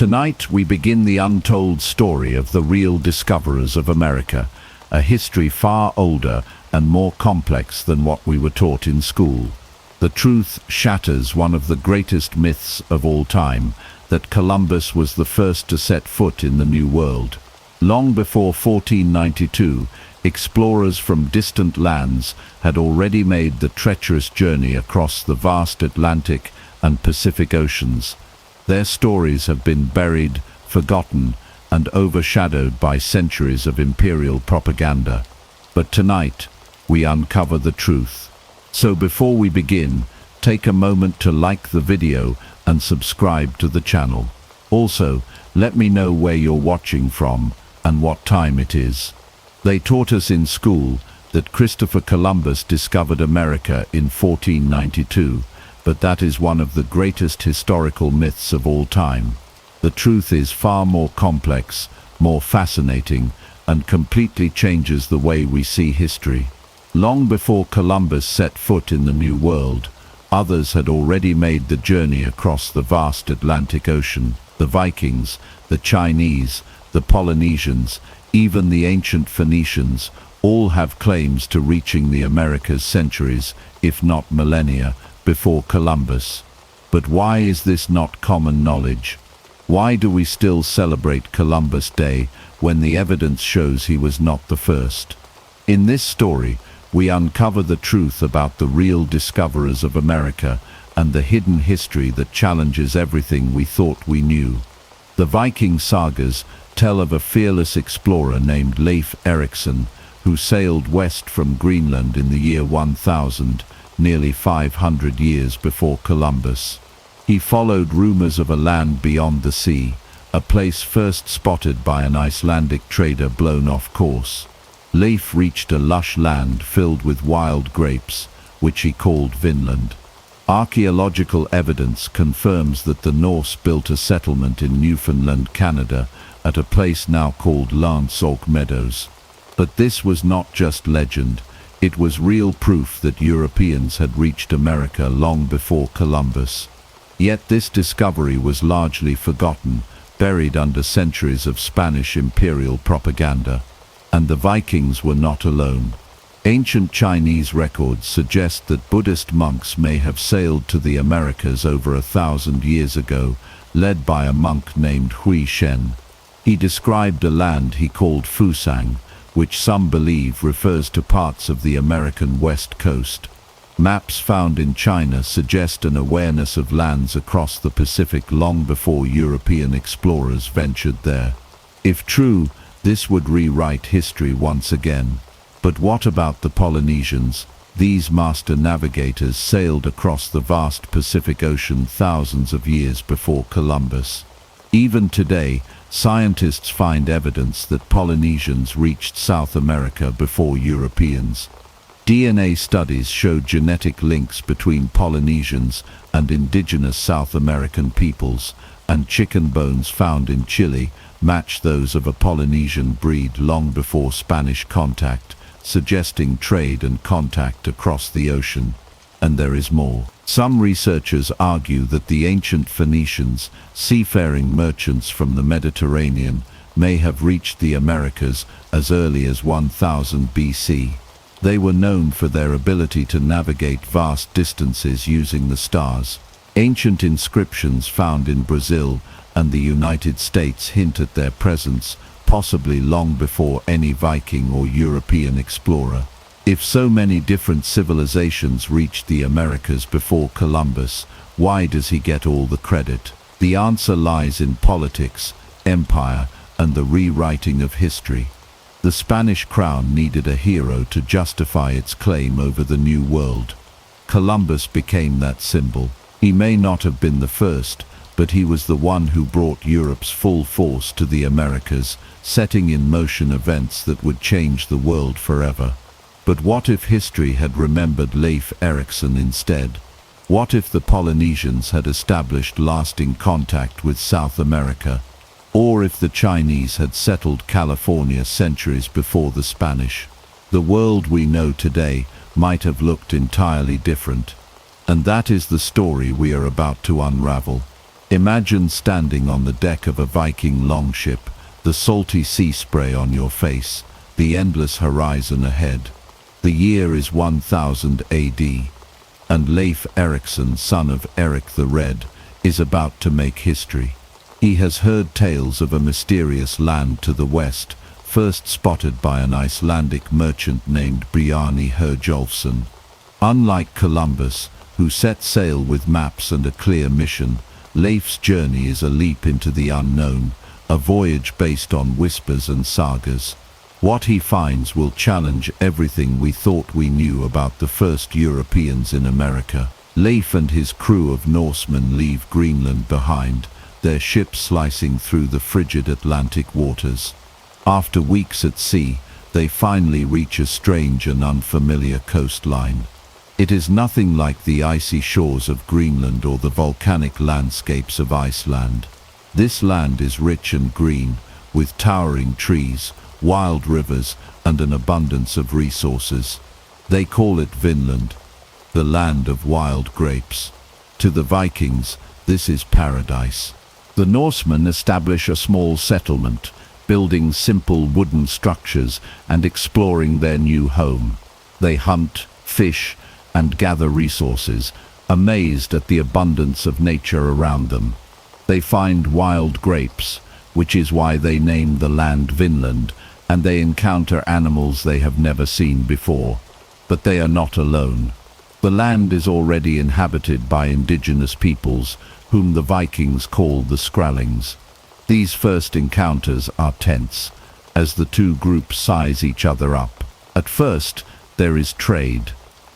Tonight we begin the untold story of the real discoverers of America, a history far older and more complex than what we were taught in school. The truth shatters one of the greatest myths of all time, that Columbus was the first to set foot in the New World. Long before 1492, explorers from distant lands had already made the treacherous journey across the vast Atlantic and Pacific Oceans. Their stories have been buried, forgotten, and overshadowed by centuries of imperial propaganda. But tonight, we uncover the truth. So before we begin, take a moment to like the video and subscribe to the channel. Also, let me know where you're watching from and what time it is. They taught us in school that Christopher Columbus discovered America in 1492, but that is one of the greatest historical myths of all time. The truth is far more complex, more fascinating, and completely changes the way we see history. Long before Columbus set foot in the New World, others had already made the journey across the vast Atlantic Ocean. The Vikings, the Chinese, the Polynesians, even the ancient Phoenicians, all have claims to reaching the Americas centuries, if not millennia, before Columbus. But why is this not common knowledge? Why do we still celebrate Columbus Day when the evidence shows he was not the first? In this story, we uncover the truth about the real discoverers of America and the hidden history that challenges everything we thought we knew. The Viking sagas tell of a fearless explorer named Leif Erikson, who sailed west from Greenland in the year 1000, nearly 500 years before Columbus. He followed rumors of a land beyond the sea, a place first spotted by an Icelandic trader blown off course. Leif reached a lush land filled with wild grapes, which he called Vinland. Archaeological evidence confirms that the Norse built a settlement in Newfoundland, Canada, at a place now called Landsort Meadows. But this was not just legend, it was real proof that Europeans had reached America long before Columbus. Yet this discovery was largely forgotten, buried under centuries of Spanish imperial propaganda. And the Vikings were not alone. Ancient Chinese records suggest that Buddhist monks may have sailed to the Americas over 1,000 years ago, led by a monk named Hui Shen. He described a land he called Fusang, which some believe refers to parts of the American west coast. Maps found in China suggest an awareness of lands across the Pacific long before European explorers ventured there. If true, this would rewrite history once again. But what about the Polynesians? These master navigators sailed across the vast Pacific Ocean thousands of years before Columbus. Even today, scientists find evidence that Polynesians reached South America before Europeans. DNA studies show genetic links between Polynesians and indigenous South American peoples, and chicken bones found in Chile match those of a Polynesian breed long before Spanish contact, suggesting trade and contact across the ocean. And there is more. Some researchers argue that the ancient Phoenicians, seafaring merchants from the Mediterranean, may have reached the Americas as early as 1000 BC. They were known for their ability to navigate vast distances using the stars. Ancient inscriptions found in Brazil and the United States hint at their presence, possibly long before any Viking or European explorer. If so many different civilizations reached the Americas before Columbus, why does he get all the credit? The answer lies in politics, empire, and the rewriting of history. The Spanish crown needed a hero to justify its claim over the New World. Columbus became that symbol. He may not have been the first, but he was the one who brought Europe's full force to the Americas, setting in motion events that would change the world forever. But what if history had remembered Leif Erikson instead? What if the Polynesians had established lasting contact with South America? Or if the Chinese had settled California centuries before the Spanish? The world we know today might have looked entirely different. And that is the story we are about to unravel. Imagine standing on the deck of a Viking longship, the salty sea spray on your face, the endless horizon ahead. The year is 1000 AD, and Leif Erikson, son of Eric the Red, is about to make history. He has heard tales of a mysterious land to the west, first spotted by an Icelandic merchant named Bjarni Herjolfsson. Unlike Columbus, who set sail with maps and a clear mission, Leif's journey is a leap into the unknown, a voyage based on whispers and sagas. What he finds will challenge everything we thought we knew about the first Europeans in America. Leif and his crew of Norsemen leave Greenland behind, their ship slicing through the frigid Atlantic waters. After weeks at sea, they finally reach a strange and unfamiliar coastline. It is nothing like the icy shores of Greenland or the volcanic landscapes of Iceland. This land is rich and green, with towering trees, wild rivers, and an abundance of resources. They call it Vinland, the land of wild grapes. To the Vikings, this is paradise. The Norsemen establish a small settlement, building simple wooden structures and exploring their new home. They hunt, fish, and gather resources, amazed at the abundance of nature around them. They find wild grapes, which is why they name the land Vinland, and they encounter animals they have never seen before. But they are not alone. The land is already inhabited by indigenous peoples, whom the Vikings call the Skrallings. These first encounters are tense, as the two groups size each other up. At first, there is trade.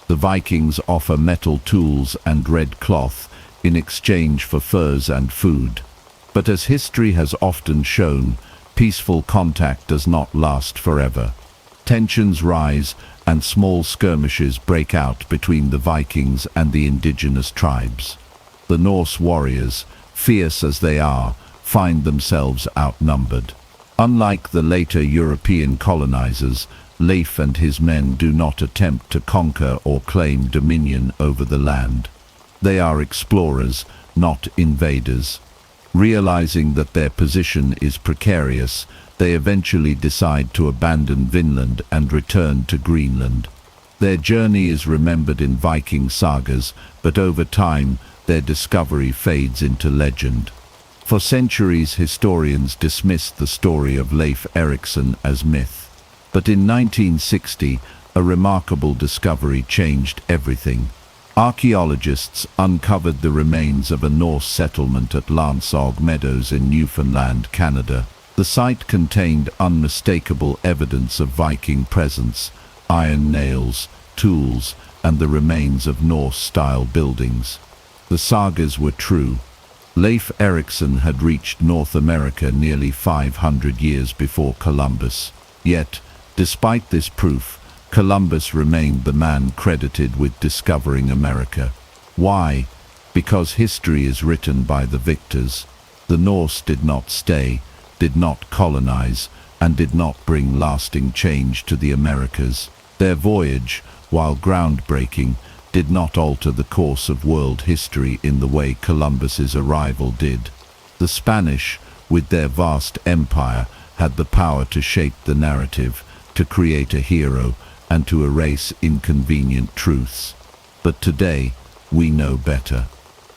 The Vikings offer metal tools and red cloth in exchange for furs and food. But as history has often shown, peaceful contact does not last forever. Tensions rise and small skirmishes break out between the Vikings and the indigenous tribes. The Norse warriors, fierce as they are, find themselves outnumbered. Unlike the later European colonizers, Leif and his men do not attempt to conquer or claim dominion over the land. They are explorers, not invaders. Realizing that their position is precarious, they eventually decide to abandon Vinland and return to Greenland. Their journey is remembered in Viking sagas, but over time, their discovery fades into legend. For centuries, historians dismissed the story of Leif Erikson as myth. But in 1960, a remarkable discovery changed everything. Archaeologists uncovered the remains of a Norse settlement at Lansog Meadows in Newfoundland, Canada. The site contained unmistakable evidence of Viking presence, iron nails, tools, and the remains of Norse-style buildings. The sagas were true. Leif Erikson had reached North America nearly 500 years before Columbus. Yet, despite this proof, Columbus remained the man credited with discovering America. Why? Because history is written by the victors. The Norse did not stay, did not colonize, and did not bring lasting change to the Americas. Their voyage, while groundbreaking, did not alter the course of world history in the way Columbus's arrival did. The Spanish, with their vast empire, had the power to shape the narrative, to create a hero, and to erase inconvenient truths. But today, we know better.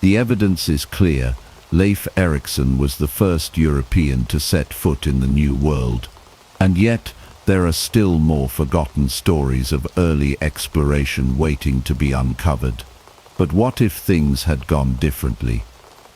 The evidence is clear. Leif Erikson was the first European to set foot in the New World. And yet, there are still more forgotten stories of early exploration waiting to be uncovered. But what if things had gone differently?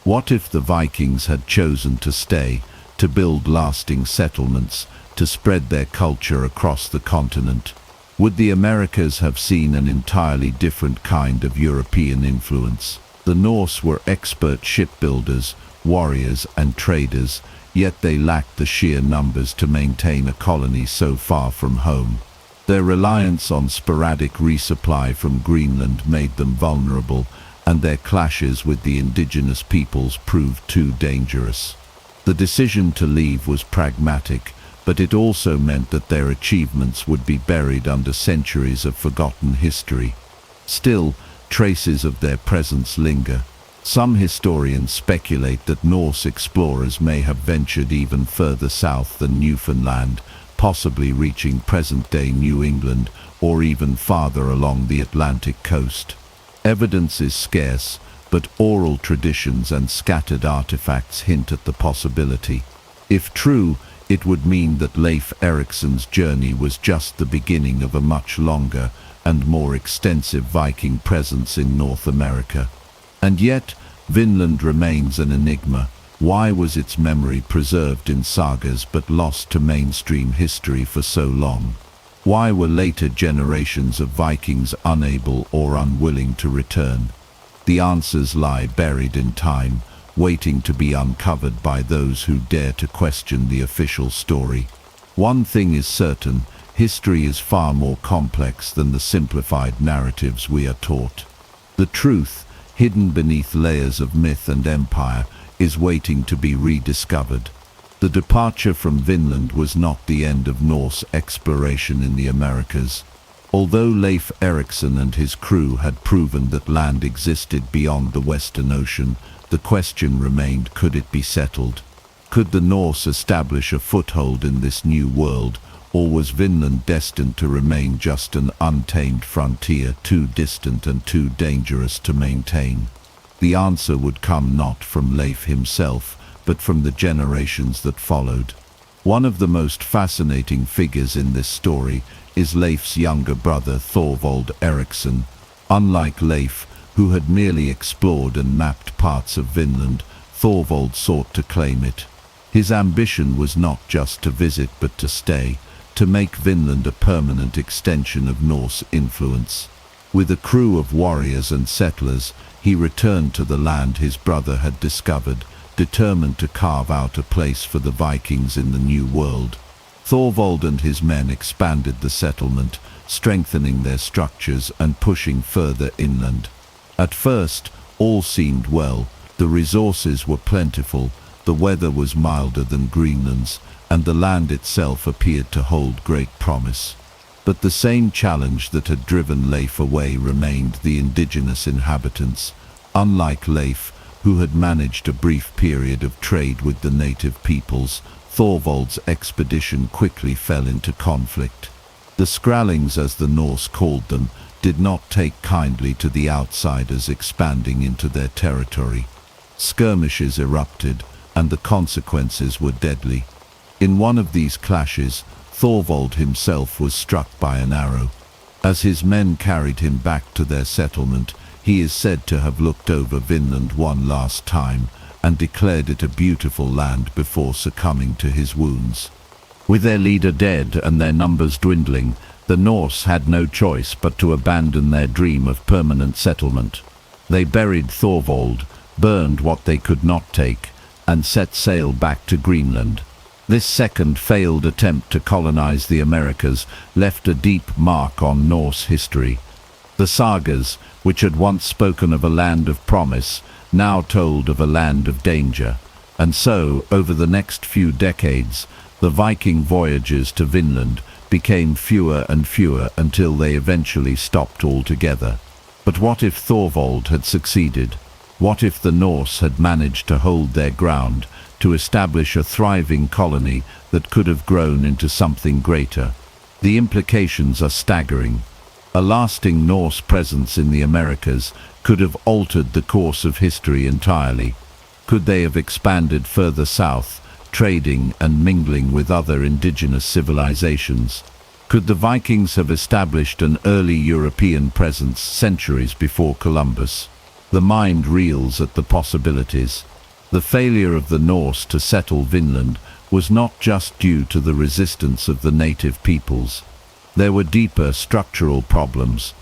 What if the Vikings had chosen to stay, to build lasting settlements, to spread their culture across the continent? Would the Americas have seen an entirely different kind of European influence? The Norse were expert shipbuilders, warriors, and traders, yet they lacked the sheer numbers to maintain a colony so far from home. Their reliance on sporadic resupply from Greenland made them vulnerable, and their clashes with the indigenous peoples proved too dangerous. The decision to leave was pragmatic, but it also meant that their achievements would be buried under centuries of forgotten history. Still, traces of their presence linger. Some historians speculate that Norse explorers may have ventured even further south than Newfoundland, possibly reaching present-day New England or even farther along the Atlantic coast. Evidence is scarce, but oral traditions and scattered artifacts hint at the possibility. If true, it would mean that Leif Erikson's journey was just the beginning of a much longer and more extensive Viking presence in North America. And yet, Vinland remains an enigma. Why was its memory preserved in sagas but lost to mainstream history for so long? Why were later generations of Vikings unable or unwilling to return? The answers lie buried in time, waiting to be uncovered by those who dare to question the official story. One thing is certain, history is far more complex than the simplified narratives we are taught. The truth, hidden beneath layers of myth and empire, is waiting to be rediscovered. The departure from Vinland was not the end of Norse exploration in the Americas. Although Leif Erikson and his crew had proven that land existed beyond the Western Ocean, the question remained, could it be settled? Could the Norse establish a foothold in this new world, or was Vinland destined to remain just an untamed frontier, too distant and too dangerous to maintain? The answer would come not from Leif himself, but from the generations that followed. One of the most fascinating figures in this story is Leif's younger brother Thorvald Eriksson. Unlike Leif, who had merely explored and mapped parts of Vinland, Thorvald sought to claim it. His ambition was not just to visit but to stay, to make Vinland a permanent extension of Norse influence. With a crew of warriors and settlers, he returned to the land his brother had discovered, determined to carve out a place for the Vikings in the New World. Thorvald and his men expanded the settlement, strengthening their structures and pushing further inland. At first, all seemed well. The resources were plentiful, the weather was milder than Greenland's, and the land itself appeared to hold great promise. But the same challenge that had driven Leif away remained: the indigenous inhabitants. Unlike Leif, who had managed a brief period of trade with the native peoples, Thorvald's expedition quickly fell into conflict. The Skrallings, as the Norse called them, did not take kindly to the outsiders expanding into their territory. Skirmishes erupted, and the consequences were deadly. In one of these clashes, Thorvald himself was struck by an arrow. As his men carried him back to their settlement, he is said to have looked over Vinland one last time and declared it a beautiful land before succumbing to his wounds. With their leader dead and their numbers dwindling, the Norse had no choice but to abandon their dream of permanent settlement. They buried Thorvald, burned what they could not take, and set sail back to Greenland. This second failed attempt to colonize the Americas left a deep mark on Norse history. The sagas, which had once spoken of a land of promise, now told of a land of danger. And so, over the next few decades, the Viking voyages to Vinland became fewer and fewer until they eventually stopped altogether. But what if Thorvald had succeeded? What if the Norse had managed to hold their ground, to establish a thriving colony that could have grown into something greater? The implications are staggering. A lasting Norse presence in the Americas could have altered the course of history entirely. Could they have expanded further south, trading and mingling with other indigenous civilizations? Could the Vikings have established an early European presence centuries before Columbus? The mind reels at the possibilities. The failure of the Norse to settle Vinland was not just due to the resistance of the native peoples. There were deeper structural problems.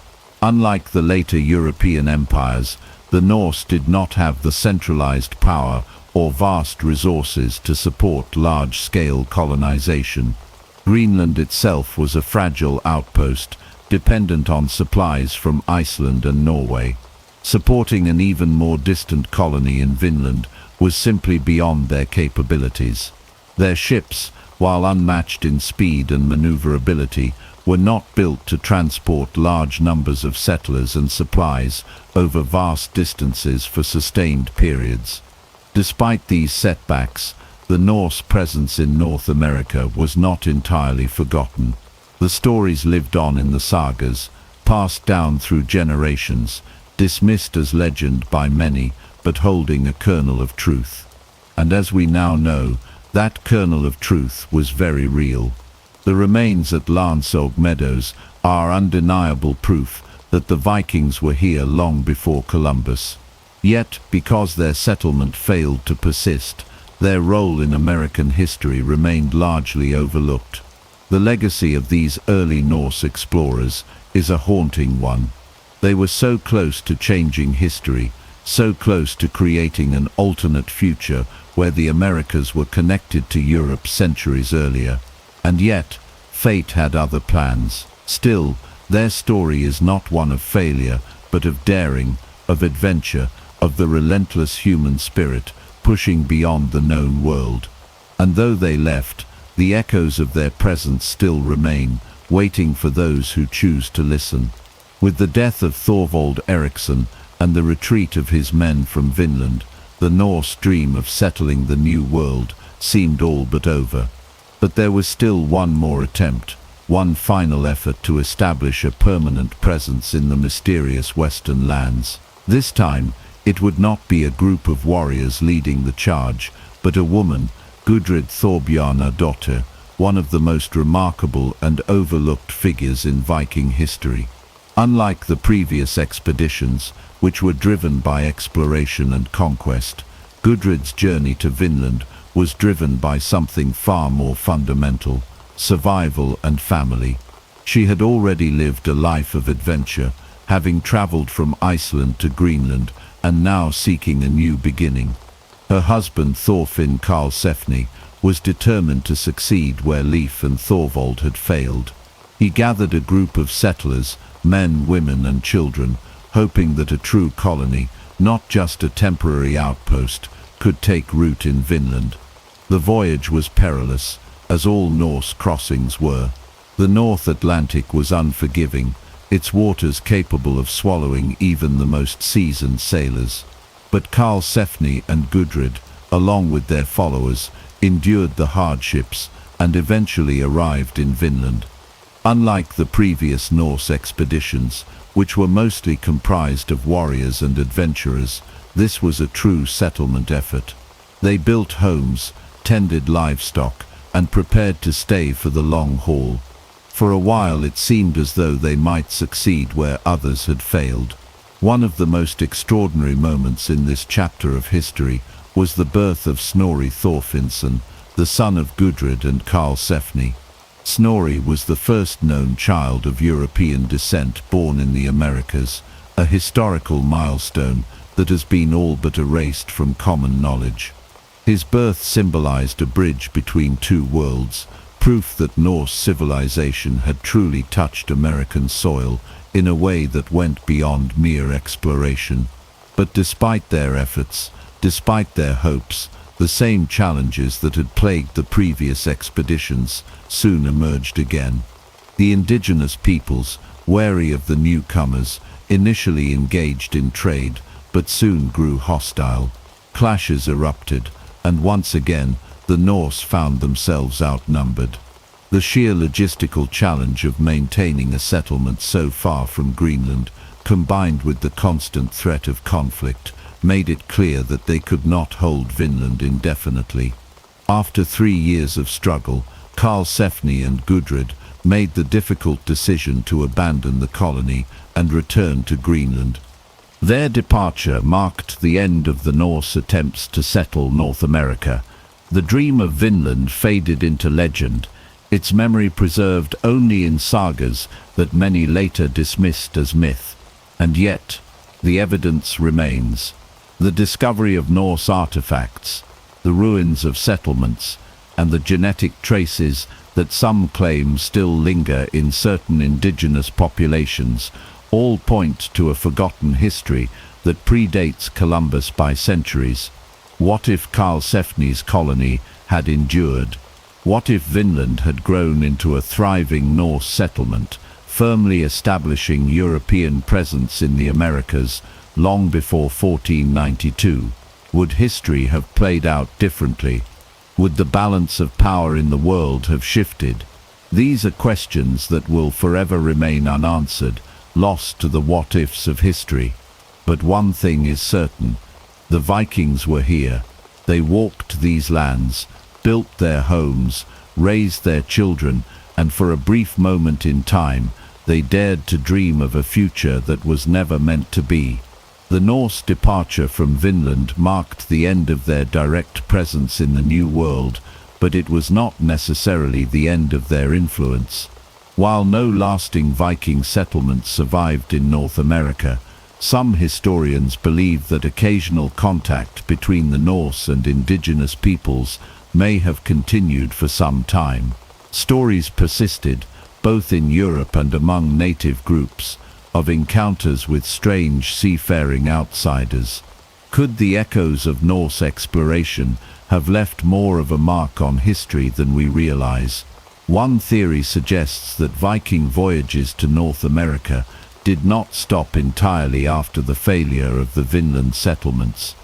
Unlike the later European empires, the Norse did not have the centralized power or vast resources to support large-scale colonization. Greenland itself was a fragile outpost, dependent on supplies from Iceland and Norway. Supporting an even more distant colony in Vinland was simply beyond their capabilities. Their ships, while unmatched in speed and maneuverability, were not built to transport large numbers of settlers and supplies over vast distances for sustained periods. Despite these setbacks, the Norse presence in North America was not entirely forgotten. The stories lived on in the sagas, passed down through generations, dismissed as legend by many, but holding a kernel of truth. And as we now know, that kernel of truth was very real. The remains at Lansog Meadows are undeniable proof that the Vikings were here long before Columbus. Yet, because their settlement failed to persist, their role in American history remained largely overlooked. The legacy of these early Norse explorers is a haunting one. They were so close to changing history, so close to creating an alternate future where the Americas were connected to Europe centuries earlier. And yet, fate had other plans. Still, their story is not one of failure, but of daring, of adventure, of the relentless human spirit, pushing beyond the known world. And though they left, the echoes of their presence still remain, waiting for those who choose to listen. With the death of Thorvald Eriksson and the retreat of his men from Vinland, the Norse dream of settling the New World seemed all but over. But there was still one more attempt, one final effort to establish a permanent presence in the mysterious western lands. This time, it would not be a group of warriors leading the charge, but a woman, Gudrid Thorbjarnardóttir, one of the most remarkable and overlooked figures in Viking history. Unlike the previous expeditions, which were driven by exploration and conquest, Gudrid's journey to Vinland was driven by something far more fundamental: survival and family. She had already lived a life of adventure, having traveled from Iceland to Greenland, and now seeking a new beginning. Her husband Thorfinn Karlsefni was determined to succeed where Leif and Thorvald had failed. He gathered a group of settlers, men, women and children, hoping that a true colony, not just a temporary outpost, could take root in Vinland. The voyage was perilous, as all Norse crossings were. The North Atlantic was unforgiving, its waters capable of swallowing even the most seasoned sailors. But Karlsefni and Gudrid, along with their followers, endured the hardships and eventually arrived in Vinland. Unlike the previous Norse expeditions, which were mostly comprised of warriors and adventurers, this was a true settlement effort. They built homes, tended livestock, and prepared to stay for the long haul. For a while it seemed as though they might succeed where others had failed. One of the most extraordinary moments in this chapter of history was the birth of Snorri Thorfinnsson, the son of Gudrid and Karlsefni. Snorri was the first known child of European descent born in the Americas, a historical milestone that has been all but erased from common knowledge. His birth symbolized a bridge between two worlds, proof that Norse civilization had truly touched American soil in a way that went beyond mere exploration. But despite their efforts, despite their hopes, the same challenges that had plagued the previous expeditions soon emerged again. The indigenous peoples, wary of the newcomers, initially engaged in trade, but soon grew hostile. Clashes erupted, and once again, the Norse found themselves outnumbered. The sheer logistical challenge of maintaining a settlement so far from Greenland, combined with the constant threat of conflict, made it clear that they could not hold Vinland indefinitely. After 3 years of struggle, Karlsefni and Gudrid made the difficult decision to abandon the colony and return to Greenland. Their departure marked the end of the Norse attempts to settle North America. The dream of Vinland faded into legend, its memory preserved only in sagas that many later dismissed as myth. And yet, the evidence remains. The discovery of Norse artifacts, the ruins of settlements, and the genetic traces that some claim still linger in certain indigenous populations all point to a forgotten history that predates Columbus by centuries. What if Karlsefni's colony had endured? What if Vinland had grown into a thriving Norse settlement, firmly establishing European presence in the Americas long before 1492? Would history have played out differently? Would the balance of power in the world have shifted? These are questions that will forever remain unanswered, lost to the what-ifs of history. But one thing is certain: the Vikings were here. They walked these lands, built their homes, raised their children, and for a brief moment in time, they dared to dream of a future that was never meant to be. The Norse departure from Vinland marked the end of their direct presence in the New World, but it was not necessarily the end of their influence. While no lasting Viking settlements survived in North America, some historians believe that occasional contact between the Norse and indigenous peoples may have continued for some time. Stories persisted, both in Europe and among native groups, of encounters with strange seafaring outsiders. Could the echoes of Norse exploration have left more of a mark on history than we realize? One theory suggests that Viking voyages to North America did not stop entirely after the failure of the Vinland settlements.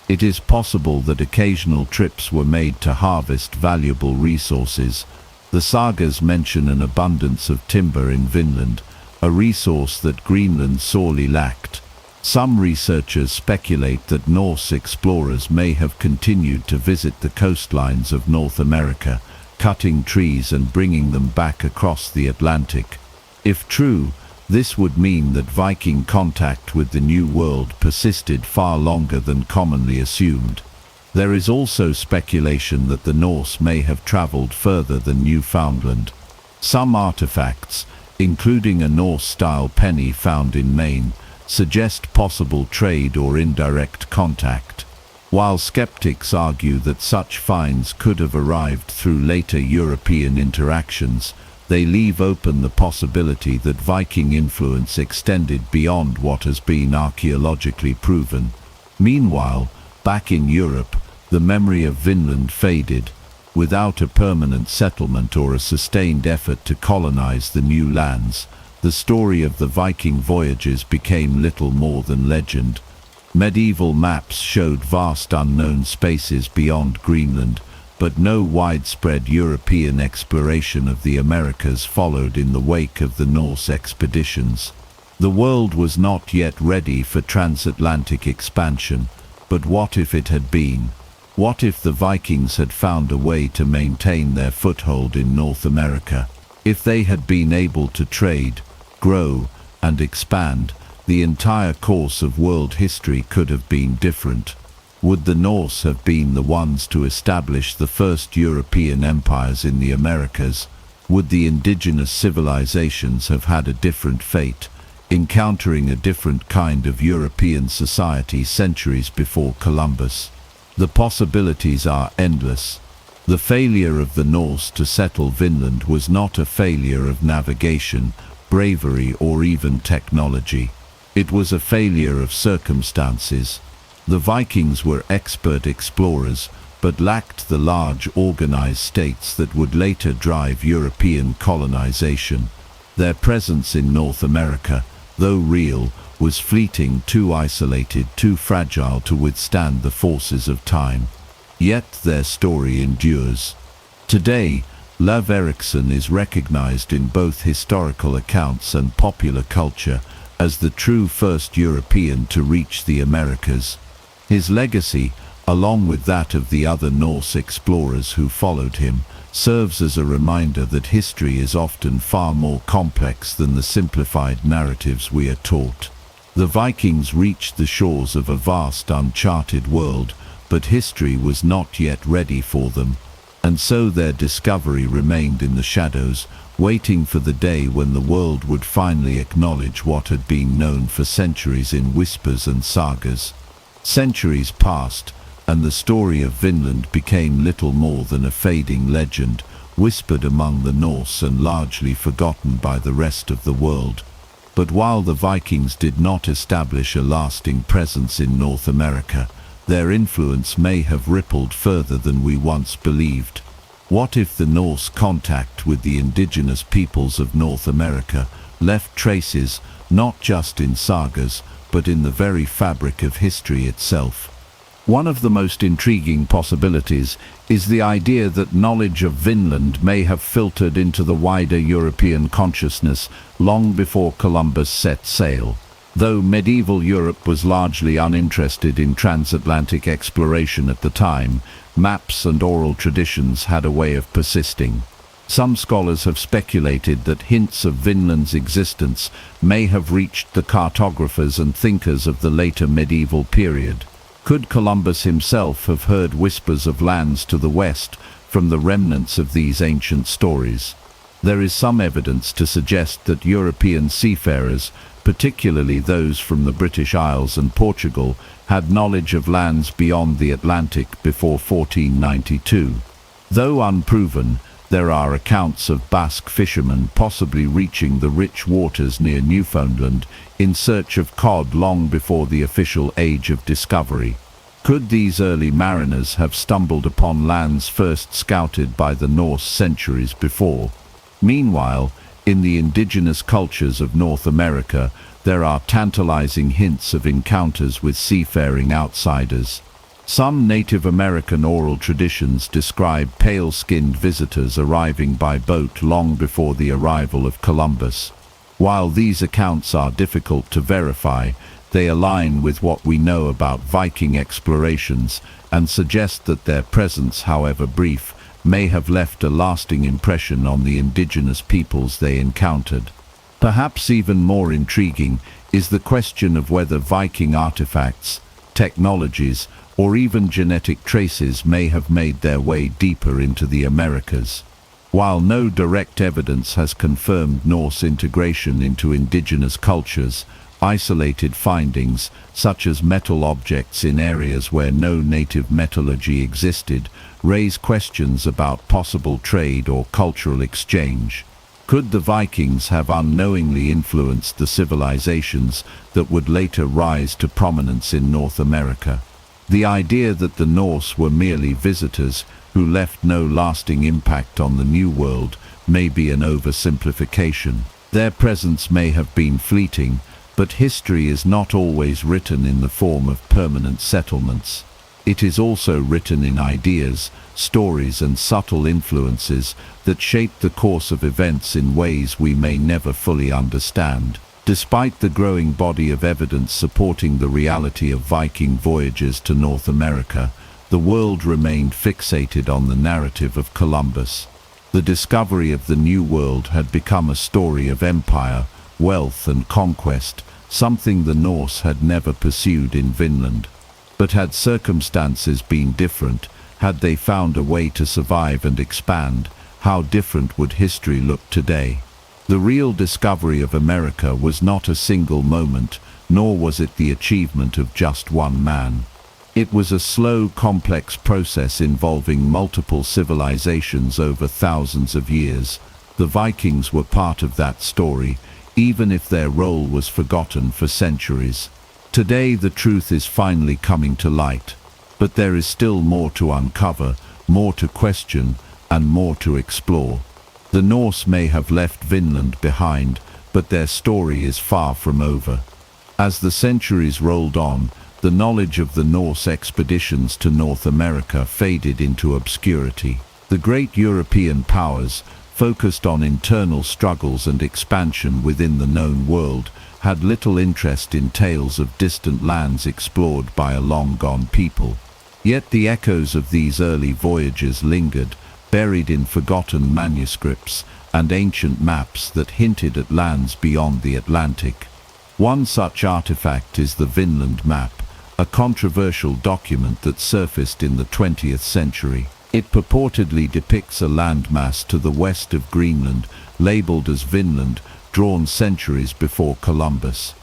It is possible that occasional trips were made to harvest valuable resources. The sagas mention an abundance of timber in Vinland, a resource that Greenland sorely lacked. Some researchers speculate that Norse explorers may have continued to visit the coastlines of North America, cutting trees and bringing them back across the Atlantic. If true, this would mean that Viking contact with the New World persisted far longer than commonly assumed. There is also speculation that the Norse may have traveled further than Newfoundland. Some artifacts, including a Norse-style penny found in Maine, suggest possible trade or indirect contact. While skeptics argue that such finds could have arrived through later European interactions, they leave open the possibility that Viking influence extended beyond what has been archaeologically proven. Meanwhile, back in Europe, the memory of Vinland faded. Without a permanent settlement or a sustained effort to colonize the new lands, the story of the Viking voyages became little more than legend. Medieval maps showed vast unknown spaces beyond Greenland, but no widespread European exploration of the Americas followed in the wake of the Norse expeditions. The world was not yet ready for transatlantic expansion, but what if it had been? What if the Vikings had found a way to maintain their foothold in North America? If they had been able to trade, grow, and expand, the entire course of world history could have been different. Would the Norse have been the ones to establish the first European empires in the Americas? Would the indigenous civilizations have had a different fate, encountering a different kind of European society centuries before Columbus? The possibilities are endless. The failure of the Norse to settle Vinland was not a failure of navigation, bravery, or even technology. It was a failure of circumstances. The Vikings were expert explorers, but lacked the large organized states that would later drive European colonization. Their presence in North America, though real, was fleeting, too isolated, too fragile to withstand the forces of time. Yet their story endures. Today, Lev Erikson is recognized in both historical accounts and popular culture as the true first European to reach the Americas. His legacy, along with that of the other Norse explorers who followed him, serves as a reminder that history is often far more complex than the simplified narratives we are taught. The Vikings reached the shores of a vast uncharted world, but history was not yet ready for them, and so their discovery remained in the shadows, waiting for the day when the world would finally acknowledge what had been known for centuries in whispers and sagas. Centuries passed, and the story of Vinland became little more than a fading legend, whispered among the Norse and largely forgotten by the rest of the world. But while the Vikings did not establish a lasting presence in North America, their influence may have rippled further than we once believed. What if the Norse contact with the indigenous peoples of North America left traces not just in sagas, but in the very fabric of history itself? One of the most intriguing possibilities is the idea that knowledge of Vinland may have filtered into the wider European consciousness long before Columbus set sail. Though medieval Europe was largely uninterested in transatlantic exploration at the time, maps and oral traditions had a way of persisting. Some scholars have speculated that hints of Vinland's existence may have reached the cartographers and thinkers of the later medieval period. Could Columbus himself have heard whispers of lands to the west from the remnants of these ancient stories? There is some evidence to suggest that European seafarers, particularly those from the British Isles and Portugal, had knowledge of lands beyond the Atlantic before 1492. Though unproven, there are accounts of Basque fishermen possibly reaching the rich waters near Newfoundland in search of cod long before the official age of discovery. Could these early mariners have stumbled upon lands first scouted by the Norse centuries before? Meanwhile, in the indigenous cultures of North America, there are tantalizing hints of encounters with seafaring outsiders. Some Native American oral traditions describe pale-skinned visitors arriving by boat long before the arrival of Columbus. While these accounts are difficult to verify, they align with what we know about Viking explorations and suggest that their presence, however brief, may have left a lasting impression on the indigenous peoples they encountered. Perhaps even more intriguing is the question of whether Viking artifacts, technologies, or even genetic traces may have made their way deeper into the Americas. While no direct evidence has confirmed Norse integration into indigenous cultures, isolated findings, such as metal objects in areas where no native metallurgy existed, raise questions about possible trade or cultural exchange. Could the Vikings have unknowingly influenced the civilizations that would later rise to prominence in North America? The idea that the Norse were merely visitors who left no lasting impact on the New World may be an oversimplification. Their presence may have been fleeting, but history is not always written in the form of permanent settlements. It is also written in ideas, stories, and subtle influences that shape the course of events in ways we may never fully understand. Despite the growing body of evidence supporting the reality of Viking voyages to North America, the world remained fixated on the narrative of Columbus. The discovery of the New World had become a story of empire, wealth, and conquest, something the Norse had never pursued in Vinland. But had circumstances been different, had they found a way to survive and expand, how different would history look today? The real discovery of America was not a single moment, nor was it the achievement of just one man. It was a slow, complex process involving multiple civilizations over thousands of years. The Vikings were part of that story, even if their role was forgotten for centuries. Today the truth is finally coming to light, but there is still more to uncover, more to question, and more to explore. The Norse may have left Vinland behind, but their story is far from over. As the centuries rolled on, the knowledge of the Norse expeditions to North America faded into obscurity. The great European powers, focused on internal struggles and expansion within the known world, had little interest in tales of distant lands explored by a long-gone people. Yet the echoes of these early voyages lingered, buried in forgotten manuscripts and ancient maps that hinted at lands beyond the Atlantic. One such artifact is the Vinland map, a controversial document that surfaced in the 20th century. It purportedly depicts a landmass to the west of Greenland, labeled as Vinland, drawn centuries before Columbus.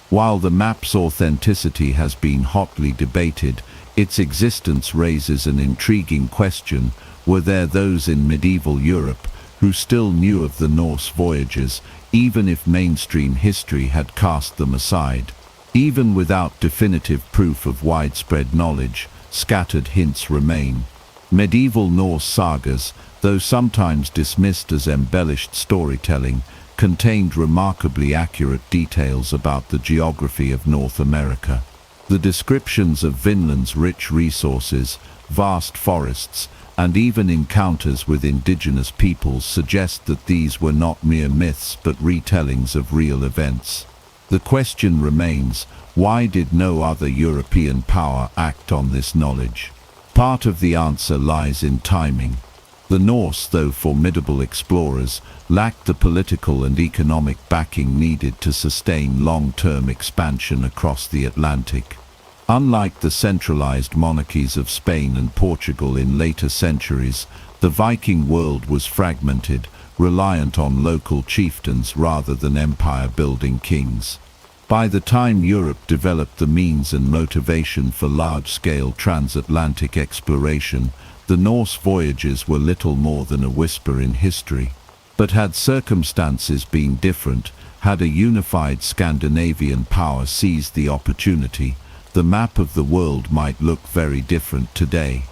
While the map's authenticity has been hotly debated, its existence raises an intriguing question: were there those in medieval Europe who still knew of the Norse voyages, even if mainstream history had cast them aside? Even without definitive proof of widespread knowledge, scattered hints remain. Medieval Norse sagas, though sometimes dismissed as embellished storytelling, contained remarkably accurate details about the geography of North America. The descriptions of Vinland's rich resources, vast forests, and even encounters with indigenous peoples suggest that these were not mere myths but retellings of real events. The question remains, why did no other European power act on this knowledge? Part of the answer lies in timing. The Norse, though formidable explorers, lacked the political and economic backing needed to sustain long-term expansion across the Atlantic. Unlike the centralized monarchies of Spain and Portugal in later centuries, the Viking world was fragmented, reliant on local chieftains rather than empire-building kings. By the time Europe developed the means and motivation for large-scale transatlantic exploration, the Norse voyages were little more than a whisper in history. But had circumstances been different, had a unified Scandinavian power seized the opportunity, the map of the world might look very different today.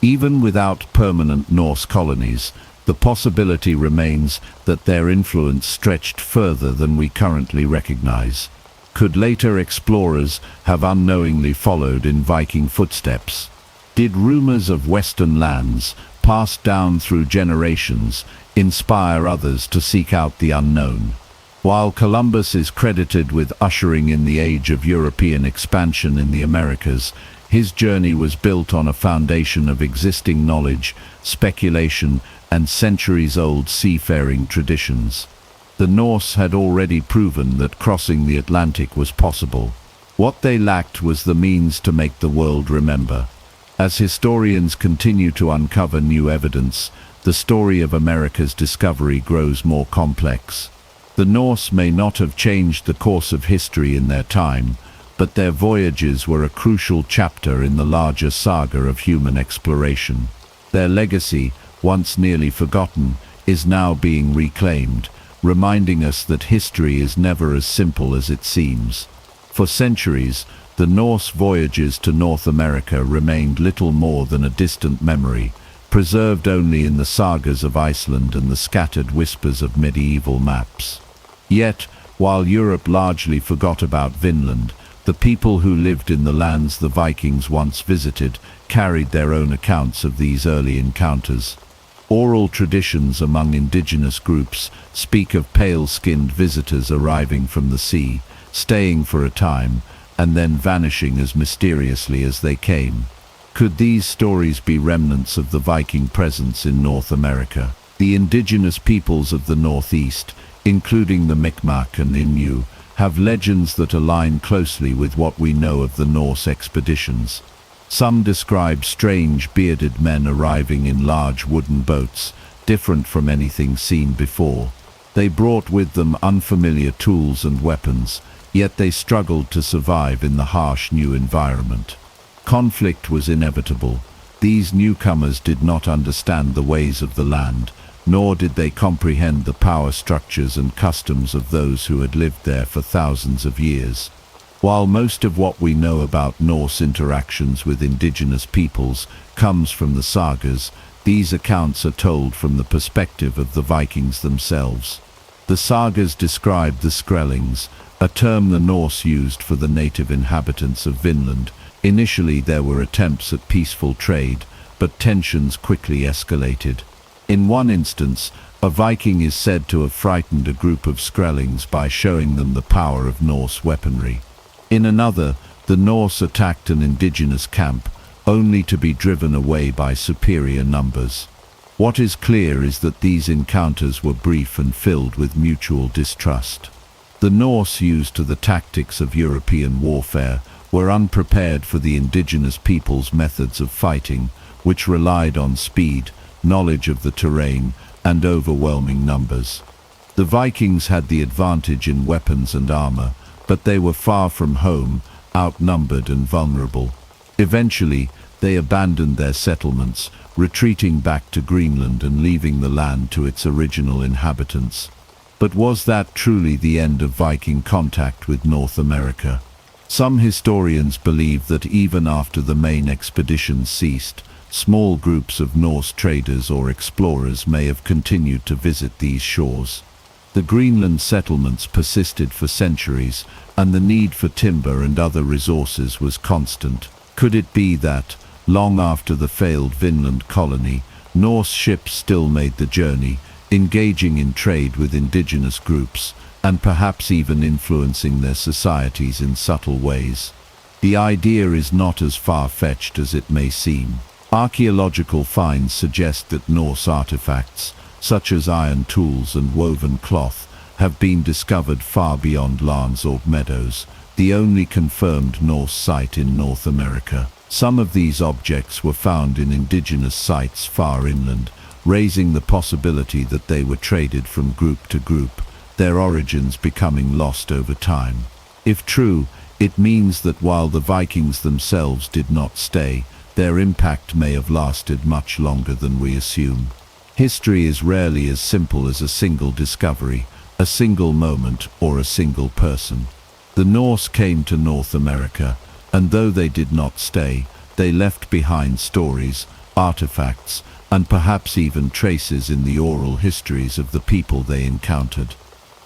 Even without permanent Norse colonies, the possibility remains that their influence stretched further than we currently recognize. Could later explorers have unknowingly followed in Viking footsteps? Did rumors of Western lands, passed down through generations, inspire others to seek out the unknown? While Columbus is credited with ushering in the age of European expansion in the Americas, his journey was built on a foundation of existing knowledge, speculation, and centuries-old seafaring traditions. The Norse had already proven that crossing the Atlantic was possible. What they lacked was the means to make the world remember. As historians continue to uncover new evidence, the story of America's discovery grows more complex. The Norse may not have changed the course of history in their time, but their voyages were a crucial chapter in the larger saga of human exploration. Their legacy, once nearly forgotten, is now being reclaimed, reminding us that history is never as simple as it seems. For centuries, the Norse voyages to North America remained little more than a distant memory, preserved only in the sagas of Iceland and the scattered whispers of medieval maps. Yet, while Europe largely forgot about Vinland, the people who lived in the lands the Vikings once visited carried their own accounts of these early encounters. Oral traditions among indigenous groups speak of pale-skinned visitors arriving from the sea, staying for a time, and then vanishing as mysteriously as they came. Could these stories be remnants of the Viking presence in North America? The indigenous peoples of the Northeast, including the Mi'kmaq and Innu, have legends that align closely with what we know of the Norse expeditions. Some describe strange bearded men arriving in large wooden boats, different from anything seen before. They brought with them unfamiliar tools and weapons, yet they struggled to survive in the harsh new environment. Conflict was inevitable. These newcomers did not understand the ways of the land, nor did they comprehend the power structures and customs of those who had lived there for thousands of years. While most of what we know about Norse interactions with indigenous peoples comes from the sagas, these accounts are told from the perspective of the Vikings themselves. The sagas describe the Skrellings, a term the Norse used for the native inhabitants of Vinland. Initially there were attempts at peaceful trade, but tensions quickly escalated. In one instance, a Viking is said to have frightened a group of Skrellings by showing them the power of Norse weaponry. In another, the Norse attacked an indigenous camp, only to be driven away by superior numbers. What is clear is that these encounters were brief and filled with mutual distrust. The Norse, used to the tactics of European warfare, were unprepared for the indigenous people's methods of fighting, which relied on speed, knowledge of the terrain, and overwhelming numbers. The Vikings had the advantage in weapons and armor, but they were far from home, outnumbered and vulnerable. Eventually, they abandoned their settlements, retreating back to Greenland and leaving the land to its original inhabitants. But was that truly the end of Viking contact with North America? Some historians believe that even after the main expeditions ceased, Small groups of Norse traders or explorers may have continued to visit these shores. The Greenland settlements persisted for centuries, and the need for timber and other resources was constant. Could it be that, long after the failed Vinland colony, Norse ships still made the journey, engaging in trade with indigenous groups, and perhaps even influencing their societies in subtle ways? The idea is not as far-fetched as it may seem. Archaeological finds suggest that Norse artifacts, such as iron tools and woven cloth, have been discovered far beyond Landsort Meadows, the only confirmed Norse site in North America. Some of these objects were found in indigenous sites far inland, raising the possibility that they were traded from group to group, their origins becoming lost over time. If true, it means that while the Vikings themselves did not stay, their impact may have lasted much longer than we assume. History is rarely as simple as a single discovery, a single moment, or a single person. The Norse came to North America, and though they did not stay, they left behind stories, artifacts, and perhaps even traces in the oral histories of the people they encountered.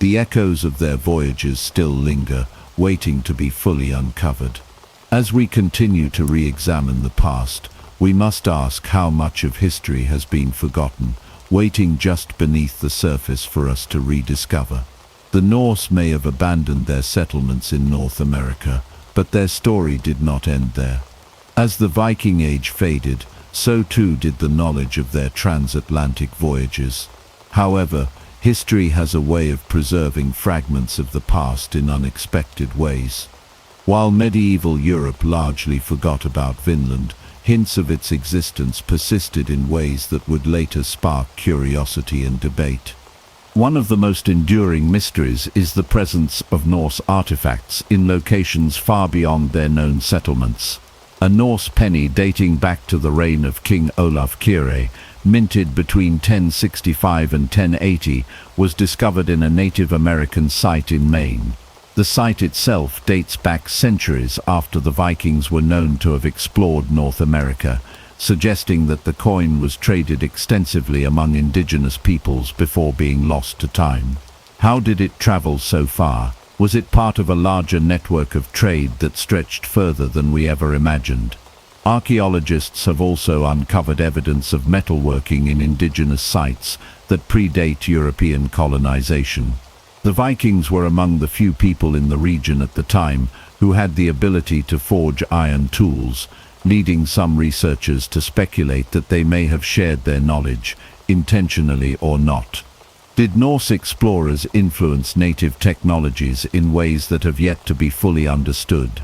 The echoes of their voyages still linger, waiting to be fully uncovered. As we continue to re-examine the past, we must ask how much of history has been forgotten, waiting just beneath the surface for us to rediscover. The Norse may have abandoned their settlements in North America, but their story did not end there. As the Viking Age faded, so too did the knowledge of their transatlantic voyages. However, history has a way of preserving fragments of the past in unexpected ways. While medieval Europe largely forgot about Vinland, hints of its existence persisted in ways that would later spark curiosity and debate. One of the most enduring mysteries is the presence of Norse artifacts in locations far beyond their known settlements. A Norse penny dating back to the reign of King Olaf Kyrre, minted between 1065 and 1080, was discovered in a Native American site in Maine. The site itself dates back centuries after the Vikings were known to have explored North America, suggesting that the coin was traded extensively among indigenous peoples before being lost to time. How did it travel so far? Was it part of a larger network of trade that stretched further than we ever imagined? Archaeologists have also uncovered evidence of metalworking in indigenous sites that predate European colonization. The Vikings were among the few people in the region at the time who had the ability to forge iron tools, leading some researchers to speculate that they may have shared their knowledge, intentionally or not. Did Norse explorers influence native technologies in ways that have yet to be fully understood?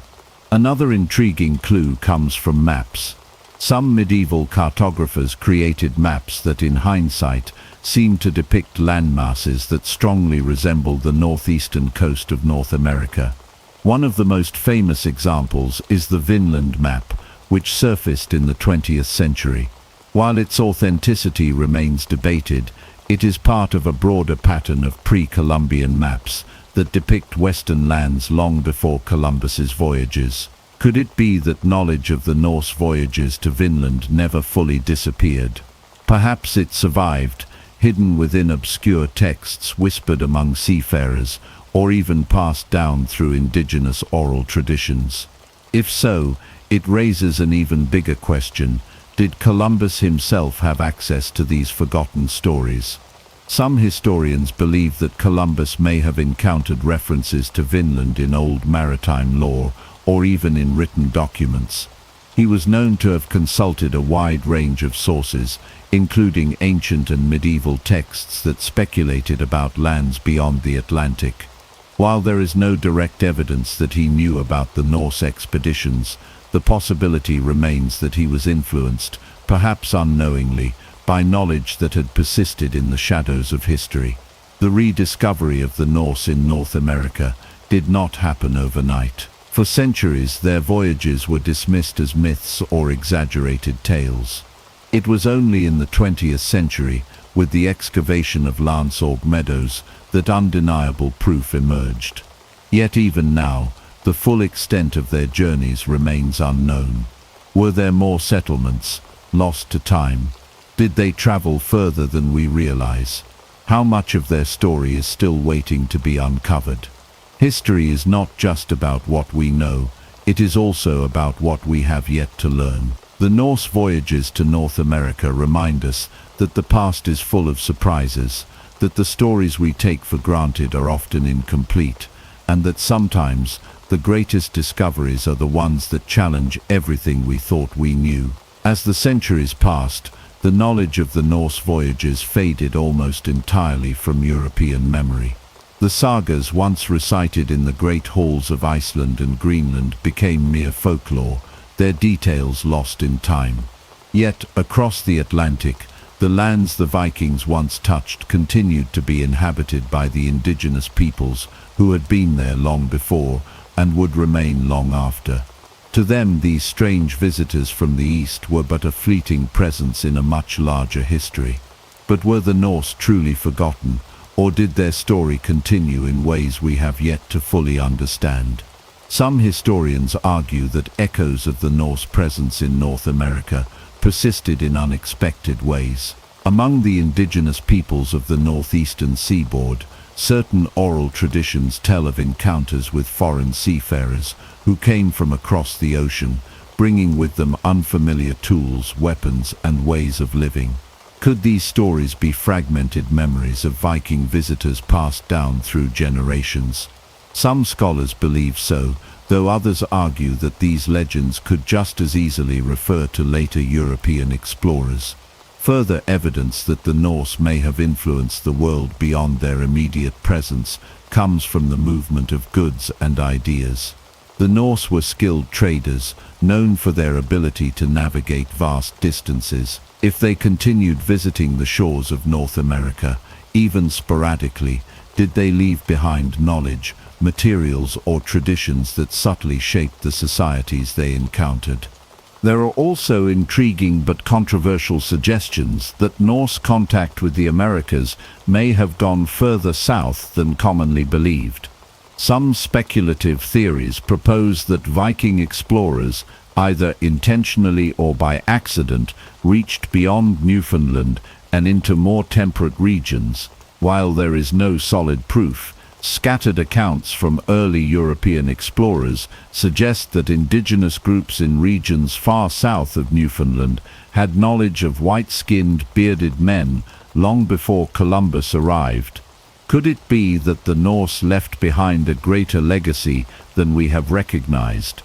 Another intriguing clue comes from maps. Some medieval cartographers created maps that, in hindsight, seem to depict landmasses that strongly resemble the northeastern coast of North America. One of the most famous examples is the Vinland map, which surfaced in the 20th century. While its authenticity remains debated, it is part of a broader pattern of pre-Columbian maps that depict western lands long before Columbus's voyages. Could it be that knowledge of the Norse voyages to Vinland never fully disappeared? Perhaps it survived, hidden within obscure texts whispered among seafarers, or even passed down through indigenous oral traditions. If so, it raises an even bigger question: did Columbus himself have access to these forgotten stories? Some historians believe that Columbus may have encountered references to Vinland in old maritime lore, or even in written documents. He was known to have consulted a wide range of sources, including ancient and medieval texts that speculated about lands beyond the Atlantic. While there is no direct evidence that he knew about the Norse expeditions, the possibility remains that he was influenced, perhaps unknowingly, by knowledge that had persisted in the shadows of history. The rediscovery of the Norse in North America did not happen overnight. For centuries, their voyages were dismissed as myths or exaggerated tales. It was only in the 20th century, with the excavation of Landsort Meadows, that undeniable proof emerged. Yet even now, the full extent of their journeys remains unknown. Were there more settlements, lost to time? Did they travel further than we realize? How much of their story is still waiting to be uncovered? History is not just about what we know, it is also about what we have yet to learn. The Norse voyages to North America remind us that the past is full of surprises, that the stories we take for granted are often incomplete, and that sometimes the greatest discoveries are the ones that challenge everything we thought we knew. As the centuries passed, the knowledge of the Norse voyages faded almost entirely from European memory. The sagas once recited in the great halls of Iceland and Greenland became mere folklore, their details lost in time. Yet, across the Atlantic, the lands the Vikings once touched continued to be inhabited by the indigenous peoples who had been there long before and would remain long after. To them, these strange visitors from the east were but a fleeting presence in a much larger history. But were the Norse truly forgotten, or did their story continue in ways we have yet to fully understand? Some historians argue that echoes of the Norse presence in North America persisted in unexpected ways. Among the indigenous peoples of the northeastern seaboard, certain oral traditions tell of encounters with foreign seafarers who came from across the ocean, bringing with them unfamiliar tools, weapons, and ways of living. Could these stories be fragmented memories of Viking visitors passed down through generations? Some scholars believe so, though others argue that these legends could just as easily refer to later European explorers. Further evidence that the Norse may have influenced the world beyond their immediate presence comes from the movement of goods and ideas. The Norse were skilled traders, known for their ability to navigate vast distances. If they continued visiting the shores of North America, even sporadically, did they leave behind knowledge, materials, or traditions that subtly shaped the societies they encountered? There are also intriguing but controversial suggestions that Norse contact with the Americas may have gone further south than commonly believed. Some speculative theories propose that Viking explorers, either intentionally or by accident, reached beyond Newfoundland and into more temperate regions. While there is no solid proof, scattered accounts from early European explorers suggest that indigenous groups in regions far south of Newfoundland had knowledge of white-skinned, bearded men long before Columbus arrived. Could it be that the Norse left behind a greater legacy than we have recognized?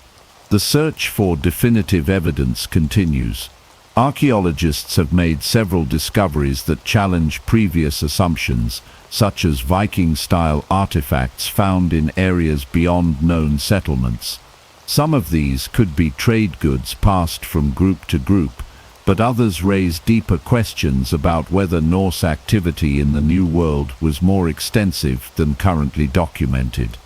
The search for definitive evidence continues. Archaeologists have made several discoveries that challenge previous assumptions, such as Viking-style artifacts found in areas beyond known settlements. Some of these could be trade goods passed from group to group, but others raise deeper questions about whether Norse activity in the New World was more extensive than currently documented.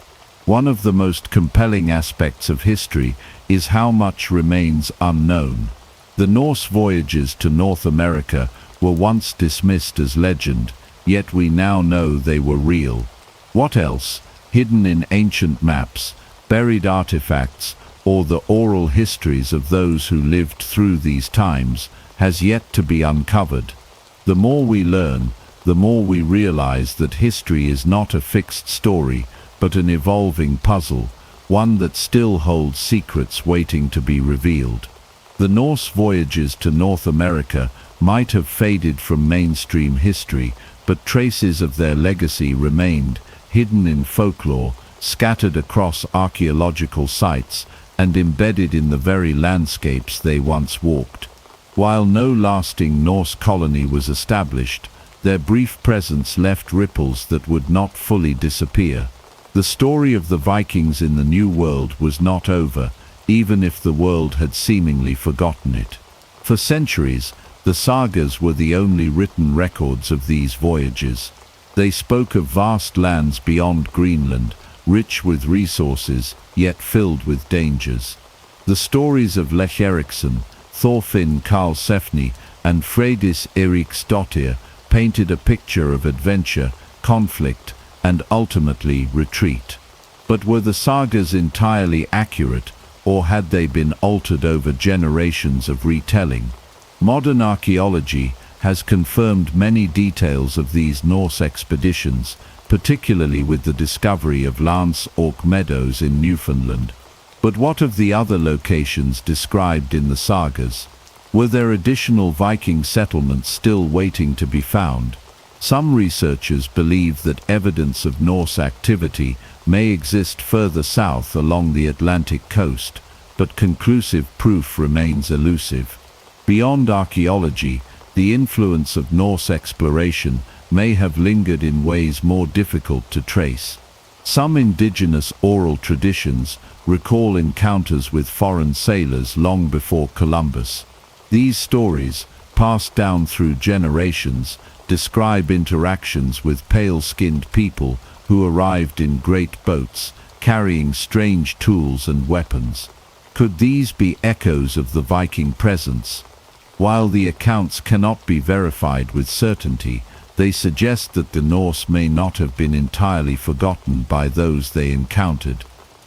One of the most compelling aspects of history is how much remains unknown. The Norse voyages to North America were once dismissed as legend, yet we now know they were real. What else, hidden in ancient maps, buried artifacts, or the oral histories of those who lived through these times, has yet to be uncovered? The more we learn, the more we realize that history is not a fixed story, but an evolving puzzle, one that still holds secrets waiting to be revealed. The Norse voyages to North America might have faded from mainstream history, but traces of their legacy remained, hidden in folklore, scattered across archaeological sites, and embedded in the very landscapes they once walked. While no lasting Norse colony was established, their brief presence left ripples that would not fully disappear. The story of the Vikings in the New World was not over, even if the world had seemingly forgotten it. For centuries, the sagas were the only written records of these voyages. They spoke of vast lands beyond Greenland, rich with resources, yet filled with dangers. The stories of Lech Eriksson, Thorfinn Karlsefni, and Freydis Eriksdottir painted a picture of adventure, conflict, and ultimately retreat. But were the sagas entirely accurate, or had they been altered over generations of retelling? Modern archaeology has confirmed many details of these Norse expeditions, particularly with the discovery of Lance Ork Meadows in Newfoundland. But what of the other locations described in the sagas? Were there additional Viking settlements still waiting to be found? Some researchers believe that evidence of Norse activity may exist further south along the Atlantic coast, but conclusive proof remains elusive. Beyond archaeology, the influence of Norse exploration may have lingered in ways more difficult to trace. Some indigenous oral traditions recall encounters with foreign sailors long before Columbus. These stories, passed down through generations, describe interactions with pale-skinned people who arrived in great boats, carrying strange tools and weapons. Could these be echoes of the Viking presence? While the accounts cannot be verified with certainty, they suggest that the Norse may not have been entirely forgotten by those they encountered.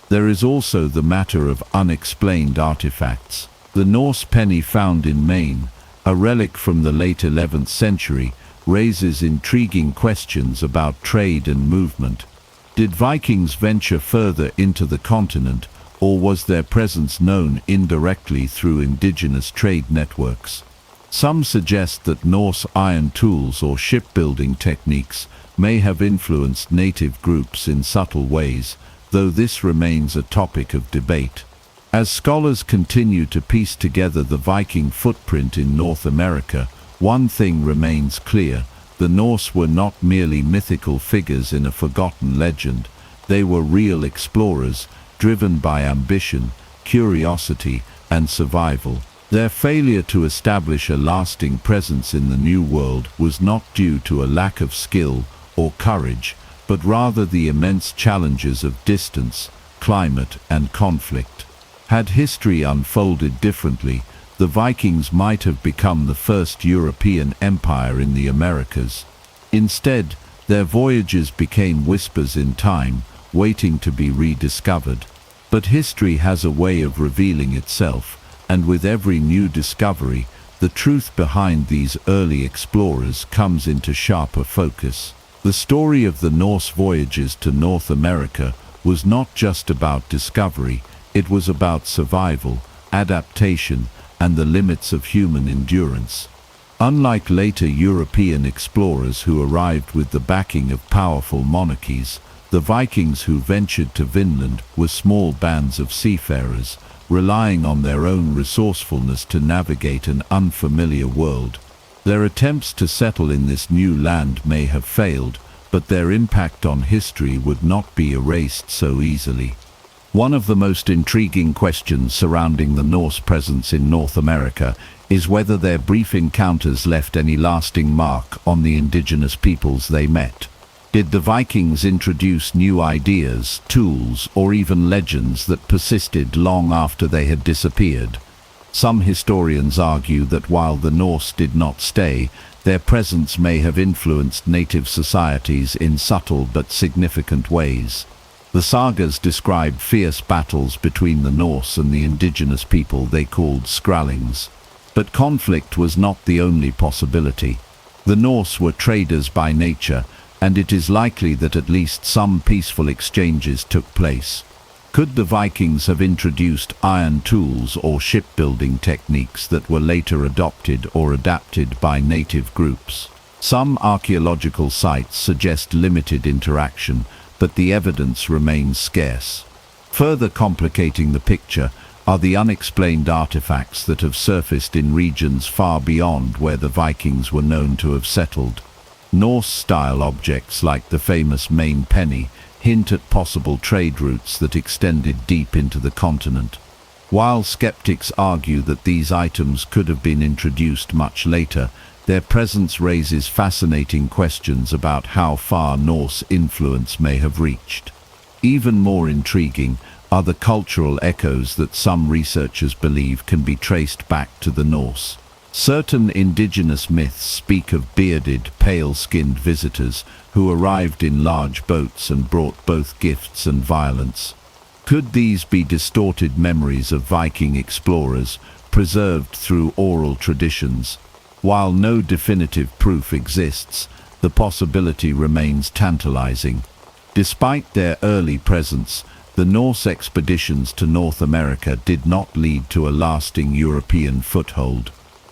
There is also the matter of unexplained artifacts. The Norse penny found in Maine, a relic from the late 11th century, raises intriguing questions about trade and movement. Did Vikings venture further into the continent, or was their presence known indirectly through indigenous trade networks? Some suggest that Norse iron tools or shipbuilding techniques may have influenced native groups in subtle ways, though this remains a topic of debate. As scholars continue to piece together the Viking footprint in North America, one thing remains clear: the Norse were not merely mythical figures in a forgotten legend. They were real explorers, driven by ambition, curiosity, and survival. Their failure to establish a lasting presence in the New World was not due to a lack of skill or courage, but rather the immense challenges of distance, climate, and conflict. Had history unfolded differently, the Vikings might have become the first European empire in the Americas. Instead, their voyages became whispers in time, waiting to be rediscovered. But history has a way of revealing itself, and with every new discovery, the truth behind these early explorers comes into sharper focus. The story of the Norse voyages to North America was not just about discovery, it was about survival, adaptation, and the limits of human endurance. Unlike later European explorers who arrived with the backing of powerful monarchies, the Vikings who ventured to Vinland were small bands of seafarers, relying on their own resourcefulness to navigate an unfamiliar world. Their attempts to settle in this new land may have failed, but their impact on history would not be erased so easily. One of the most intriguing questions surrounding the Norse presence in North America is whether their brief encounters left any lasting mark on the indigenous peoples they met. Did the Vikings introduce new ideas, tools, or even legends that persisted long after they had disappeared? Some historians argue that while the Norse did not stay, their presence may have influenced native societies in subtle but significant ways. The sagas describe fierce battles between the Norse and the indigenous people they called Skrallings. But conflict was not the only possibility. The Norse were traders by nature, and it is likely that at least some peaceful exchanges took place. Could the Vikings have introduced iron tools or shipbuilding techniques that were later adopted or adapted by native groups? Some archaeological sites suggest limited interaction, but the evidence remains scarce. Further complicating the picture are the unexplained artifacts that have surfaced in regions far beyond where the Vikings were known to have settled. Norse-style objects like the famous Maine penny hint at possible trade routes that extended deep into the continent. While skeptics argue that these items could have been introduced much later, their presence raises fascinating questions about how far Norse influence may have reached. Even more intriguing are the cultural echoes that some researchers believe can be traced back to the Norse. Certain indigenous myths speak of bearded, pale-skinned visitors who arrived in large boats and brought both gifts and violence. Could these be distorted memories of Viking explorers, preserved through oral traditions. While no definitive proof exists, the possibility remains tantalizing. Despite their early presence, the Norse expeditions to North America did not lead to a lasting European foothold.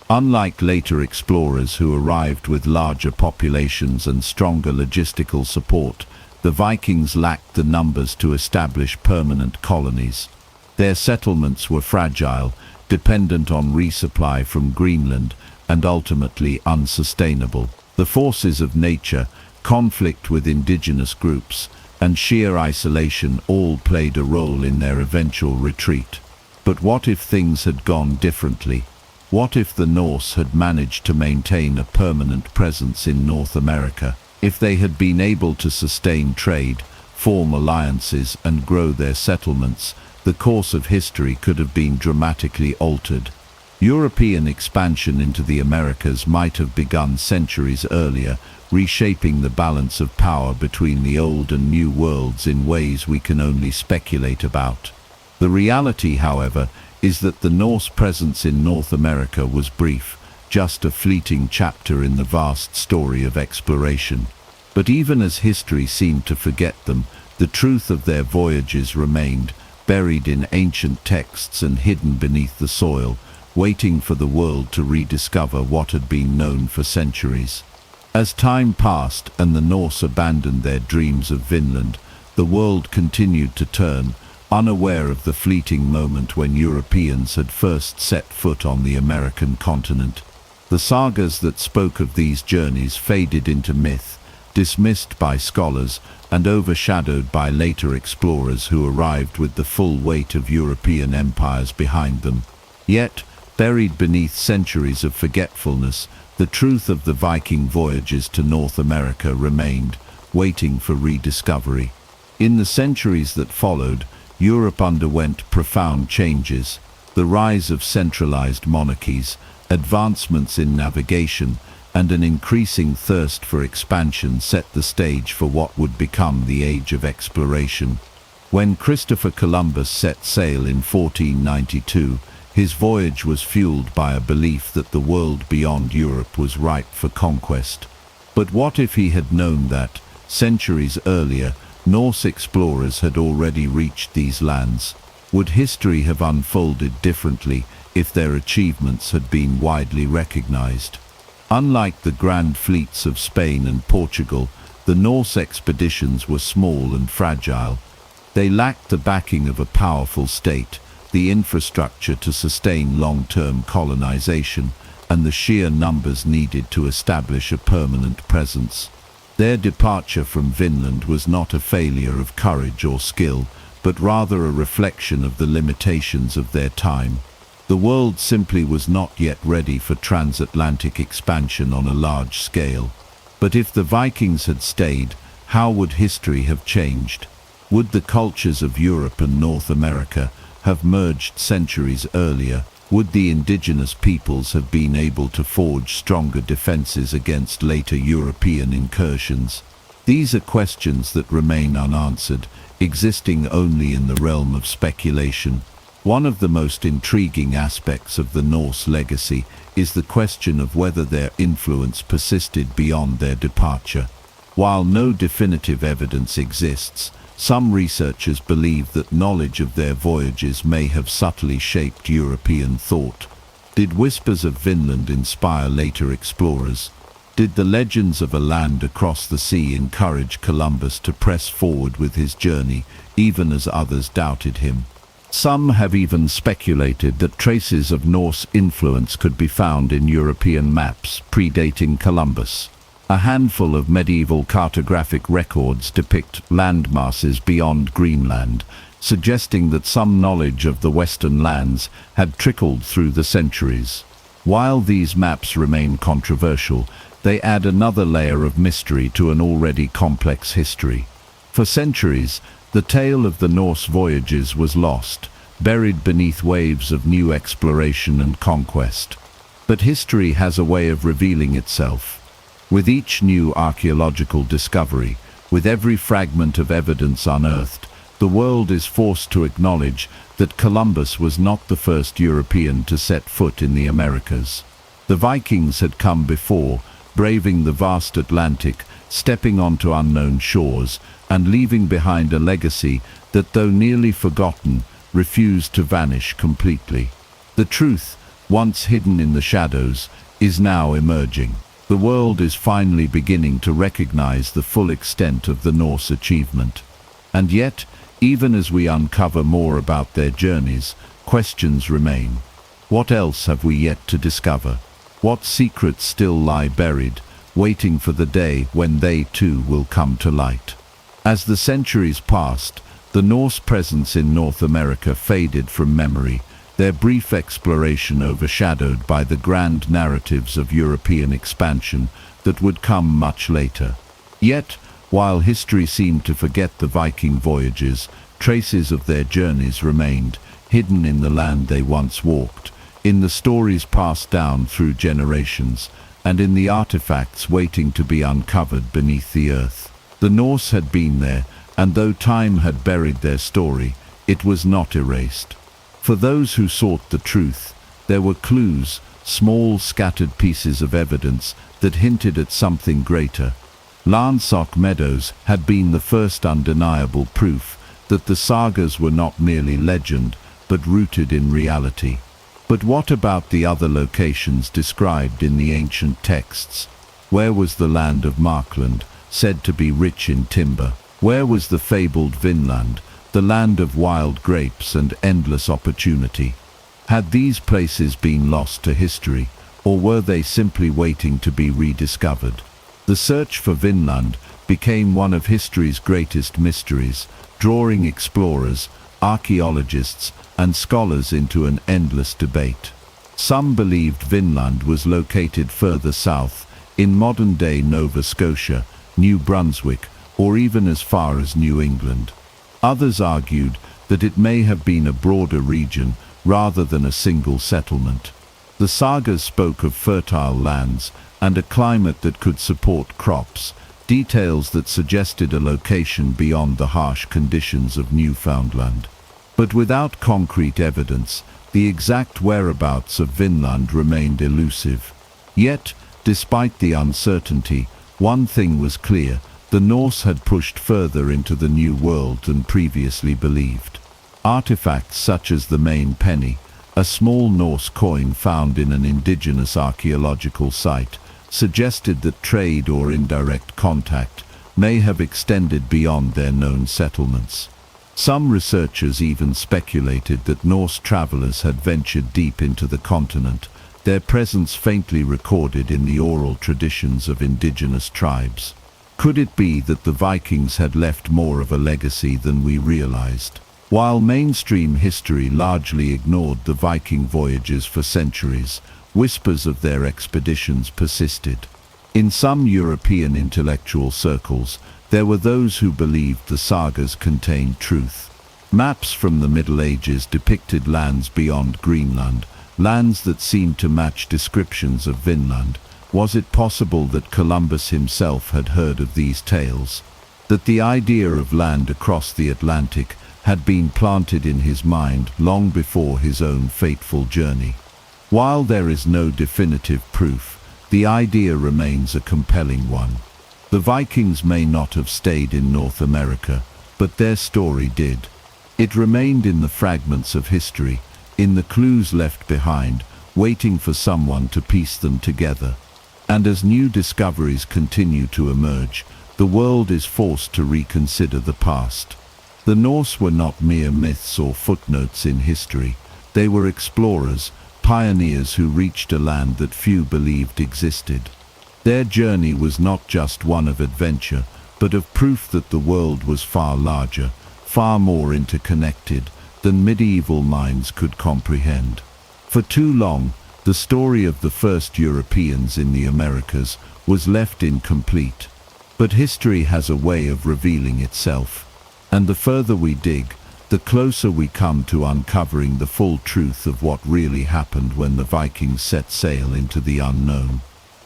Unlike later explorers who arrived with larger populations and stronger logistical support, the Vikings lacked the numbers to establish permanent colonies. Their settlements were fragile, dependent on resupply from Greenland, and ultimately unsustainable. The forces of nature, conflict with indigenous groups, and sheer isolation all played a role in their eventual retreat. But what if things had gone differently? What if the Norse had managed to maintain a permanent presence in North America? If they had been able to sustain trade, form alliances, and grow their settlements, the course of history could have been dramatically altered. European expansion into the Americas might have begun centuries earlier, reshaping the balance of power between the old and new worlds in ways we can only speculate about. The reality, however, is that the Norse presence in North America was brief, just a fleeting chapter in the vast story of exploration. But even as history seemed to forget them, the truth of their voyages remained, buried in ancient texts and hidden beneath the soil, waiting for the world to rediscover what had been known for centuries. As time passed and the Norse abandoned their dreams of Vinland, the world continued to turn, unaware of the fleeting moment when Europeans had first set foot on the American continent. The sagas that spoke of these journeys faded into myth, dismissed by scholars and overshadowed by later explorers who arrived with the full weight of European empires behind them. Yet, buried beneath centuries of forgetfulness, the truth of the Viking voyages to North America remained, waiting for rediscovery. In the centuries that followed, Europe underwent profound changes. The rise of centralized monarchies, advancements in navigation, and an increasing thirst for expansion set the stage for what would become the Age of Exploration. When Christopher Columbus set sail in 1492, his voyage was fueled by a belief that the world beyond Europe was ripe for conquest. But what if he had known that, centuries earlier, Norse explorers had already reached these lands? Would history have unfolded differently if their achievements had been widely recognized? Unlike the grand fleets of Spain and Portugal, the Norse expeditions were small and fragile. They lacked the backing of a powerful state, the infrastructure to sustain long-term colonization, and the sheer numbers needed to establish a permanent presence. Their departure from Vinland was not a failure of courage or skill, but rather a reflection of the limitations of their time. The world simply was not yet ready for transatlantic expansion on a large scale. But if the Vikings had stayed, how would history have changed? Would the cultures of Europe and North America have merged centuries earlier? Would the indigenous peoples have been able to forge stronger defenses against later European incursions? These are questions that remain unanswered, existing only in the realm of speculation. One of the most intriguing aspects of the Norse legacy is the question of whether their influence persisted beyond their departure. While no definitive evidence exists, some researchers believe that knowledge of their voyages may have subtly shaped European thought. Did whispers of Vinland inspire later explorers? Did the legends of a land across the sea encourage Columbus to press forward with his journey, even as others doubted him? Some have even speculated that traces of Norse influence could be found in European maps predating Columbus. A handful of medieval cartographic records depict landmasses beyond Greenland, suggesting that some knowledge of the western lands had trickled through the centuries. While these maps remain controversial, they add another layer of mystery to an already complex history. For centuries, the tale of the Norse voyages was lost, buried beneath waves of new exploration and conquest. But history has a way of revealing itself. With each new archaeological discovery, with every fragment of evidence unearthed, the world is forced to acknowledge that Columbus was not the first European to set foot in the Americas. The Vikings had come before, braving the vast Atlantic, stepping onto unknown shores, and leaving behind a legacy that, though nearly forgotten, refused to vanish completely. The truth, once hidden in the shadows, is now emerging. The world is finally beginning to recognize the full extent of the Norse achievement. And yet, even as we uncover more about their journeys, questions remain. What else have we yet to discover? What secrets still lie buried, waiting for the day when they too will come to light? As the centuries passed, the Norse presence in North America faded from memory, their brief exploration overshadowed by the grand narratives of European expansion that would come much later. Yet, while history seemed to forget the Viking voyages, traces of their journeys remained, hidden in the land they once walked, in the stories passed down through generations, and in the artifacts waiting to be uncovered beneath the earth. The Norse had been there, and though time had buried their story, it was not erased. For those who sought the truth, there were clues, small scattered pieces of evidence that hinted at something greater. Landsok Meadows had been the first undeniable proof that the sagas were not merely legend, but rooted in reality. But what about the other locations described in the ancient texts? Where was the land of Markland, said to be rich in timber? Where was the fabled Vinland, the land of wild grapes and endless opportunity? Had these places been lost to history, or were they simply waiting to be rediscovered? The search for Vinland became one of history's greatest mysteries, drawing explorers, archaeologists, and scholars into an endless debate. Some believed Vinland was located further south, in modern-day Nova Scotia, New Brunswick, or even as far as New England. Others argued that it may have been a broader region rather than a single settlement. The sagas spoke of fertile lands and a climate that could support crops, details that suggested a location beyond the harsh conditions of Newfoundland. But without concrete evidence, the exact whereabouts of Vinland remained elusive. Yet, despite the uncertainty, one thing was clear: the Norse had pushed further into the New World than previously believed. Artifacts such as the Main Penny, a small Norse coin found in an indigenous archaeological site, suggested that trade or indirect contact may have extended beyond their known settlements. Some researchers even speculated that Norse travelers had ventured deep into the continent, their presence faintly recorded in the oral traditions of indigenous tribes. Could it be that the Vikings had left more of a legacy than we realized? While mainstream history largely ignored the Viking voyages for centuries, whispers of their expeditions persisted. In some European intellectual circles, there were those who believed the sagas contained truth. Maps from the Middle Ages depicted lands beyond Greenland, lands that seemed to match descriptions of Vinland. Was it possible that Columbus himself had heard of these tales? That the idea of land across the Atlantic had been planted in his mind long before his own fateful journey? While there is no definitive proof, the idea remains a compelling one. The Vikings may not have stayed in North America, but their story did. It remained in the fragments of history, in the clues left behind, waiting for someone to piece them together. And as new discoveries continue to emerge, the world is forced to reconsider the past. The Norse were not mere myths or footnotes in history. They were explorers, pioneers who reached a land that few believed existed. Their journey was not just one of adventure, but of proof that the world was far larger, far more interconnected than medieval minds could comprehend. For too long, the story of the first Europeans in the Americas was left incomplete. But history has a way of revealing itself, and the further we dig, the closer we come to uncovering the full truth of what really happened when the Vikings set sail into the unknown.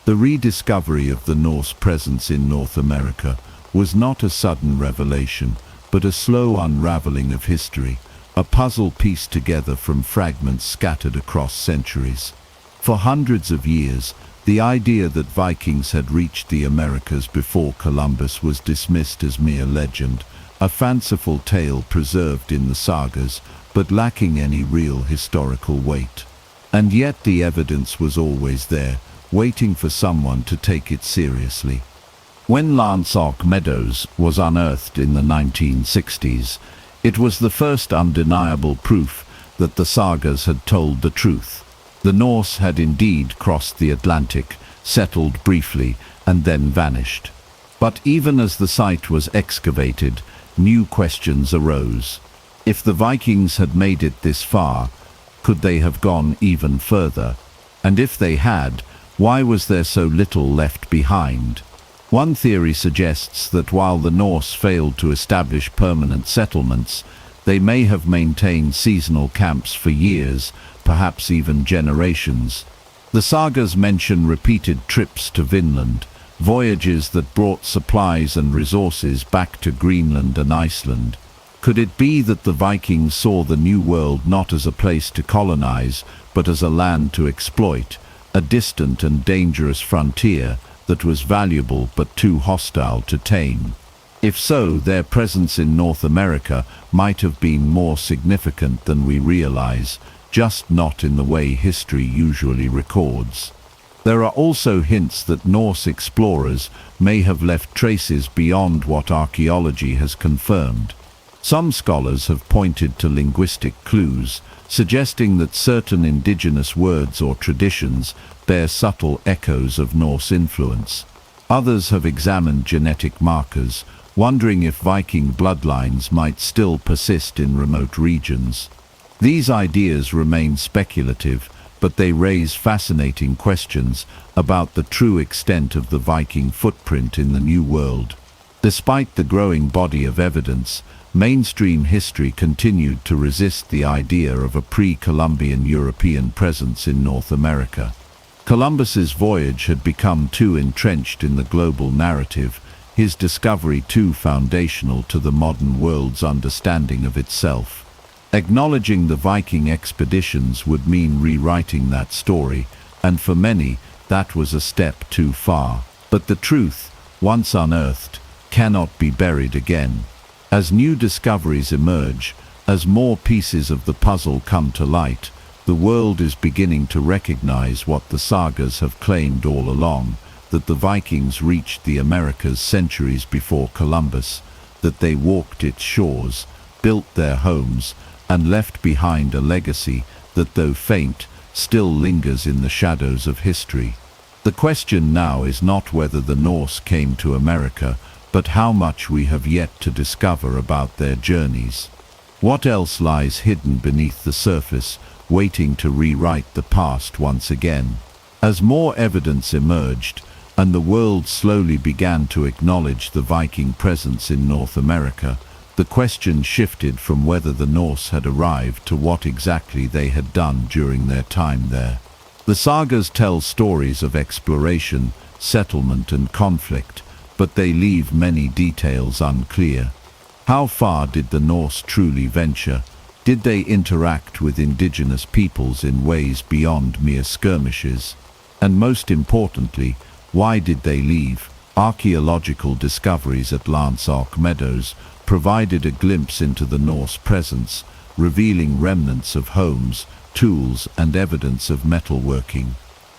The rediscovery of the Norse presence in North America was not a sudden revelation, but a slow unraveling of history, a puzzle pieced together from fragments scattered across centuries. For hundreds of years, the idea that Vikings had reached the Americas before Columbus was dismissed as mere legend, a fanciful tale preserved in the sagas, but lacking any real historical weight. And yet the evidence was always there, waiting for someone to take it seriously. When Landsark Meadows was unearthed in the 1960s, it was the first undeniable proof that the sagas had told the truth. The Norse had indeed crossed the Atlantic, settled briefly, and then vanished. But even as the site was excavated, new questions arose. If the Vikings had made it this far, could they have gone even further? And if they had, why was there so little left behind? One theory suggests that while the Norse failed to establish permanent settlements, they may have maintained seasonal camps for years, perhaps even generations. The sagas mention repeated trips to Vinland, voyages that brought supplies and resources back to Greenland and Iceland. Could it be that the Vikings saw the New World not as a place to colonize, but as a land to exploit, a distant and dangerous frontier that was valuable but too hostile to tame? If so, their presence in North America might have been more significant than we realize, just not in the way history usually records. There are also hints that Norse explorers may have left traces beyond what archaeology has confirmed. Some scholars have pointed to linguistic clues, suggesting that certain indigenous words or traditions bear subtle echoes of Norse influence. Others have examined genetic markers, wondering if Viking bloodlines might still persist in remote regions. These ideas remain speculative, but they raise fascinating questions about the true extent of the Viking footprint in the New World. Despite the growing body of evidence, mainstream history continued to resist the idea of a pre-Columbian European presence in North America. Columbus's voyage had become too entrenched in the global narrative, his discovery too foundational to the modern world's understanding of itself. Acknowledging the Viking expeditions would mean rewriting that story, and for many, that was a step too far. But the truth, once unearthed, cannot be buried again. As new discoveries emerge, as more pieces of the puzzle come to light, the world is beginning to recognize what the sagas have claimed all along, that the Vikings reached the Americas centuries before Columbus, that they walked its shores, built their homes, and left behind a legacy that, though faint, still lingers in the shadows of history. The question now is not whether the Norse came to America, but how much we have yet to discover about their journeys. What else lies hidden beneath the surface, waiting to rewrite the past once again? As more evidence emerged, and the world slowly began to acknowledge the Viking presence in North America, the question shifted from whether the Norse had arrived to what exactly they had done during their time there. The sagas tell stories of exploration, settlement, and conflict, but they leave many details unclear. How far did the Norse truly venture? Did they interact with indigenous peoples in ways beyond mere skirmishes? And most importantly, why did they leave? Archaeological discoveries at Landsark Meadows provided a glimpse into the Norse presence, revealing remnants of homes, tools, and evidence of metalworking.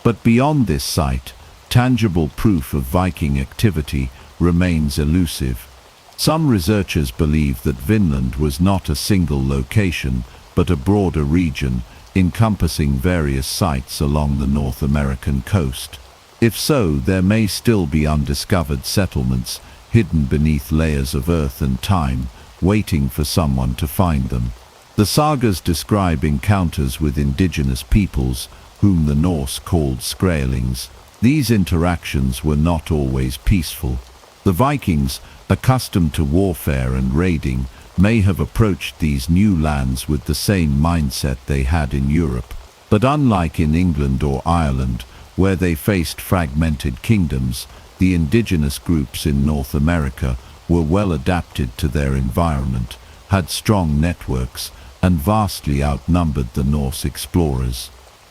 But beyond this site, tangible proof of Viking activity remains elusive. Some researchers believe that Vinland was not a single location, but a broader region, encompassing various sites along the North American coast. If so, there may still be undiscovered settlements, hidden beneath layers of earth and time, waiting for someone to find them. The sagas describe encounters with indigenous peoples, whom the Norse called Skraelings. These interactions were not always peaceful. The Vikings, accustomed to warfare and raiding, may have approached these new lands with the same mindset they had in Europe. But unlike in England or Ireland, where they faced fragmented kingdoms, the indigenous groups in North America were well adapted to their environment, had strong networks, and vastly outnumbered the Norse explorers.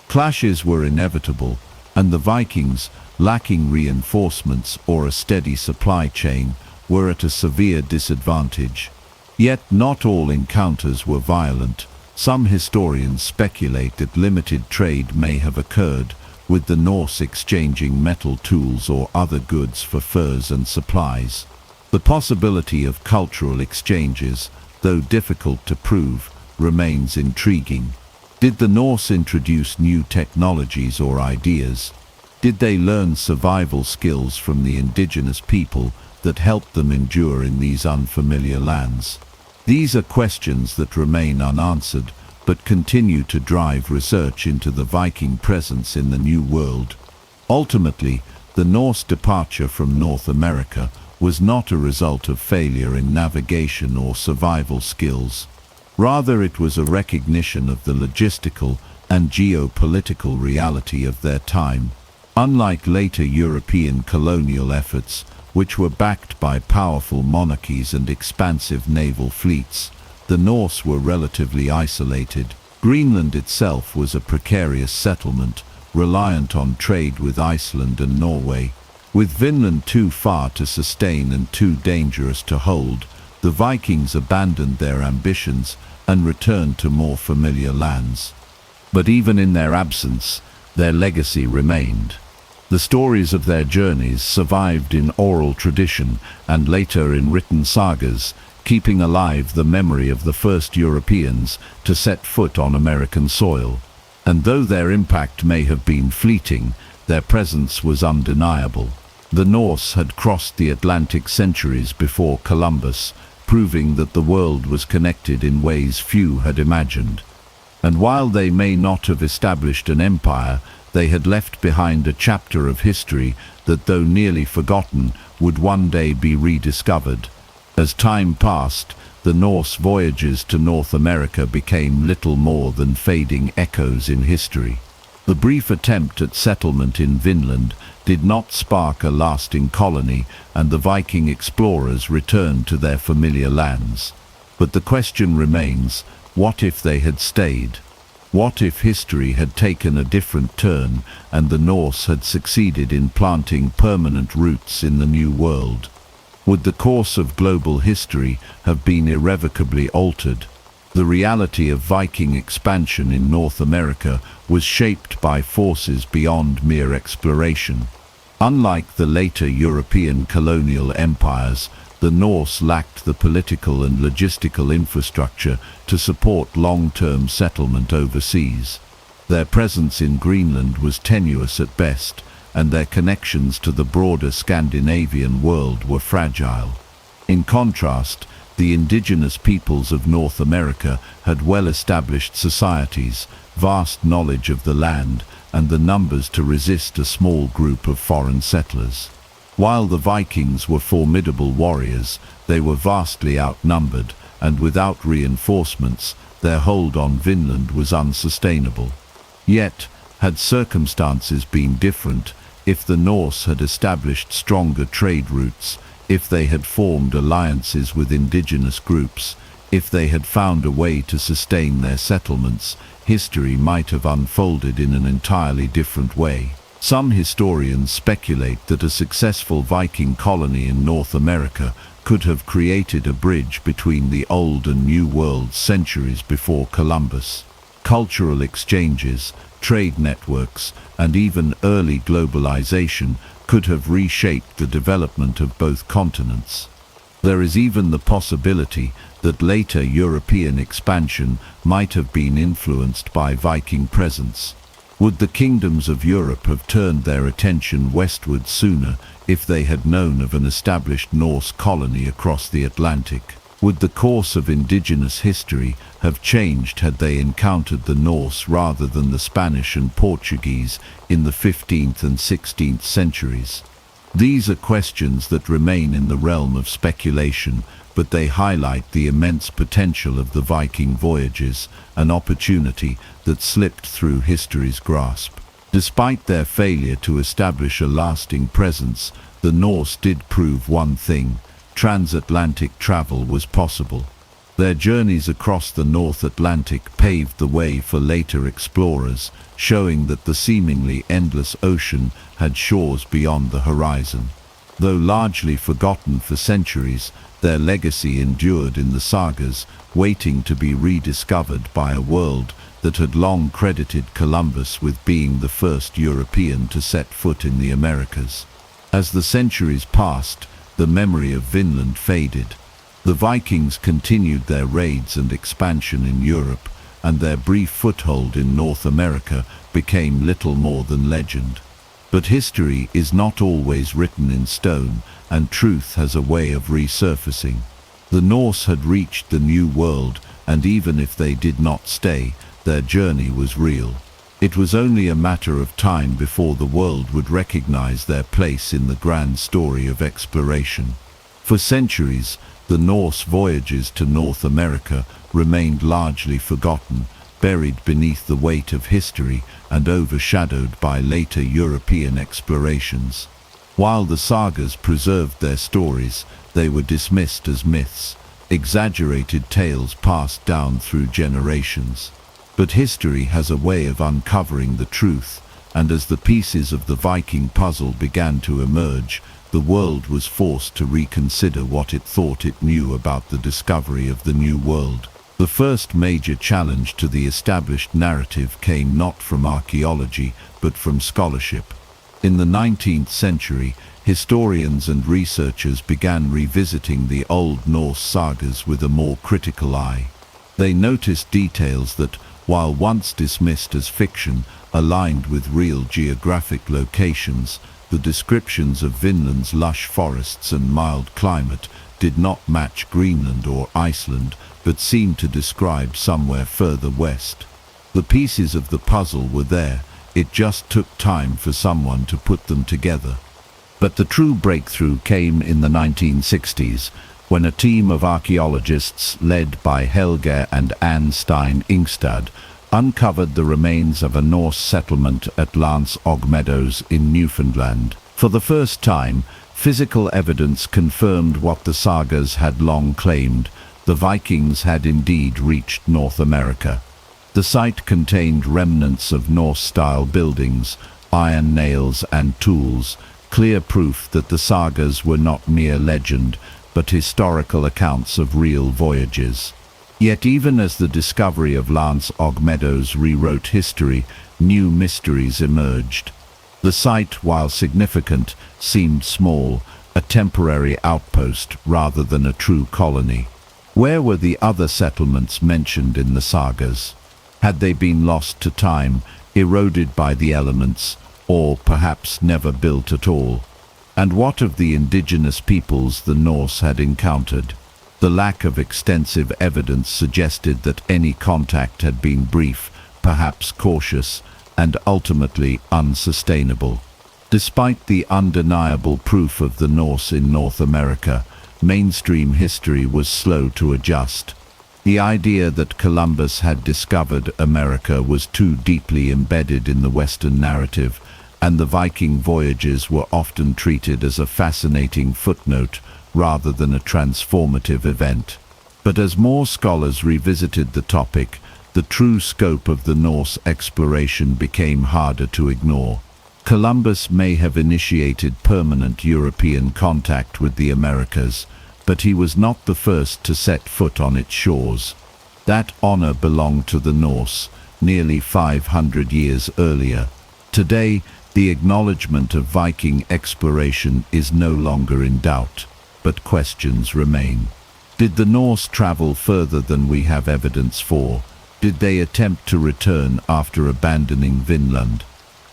Clashes were inevitable, and the Vikings, lacking reinforcements or a steady supply chain, were at a severe disadvantage. Yet not all encounters were violent. Some historians speculate that limited trade may have occurred, with the Norse exchanging metal tools or other goods for furs and supplies. The possibility of cultural exchanges, though difficult to prove, remains intriguing. Did the Norse introduce new technologies or ideas? Did they learn survival skills from the indigenous people that helped them endure in these unfamiliar lands? These are questions that remain unanswered, but continue to drive research into the Viking presence in the New World. Ultimately, the Norse departure from North America was not a result of failure in navigation or survival skills. Rather, it was a recognition of the logistical and geopolitical reality of their time. Unlike later European colonial efforts, which were backed by powerful monarchies and expansive naval fleets, the Norse were relatively isolated. Greenland itself was a precarious settlement, reliant on trade with Iceland and Norway. With Vinland too far to sustain and too dangerous to hold, the Vikings abandoned their ambitions and returned to more familiar lands. But even in their absence, their legacy remained. The stories of their journeys survived in oral tradition and later in written sagas, keeping alive the memory of the first Europeans to set foot on American soil. And though their impact may have been fleeting, their presence was undeniable. The Norse had crossed the Atlantic centuries before Columbus, proving that the world was connected in ways few had imagined. And while they may not have established an empire, they had left behind a chapter of history that, though nearly forgotten, would one day be rediscovered. As time passed, the Norse voyages to North America became little more than fading echoes in history. The brief attempt at settlement in Vinland did not spark a lasting colony, and the Viking explorers returned to their familiar lands. But the question remains, what if they had stayed? What if history had taken a different turn and the Norse had succeeded in planting permanent roots in the New World? Would the course of global history have been irrevocably altered? The reality of Viking expansion in North America was shaped by forces beyond mere exploration. Unlike the later European colonial empires, the Norse lacked the political and logistical infrastructure to support long-term settlement overseas. Their presence in Greenland was tenuous at best, and their connections to the broader Scandinavian world were fragile. In contrast, the indigenous peoples of North America had well-established societies, vast knowledge of the land, and the numbers to resist a small group of foreign settlers. While the Vikings were formidable warriors, they were vastly outnumbered, and without reinforcements, their hold on Vinland was unsustainable. Yet, had circumstances been different, if the Norse had established stronger trade routes, if they had formed alliances with indigenous groups, if they had found a way to sustain their settlements, history might have unfolded in an entirely different way. Some historians speculate that a successful Viking colony in North America could have created a bridge between the Old and New Worlds centuries before Columbus. Cultural exchanges, trade networks, and even early globalization could have reshaped the development of both continents. There is even the possibility that later European expansion might have been influenced by Viking presence. Would the kingdoms of Europe have turned their attention westward sooner if they had known of an established Norse colony across the Atlantic? Would the course of indigenous history have changed had they encountered the Norse rather than the Spanish and Portuguese in the 15th and 16th centuries? These are questions that remain in the realm of speculation, but they highlight the immense potential of the Viking voyages, an opportunity that slipped through history's grasp. Despite their failure to establish a lasting presence, the Norse did prove one thing: transatlantic travel was possible. Their journeys across the North Atlantic paved the way for later explorers, showing that the seemingly endless ocean had shores beyond the horizon. Though largely forgotten for centuries, their legacy endured in the sagas, waiting to be rediscovered by a world that had long credited Columbus with being the first European to set foot in the Americas. As the centuries passed, the memory of Vinland faded. The Vikings continued their raids and expansion in Europe, and their brief foothold in North America became little more than legend. But history is not always written in stone, and truth has a way of resurfacing. The Norse had reached the New World, and even if they did not stay, their journey was real. It was only a matter of time before the world would recognize their place in the grand story of exploration. For centuries, the Norse voyages to North America remained largely forgotten, buried beneath the weight of history and overshadowed by later European explorations. While the sagas preserved their stories, they were dismissed as myths, exaggerated tales passed down through generations. But history has a way of uncovering the truth, and as the pieces of the Viking puzzle began to emerge, the world was forced to reconsider what it thought it knew about the discovery of the New World. The first major challenge to the established narrative came not from archaeology, but from scholarship. In the 19th century, historians and researchers began revisiting the Old Norse sagas with a more critical eye. They noticed details that, while once dismissed as fiction, aligned with real geographic locations. The descriptions of Vinland's lush forests and mild climate did not match Greenland or Iceland, but seemed to describe somewhere further west. The pieces of the puzzle were there, it just took time for someone to put them together. But the true breakthrough came in the 1960s, when a team of archaeologists led by Helge and Anne Stein Ingstad uncovered the remains of a Norse settlement at Lance Og Meadows in Newfoundland. For the first time, physical evidence confirmed what the sagas had long claimed: the Vikings had indeed reached North America. The site contained remnants of Norse-style buildings, iron nails and tools, clear proof that the sagas were not mere legend, but historical accounts of real voyages. Yet even as the discovery of Lance Og Meadows rewrote history, new mysteries emerged. The site, while significant, seemed small, a temporary outpost rather than a true colony. Where were the other settlements mentioned in the sagas? Had they been lost to time, eroded by the elements, or perhaps never built at all? And what of the indigenous peoples the Norse had encountered? The lack of extensive evidence suggested that any contact had been brief, perhaps cautious, and ultimately unsustainable. Despite the undeniable proof of the Norse in North America, mainstream history was slow to adjust. The idea that Columbus had discovered America was too deeply embedded in the Western narrative, and the Viking voyages were often treated as a fascinating footnote rather than a transformative event. But as more scholars revisited the topic, the true scope of the Norse exploration became harder to ignore. Columbus may have initiated permanent European contact with the Americas, but he was not the first to set foot on its shores. That honor belonged to the Norse, nearly 500 years earlier. Today, the acknowledgement of Viking exploration is no longer in doubt, but questions remain. Did the Norse travel further than we have evidence for? Did they attempt to return after abandoning Vinland?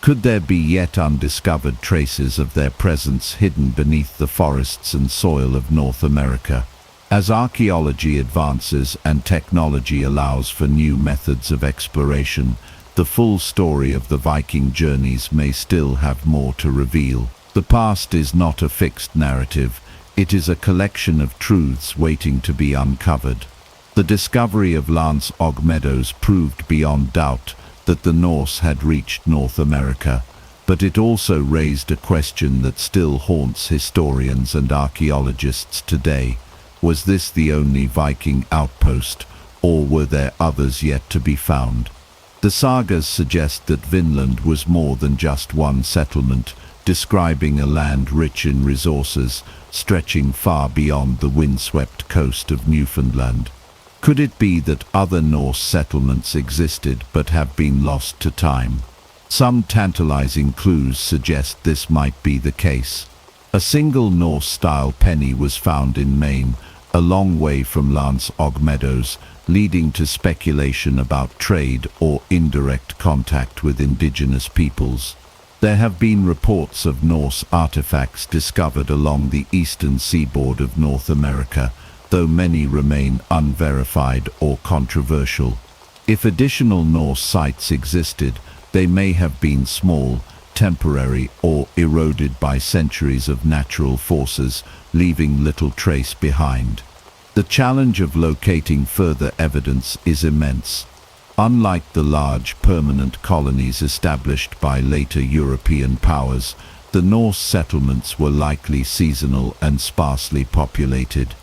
Could there be yet undiscovered traces of their presence hidden beneath the forests and soil of North America? As archaeology advances and technology allows for new methods of exploration, the full story of the Viking journeys may still have more to reveal. The past is not a fixed narrative, it is a collection of truths waiting to be uncovered. The discovery of Lance Og Meadows proved beyond doubt that the Norse had reached North America, but it also raised a question that still haunts historians and archaeologists today. Was this the only Viking outpost, or were there others yet to be found? The sagas suggest that Vinland was more than just one settlement, describing a land rich in resources, stretching far beyond the windswept coast of Newfoundland. Could it be that other Norse settlements existed but have been lost to time? Some tantalizing clues suggest this might be the case. A single Norse-style penny was found in Maine, a long way from Lance Og Meadows, leading to speculation about trade or indirect contact with indigenous peoples. There have been reports of Norse artifacts discovered along the eastern seaboard of North America, though many remain unverified or controversial. If additional Norse sites existed, they may have been small, temporary, or eroded by centuries of natural forces, leaving little trace behind. The challenge of locating further evidence is immense. Unlike the large permanent colonies established by later European powers, the Norse settlements were likely seasonal and sparsely populated.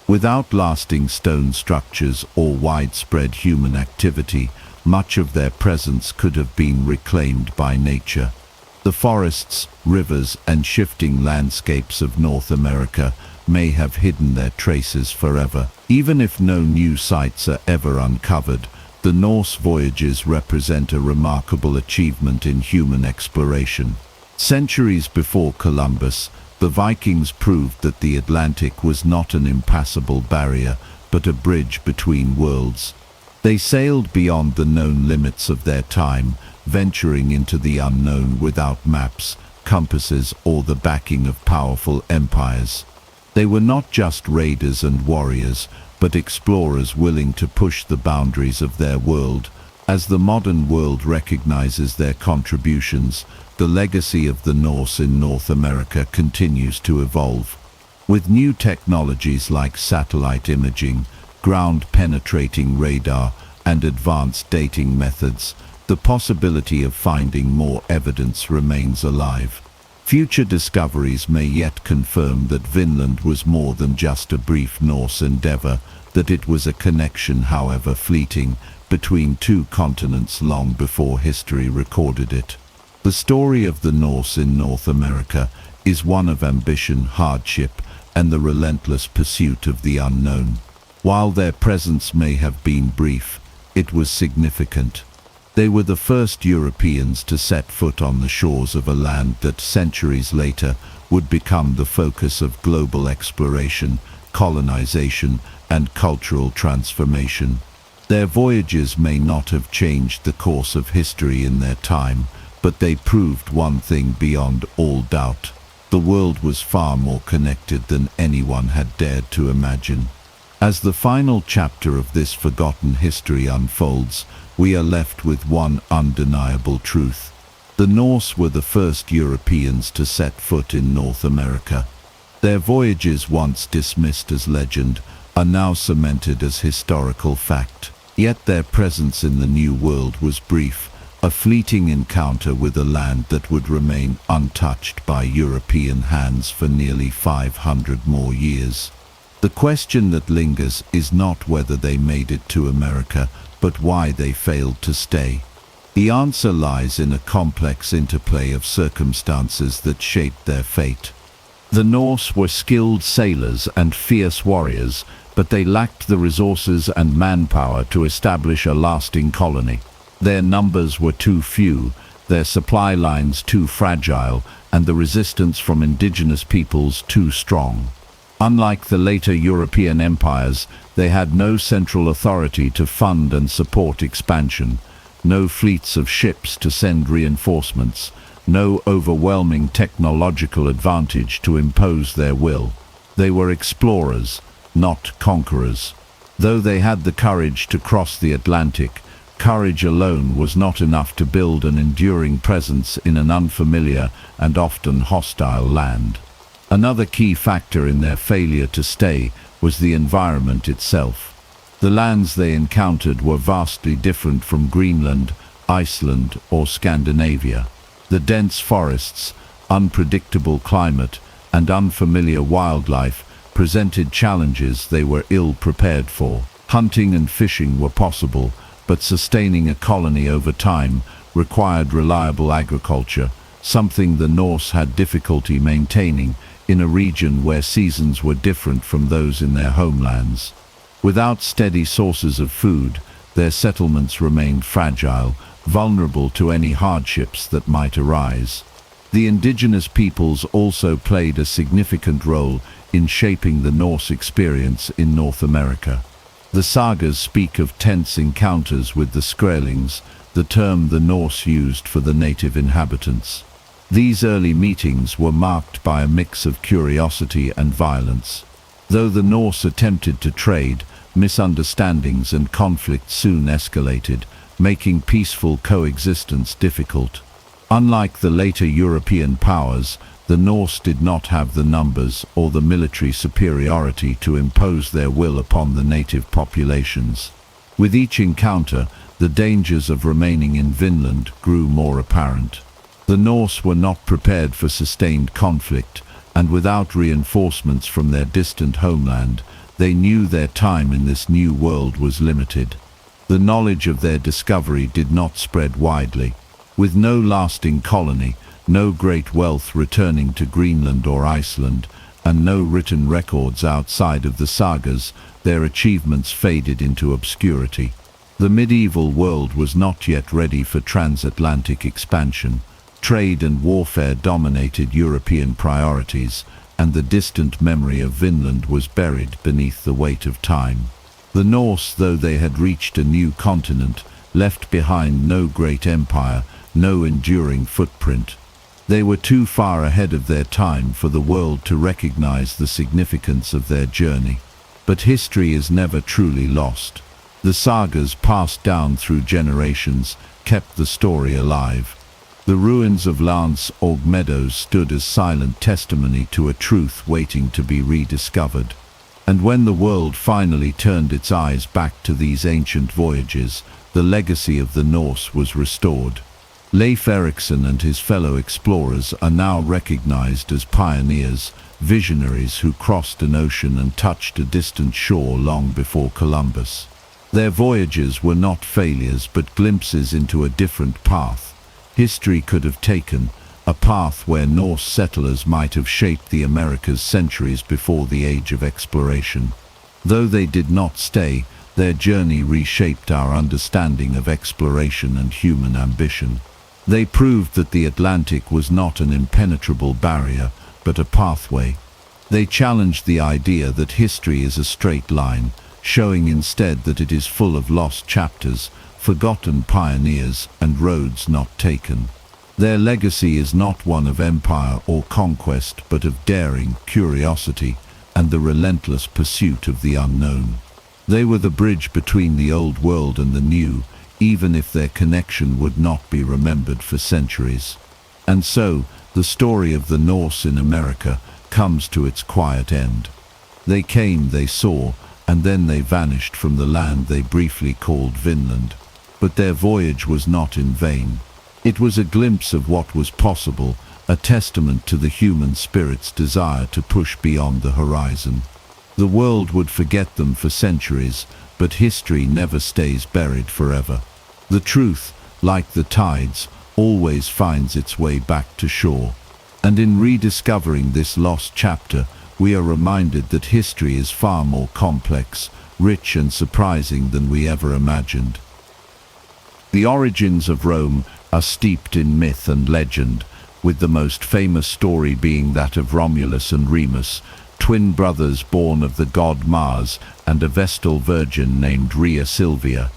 Without lasting stone structures or widespread human activity, much of their presence could have been reclaimed by nature. The forests, rivers, and shifting landscapes of North America may have hidden their traces forever. Even if no new sites are ever uncovered, the Norse voyages represent a remarkable achievement in human exploration. Centuries before Columbus, the Vikings proved that the Atlantic was not an impassable barrier, but a bridge between worlds. They sailed beyond the known limits of their time, venturing into the unknown without maps, compasses, or the backing of powerful empires. They were not just raiders and warriors, but explorers willing to push the boundaries of their world. As the modern world recognizes their contributions, the legacy of the Norse in North America continues to evolve. With new technologies like satellite imaging, ground-penetrating radar, and advanced dating methods, the possibility of finding more evidence remains alive. Future discoveries may yet confirm that Vinland was more than just a brief Norse endeavor, that it was a connection, however fleeting, between two continents long before history recorded it. The story of the Norse in North America is one of ambition, hardship, and the relentless pursuit of the unknown. While their presence may have been brief, it was significant. They were the first Europeans to set foot on the shores of a land that centuries later would become the focus of global exploration, colonization, and cultural transformation. Their voyages may not have changed the course of history in their time, but they proved one thing beyond all doubt. The world was far more connected than anyone had dared to imagine. As the final chapter of this forgotten history unfolds, we are left with one undeniable truth. The Norse were the first Europeans to set foot in North America. Their voyages, once dismissed as legend, are now cemented as historical fact. Yet their presence in the New World was brief, a fleeting encounter with a land that would remain untouched by European hands for nearly 500 more years. The question that lingers is not whether they made it to America, but why they failed to stay. The answer lies in a complex interplay of circumstances that shaped their fate. The Norse were skilled sailors and fierce warriors, but they lacked the resources and manpower to establish a lasting colony. Their numbers were too few, their supply lines too fragile, and the resistance from indigenous peoples too strong. Unlike the later European empires, they had no central authority to fund and support expansion, no fleets of ships to send reinforcements, no overwhelming technological advantage to impose their will. They were explorers, not conquerors. Though they had the courage to cross the Atlantic, courage alone was not enough to build an enduring presence in an unfamiliar and often hostile land. Another key factor in their failure to stay was the environment itself. The lands they encountered were vastly different from Greenland, Iceland, or Scandinavia. The dense forests, unpredictable climate, and unfamiliar wildlife presented challenges they were ill prepared for. Hunting and fishing were possible, but sustaining a colony over time required reliable agriculture, something the Norse had difficulty maintaining in a region where seasons were different from those in their homelands. Without steady sources of food, their settlements remained fragile, vulnerable to any hardships that might arise. The indigenous peoples also played a significant role in shaping the Norse experience in North America. The sagas speak of tense encounters with the Skrellings, the term the Norse used for the native inhabitants. These early meetings were marked by a mix of curiosity and violence. Though the Norse attempted to trade, misunderstandings and conflict soon escalated, making peaceful coexistence difficult. Unlike the later European powers, the Norse did not have the numbers or the military superiority to impose their will upon the native populations. With each encounter, the dangers of remaining in Vinland grew more apparent. The Norse were not prepared for sustained conflict, and without reinforcements from their distant homeland, they knew their time in this new world was limited. The knowledge of their discovery did not spread widely. With no lasting colony, no great wealth returning to Greenland or Iceland, and no written records outside of the sagas, their achievements faded into obscurity. The medieval world was not yet ready for transatlantic expansion. Trade and warfare dominated European priorities, and the distant memory of Vinland was buried beneath the weight of time. The Norse, though they had reached a new continent, left behind no great empire, no enduring footprint. They were too far ahead of their time for the world to recognize the significance of their journey. But history is never truly lost. The sagas passed down through generations kept the story alive. The ruins of Lance og Meadows stood as silent testimony to a truth waiting to be rediscovered. And when the world finally turned its eyes back to these ancient voyages, the legacy of the Norse was restored. Leif Erikson and his fellow explorers are now recognized as pioneers, visionaries who crossed an ocean and touched a distant shore long before Columbus. Their voyages were not failures but glimpses into a different path history could have taken, a path where Norse settlers might have shaped the Americas centuries before the age of exploration. Though they did not stay, their journey reshaped our understanding of exploration and human ambition. They proved that the Atlantic was not an impenetrable barrier, but a pathway. They challenged the idea that history is a straight line, showing instead that it is full of lost chapters, forgotten pioneers, and roads not taken. Their legacy is not one of empire or conquest, but of daring, curiosity, and the relentless pursuit of the unknown. They were the bridge between the old world and the new, even if their connection would not be remembered for centuries. And so, the story of the Norse in America comes to its quiet end. They came, they saw, and then they vanished from the land they briefly called Vinland. But their voyage was not in vain. It was a glimpse of what was possible, a testament to the human spirit's desire to push beyond the horizon. The world would forget them for centuries, but history never stays buried forever. The truth, like the tides, always finds its way back to shore. And in rediscovering this lost chapter, we are reminded that history is far more complex, rich and surprising than we ever imagined. The origins of Rome are steeped in myth and legend, with the most famous story being that of Romulus and Remus, twin brothers born of the god Mars and a Vestal virgin named Rhea Silvia.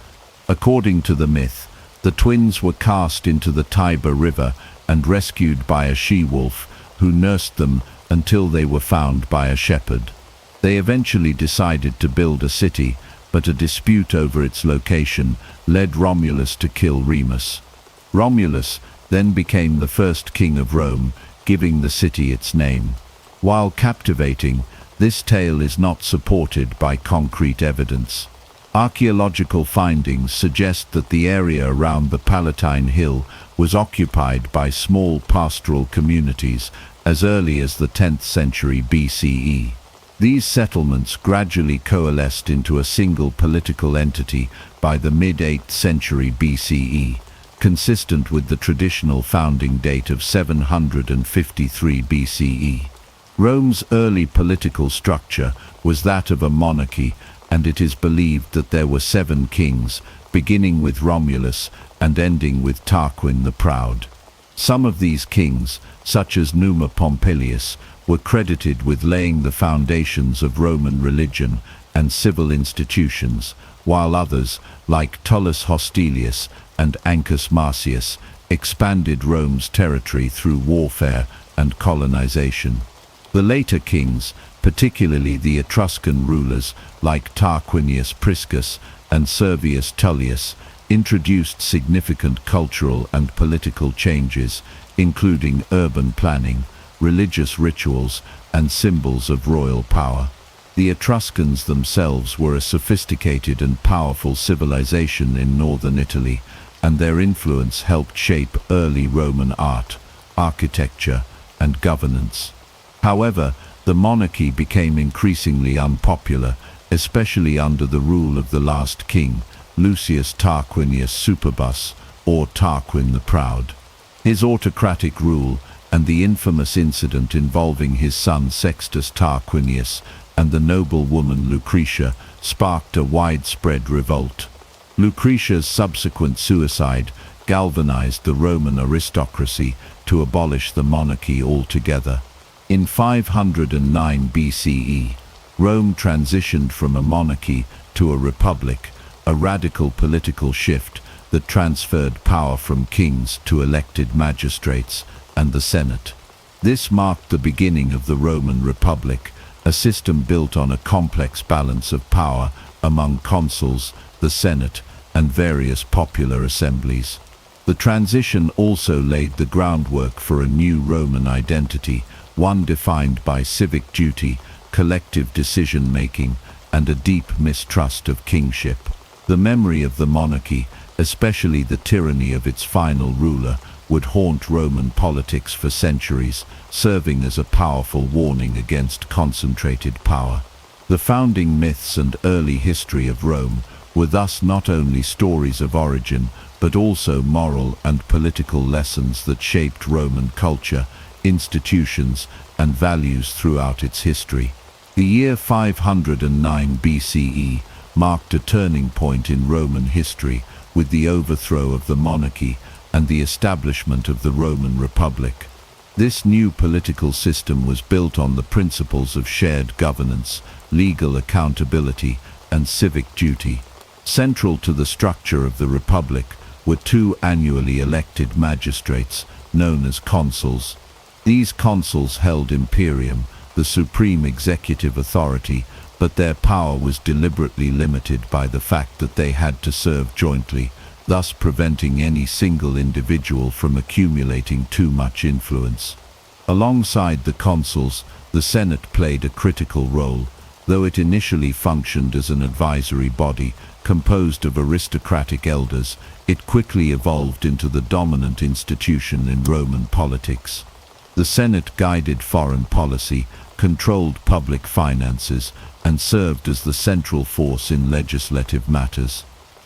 According to the myth, the twins were cast into the Tiber River and rescued by a she-wolf, who nursed them until they were found by a shepherd. They eventually decided to build a city, but a dispute over its location led Romulus to kill Remus. Romulus then became the first king of Rome, giving the city its name. While captivating, this tale is not supported by concrete evidence. Archaeological findings suggest that the area around the Palatine Hill was occupied by small pastoral communities as early as the 10th century BCE. These settlements gradually coalesced into a single political entity by the mid-8th century BCE, consistent with the traditional founding date of 753 BCE. Rome's early political structure was that of a monarchy, and it is believed that there were 7 kings, beginning with Romulus and ending with Tarquin the Proud. Some of these kings, such as Numa Pompilius, were credited with laying the foundations of Roman religion and civil institutions, while others, like Tullus Hostilius and Ancus Marcius, expanded Rome's territory through warfare and colonization. The later kings, particularly the Etruscan rulers like Tarquinius Priscus and Servius Tullius, introduced significant cultural and political changes, including urban planning, religious rituals, and symbols of royal power. The Etruscans themselves were a sophisticated and powerful civilization in northern Italy, and their influence helped shape early Roman art, architecture, and governance. However, the monarchy became increasingly unpopular, especially under the rule of the last king, Lucius Tarquinius Superbus, or Tarquin the Proud. His autocratic rule and the infamous incident involving his son Sextus Tarquinius and the noble woman Lucretia sparked a widespread revolt. Lucretia's subsequent suicide galvanized the Roman aristocracy to abolish the monarchy altogether. In 509 BCE, Rome transitioned from a monarchy to a republic, a radical political shift that transferred power from kings to elected magistrates and the Senate. This marked the beginning of the Roman Republic, a system built on a complex balance of power among consuls, the Senate, and various popular assemblies. The transition also laid the groundwork for a new Roman identity, one defined by civic duty, collective decision-making, and a deep mistrust of kingship. The memory of the monarchy, especially the tyranny of its final ruler, would haunt Roman politics for centuries, serving as a powerful warning against concentrated power. The founding myths and early history of Rome were thus not only stories of origin, but also moral and political lessons that shaped Roman culture, institutions, and values throughout its history. The year 509 BCE marked a turning point in Roman history with the overthrow of the monarchy and the establishment of the Roman Republic. This new political system was built on the principles of shared governance, legal accountability, and civic duty. Central to the structure of the Republic were 2 annually elected magistrates, known as consuls. These consuls held imperium, the supreme executive authority, but their power was deliberately limited by the fact that they had to serve jointly, thus preventing any single individual from accumulating too much influence. Alongside the consuls, the Senate played a critical role, though it initially functioned as an advisory body composed of aristocratic elders. It quickly evolved into the dominant institution in Roman politics. The Senate guided foreign policy, controlled public finances, and served as the central force in legislative matters.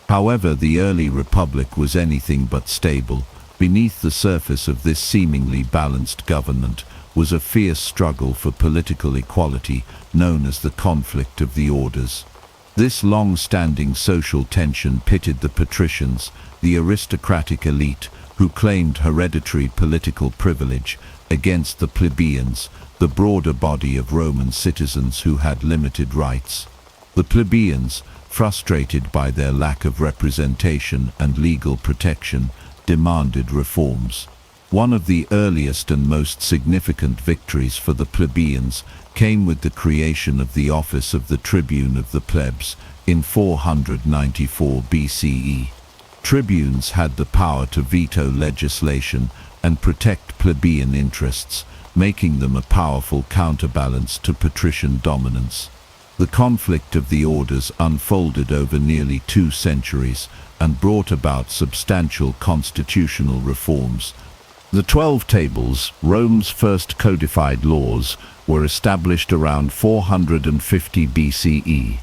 However, the early republic was anything but stable. Beneath the surface of this seemingly balanced government was a fierce struggle for political equality known as the conflict of the orders. This long-standing social tension pitted the patricians, the aristocratic elite, who claimed hereditary political privilege, against the plebeians, the broader body of Roman citizens who had limited rights. The plebeians, frustrated by their lack of representation and legal protection, demanded reforms. One of the earliest and most significant victories for the plebeians came with the creation of the office of the tribune of the plebs in 494 BCE. Tribunes had the power to veto legislation and protect plebeian interests, making them a powerful counterbalance to patrician dominance. The conflict of the orders unfolded over nearly 2 centuries and brought about substantial constitutional reforms. The 12 Tables, Rome's first codified laws, were established around 450 BCE,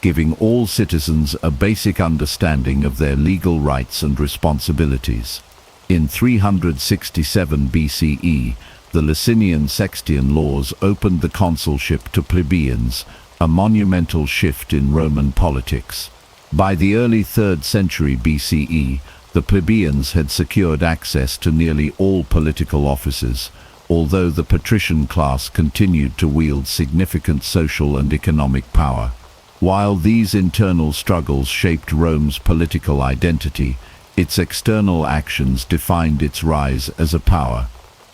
giving all citizens a basic understanding of their legal rights and responsibilities. In 367 BCE, the Licinian Sextian laws opened the consulship to plebeians, a monumental shift in Roman politics. By the early 3rd century BCE, the plebeians had secured access to nearly all political offices, although the patrician class continued to wield significant social and economic power. While these internal struggles shaped Rome's political identity, its external actions defined its rise as a power.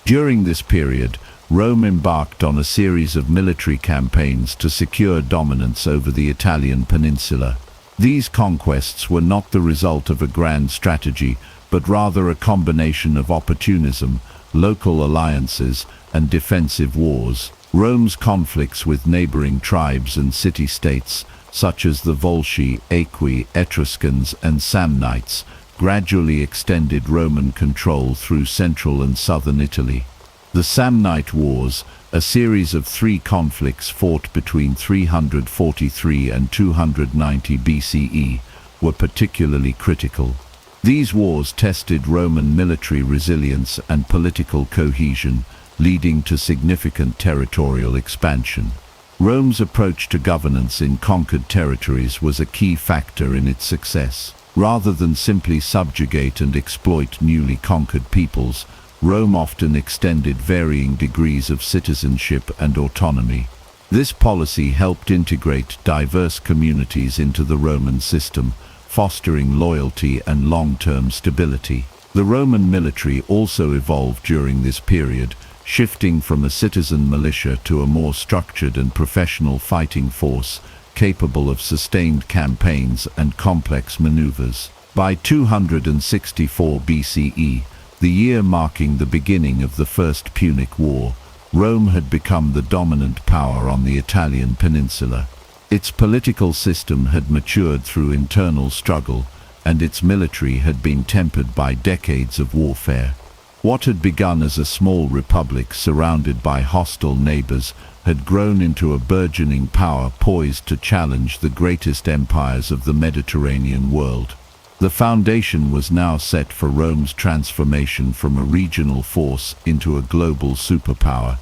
During this period, Rome embarked on a series of military campaigns to secure dominance over the Italian peninsula. These conquests were not the result of a grand strategy, but rather a combination of opportunism, local alliances, and defensive wars. Rome's conflicts with neighboring tribes and city-states, such as the Volsci, Aequi, Etruscans, and Samnites, gradually extended Roman control through central and southern Italy. The Samnite Wars, a series of 3 conflicts fought between 343 and 290 BCE, were particularly critical. These wars tested Roman military resilience and political cohesion, leading to significant territorial expansion. Rome's approach to governance in conquered territories was a key factor in its success. Rather than simply subjugate and exploit newly conquered peoples, Rome often extended varying degrees of citizenship and autonomy. This policy helped integrate diverse communities into the Roman system, fostering loyalty and long-term stability. The Roman military also evolved during this period, shifting from a citizen militia to a more structured and professional fighting force, capable of sustained campaigns and complex maneuvers. By 264 BCE, the year marking the beginning of the First Punic War, Rome had become the dominant power on the Italian peninsula. Its political system had matured through internal struggle, and its military had been tempered by decades of warfare. What had begun as a small republic surrounded by hostile neighbors had grown into a burgeoning power poised to challenge the greatest empires of the Mediterranean world. The foundation was now set for Rome's transformation from a regional force into a global superpower.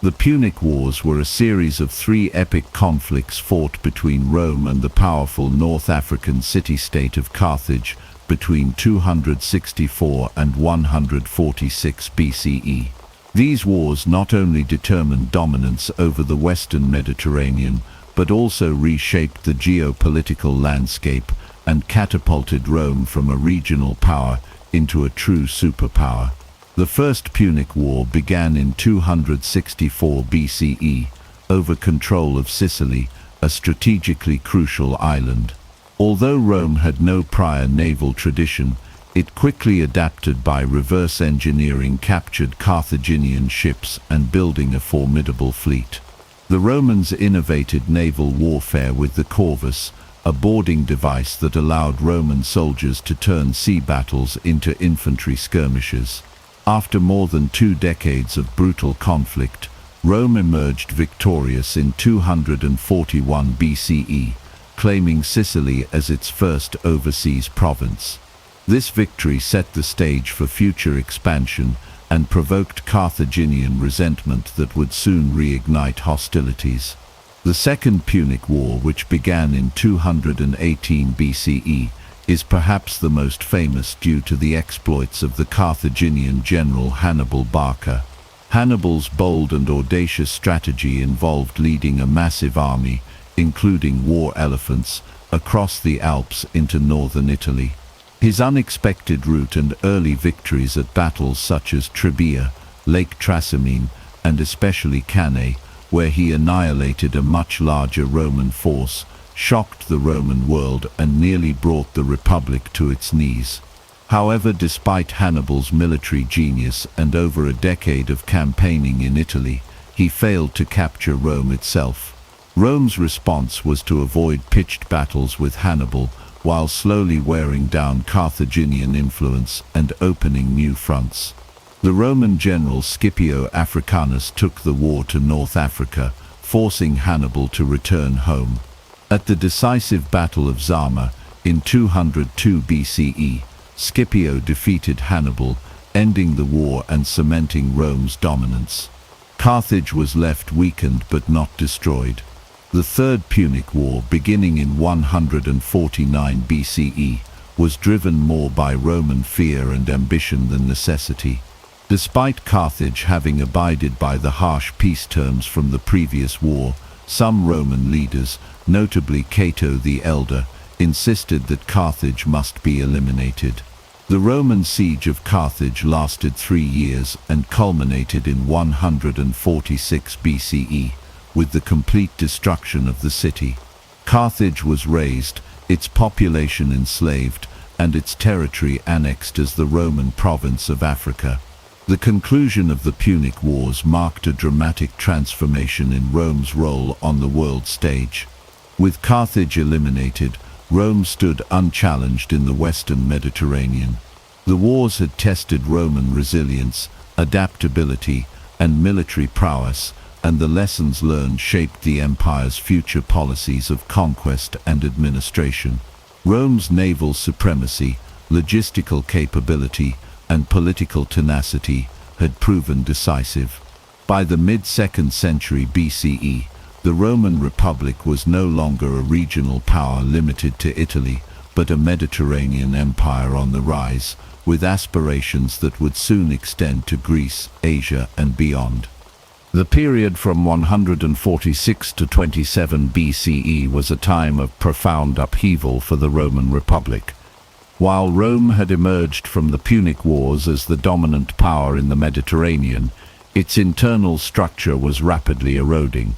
The Punic Wars were a series of 3 epic conflicts fought between Rome and the powerful North African city-state of Carthage between 264 and 146 BCE. These wars not only determined dominance over the western Mediterranean, but also reshaped the geopolitical landscape and catapulted Rome from a regional power into a true superpower. The First Punic War began in 264 BCE, over control of Sicily, a strategically crucial island. Although Rome had no prior naval tradition, it quickly adapted by reverse engineering captured Carthaginian ships and building a formidable fleet. The Romans innovated naval warfare with the corvus, a boarding device that allowed Roman soldiers to turn sea battles into infantry skirmishes. After more than 2 decades of brutal conflict, Rome emerged victorious in 241 BCE, claiming Sicily as its first overseas province. This victory set the stage for future expansion and provoked Carthaginian resentment that would soon reignite hostilities. The Second Punic War, which began in 218 BCE, is perhaps the most famous due to the exploits of the Carthaginian general Hannibal Barca. Hannibal's bold and audacious strategy involved leading a massive army, including war elephants, across the Alps into northern Italy. His unexpected route and early victories at battles such as Trebia, Lake Trasimene, and especially Cannae, where he annihilated a much larger Roman force, shocked the Roman world and nearly brought the Republic to its knees. However, despite Hannibal's military genius and over a decade of campaigning in Italy, he failed to capture Rome itself. Rome's response was to avoid pitched battles with Hannibal, while slowly wearing down Carthaginian influence and opening new fronts. The Roman general Scipio Africanus took the war to North Africa, forcing Hannibal to return home. At the decisive Battle of Zama in 202 BCE, Scipio defeated Hannibal, ending the war and cementing Rome's dominance. Carthage was left weakened but not destroyed. The Third Punic War, beginning in 149 BCE, was driven more by Roman fear and ambition than necessity. Despite Carthage having abided by the harsh peace terms from the previous war, some Roman leaders, notably Cato the Elder, insisted that Carthage must be eliminated. The Roman siege of Carthage lasted 3 years and culminated in 146 BCE, with the complete destruction of the city. Carthage was razed, its population enslaved, and its territory annexed as the Roman province of Africa. The conclusion of the Punic Wars marked a dramatic transformation in Rome's role on the world stage. With Carthage eliminated, Rome stood unchallenged in the Western Mediterranean. The wars had tested Roman resilience, adaptability, and military prowess, and the lessons learned shaped the empire's future policies of conquest and administration. Rome's naval supremacy, logistical capability, and political tenacity had proven decisive. By the mid-2nd century BCE, the Roman Republic was no longer a regional power limited to Italy, but a Mediterranean empire on the rise, with aspirations that would soon extend to Greece, Asia, and beyond. The period from 146 to 27 BCE was a time of profound upheaval for the Roman Republic. While Rome had emerged from the Punic Wars as the dominant power in the Mediterranean, its internal structure was rapidly eroding.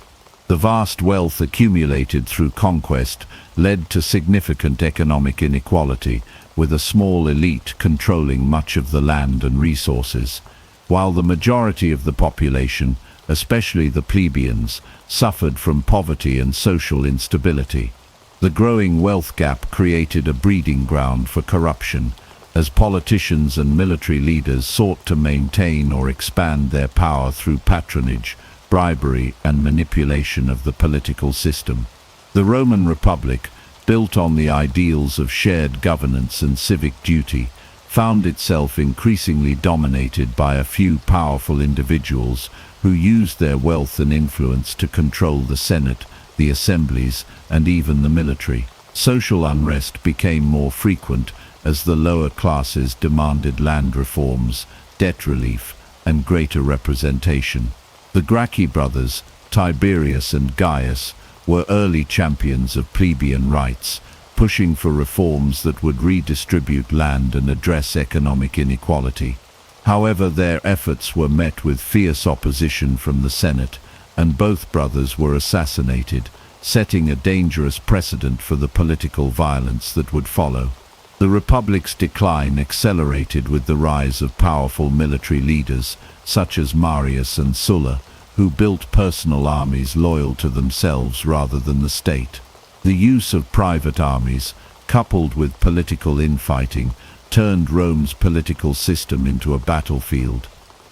The vast wealth accumulated through conquest led to significant economic inequality, with a small elite controlling much of the land and resources, while the majority of the population, especially the plebeians, suffered from poverty and social instability. The growing wealth gap created a breeding ground for corruption, as politicians and military leaders sought to maintain or expand their power through patronage, bribery, and manipulation of the political system. The Roman Republic, built on the ideals of shared governance and civic duty, found itself increasingly dominated by a few powerful individuals who used their wealth and influence to control the Senate, the assemblies, and even the military. Social unrest became more frequent as the lower classes demanded land reforms, debt relief, and greater representation. The Gracchi brothers, Tiberius and Gaius, were early champions of plebeian rights, pushing for reforms that would redistribute land and address economic inequality. However, their efforts were met with fierce opposition from the Senate, and both brothers were assassinated, setting a dangerous precedent for the political violence that would follow. The Republic's decline accelerated with the rise of powerful military leaders, such as Marius and Sulla, who built personal armies loyal to themselves rather than the state. The use of private armies, coupled with political infighting, turned Rome's political system into a battlefield.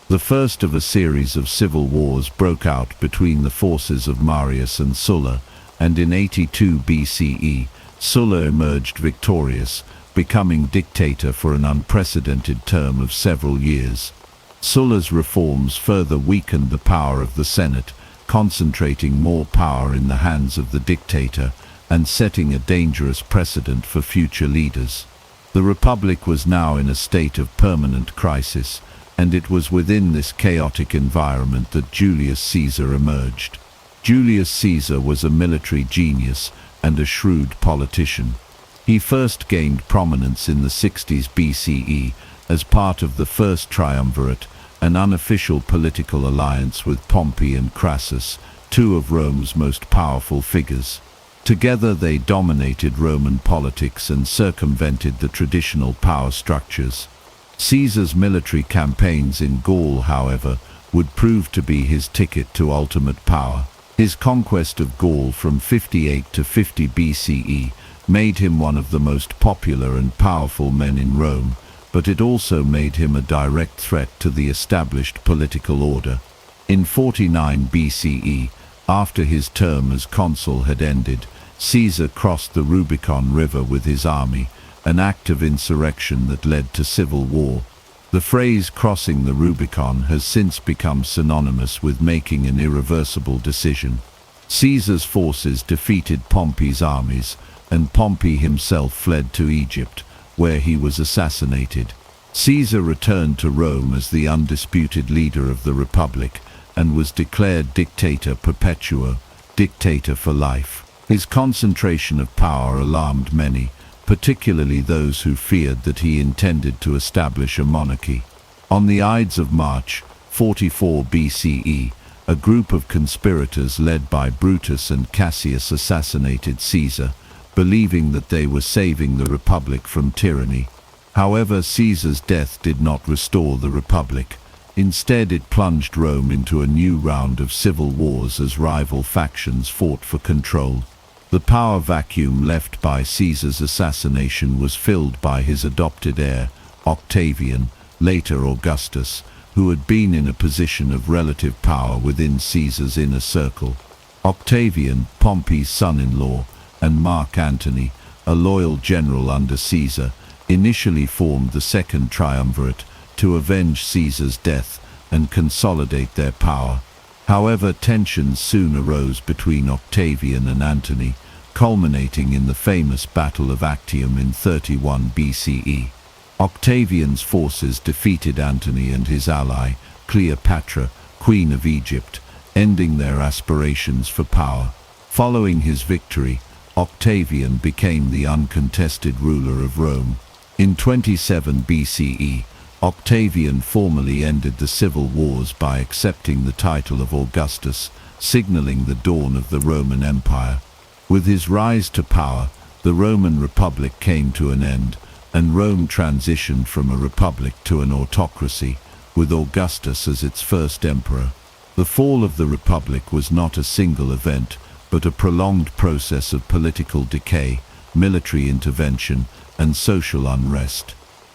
The first of a series of civil wars broke out between the forces of Marius and Sulla, and in 82 BCE, Sulla emerged victorious, becoming dictator for an unprecedented term of several years. Sulla's reforms further weakened the power of the Senate, concentrating more power in the hands of the dictator and setting a dangerous precedent for future leaders. The Republic was now in a state of permanent crisis, and it was within this chaotic environment that Julius Caesar emerged. Julius Caesar was a military genius and a shrewd politician. He first gained prominence in the 60s BCE as part of the First Triumvirate, an unofficial political alliance with Pompey and Crassus, two of Rome's most powerful figures. Together they dominated Roman politics and circumvented the traditional power structures. Caesar's military campaigns in Gaul, however, would prove to be his ticket to ultimate power. His conquest of Gaul from 58 to 50 BCE made him one of the most popular and powerful men in Rome, but it also made him a direct threat to the established political order. In 49 BCE, after his term as consul had ended, Caesar crossed the Rubicon River with his army, an act of insurrection that led to civil war. The phrase crossing the Rubicon has since become synonymous with making an irreversible decision. Caesar's forces defeated Pompey's armies, and Pompey himself fled to Egypt, where he was assassinated. Caesar returned to Rome as the undisputed leader of the Republic, and was declared dictator perpetuo, dictator for life. His concentration of power alarmed many, particularly those who feared that he intended to establish a monarchy. On the Ides of March, 44 BCE, a group of conspirators led by Brutus and Cassius assassinated Caesar, believing that they were saving the Republic from tyranny. However, Caesar's death did not restore the Republic. Instead, it plunged Rome into a new round of civil wars as rival factions fought for control. The power vacuum left by Caesar's assassination was filled by his adopted heir, Octavian, later Augustus, who had been in a position of relative power within Caesar's inner circle. Octavian, Pompey's son-in-law, and Mark Antony, a loyal general under Caesar, initially formed the Second Triumvirate to avenge Caesar's death and consolidate their power. However, tensions soon arose between Octavian and Antony, culminating in the famous Battle of Actium in 31 BCE. Octavian's forces defeated Antony and his ally, Cleopatra, Queen of Egypt, ending their aspirations for power. Following his victory, Octavian became the uncontested ruler of Rome. In 27 BCE, Octavian formally ended the civil wars by accepting the title of Augustus, signaling the dawn of the Roman Empire. With his rise to power, the Roman Republic came to an end, and Rome transitioned from a republic to an autocracy, with Augustus as its first emperor. The fall of the Republic was not a single event, but a prolonged process of political decay, military intervention, and social unrest.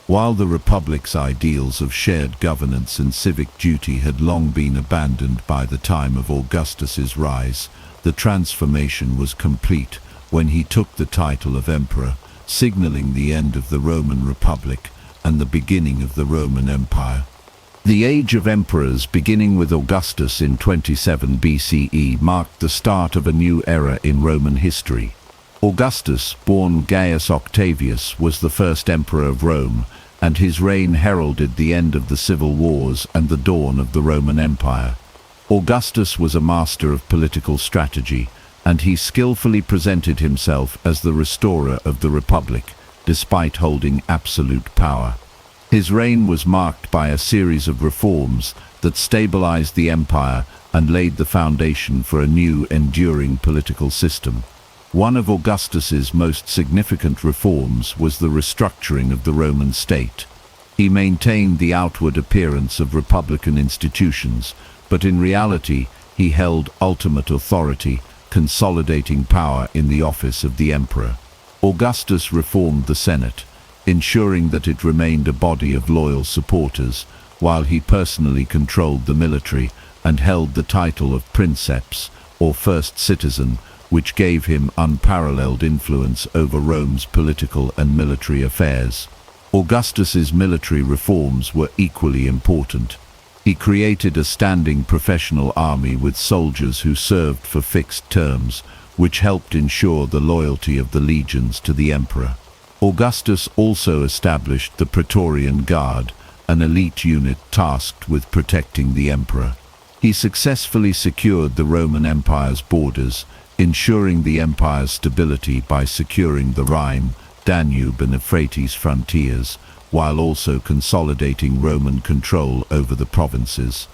While the Republic's ideals of shared governance and civic duty had long been abandoned by the time of Augustus's rise, the transformation was complete when he took the title of emperor, signaling the end of the Roman Republic and the beginning of the Roman Empire. The age of emperors, beginning with Augustus in 27 BCE, marked the start of a new era in Roman history. Augustus, born Gaius Octavius, was the first emperor of Rome, and his reign heralded the end of the civil wars and the dawn of the Roman Empire. Augustus was a master of political strategy, and he skillfully presented himself as the restorer of the Republic, despite holding absolute power. His reign was marked by a series of reforms that stabilized the empire and laid the foundation for a new, enduring political system. One of Augustus's most significant reforms was the restructuring of the Roman state. He maintained the outward appearance of republican institutions, but in reality he held ultimate authority, consolidating power in the office of the emperor. Augustus reformed the Senate, ensuring that it remained a body of loyal supporters, while he personally controlled the military and held the title of princeps, or first citizen, which gave him unparalleled influence over Rome's political and military affairs. Augustus's military reforms were equally important. He created a standing professional army with soldiers who served for fixed terms, which helped ensure the loyalty of the legions to the emperor. Augustus also established the Praetorian Guard, an elite unit tasked with protecting the emperor. He successfully secured the Roman Empire's borders, ensuring the empire's stability by securing the Rhine, Danube and Euphrates frontiers, while also consolidating Roman control over the provinces.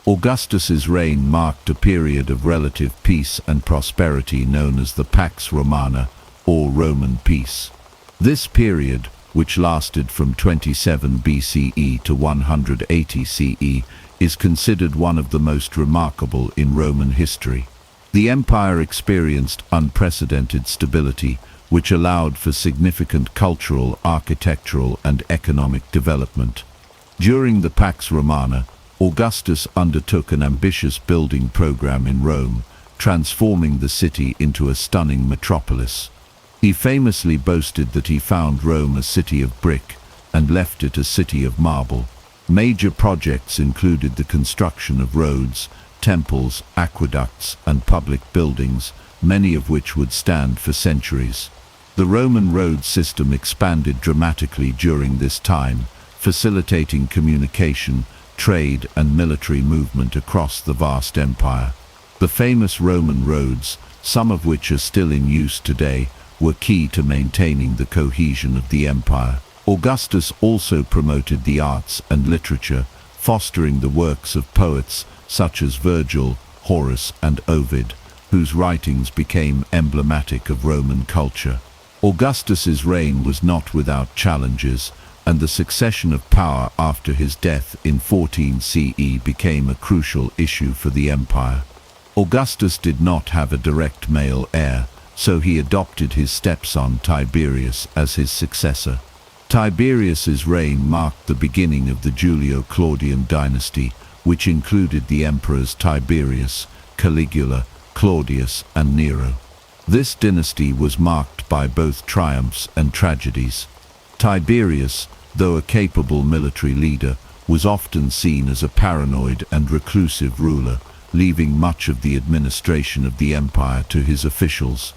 Augustus's reign marked a period of relative peace and prosperity known as the Pax Romana, or Roman peace. This period, which lasted from 27 BCE to 180 CE, is considered one of the most remarkable in Roman history. The empire experienced unprecedented stability, which allowed for significant cultural, architectural, and economic development. During the Pax Romana, Augustus undertook an ambitious building program in Rome, transforming the city into a stunning metropolis. He famously boasted that he found Rome a city of brick and left it a city of marble. Major projects included the construction of roads, temples, aqueducts, and public buildings, many of which would stand for centuries. The Roman road system expanded dramatically during this time, facilitating communication, trade, and military movement across the vast empire. The famous Roman roads, some of which are still in use today, were key to maintaining the cohesion of the empire. Augustus also promoted the arts and literature, fostering the works of poets such as Virgil, Horace, and Ovid, whose writings became emblematic of Roman culture. Augustus's reign was not without challenges, and the succession of power after his death in 14 CE became a crucial issue for the empire. Augustus did not have a direct male heir, so he adopted his stepson Tiberius as his successor. Tiberius's reign marked the beginning of the Julio-Claudian dynasty, which included the emperors Tiberius, Caligula, Claudius, and Nero. This dynasty was marked by both triumphs and tragedies. Tiberius, though a capable military leader, was often seen as a paranoid and reclusive ruler, leaving much of the administration of the empire to his officials.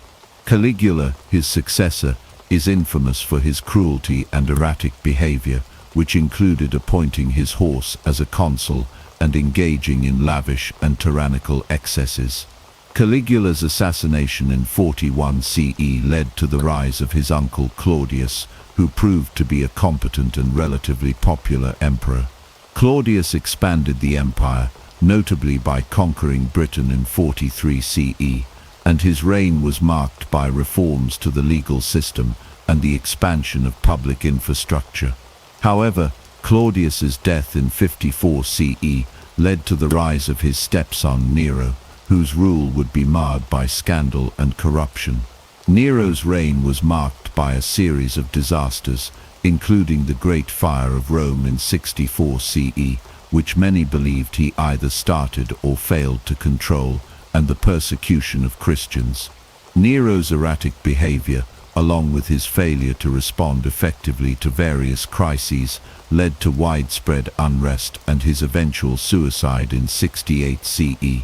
Caligula, his successor, is infamous for his cruelty and erratic behavior, which included appointing his horse as a consul and engaging in lavish and tyrannical excesses. Caligula's assassination in 41 CE led to the rise of his uncle Claudius, who proved to be a competent and relatively popular emperor. Claudius expanded the empire, notably by conquering Britain in 43 CE, and his reign was marked by reforms to the legal system and the expansion of public infrastructure. However, Claudius's death in 54 CE led to the rise of his stepson Nero, whose rule would be marred by scandal and corruption. Nero's reign was marked by a series of disasters, including the Great Fire of Rome in 64 CE, which many believed he either started or failed to control, and the persecution of Christians. Nero's erratic behavior, along with his failure to respond effectively to various crises, led to widespread unrest and his eventual suicide in 68 CE.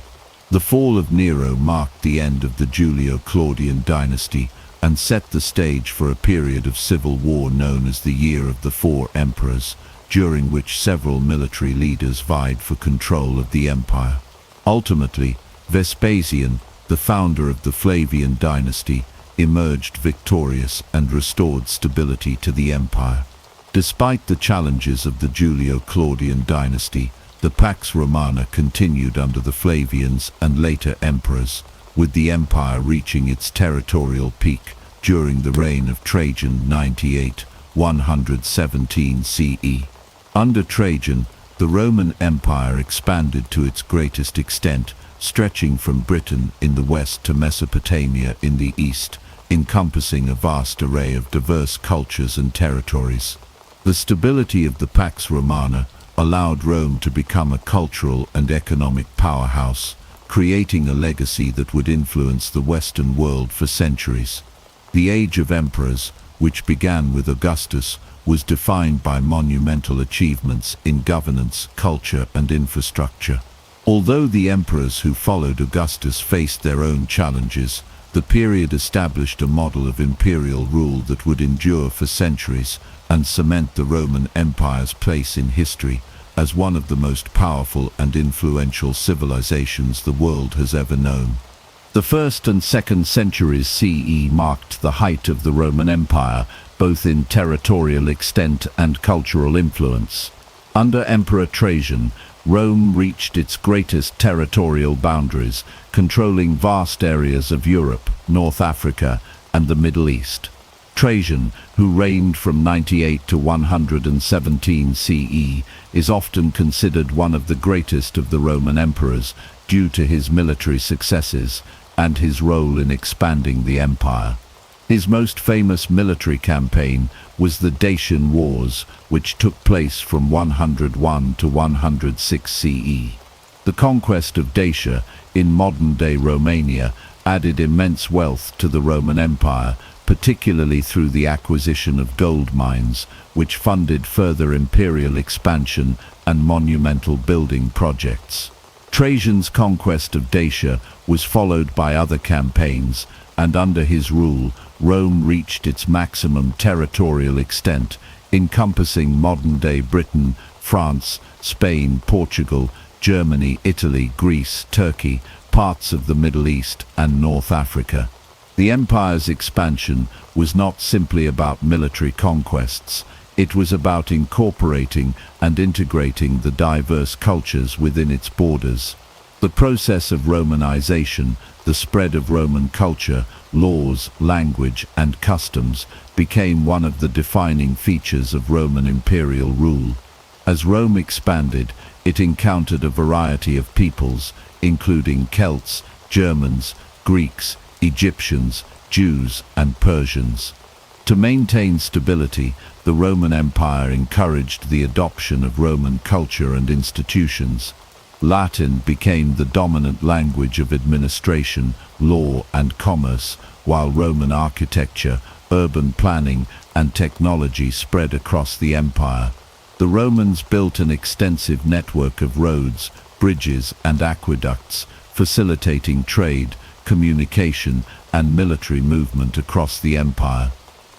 The fall of Nero marked the end of the Julio-Claudian dynasty and set the stage for a period of civil war known as the Year of the Four Emperors, during which several military leaders vied for control of the empire. Ultimately, Vespasian, the founder of the Flavian dynasty, emerged victorious and restored stability to the empire. Despite the challenges of the Julio-Claudian dynasty, the Pax Romana continued under the Flavians and later emperors, with the empire reaching its territorial peak during the reign of Trajan 98-117 CE. Under Trajan, the Roman Empire expanded to its greatest extent, stretching from Britain in the west to Mesopotamia in the east, encompassing a vast array of diverse cultures and territories. The stability of the Pax Romana allowed Rome to become a cultural and economic powerhouse, creating a legacy that would influence the Western world for centuries. The Age of Emperors, which began with Augustus, was defined by monumental achievements in governance, culture, and infrastructure. Although the emperors who followed Augustus faced their own challenges, the period established a model of imperial rule that would endure for centuries and cement the Roman Empire's place in history as one of the most powerful and influential civilizations the world has ever known. The 1st and 2nd centuries CE marked the height of the Roman Empire, both in territorial extent and cultural influence. Under Emperor Trajan, Rome reached its greatest territorial boundaries, controlling vast areas of Europe, North Africa, and the Middle East. Trajan, who reigned from 98 to 117 CE, is often considered one of the greatest of the Roman emperors due to his military successes and his role in expanding the empire. His most famous military campaign was the Dacian Wars, which took place from 101 to 106 CE. The conquest of Dacia, in modern-day Romania, added immense wealth to the Roman Empire, particularly through the acquisition of gold mines, which funded further imperial expansion and monumental building projects. Trajan's conquest of Dacia was followed by other campaigns, and under his rule, Rome reached its maximum territorial extent, encompassing modern-day Britain, France, Spain, Portugal, Germany, Italy, Greece, Turkey, parts of the Middle East, and North Africa. The empire's expansion was not simply about military conquests. It was about incorporating and integrating the diverse cultures within its borders. The process of Romanization, the spread of Roman culture, laws, language, and customs, became one of the defining features of Roman imperial rule. As Rome expanded, it encountered a variety of peoples, including Celts, Germans, Greeks, Egyptians, Jews, and Persians. To maintain stability, the Roman Empire encouraged the adoption of Roman culture and institutions. Latin became the dominant language of administration, law, and commerce, while Roman architecture, urban planning, and technology spread across the empire. The Romans built an extensive network of roads, bridges, and aqueducts, facilitating trade, communication, and military movement across the empire.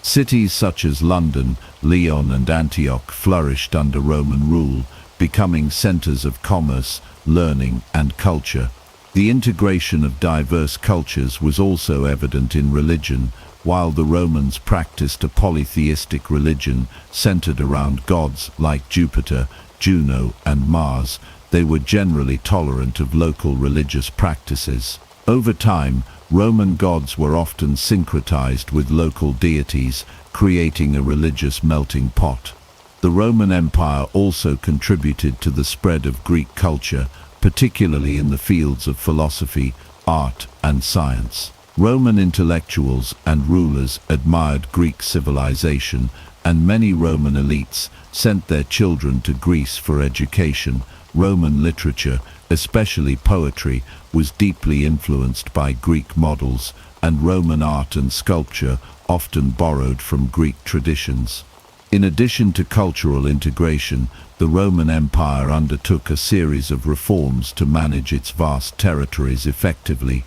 Cities such as London, Lyon, and Antioch flourished under Roman rule, becoming centers of commerce, learning, and culture. The integration of diverse cultures was also evident in religion. While the Romans practiced a polytheistic religion centered around gods like Jupiter, Juno, and Mars, they were generally tolerant of local religious practices. Over time, Roman gods were often syncretized with local deities, creating a religious melting pot. The Roman Empire also contributed to the spread of Greek culture, particularly in the fields of philosophy, art, and science. Roman intellectuals and rulers admired Greek civilization, and many Roman elites sent their children to Greece for education. Roman literature, especially poetry, was deeply influenced by Greek models, and Roman art and sculpture often borrowed from Greek traditions. In addition to cultural integration, the Roman Empire undertook a series of reforms to manage its vast territories effectively.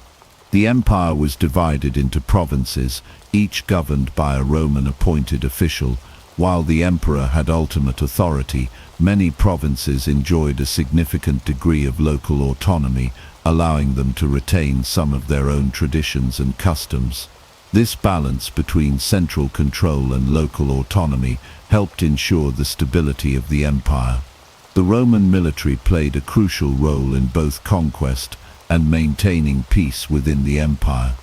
The empire was divided into provinces, each governed by a Roman-appointed official. While the emperor had ultimate authority, many provinces enjoyed a significant degree of local autonomy, allowing them to retain some of their own traditions and customs. This balance between central control and local autonomy helped ensure the stability of the empire. The Roman military played a crucial role in both conquest and maintaining peace within the empire.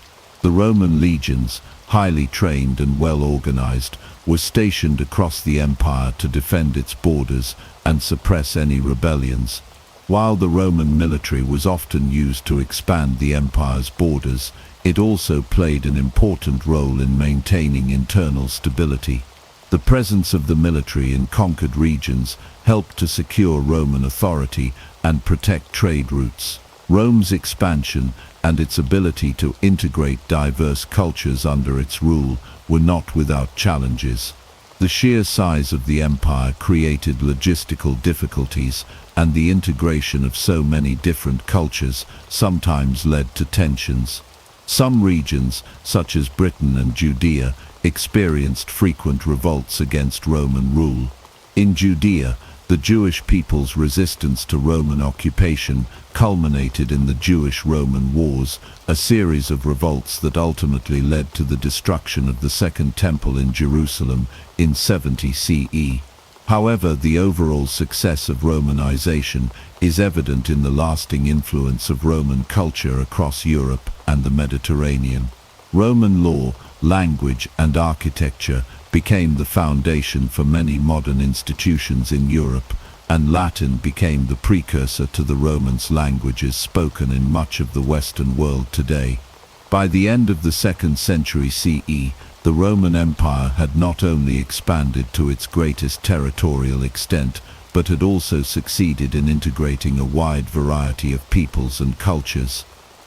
The Roman legions, highly trained and well organized, were stationed across the empire to defend its borders and suppress any rebellions. While the Roman military was often used to expand the empire's borders, it also played an important role in maintaining internal stability. The presence of the military in conquered regions helped to secure Roman authority and protect trade routes. Rome's expansion and its ability to integrate diverse cultures under its rule were not without challenges. The sheer size of the empire created logistical difficulties, and the integration of so many different cultures sometimes led to tensions. Some regions, such as Britain and Judea, experienced frequent revolts against Roman rule. In Judea, the Jewish people's resistance to Roman occupation culminated in the Jewish-Roman Wars, a series of revolts that ultimately led to the destruction of the Second Temple in Jerusalem in 70 CE. However, the overall success of Romanization is evident in the lasting influence of Roman culture across Europe and the Mediterranean. Roman law, language, and architecture became the foundation for many modern institutions in Europe, and Latin became the precursor to the Romance languages spoken in much of the Western world today. By the end of the 2nd century CE, the Roman Empire had not only expanded to its greatest territorial extent, but had also succeeded in integrating a wide variety of peoples and cultures.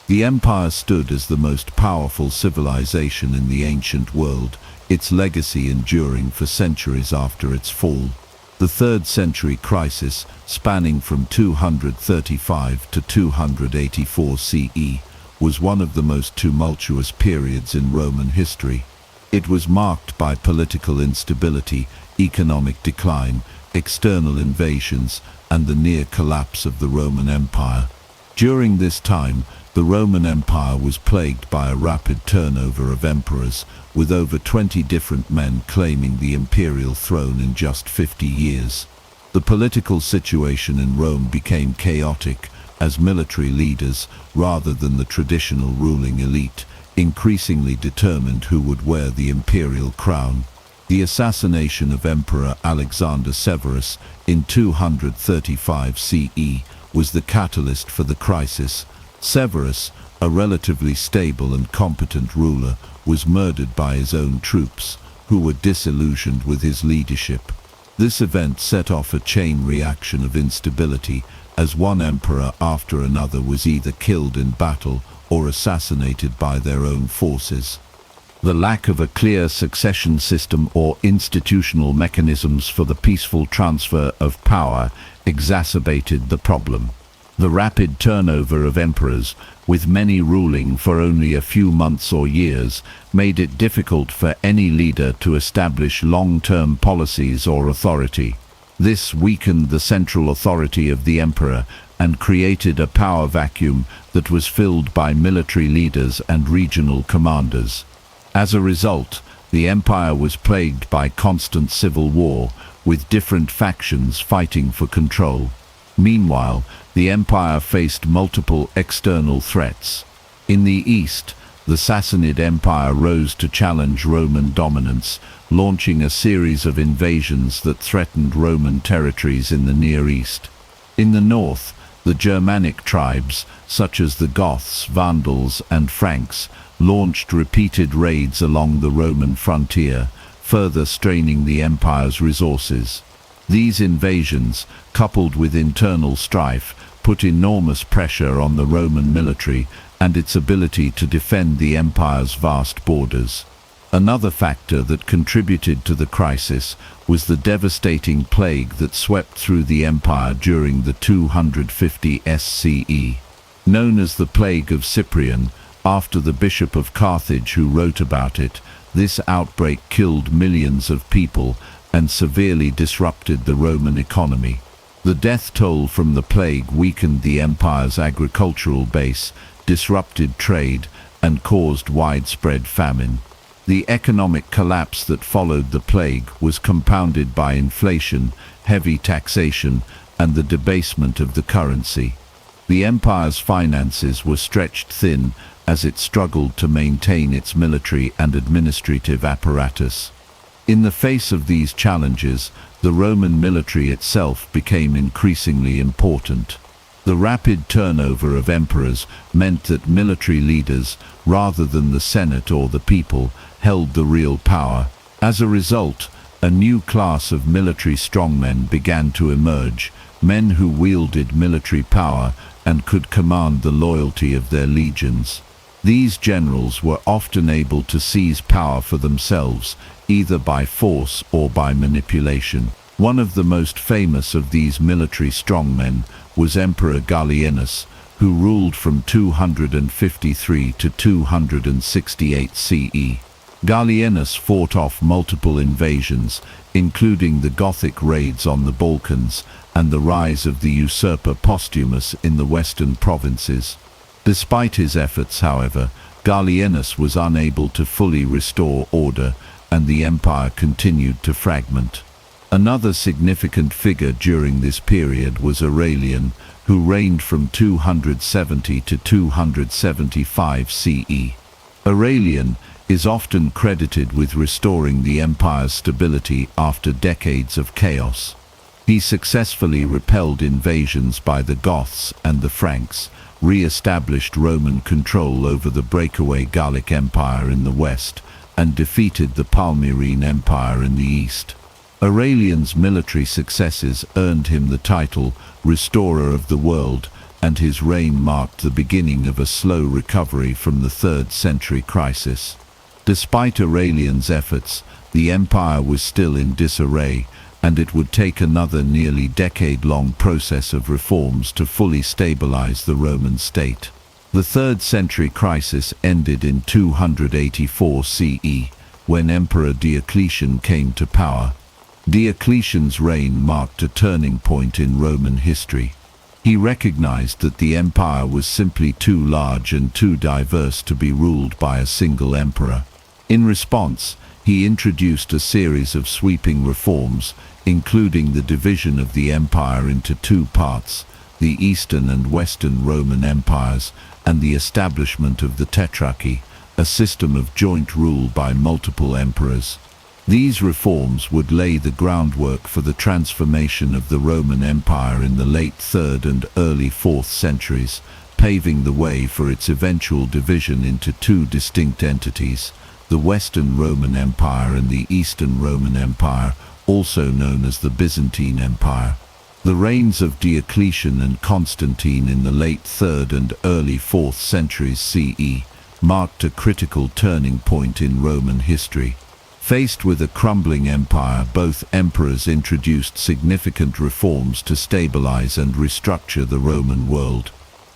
The empire stood as the most powerful civilization in the ancient world, its legacy enduring for centuries after its fall. The 3rd century crisis, spanning from 235 to 284 CE, was one of the most tumultuous periods in Roman history. It was marked by political instability, economic decline, external invasions, and the near collapse of the Roman Empire. During this time, the Roman Empire was plagued by a rapid turnover of emperors, with over 20 different men claiming the imperial throne in just 50 years. The political situation in Rome became chaotic, as military leaders, rather than the traditional ruling elite, increasingly determined who would wear the imperial crown. The assassination of Emperor Alexander Severus in 235 CE was the catalyst for the crisis. Severus, a relatively stable and competent ruler, was murdered by his own troops, who were disillusioned with his leadership. This event set off a chain reaction of instability, as one emperor after another was either killed in battle or assassinated by their own forces. The lack of a clear succession system or institutional mechanisms for the peaceful transfer of power exacerbated the problem. The rapid turnover of emperors, with many ruling for only a few months or years, made it difficult for any leader to establish long-term policies or authority. This weakened the central authority of the emperor and created a power vacuum that was filled by military leaders and regional commanders. As a result, the empire was plagued by constant civil war, with different factions fighting for control. Meanwhile, the empire faced multiple external threats. In the east, the Sassanid Empire rose to challenge Roman dominance, launching a series of invasions that threatened Roman territories in the Near East. In the north, the Germanic tribes, such as the Goths, Vandals, and Franks, launched repeated raids along the Roman frontier, further straining the empire's resources. These invasions, coupled with internal strife, put enormous pressure on the Roman military and its ability to defend the empire's vast borders. Another factor that contributed to the crisis was the devastating plague that swept through the empire during the 250 SCE. Known as the Plague of Cyprian, after the Bishop of Carthage who wrote about it, this outbreak killed millions of people and severely disrupted the Roman economy. The death toll from the plague weakened the empire's agricultural base, disrupted trade, and caused widespread famine. The economic collapse that followed the plague was compounded by inflation, heavy taxation, and the debasement of the currency. The empire's finances were stretched thin as it struggled to maintain its military and administrative apparatus. In the face of these challenges, the Roman military itself became increasingly important. The rapid turnover of emperors meant that military leaders, rather than the Senate or the people, held the real power. As a result, a new class of military strongmen began to emerge, men who wielded military power and could command the loyalty of their legions. These generals were often able to seize power for themselves, either by force or by manipulation. One of the most famous of these military strongmen was Emperor Gallienus, who ruled from 253 to 268 CE. Gallienus fought off multiple invasions, including the Gothic raids on the Balkans and the rise of the usurper Postumus in the western provinces. Despite his efforts, however, Gallienus was unable to fully restore order, and the empire continued to fragment. Another significant figure during this period was Aurelian, who reigned from 270 to 275 CE. Aurelian is often credited with restoring the empire's stability after decades of chaos. He successfully repelled invasions by the Goths and the Franks, re-established Roman control over the breakaway Gallic Empire in the west, and defeated the Palmyrene Empire in the east. Aurelian's military successes earned him the title Restorer of the World, and his reign marked the beginning of a slow recovery from the 3rd century crisis. Despite Aurelian's efforts, the empire was still in disarray, and it would take another nearly decade-long process of reforms to fully stabilize the Roman state. The 3rd century crisis ended in 284 CE, when Emperor Diocletian came to power. Diocletian's reign marked a turning point in Roman history. He recognized that the empire was simply too large and too diverse to be ruled by a single emperor. In response, he introduced a series of sweeping reforms, including the division of the empire into 2 parts, the Eastern and Western Roman empires, and the establishment of the Tetrarchy, a system of joint rule by multiple emperors. These reforms would lay the groundwork for the transformation of the Roman Empire in the late 3rd and early 4th centuries, paving the way for its eventual division into 2 distinct entities, the Western Roman Empire and the Eastern Roman Empire, also known as the Byzantine Empire. The reigns of Diocletian and Constantine in the late 3rd and early 4th centuries CE marked a critical turning point in Roman history. Faced with a crumbling empire, both emperors introduced significant reforms to stabilize and restructure the Roman world.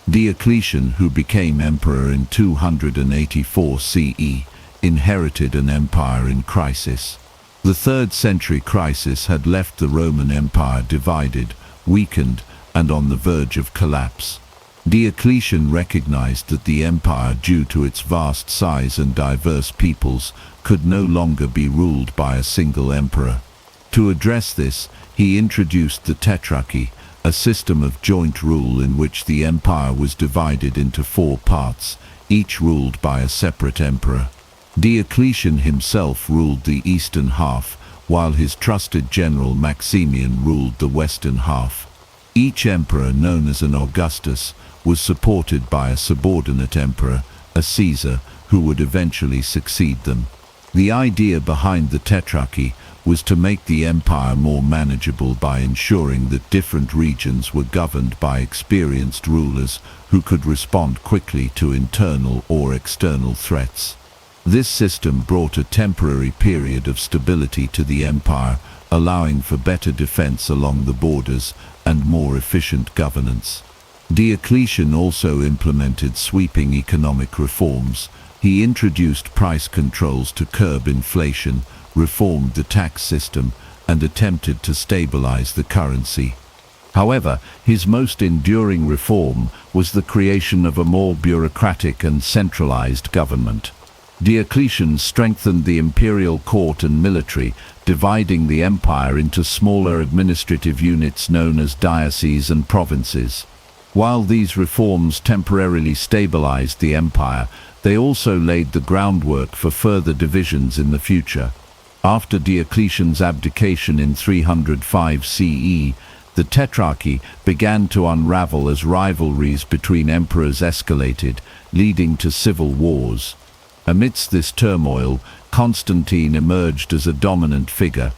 Diocletian, who became emperor in 284 CE, inherited an empire in crisis. The 3rd century crisis had left the Roman Empire divided, weakened, and on the verge of collapse. Diocletian recognized that the empire, due to its vast size and diverse peoples, could no longer be ruled by a single emperor. To address this, he introduced the Tetrarchy, a system of joint rule in which the empire was divided into 4 parts, each ruled by a separate emperor. Diocletian himself ruled the eastern half, while his trusted general Maximian ruled the western half. Each emperor, known as an Augustus, was supported by a subordinate emperor, a Caesar, who would eventually succeed them. The idea behind the Tetrarchy was to make the empire more manageable by ensuring that different regions were governed by experienced rulers who could respond quickly to internal or external threats. This system brought a temporary period of stability to the empire, allowing for better defense along the borders and more efficient governance. Diocletian also implemented sweeping economic reforms. He introduced price controls to curb inflation, reformed the tax system, and attempted to stabilize the currency. However, his most enduring reform was the creation of a more bureaucratic and centralized government. Diocletian strengthened the imperial court and military, dividing the empire into smaller administrative units known as dioceses and provinces. While these reforms temporarily stabilized the empire, they also laid the groundwork for further divisions in the future. After Diocletian's abdication in 305 CE, the Tetrarchy began to unravel as rivalries between emperors escalated, leading to civil wars. Amidst this turmoil, Constantine emerged as a dominant figure.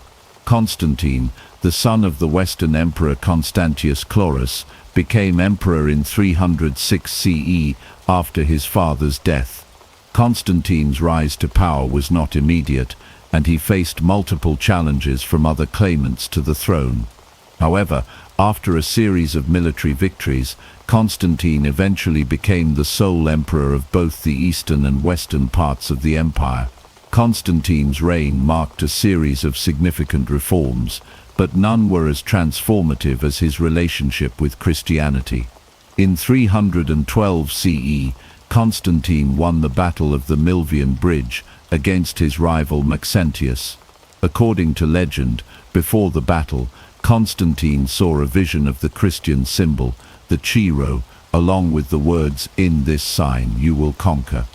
Constantine, the son of the Western Emperor Constantius Chlorus, became emperor in 306 CE after his father's death. Constantine's rise to power was not immediate, and he faced multiple challenges from other claimants to the throne. However, after a series of military victories, Constantine eventually became the sole emperor of both the eastern and western parts of the empire. Constantine's reign marked a series of significant reforms, but none were as transformative as his relationship with Christianity. In 312 CE, Constantine won the Battle of the Milvian Bridge against his rival Maxentius. According to legend, before the battle, Constantine saw a vision of the Christian symbol, the Chi-Rho, along with the words, "In this sign you will conquer."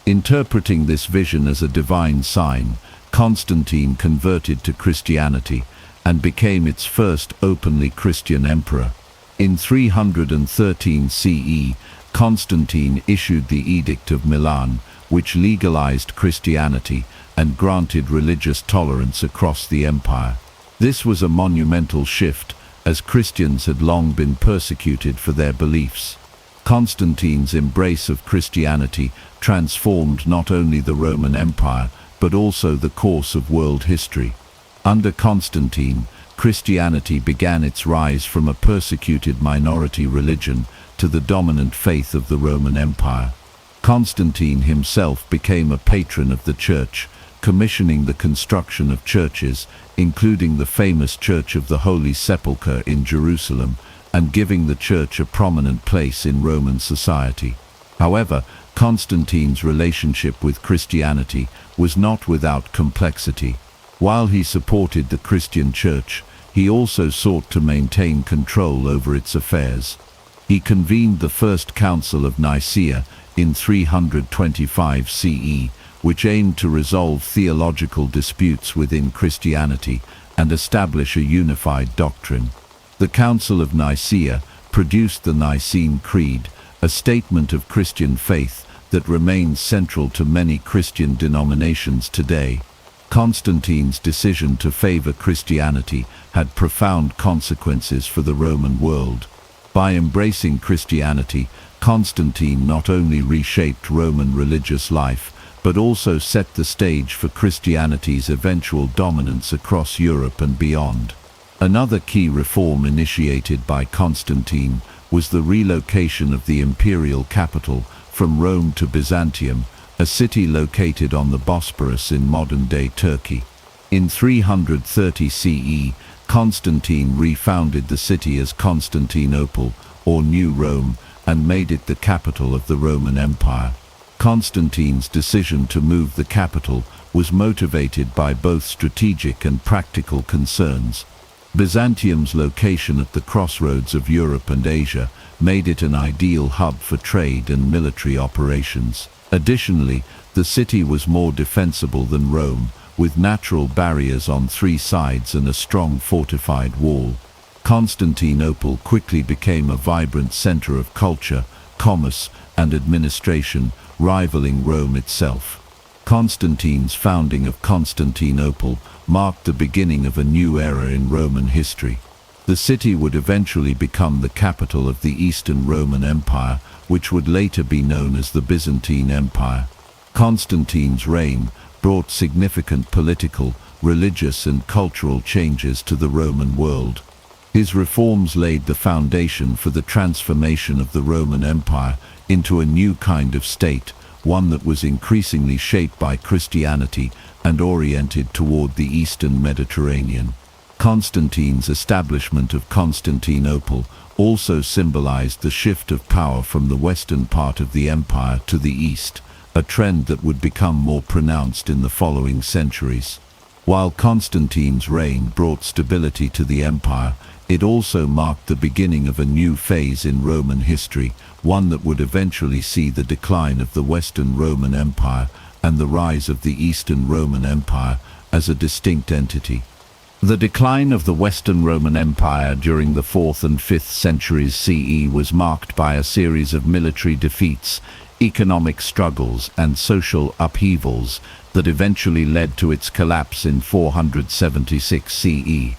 Interpreting this vision as a divine sign, Constantine converted to Christianity and became its first openly Christian emperor. In 313 CE, Constantine issued the Edict of Milan, which legalized Christianity and granted religious tolerance across the empire. This was a monumental shift, as Christians had long been persecuted for their beliefs. Constantine's embrace of Christianity transformed not only the Roman Empire, but also the course of world history. Under Constantine, Christianity began its rise from a persecuted minority religion to the dominant faith of the Roman Empire. Constantine himself became a patron of the Church, commissioning the construction of churches, including the famous Church of the Holy Sepulchre in Jerusalem, and giving the Church a prominent place in Roman society. However, Constantine's relationship with Christianity was not without complexity. While he supported the Christian Church, he also sought to maintain control over its affairs. He convened the First Council of Nicaea in 325 CE, which aimed to resolve theological disputes within Christianity and establish a unified doctrine. The Council of Nicaea produced the Nicene Creed, a statement of Christian faith that remains central to many Christian denominations today. Constantine's decision to favor Christianity had profound consequences for the Roman world. By embracing Christianity, Constantine not only reshaped Roman religious life, but also set the stage for Christianity's eventual dominance across Europe and beyond. Another key reform initiated by Constantine was the relocation of the imperial capital from Rome to Byzantium, a city located on the Bosporus in modern-day Turkey. In 330 CE, Constantine refounded the city as Constantinople, or New Rome, and made it the capital of the Roman Empire. Constantine's decision to move the capital was motivated by both strategic and practical concerns. Byzantium's location at the crossroads of Europe and Asia made it an ideal hub for trade and military operations. Additionally, the city was more defensible than Rome, with natural barriers on three sides and a strong fortified wall. Constantinople quickly became a vibrant center of culture, commerce, and administration, rivaling Rome itself. Constantine's founding of Constantinople marked the beginning of a new era in Roman history. The city would eventually become the capital of the Eastern Roman Empire, which would later be known as the Byzantine Empire. Constantine's reign brought significant political, religious, and cultural changes to the Roman world. His reforms laid the foundation for the transformation of the Roman Empire into a new kind of state, one that was increasingly shaped by Christianity and oriented toward the Eastern Mediterranean. Constantine's establishment of Constantinople also symbolized the shift of power from the western part of the empire to the east, a trend that would become more pronounced in the following centuries. While Constantine's reign brought stability to the empire, it also marked the beginning of a new phase in Roman history, one that would eventually see the decline of the Western Roman Empire and the rise of the Eastern Roman Empire as a distinct entity. The decline of the Western Roman Empire during the 4th and 5th centuries CE was marked by a series of military defeats, economic struggles, and social upheavals that eventually led to its collapse in 476 CE.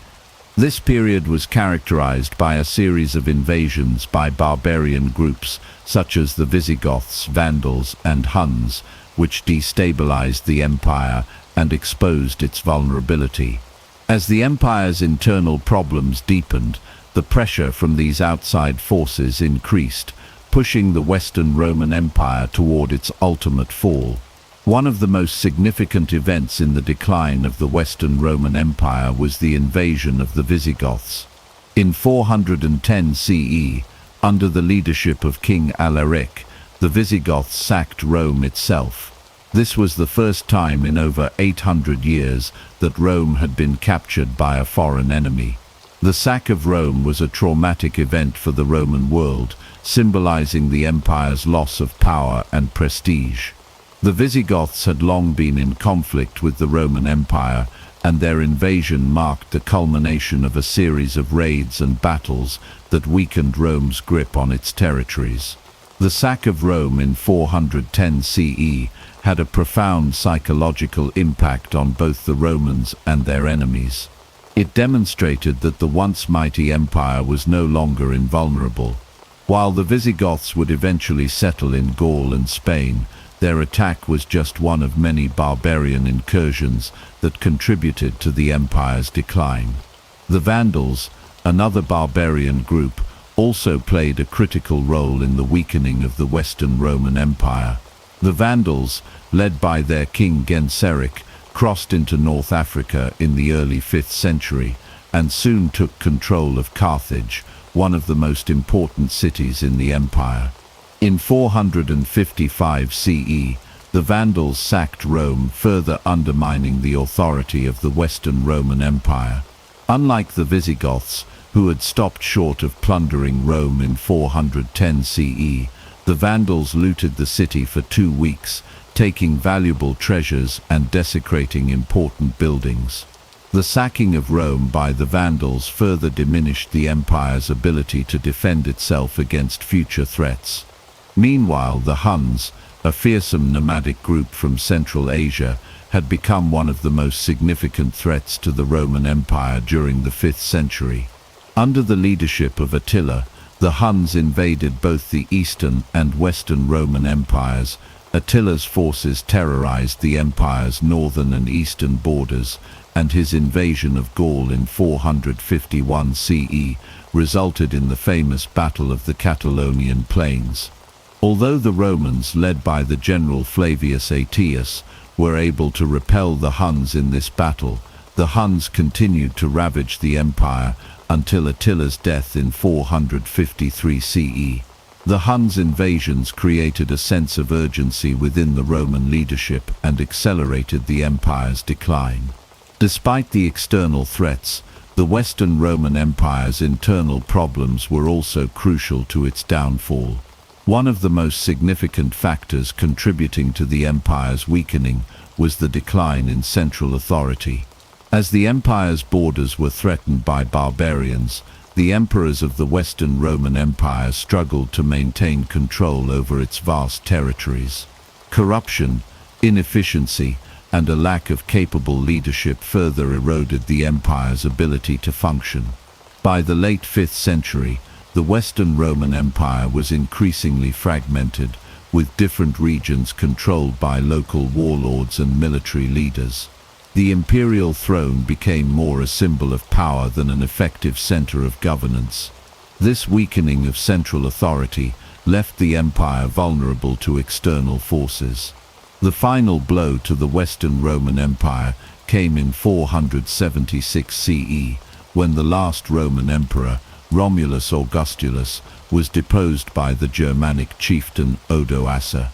This period was characterized by a series of invasions by barbarian groups such as the Visigoths, Vandals, and Huns, which destabilized the empire and exposed its vulnerability. As the empire's internal problems deepened, the pressure from these outside forces increased, pushing the Western Roman Empire toward its ultimate fall. One of the most significant events in the decline of the Western Roman Empire was the invasion of the Visigoths. In 410 CE, under the leadership of King Alaric, the Visigoths sacked Rome itself. This was the first time in over 800 years that Rome had been captured by a foreign enemy. The sack of Rome was a traumatic event for the Roman world, symbolizing the empire's loss of power and prestige. The Visigoths had long been in conflict with the Roman Empire, and their invasion marked the culmination of a series of raids and battles that weakened Rome's grip on its territories. The sack of Rome in 410 CE had a profound psychological impact on both the Romans and their enemies. It demonstrated that the once mighty empire was no longer invulnerable. While the Visigoths would eventually settle in Gaul and Spain, their attack was just one of many barbarian incursions that contributed to the empire's decline. The Vandals, another barbarian group, also played a critical role in the weakening of the Western Roman Empire. The Vandals, led by their king Genseric, crossed into North Africa in the early 5th century and soon took control of Carthage, one of the most important cities in the empire. In 455 CE, the Vandals sacked Rome, further undermining the authority of the Western Roman Empire. Unlike the Visigoths, who had stopped short of plundering Rome in 410 CE, the Vandals looted the city for 2 weeks, taking valuable treasures and desecrating important buildings. The sacking of Rome by the Vandals further diminished the empire's ability to defend itself against future threats. Meanwhile, the Huns, a fearsome nomadic group from Central Asia, had become one of the most significant threats to the Roman Empire during the 5th century. Under the leadership of Attila, the Huns invaded both the Eastern and Western Roman empires. Attila's forces terrorized the empire's northern and eastern borders, and his invasion of Gaul in 451 CE resulted in the famous Battle of the Catalaunian Plains. Although the Romans, led by the general Flavius Aetius, were able to repel the Huns in this battle, the Huns continued to ravage the empire until Attila's death in 453 CE. The Huns' invasions created a sense of urgency within the Roman leadership and accelerated the empire's decline. Despite the external threats, the Western Roman Empire's internal problems were also crucial to its downfall. One of the most significant factors contributing to the empire's weakening was the decline in central authority. As the empire's borders were threatened by barbarians, the emperors of the Western Roman Empire struggled to maintain control over its vast territories. Corruption, inefficiency, and a lack of capable leadership further eroded the empire's ability to function. By the late 5th century, the Western Roman Empire was increasingly fragmented, with different regions controlled by local warlords and military leaders. The imperial throne became more a symbol of power than an effective center of governance. This weakening of central authority left the empire vulnerable to external forces. The final blow to the Western Roman Empire came in 476 CE, when the last Roman emperor, Romulus Augustulus, was deposed by the Germanic chieftain Odoacer.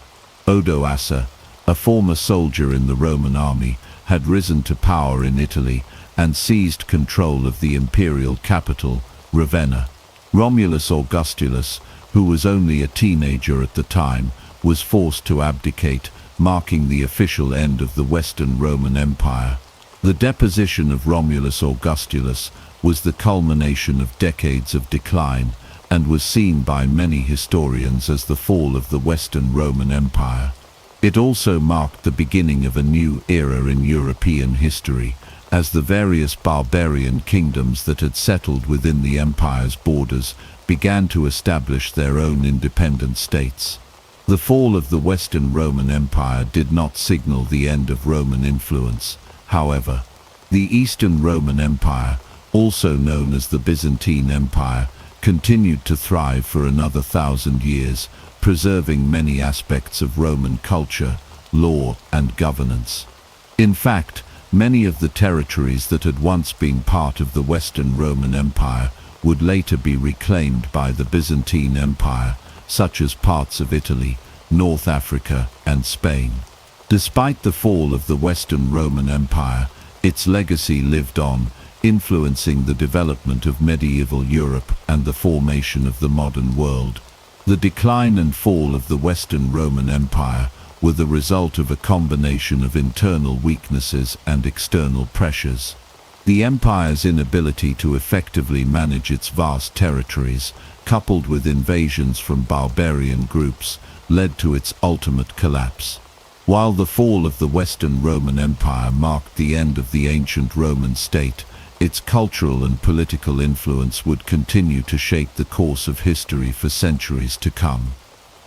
Odoacer, a former soldier in the Roman army, had risen to power in Italy and seized control of the imperial capital, Ravenna. Romulus Augustulus, who was only a teenager at the time, was forced to abdicate, marking the official end of the Western Roman Empire. The deposition of Romulus Augustulus was the culmination of decades of decline and was seen by many historians as the fall of the Western Roman Empire. It also marked the beginning of a new era in European history, as the various barbarian kingdoms that had settled within the empire's borders began to establish their own independent states. The fall of the Western Roman Empire did not signal the end of Roman influence, however. The Eastern Roman Empire, also known as the Byzantine Empire, continued to thrive for another 1,000 years, preserving many aspects of Roman culture, law, and governance. In fact, many of the territories that had once been part of the Western Roman Empire would later be reclaimed by the Byzantine Empire, such as parts of Italy, North Africa, and Spain. Despite the fall of the Western Roman Empire, its legacy lived on, influencing the development of medieval Europe and the formation of the modern world. The decline and fall of the Western Roman Empire were the result of a combination of internal weaknesses and external pressures. The empire's inability to effectively manage its vast territories, coupled with invasions from barbarian groups, led to its ultimate collapse. While the fall of the Western Roman Empire marked the end of the ancient Roman state, its cultural and political influence would continue to shape the course of history for centuries to come.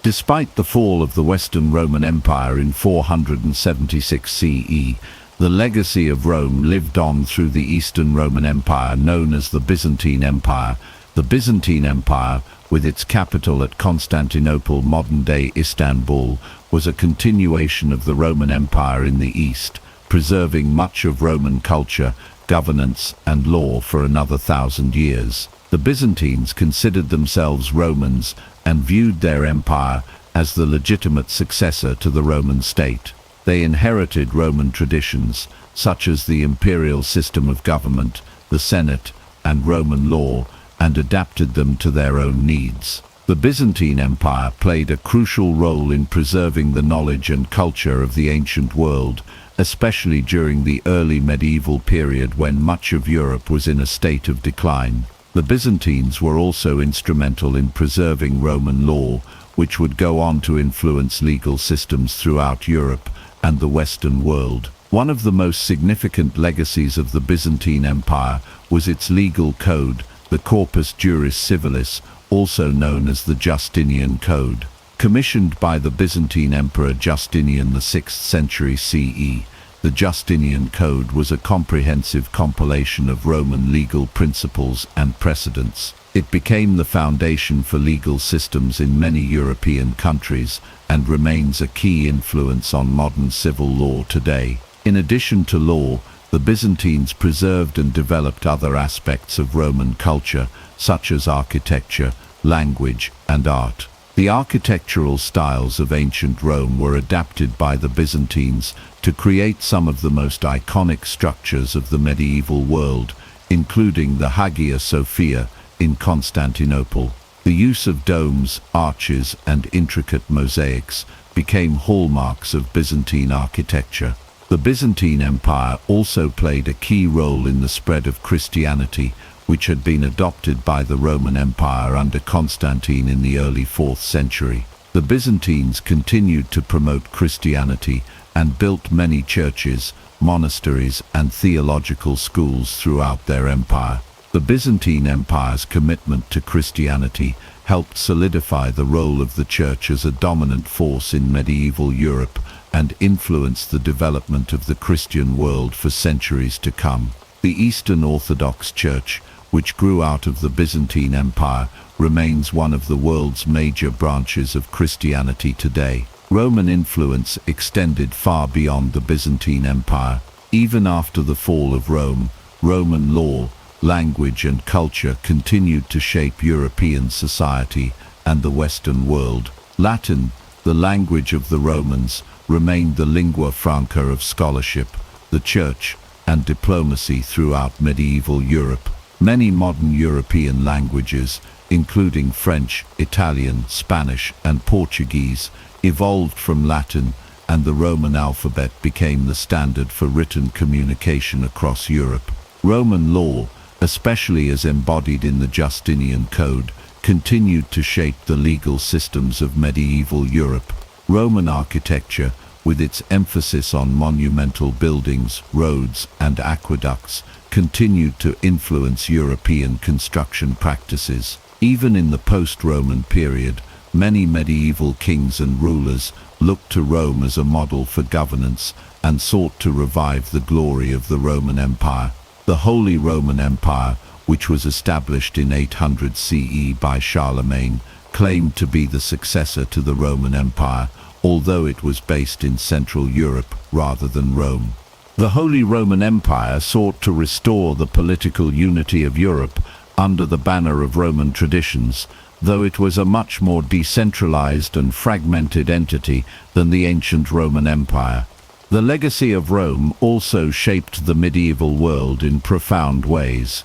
Despite the fall of the Western Roman Empire in 476 CE, the legacy of Rome lived on through the Eastern Roman Empire known as the Byzantine Empire. The Byzantine Empire, with its capital at Constantinople, modern-day Istanbul, was a continuation of the Roman Empire in the East, preserving much of Roman culture, governance, and law for another 1,000 years. The Byzantines considered themselves Romans and viewed their empire as the legitimate successor to the Roman state. They inherited Roman traditions, such as the imperial system of government, the Senate, and Roman law, and adapted them to their own needs. The Byzantine Empire played a crucial role in preserving the knowledge and culture of the ancient world, especially during the early medieval period when much of Europe was in a state of decline. The Byzantines were also instrumental in preserving Roman law, which would go on to influence legal systems throughout Europe and the Western world. One of the most significant legacies of the Byzantine Empire was its legal code, the Corpus Juris Civilis, also known as the Justinian Code. Commissioned by the Byzantine Emperor Justinian the 6th century CE, the Justinian Code was a comprehensive compilation of Roman legal principles and precedents. It became the foundation for legal systems in many European countries and remains a key influence on modern civil law today. In addition to law, the Byzantines preserved and developed other aspects of Roman culture, such as architecture, language, and art. The architectural styles of ancient Rome were adapted by the Byzantines to create some of the most iconic structures of the medieval world, including the Hagia Sophia in Constantinople. The use of domes, arches, and intricate mosaics became hallmarks of Byzantine architecture. The Byzantine Empire also played a key role in the spread of Christianity, which had been adopted by the Roman Empire under Constantine in the early 4th century. The Byzantines continued to promote Christianity and built many churches, monasteries, and theological schools throughout their empire. The Byzantine Empire's commitment to Christianity helped solidify the role of the Church as a dominant force in medieval Europe and influenced the development of the Christian world for centuries to come. The Eastern Orthodox Church, which grew out of the Byzantine Empire, remains one of the world's major branches of Christianity today. Roman influence extended far beyond the Byzantine Empire. Even after the fall of Rome, Roman law, language, and culture continued to shape European society and the Western world. Latin, the language of the Romans, remained the lingua franca of scholarship, the church, and diplomacy throughout medieval Europe. Many modern European languages, including French, Italian, Spanish, and Portuguese, evolved from Latin, and the Roman alphabet became the standard for written communication across Europe. Roman law, especially as embodied in the Justinian Code, continued to shape the legal systems of medieval Europe. Roman architecture, with its emphasis on monumental buildings, roads, and aqueducts, continued to influence European construction practices. Even in the post-Roman period, many medieval kings and rulers looked to Rome as a model for governance and sought to revive the glory of the Roman Empire. The Holy Roman Empire, which was established in 800 CE by Charlemagne, claimed to be the successor to the Roman Empire, although it was based in Central Europe rather than Rome. The Holy Roman Empire sought to restore the political unity of Europe under the banner of Roman traditions, though it was a much more decentralized and fragmented entity than the ancient Roman Empire. The legacy of Rome also shaped the medieval world in profound ways.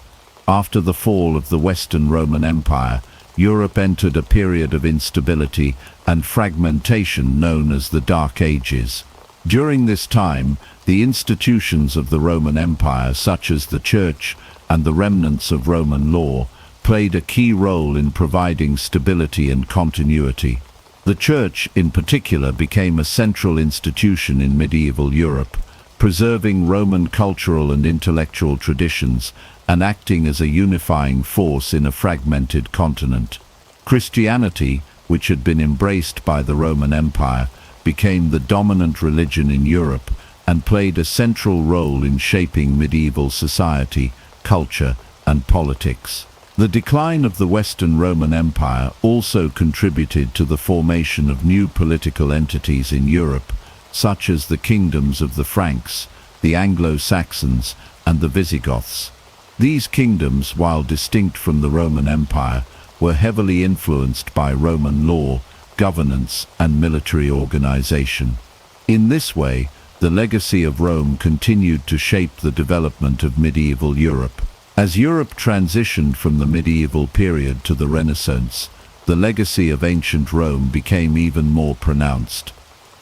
After the fall of the Western Roman Empire, Europe entered a period of instability and fragmentation known as the Dark Ages. During this time, the institutions of the Roman Empire, such as the Church and the remnants of Roman law, played a key role in providing stability and continuity. The Church, in particular, became a central institution in medieval Europe, preserving Roman cultural and intellectual traditions and acting as a unifying force in a fragmented continent. Christianity, which had been embraced by the Roman Empire, became the dominant religion in Europe and played a central role in shaping medieval society, culture, and politics. The decline of the Western Roman Empire also contributed to the formation of new political entities in Europe, such as the kingdoms of the Franks, the Anglo-Saxons, and the Visigoths. These kingdoms, while distinct from the Roman Empire, were heavily influenced by Roman law, governance, and military organization. In this way, the legacy of Rome continued to shape the development of medieval Europe. As Europe transitioned from the medieval period to the Renaissance, the legacy of ancient Rome became even more pronounced.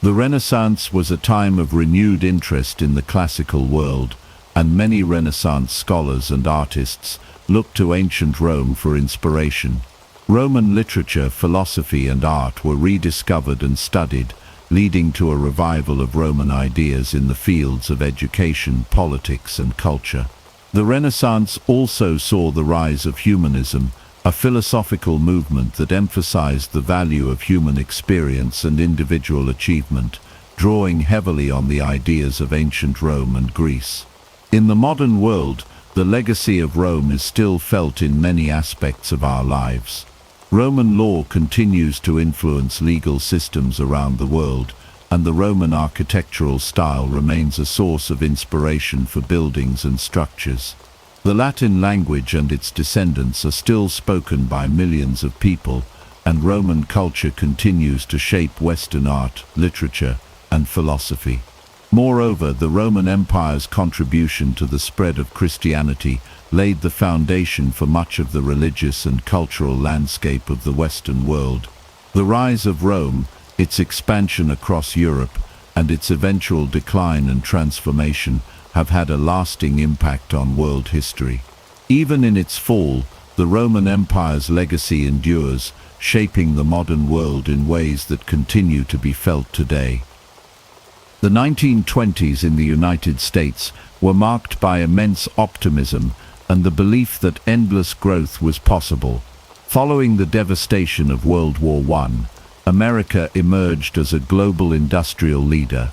The Renaissance was a time of renewed interest in the classical world, and many Renaissance scholars and artists looked to ancient Rome for inspiration. Roman literature, philosophy, and art were rediscovered and studied, leading to a revival of Roman ideas in the fields of education, politics, and culture. The Renaissance also saw the rise of humanism, a philosophical movement that emphasized the value of human experience and individual achievement, drawing heavily on the ideas of ancient Rome and Greece. In the modern world, the legacy of Rome is still felt in many aspects of our lives. Roman law continues to influence legal systems around the world, and the Roman architectural style remains a source of inspiration for buildings and structures. The Latin language and its descendants are still spoken by millions of people, and Roman culture continues to shape Western art, literature, and philosophy. Moreover, the Roman Empire's contribution to the spread of Christianity laid the foundation for much of the religious and cultural landscape of the Western world. The rise of Rome, its expansion across Europe, and its eventual decline and transformation have had a lasting impact on world history. Even in its fall, the Roman Empire's legacy endures, shaping the modern world in ways that continue to be felt today. The 1920s in the United States were marked by immense optimism and the belief that endless growth was possible. Following the devastation of World War I, America emerged as a global industrial leader.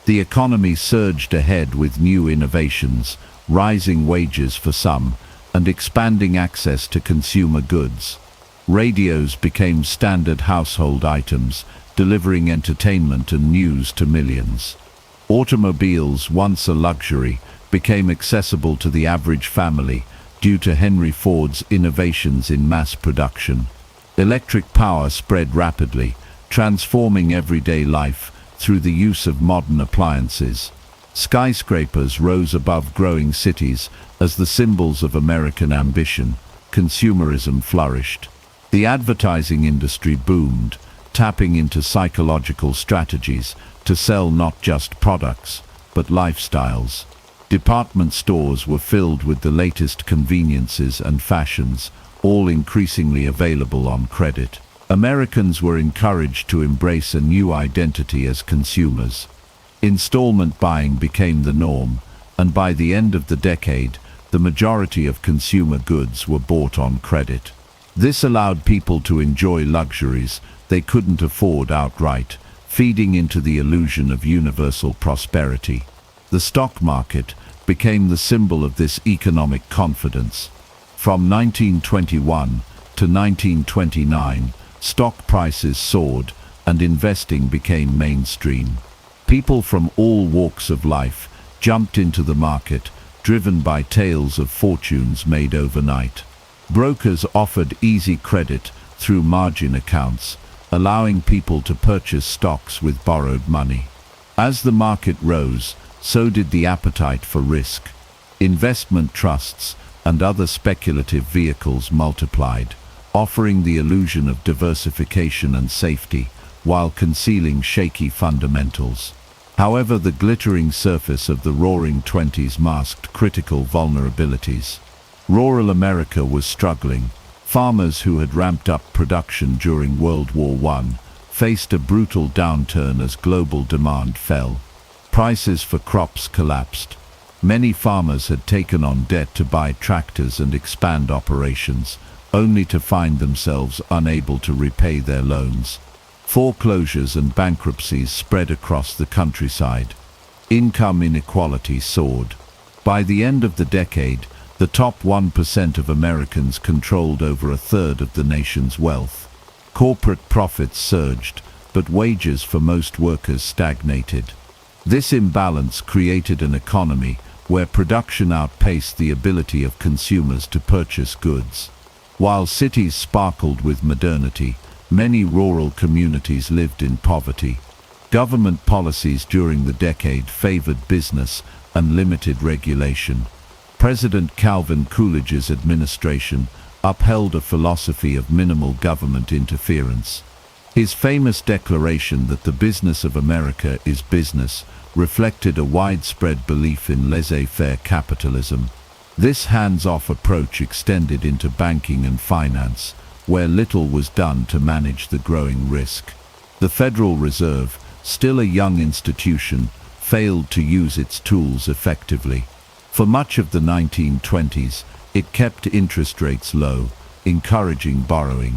The economy surged ahead with new innovations, rising wages for some, and expanding access to consumer goods. Radios became standard household items, delivering entertainment and news to millions. Automobiles, once a luxury, became accessible to the average family due to Henry Ford's innovations in mass production. Electric power spread rapidly, transforming everyday life through the use of modern appliances. Skyscrapers rose above growing cities as the symbols of American ambition. Consumerism flourished. The advertising industry boomed, tapping into psychological strategies to sell not just products, but lifestyles. Department stores were filled with the latest conveniences and fashions, all increasingly available on credit. Americans were encouraged to embrace a new identity as consumers. Installment buying became the norm, and by the end of the decade, the majority of consumer goods were bought on credit. This allowed people to enjoy luxuries they couldn't afford outright, feeding into the illusion of universal prosperity. The stock market became the symbol of this economic confidence. From 1921 to 1929, stock prices soared and investing became mainstream. People from all walks of life jumped into the market, driven by tales of fortunes made overnight. Brokers offered easy credit through margin accounts, allowing people to purchase stocks with borrowed money. As the market rose, so did the appetite for risk. Investment trusts and other speculative vehicles multiplied, offering the illusion of diversification and safety, while concealing shaky fundamentals. However, the glittering surface of the Roaring Twenties masked critical vulnerabilities. Rural America was struggling. Farmers who had ramped up production during World War I faced a brutal downturn as global demand fell. Prices for crops collapsed. Many farmers had taken on debt to buy tractors and expand operations, only to find themselves unable to repay their loans. Foreclosures and bankruptcies spread across the countryside. Income inequality soared. By the end of the decade, the top 1% of Americans controlled over a third of the nation's wealth. Corporate profits surged, but wages for most workers stagnated. This imbalance created an economy where production outpaced the ability of consumers to purchase goods. While cities sparkled with modernity, many rural communities lived in poverty. Government policies during the decade favored business and limited regulation. President Calvin Coolidge's administration upheld a philosophy of minimal government interference. His famous declaration that the business of America is business reflected a widespread belief in laissez-faire capitalism. This hands-off approach extended into banking and finance, where little was done to manage the growing risk. The Federal Reserve, still a young institution, failed to use its tools effectively. For much of the 1920s, it kept interest rates low, encouraging borrowing.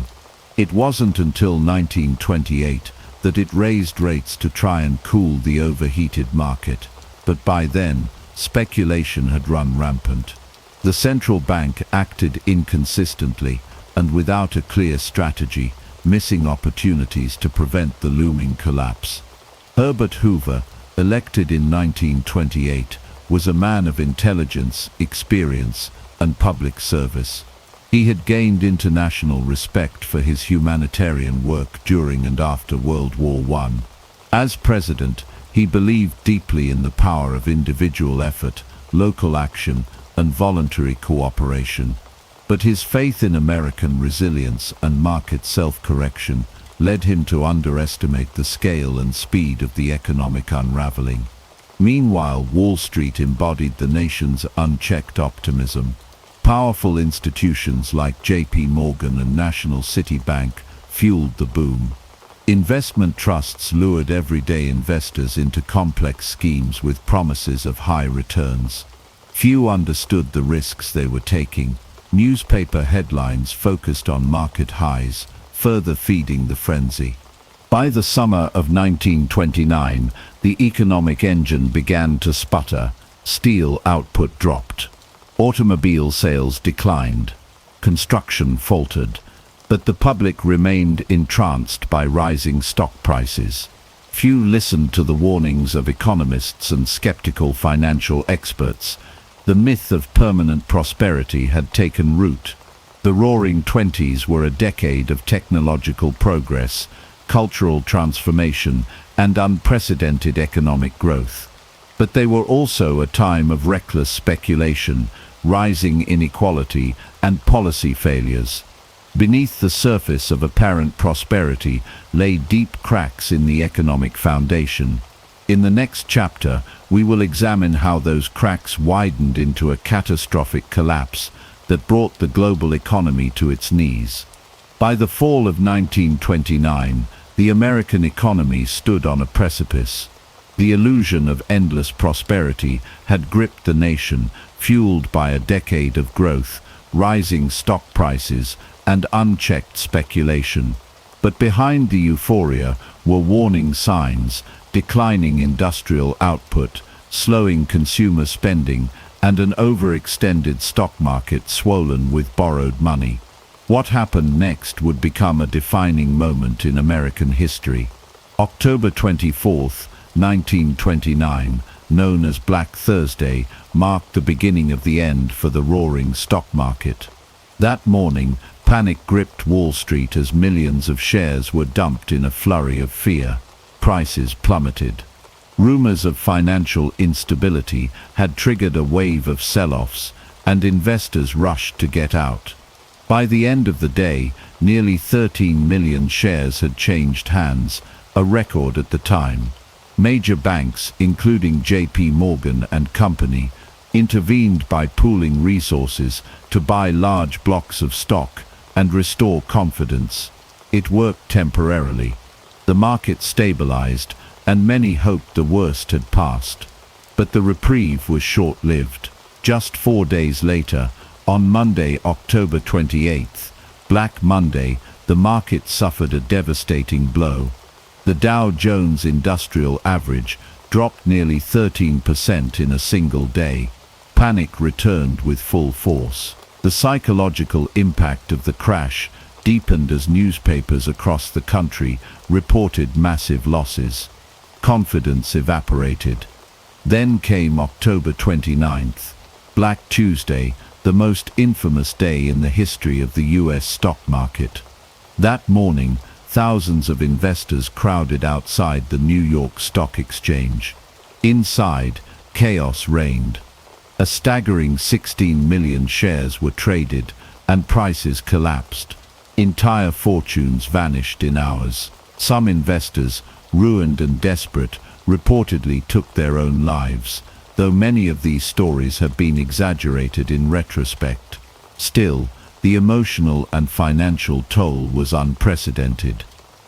It wasn't until 1928 that it raised rates to try and cool the overheated market, but by then, speculation had run rampant. The central bank acted inconsistently and without a clear strategy, missing opportunities to prevent the looming collapse. Herbert Hoover, elected in 1928, was a man of intelligence, experience, and public service. He had gained international respect for his humanitarian work during and after World War I. As president, he believed deeply in the power of individual effort, local action, and voluntary cooperation. But his faith in American resilience and market self-correction led him to underestimate the scale and speed of the economic unraveling. Meanwhile, Wall Street embodied the nation's unchecked optimism. Powerful institutions like J.P. Morgan and National City Bank fueled the boom. Investment trusts lured everyday investors into complex schemes with promises of high returns. Few understood the risks they were taking. Newspaper headlines focused on market highs, further feeding the frenzy. By the summer of 1929, the economic engine began to sputter. Steel output dropped. Automobile sales declined. Construction faltered. But the public remained entranced by rising stock prices. Few listened to the warnings of economists and skeptical financial experts. The myth of permanent prosperity had taken root. The Roaring Twenties were a decade of technological progress, cultural transformation, and unprecedented economic growth. But they were also a time of reckless speculation, rising inequality, and policy failures. Beneath the surface of apparent prosperity lay deep cracks in the economic foundation. In the next chapter, we will examine how those cracks widened into a catastrophic collapse that brought the global economy to its knees. By the fall of 1929, the American economy stood on a precipice. The illusion of endless prosperity had gripped the nation, fueled by a decade of growth, rising stock prices, and unchecked speculation. But behind the euphoria were warning signs: declining industrial output, slowing consumer spending, and an overextended stock market swollen with borrowed money. What happened next would become a defining moment in American history. October 24th, 1929, known as Black Thursday, marked the beginning of the end for the roaring stock market. That morning, panic gripped Wall Street as millions of shares were dumped in a flurry of fear. Prices plummeted. Rumors of financial instability had triggered a wave of sell-offs, and investors rushed to get out. By the end of the day, nearly 13 million shares had changed hands, a record at the time. Major banks, including J.P. Morgan and Company, intervened by pooling resources to buy large blocks of stock and restore confidence. It worked temporarily. The market stabilized, and many hoped the worst had passed. But the reprieve was short-lived. Just 4 days later, on Monday, October 28th, Black Monday, the market suffered a devastating blow. The Dow Jones Industrial Average dropped nearly 13% in a single day. Panic returned with full force. The psychological impact of the crash deepened as newspapers across the country reported massive losses. Confidence evaporated. Then came October 29th, Black Tuesday, the most infamous day in the history of the US stock market. That morning, thousands of investors crowded outside the New York Stock Exchange. Inside, chaos reigned. A staggering 16 million shares were traded, and prices collapsed. Entire fortunes vanished in hours. Some investors, ruined and desperate, reportedly took their own lives, though many of these stories have been exaggerated in retrospect. Still, the emotional and financial toll was unprecedented.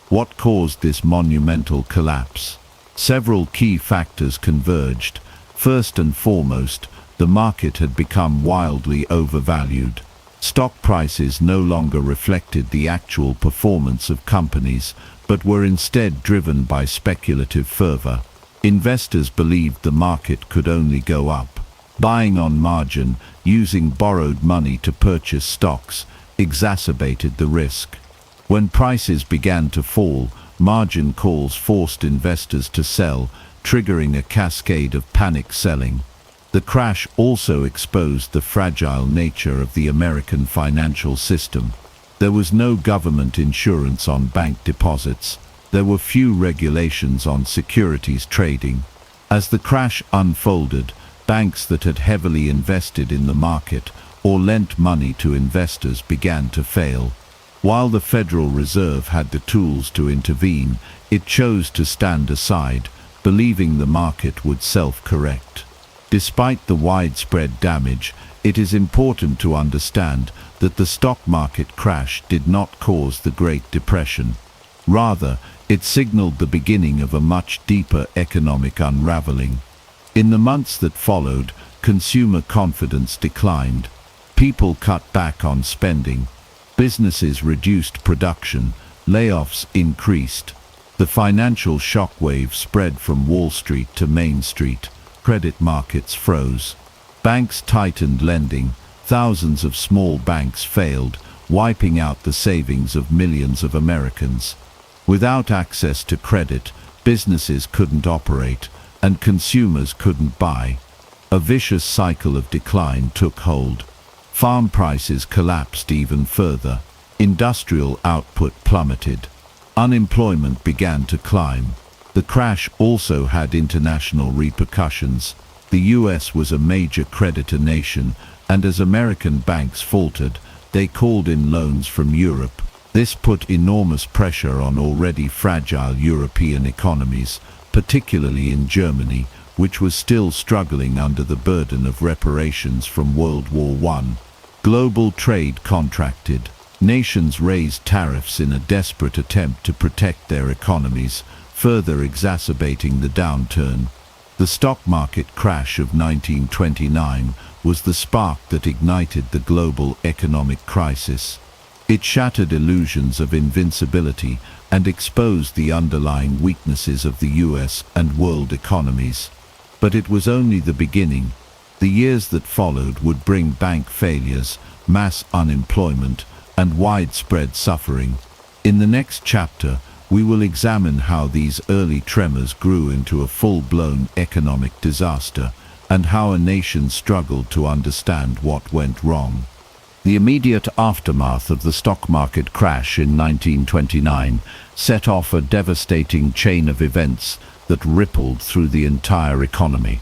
What caused this monumental collapse? Several key factors converged. First and foremost, the market had become wildly overvalued. Stock prices no longer reflected the actual performance of companies, but were instead driven by speculative fervor. Investors believed the market could only go up. Buying on margin, using borrowed money to purchase stocks, exacerbated the risk. When prices began to fall, margin calls forced investors to sell, triggering a cascade of panic selling. The crash also exposed the fragile nature of the American financial system. There was no government insurance on bank deposits. There were few regulations on securities trading. As the crash unfolded, banks that had heavily invested in the market or lent money to investors began to fail. While the Federal Reserve had the tools to intervene, it chose to stand aside, believing the market would self-correct. Despite the widespread damage, it is important to understand that the stock market crash did not cause the Great Depression. Rather, it signaled the beginning of a much deeper economic unraveling. In the months that followed, consumer confidence declined. People cut back on spending. Businesses reduced production. Layoffs increased. The financial shockwave spread from Wall Street to Main Street. Credit markets froze. Banks tightened lending. Thousands of small banks failed, wiping out the savings of millions of Americans. Without access to credit, businesses couldn't operate, and consumers couldn't buy. A vicious cycle of decline took hold. Farm prices collapsed even further. Industrial output plummeted. Unemployment began to climb. The crash also had international repercussions. The US was a major creditor nation, and as American banks faltered, they called in loans from Europe. This put enormous pressure on already fragile European economies, particularly in Germany, which was still struggling under the burden of reparations from World War I. Global trade contracted. Nations raised tariffs in a desperate attempt to protect their economies, further exacerbating the downturn. The stock market crash of 1929 was the spark that ignited the global economic crisis. It shattered illusions of invincibility and exposed the underlying weaknesses of the US and world economies. But it was only the beginning. The years that followed would bring bank failures, mass unemployment, and widespread suffering. In the next chapter, we will examine how these early tremors grew into a full-blown economic disaster, and how a nation struggled to understand what went wrong. The immediate aftermath of the stock market crash in 1929 set off a devastating chain of events that rippled through the entire economy.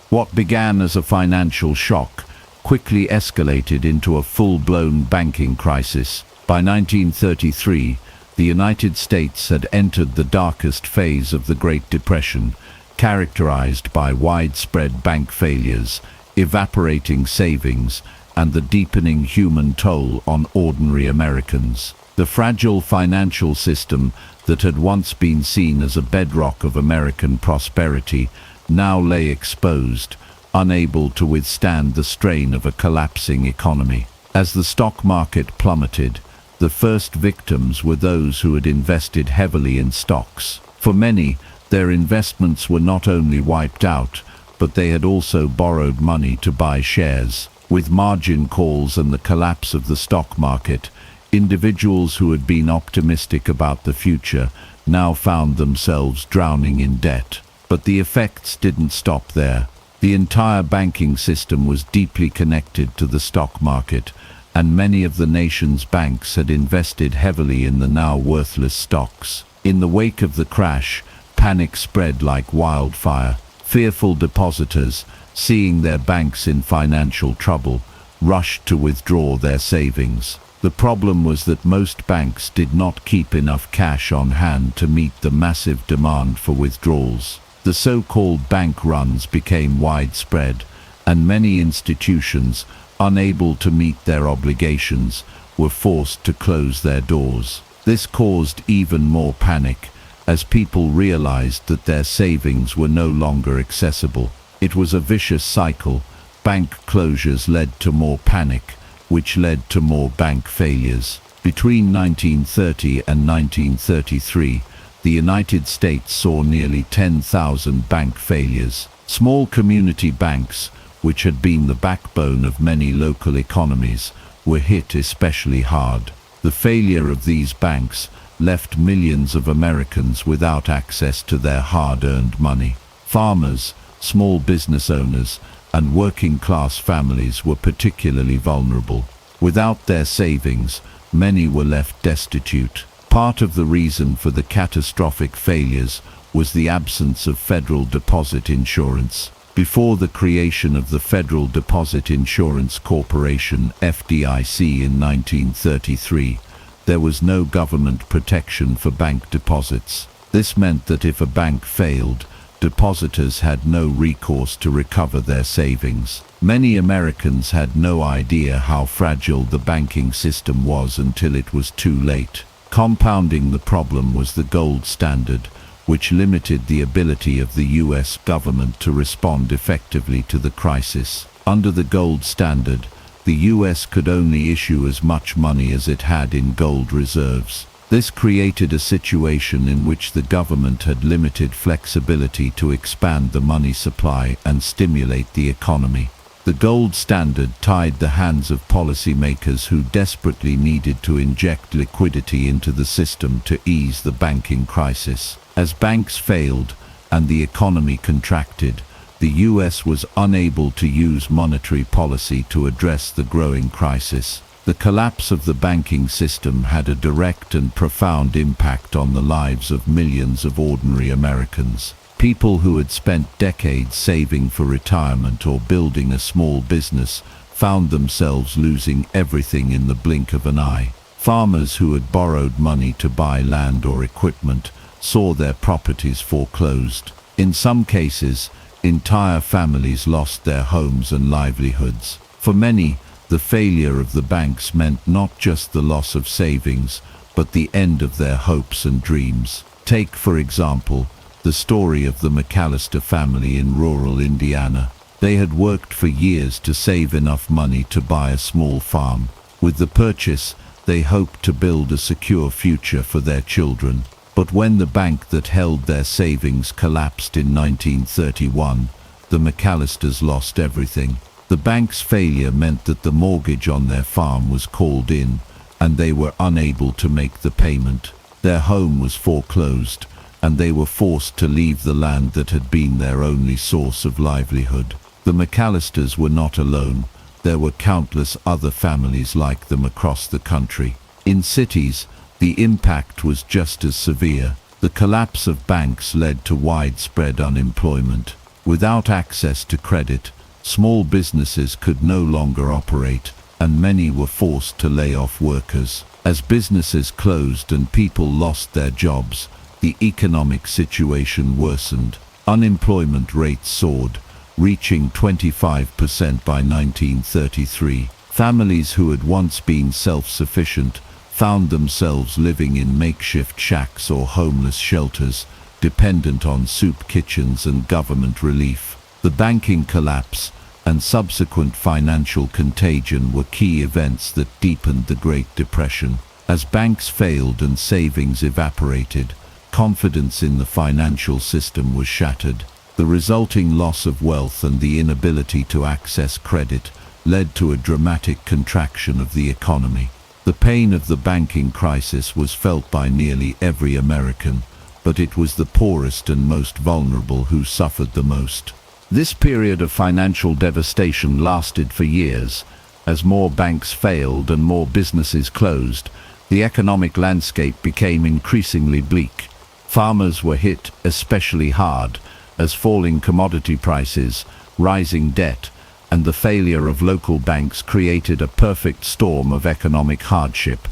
What began as a financial shock quickly escalated into a full-blown banking crisis. By 1933, the United States had entered the darkest phase of the Great Depression, characterized by widespread bank failures, evaporating savings, and the deepening human toll on ordinary Americans. The fragile financial system that had once been seen as a bedrock of American prosperity now lay exposed, unable to withstand the strain of a collapsing economy. As the stock market plummeted, the first victims were those who had invested heavily in stocks. For many, their investments were not only wiped out, but they had also borrowed money to buy shares. With margin calls and the collapse of the stock market, individuals who had been optimistic about the future now found themselves drowning in debt. But the effects didn't stop there. The entire banking system was deeply connected to the stock market, and many of the nation's banks had invested heavily in the now worthless stocks. In the wake of the crash, panic spread like wildfire. Fearful depositors, seeing their banks in financial trouble, rushed to withdraw their savings. The problem was that most banks did not keep enough cash on hand to meet the massive demand for withdrawals. The so-called bank runs became widespread, and many institutions, unable to meet their obligations, were forced to close their doors. This caused even more panic, as people realized that their savings were no longer accessible. It was a vicious cycle. Bank closures led to more panic, which led to more bank failures. Between 1930 and 1933, the United States saw nearly 10,000 bank failures. Small community banks, which had been the backbone of many local economies, were hit especially hard. The failure of these banks left millions of Americans without access to their hard-earned money. Farmers, small business owners, and working-class families were particularly vulnerable. Without their savings, many were left destitute. Part of the reason for the catastrophic failures was the absence of federal deposit insurance. Before the creation of the Federal Deposit Insurance Corporation (FDIC) in 1933, there was no government protection for bank deposits. This meant that if a bank failed, depositors had no recourse to recover their savings. Many Americans had no idea how fragile the banking system was until it was too late. Compounding the problem was the gold standard, which limited the ability of the U.S. government to respond effectively to the crisis. Under the gold standard, the U.S. could only issue as much money as it had in gold reserves. This created a situation in which the government had limited flexibility to expand the money supply and stimulate the economy. The gold standard tied the hands of policymakers who desperately needed to inject liquidity into the system to ease the banking crisis. As banks failed and the economy contracted, the U.S. was unable to use monetary policy to address the growing crisis. The collapse of the banking system had a direct and profound impact on the lives of millions of ordinary Americans. People who had spent decades saving for retirement or building a small business found themselves losing everything in the blink of an eye. Farmers who had borrowed money to buy land or equipment saw their properties foreclosed. In some cases, entire families lost their homes and livelihoods. For many, the failure of the banks meant not just the loss of savings, but the end of their hopes and dreams. Take, for example, the story of the McAllister family in rural Indiana. They had worked for years to save enough money to buy a small farm. With the purchase, they hoped to build a secure future for their children. But when the bank that held their savings collapsed in 1931, the McAllisters lost everything. The bank's failure meant that the mortgage on their farm was called in, and they were unable to make the payment. Their home was foreclosed, and they were forced to leave the land that had been their only source of livelihood. The McAllisters were not alone. There were countless other families like them across the country. In cities, the impact was just as severe. The collapse of banks led to widespread unemployment. Without access to credit, small businesses could no longer operate, and many were forced to lay off workers. As businesses closed and people lost their jobs, the economic situation worsened. Unemployment rates soared, reaching 25% by 1933. Families who had once been self-sufficient found themselves living in makeshift shacks or homeless shelters, dependent on soup kitchens and government relief. The banking collapse and subsequent financial contagion were key events that deepened the Great Depression. As banks failed and savings evaporated, confidence in the financial system was shattered. The resulting loss of wealth and the inability to access credit led to a dramatic contraction of the economy. The pain of the banking crisis was felt by nearly every American, but it was the poorest and most vulnerable who suffered the most. This period of financial devastation lasted for years. As more banks failed and more businesses closed, the economic landscape became increasingly bleak. Farmers were hit especially hard, as falling commodity prices, rising debt, and the failure of local banks created a perfect storm of economic hardship.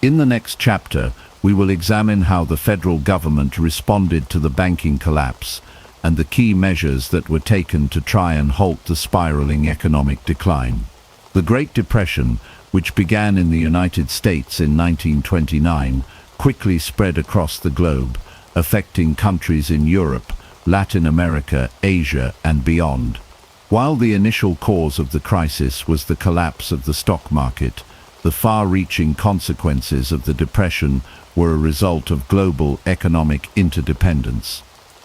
In the next chapter, we will examine how the federal government responded to the banking collapse and the key measures that were taken to try and halt the spiraling economic decline. The Great Depression, which began in the United States in 1929, quickly spread across the globe, affecting countries in Europe, Latin America, Asia, and beyond. While the initial cause of the crisis was the collapse of the stock market, the far-reaching consequences of the Depression were a result of global economic interdependence.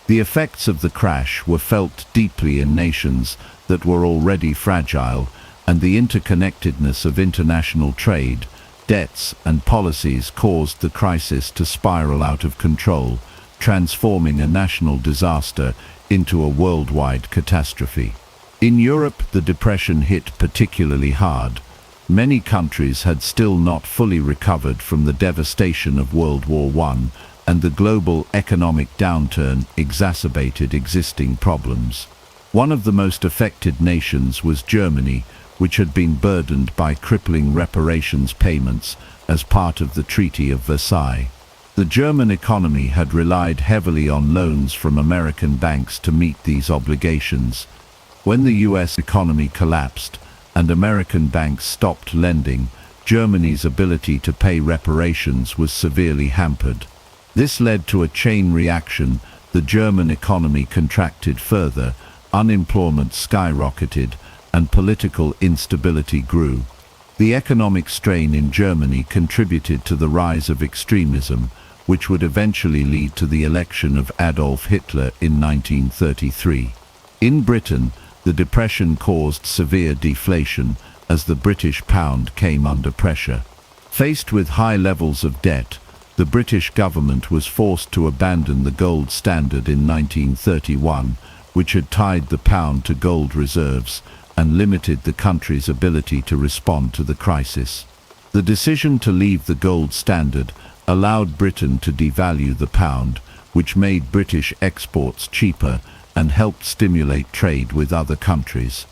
The effects of the crash were felt deeply in nations that were already fragile, and the interconnectedness of international trade, debts, and policies caused the crisis to spiral out of control, transforming a national disaster into a worldwide catastrophe. In Europe, the Depression hit particularly hard. Many countries had still not fully recovered from the devastation of World War I, and the global economic downturn exacerbated existing problems. One of the most affected nations was Germany, which had been burdened by crippling reparations payments as part of the Treaty of Versailles. The German economy had relied heavily on loans from American banks to meet these obligations. When the US economy collapsed and American banks stopped lending, Germany's ability to pay reparations was severely hampered. This led to a chain reaction. The German economy contracted further, unemployment skyrocketed, and political instability grew. The economic strain in Germany contributed to the rise of extremism, which would eventually lead to the election of Adolf Hitler in 1933. In Britain, the Depression caused severe deflation as the British pound came under pressure. Faced with high levels of debt, the British government was forced to abandon the gold standard in 1931, which had tied the pound to gold reserves and limited the country's ability to respond to the crisis. The decision to leave the gold standard allowed Britain to devalue the pound, which made British exports cheaper and helped stimulate trade with other countries.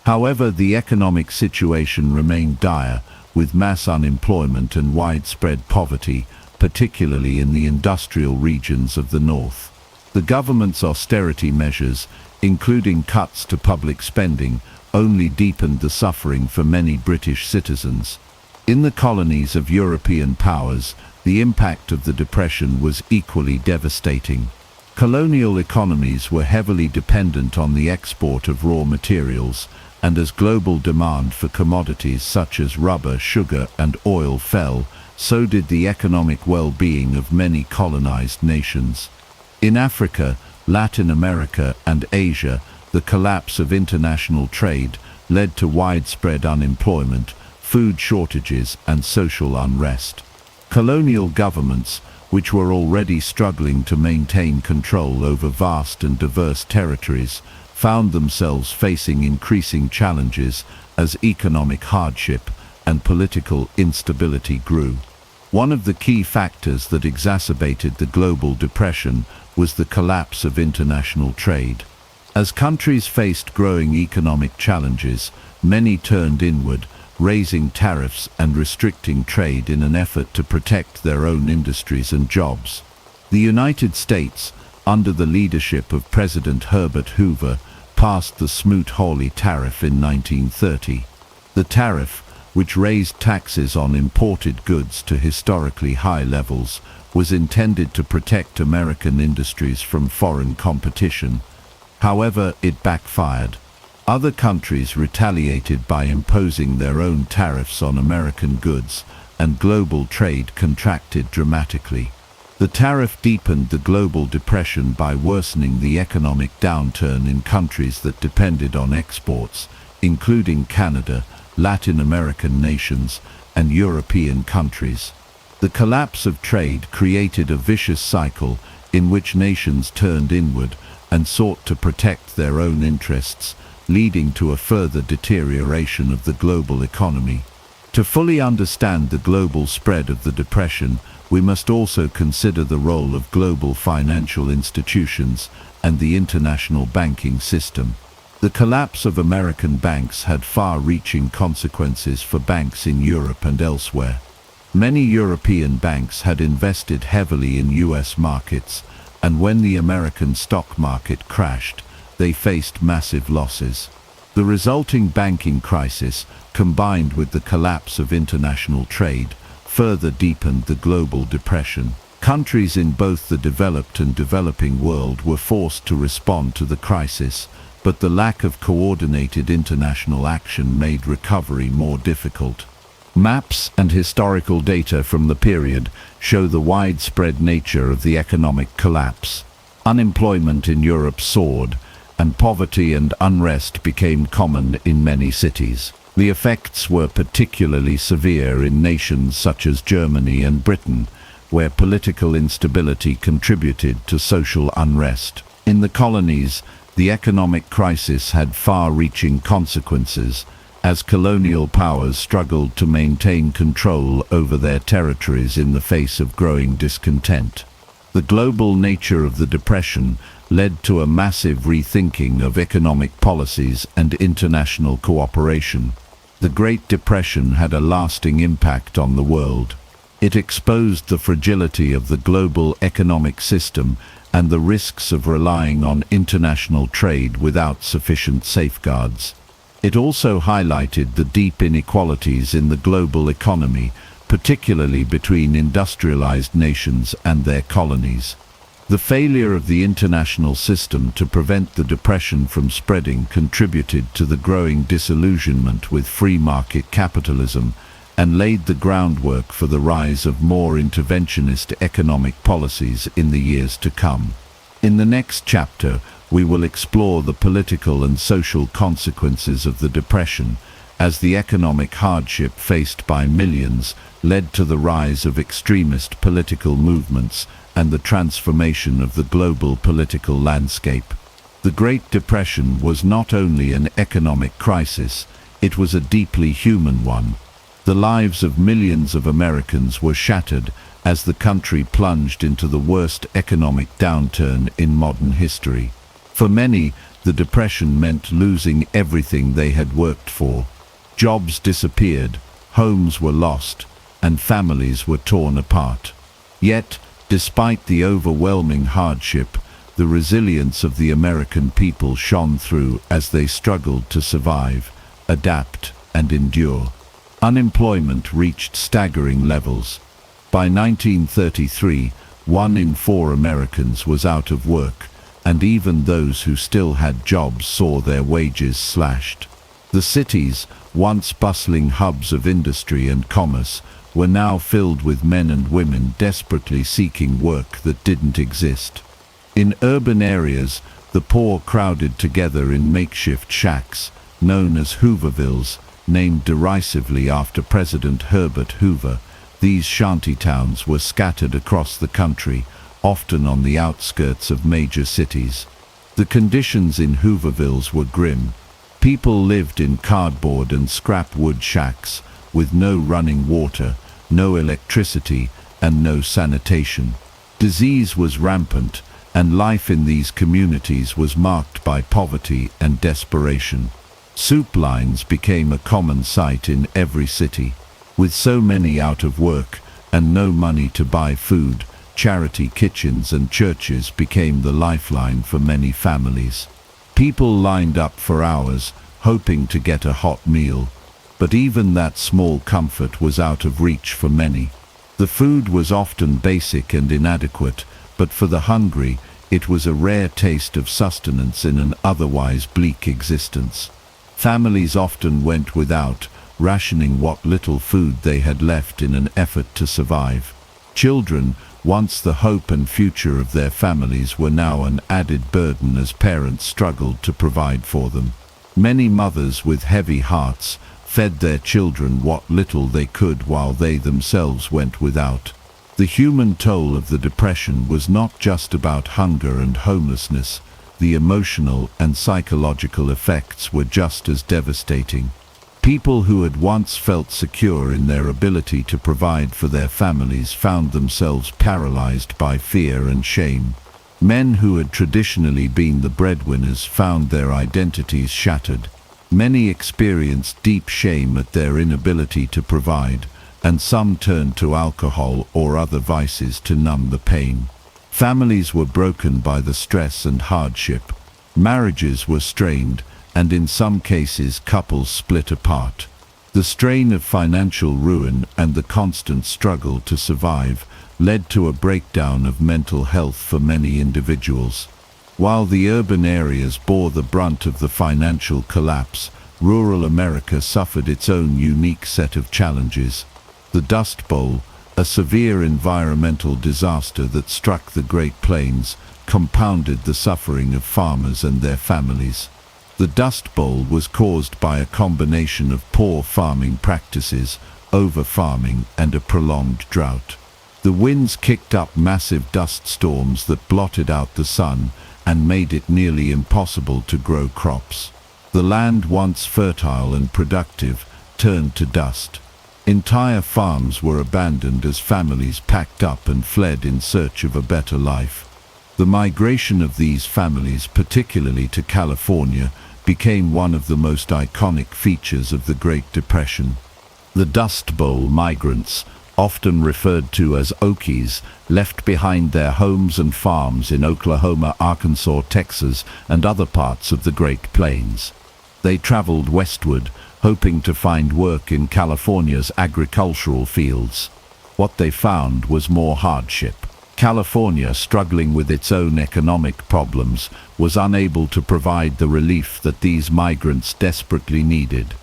However, the economic situation remained dire, with mass unemployment and widespread poverty, particularly in the industrial regions of the north. The government's austerity measures, including cuts to public spending, only deepened the suffering for many British citizens. In the colonies of European powers, the impact of the Depression was equally devastating. Colonial economies were heavily dependent on the export of raw materials, and as global demand for commodities such as rubber, sugar, and oil fell, so did the economic well-being of many colonized nations. In Africa, Latin America, and Asia, the collapse of international trade led to widespread unemployment, food shortages, and social unrest. Colonial governments, which were already struggling to maintain control over vast and diverse territories, found themselves facing increasing challenges as economic hardship and political instability grew. One of the key factors that exacerbated the global depression was the collapse of international trade. As countries faced growing economic challenges, many turned inward, raising tariffs and restricting trade in an effort to protect their own industries and jobs. The United States, under the leadership of President Herbert Hoover, passed the Smoot-Hawley Tariff in 1930. The tariff, which raised taxes on imported goods to historically high levels, was intended to protect American industries from foreign competition. However, it backfired. Other countries retaliated by imposing their own tariffs on American goods, and global trade contracted dramatically. The tariff deepened the global depression by worsening the economic downturn in countries that depended on exports, including Canada, Latin American nations, and European countries. The collapse of trade created a vicious cycle in which nations turned inward and sought to protect their own interests, leading to a further deterioration of the global economy. To fully understand the global spread of the Depression, we must also consider the role of global financial institutions and the international banking system. The collapse of American banks had far-reaching consequences for banks in Europe and elsewhere. Many European banks had invested heavily in US markets, and when the American stock market crashed, they faced massive losses. The resulting banking crisis, combined with the collapse of international trade, further deepened the global depression. Countries in both the developed and developing world were forced to respond to the crisis, but the lack of coordinated international action made recovery more difficult. Maps and historical data from the period show the widespread nature of the economic collapse. Unemployment in Europe soared, and poverty and unrest became common in many cities. The effects were particularly severe in nations such as Germany and Britain, where political instability contributed to social unrest. In the colonies, the economic crisis had far-reaching consequences, as colonial powers struggled to maintain control over their territories in the face of growing discontent. The global nature of the Depression led to a massive rethinking of economic policies and international cooperation. The Great Depression had a lasting impact on the world. It exposed the fragility of the global economic system and the risks of relying on international trade without sufficient safeguards. It also highlighted the deep inequalities in the global economy, particularly between industrialized nations and their colonies. The failure of the international system to prevent the Depression from spreading contributed to the growing disillusionment with free market capitalism and laid the groundwork for the rise of more interventionist economic policies in the years to come. In the next chapter, we will explore the political and social consequences of the Depression, as the economic hardship faced by millions led to the rise of extremist political movements and the transformation of the global political landscape. The Great Depression was not only an economic crisis, it was a deeply human one. The lives of millions of Americans were shattered as the country plunged into the worst economic downturn in modern history. For many, the Depression meant losing everything they had worked for. Jobs disappeared, homes were lost, and families were torn apart. Yet, despite the overwhelming hardship, the resilience of the American people shone through as they struggled to survive, adapt, and endure. Unemployment reached staggering levels. By 1933, 1 in 4 Americans was out of work, and even those who still had jobs saw their wages slashed. The cities, once bustling hubs of industry and commerce, were now filled with men and women desperately seeking work that didn't exist. In urban areas, the poor crowded together in makeshift shacks, known as Hoovervilles, named derisively after President Herbert Hoover. These shantytowns were scattered across the country, often on the outskirts of major cities. The conditions in Hoovervilles were grim. People lived in cardboard and scrap wood shacks, with no running water, no electricity, and no sanitation. Disease was rampant, and life in these communities was marked by poverty and desperation. Soup lines became a common sight in every city. With so many out of work and no money to buy food, charity kitchens and churches became the lifeline for many families. People lined up for hours, hoping to get a hot meal, but even that small comfort was out of reach for many. The food was often basic and inadequate, but for the hungry, it was a rare taste of sustenance in an otherwise bleak existence. Families often went without, rationing what little food they had left in an effort to survive. Children, once the hope and future of their families, were now an added burden as parents struggled to provide for them. Many mothers with heavy hearts fed their children what little they could while they themselves went without. The human toll of the Depression was not just about hunger and homelessness. The emotional and psychological effects were just as devastating. People who had once felt secure in their ability to provide for their families found themselves paralyzed by fear and shame. Men who had traditionally been the breadwinners found their identities shattered. Many experienced deep shame at their inability to provide, and some turned to alcohol or other vices to numb the pain. Families were broken by the stress and hardship. Marriages were strained, and in some cases couples split apart. The strain of financial ruin and the constant struggle to survive led to a breakdown of mental health for many individuals. While the urban areas bore the brunt of the financial collapse, rural America suffered its own unique set of challenges. The Dust Bowl, a severe environmental disaster that struck the Great Plains, compounded the suffering of farmers and their families. The Dust Bowl was caused by a combination of poor farming practices, over-farming, and a prolonged drought. The winds kicked up massive dust storms that blotted out the sun and made it nearly impossible to grow crops. The land, once fertile and productive, turned to dust. Entire farms were abandoned as families packed up and fled in search of a better life. The migration of these families, particularly to California, became one of the most iconic features of the Great Depression. The Dust Bowl migrants, often referred to as Okies, left behind their homes and farms in Oklahoma, Arkansas, Texas, and other parts of the Great Plains. They traveled westward, hoping to find work in California's agricultural fields. What they found was more hardship. California, struggling with its own economic problems, was unable to provide the relief that these migrants desperately needed.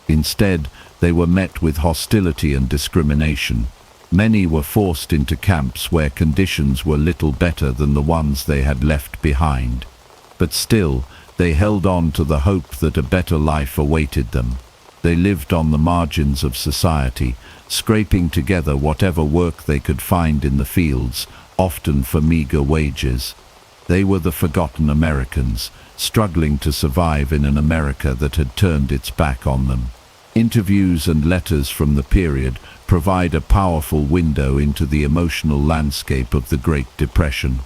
Instead, they were met with hostility and discrimination. Many were forced into camps where conditions were little better than the ones they had left behind. But still, they held on to the hope that a better life awaited them. They lived on the margins of society, scraping together whatever work they could find in the fields, often for meager wages. They were the forgotten Americans, struggling to survive in an America that had turned its back on them. Interviews and letters from the period provide a powerful window into the emotional landscape of the Great Depression.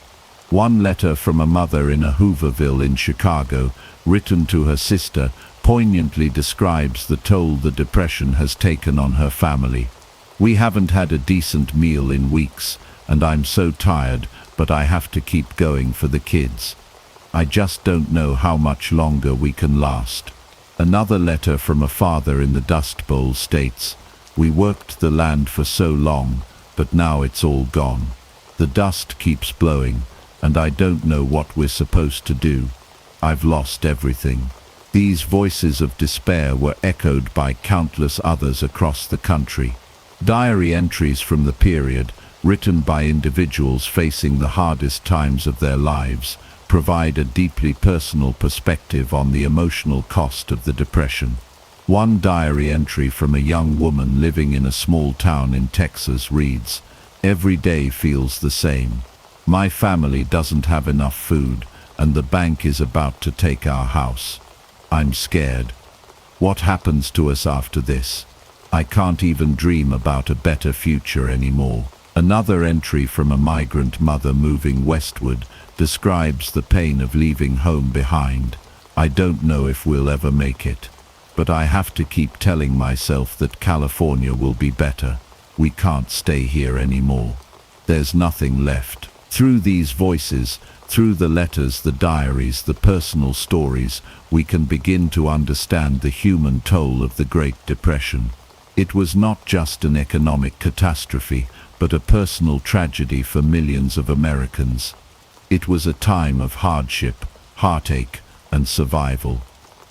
One letter from a mother in a Hooverville in Chicago, written to her sister, poignantly describes the toll the Depression has taken on her family. "We haven't had a decent meal in weeks, and I'm so tired, but I have to keep going for the kids. I just don't know how much longer we can last." Another letter from a father in the Dust Bowl states, "We worked the land for so long, but now it's all gone. The dust keeps blowing, and I don't know what we're supposed to do. I've lost everything." These voices of despair were echoed by countless others across the country. Diary entries from the period, written by individuals facing the hardest times of their lives, provide a deeply personal perspective on the emotional cost of the Depression. One diary entry from a young woman living in a small town in Texas reads, "Every day feels the same. My family doesn't have enough food, and the bank is about to take our house. I'm scared. What happens to us after this? I can't even dream about a better future anymore." Another entry from a migrant mother moving westward describes the pain of leaving home behind. "I don't know if we'll ever make it, but I have to keep telling myself that California will be better. We can't stay here anymore." there's nothing left. Through these voices, through the letters, the diaries, the personal stories, we can begin to understand the human toll of the Great Depression. It was not just an economic catastrophe, but a personal tragedy for millions of Americans. It was a time of hardship, heartache, and survival.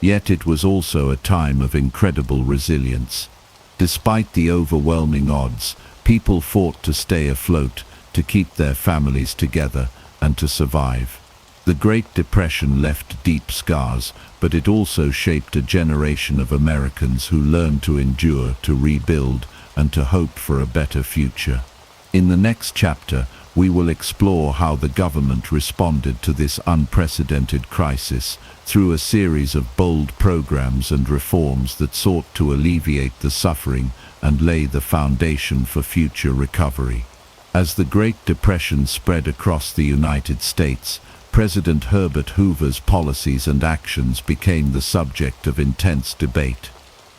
Yet it was also a time of incredible resilience. Despite the overwhelming odds, people fought to stay afloat, to keep their families together, and to survive. The Great Depression left deep scars, but it also shaped a generation of Americans who learned to endure, to rebuild, and to hope for a better future. In the next chapter, we will explore how the government responded to this unprecedented crisis through a series of bold programs and reforms that sought to alleviate the suffering and lay the foundation for future recovery. As the Great Depression spread across the United States, President Herbert Hoover's policies and actions became the subject of intense debate.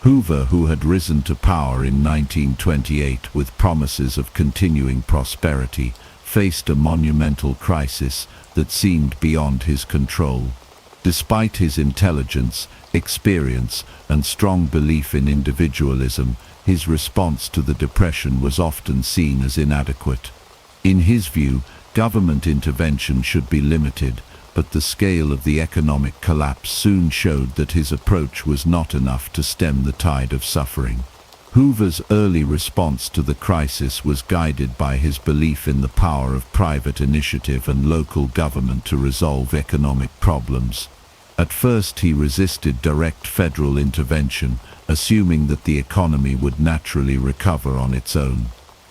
Hoover, who had risen to power in 1928 with promises of continuing prosperity, faced a monumental crisis that seemed beyond his control. Despite his intelligence, experience, and strong belief in individualism, his response to the Depression was often seen as inadequate. In his view, government intervention should be limited, but the scale of the economic collapse soon showed that his approach was not enough to stem the tide of suffering. Hoover's early response to the crisis was guided by his belief in the power of private initiative and local government to resolve economic problems. At first he resisted direct federal intervention, assuming that the economy would naturally recover on its own.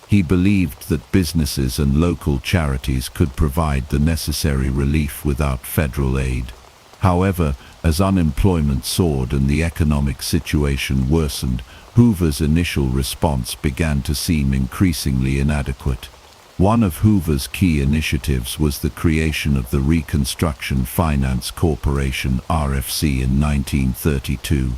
He believed that businesses and local charities could provide the necessary relief without federal aid. However, as unemployment soared and the economic situation worsened, Hoover's initial response began to seem increasingly inadequate. One of Hoover's key initiatives was the creation of the Reconstruction Finance Corporation (RFC) in 1932.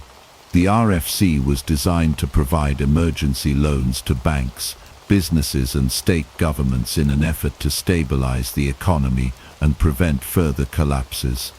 The RFC was designed to provide emergency loans to banks, businesses and state governments in an effort to stabilize the economy and prevent further collapses.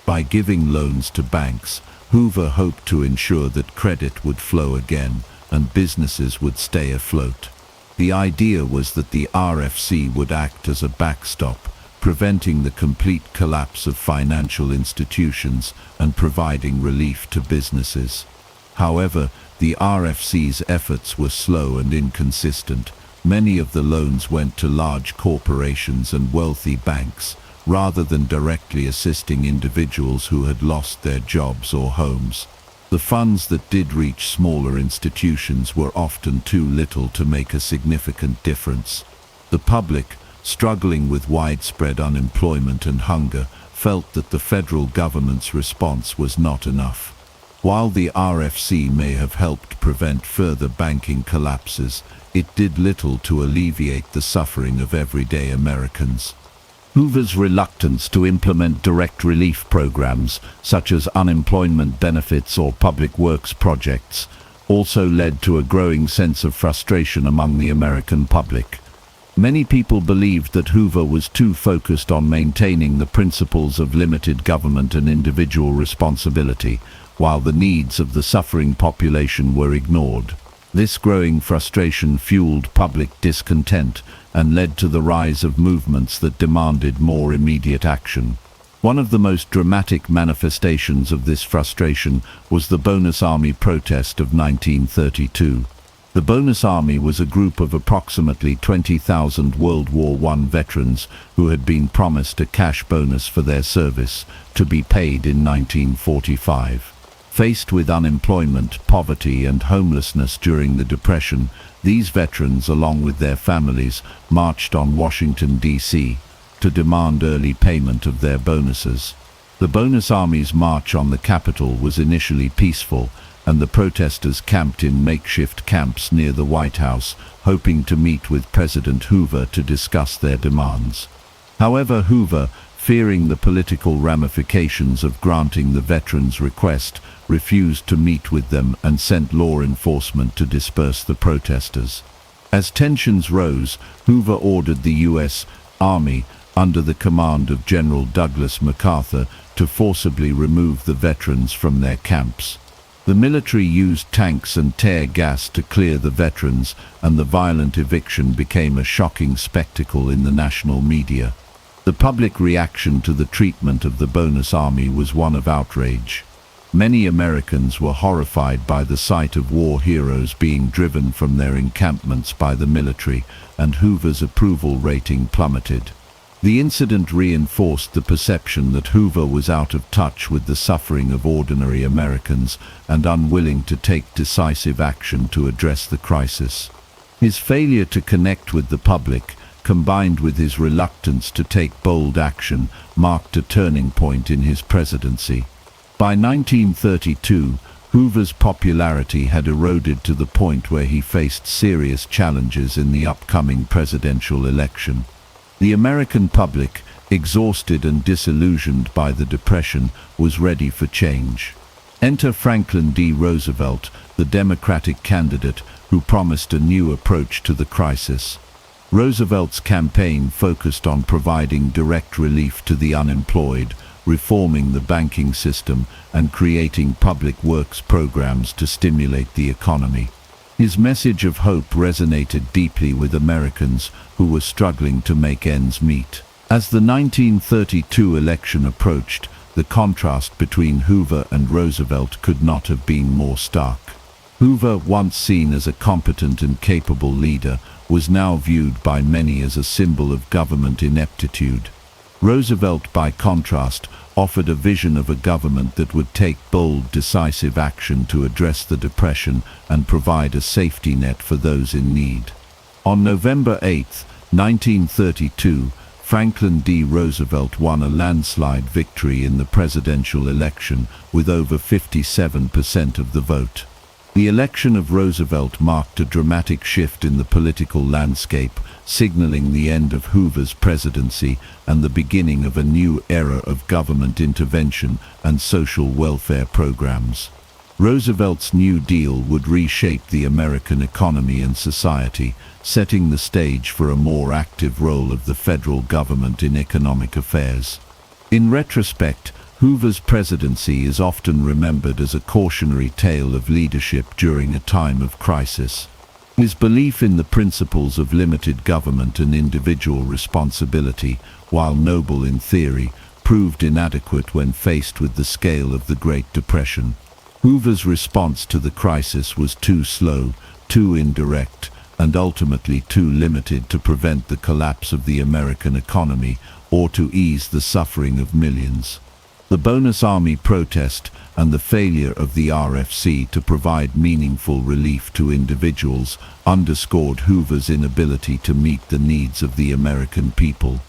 By giving loans to banks, Hoover hoped to ensure that credit would flow again and businesses would stay afloat. The idea was that the RFC would act as a backstop, preventing the complete collapse of financial institutions and providing relief to businesses. However, the RFC's efforts were slow and inconsistent. Many of the loans went to large corporations and wealthy banks, rather than directly assisting individuals who had lost their jobs or homes. The funds that did reach smaller institutions were often too little to make a significant difference. The public, struggling with widespread unemployment and hunger, felt that the federal government's response was not enough. While the RFC may have helped prevent further banking collapses, it did little to alleviate the suffering of everyday Americans. Hoover's reluctance to implement direct relief programs, such as unemployment benefits or public works projects, also led to a growing sense of frustration among the American public. Many people believed that Hoover was too focused on maintaining the principles of limited government and individual responsibility, while the needs of the suffering population were ignored. This growing frustration fueled public discontent and led to the rise of movements that demanded more immediate action. One of the most dramatic manifestations of this frustration was the Bonus Army protest of 1932. The Bonus Army was a group of approximately 20,000 World War I veterans who had been promised a cash bonus for their service, to be paid in 1945. Faced with unemployment, poverty, and homelessness during the Depression, these veterans, along with their families, marched on Washington, D.C. to demand early payment of their bonuses. The Bonus Army's march on the Capitol was initially peaceful, and the protesters camped in makeshift camps near the White House, hoping to meet with President Hoover to discuss their demands. However, Hoover, fearing the political ramifications of granting the veterans' request, refused to meet with them and sent law enforcement to disperse the protesters. As tensions rose, Hoover ordered the U.S. Army, under the command of General Douglas MacArthur, to forcibly remove the veterans from their camps. The military used tanks and tear gas to clear the veterans, and the violent eviction became a shocking spectacle in the national media. The public reaction to the treatment of the Bonus Army was one of outrage. Many Americans were horrified by the sight of war heroes being driven from their encampments by the military, and Hoover's approval rating plummeted. The incident reinforced the perception that Hoover was out of touch with the suffering of ordinary Americans and unwilling to take decisive action to address the crisis. His failure to connect with the public, combined with his reluctance to take bold action, marked a turning point in his presidency. By 1932, Hoover's popularity had eroded to the point where he faced serious challenges in the upcoming presidential election. The American public, exhausted and disillusioned by the Depression, was ready for change. Enter Franklin D. Roosevelt, the Democratic candidate who promised a new approach to the crisis. Roosevelt's campaign focused on providing direct relief to the unemployed, reforming the banking system, and creating public works programs to stimulate the economy. His message of hope resonated deeply with Americans who were struggling to make ends meet. As the 1932 election approached, the contrast between Hoover and Roosevelt could not have been more stark. Hoover, once seen as a competent and capable leader, was now viewed by many as a symbol of government ineptitude. Roosevelt, by contrast, offered a vision of a government that would take bold, decisive action to address the Depression and provide a safety net for those in need. On November 8, 1932, Franklin D. Roosevelt won a landslide victory in the presidential election with over 57% of the vote. The election of Roosevelt marked a dramatic shift in the political landscape, signaling the end of Hoover's presidency and the beginning of a new era of government intervention and social welfare programs. Roosevelt's New Deal would reshape the American economy and society, setting the stage for a more active role of the federal government in economic affairs. In retrospect, Hoover's presidency is often remembered as a cautionary tale of leadership during a time of crisis. His belief in the principles of limited government and individual responsibility, while noble in theory, proved inadequate when faced with the scale of the Great Depression. Hoover's response to the crisis was too slow, too indirect, and ultimately too limited to prevent the collapse of the American economy or to ease the suffering of millions. The Bonus Army protest and the failure of the RFC to provide meaningful relief to individuals underscored Hoover's inability to meet the needs of the American people.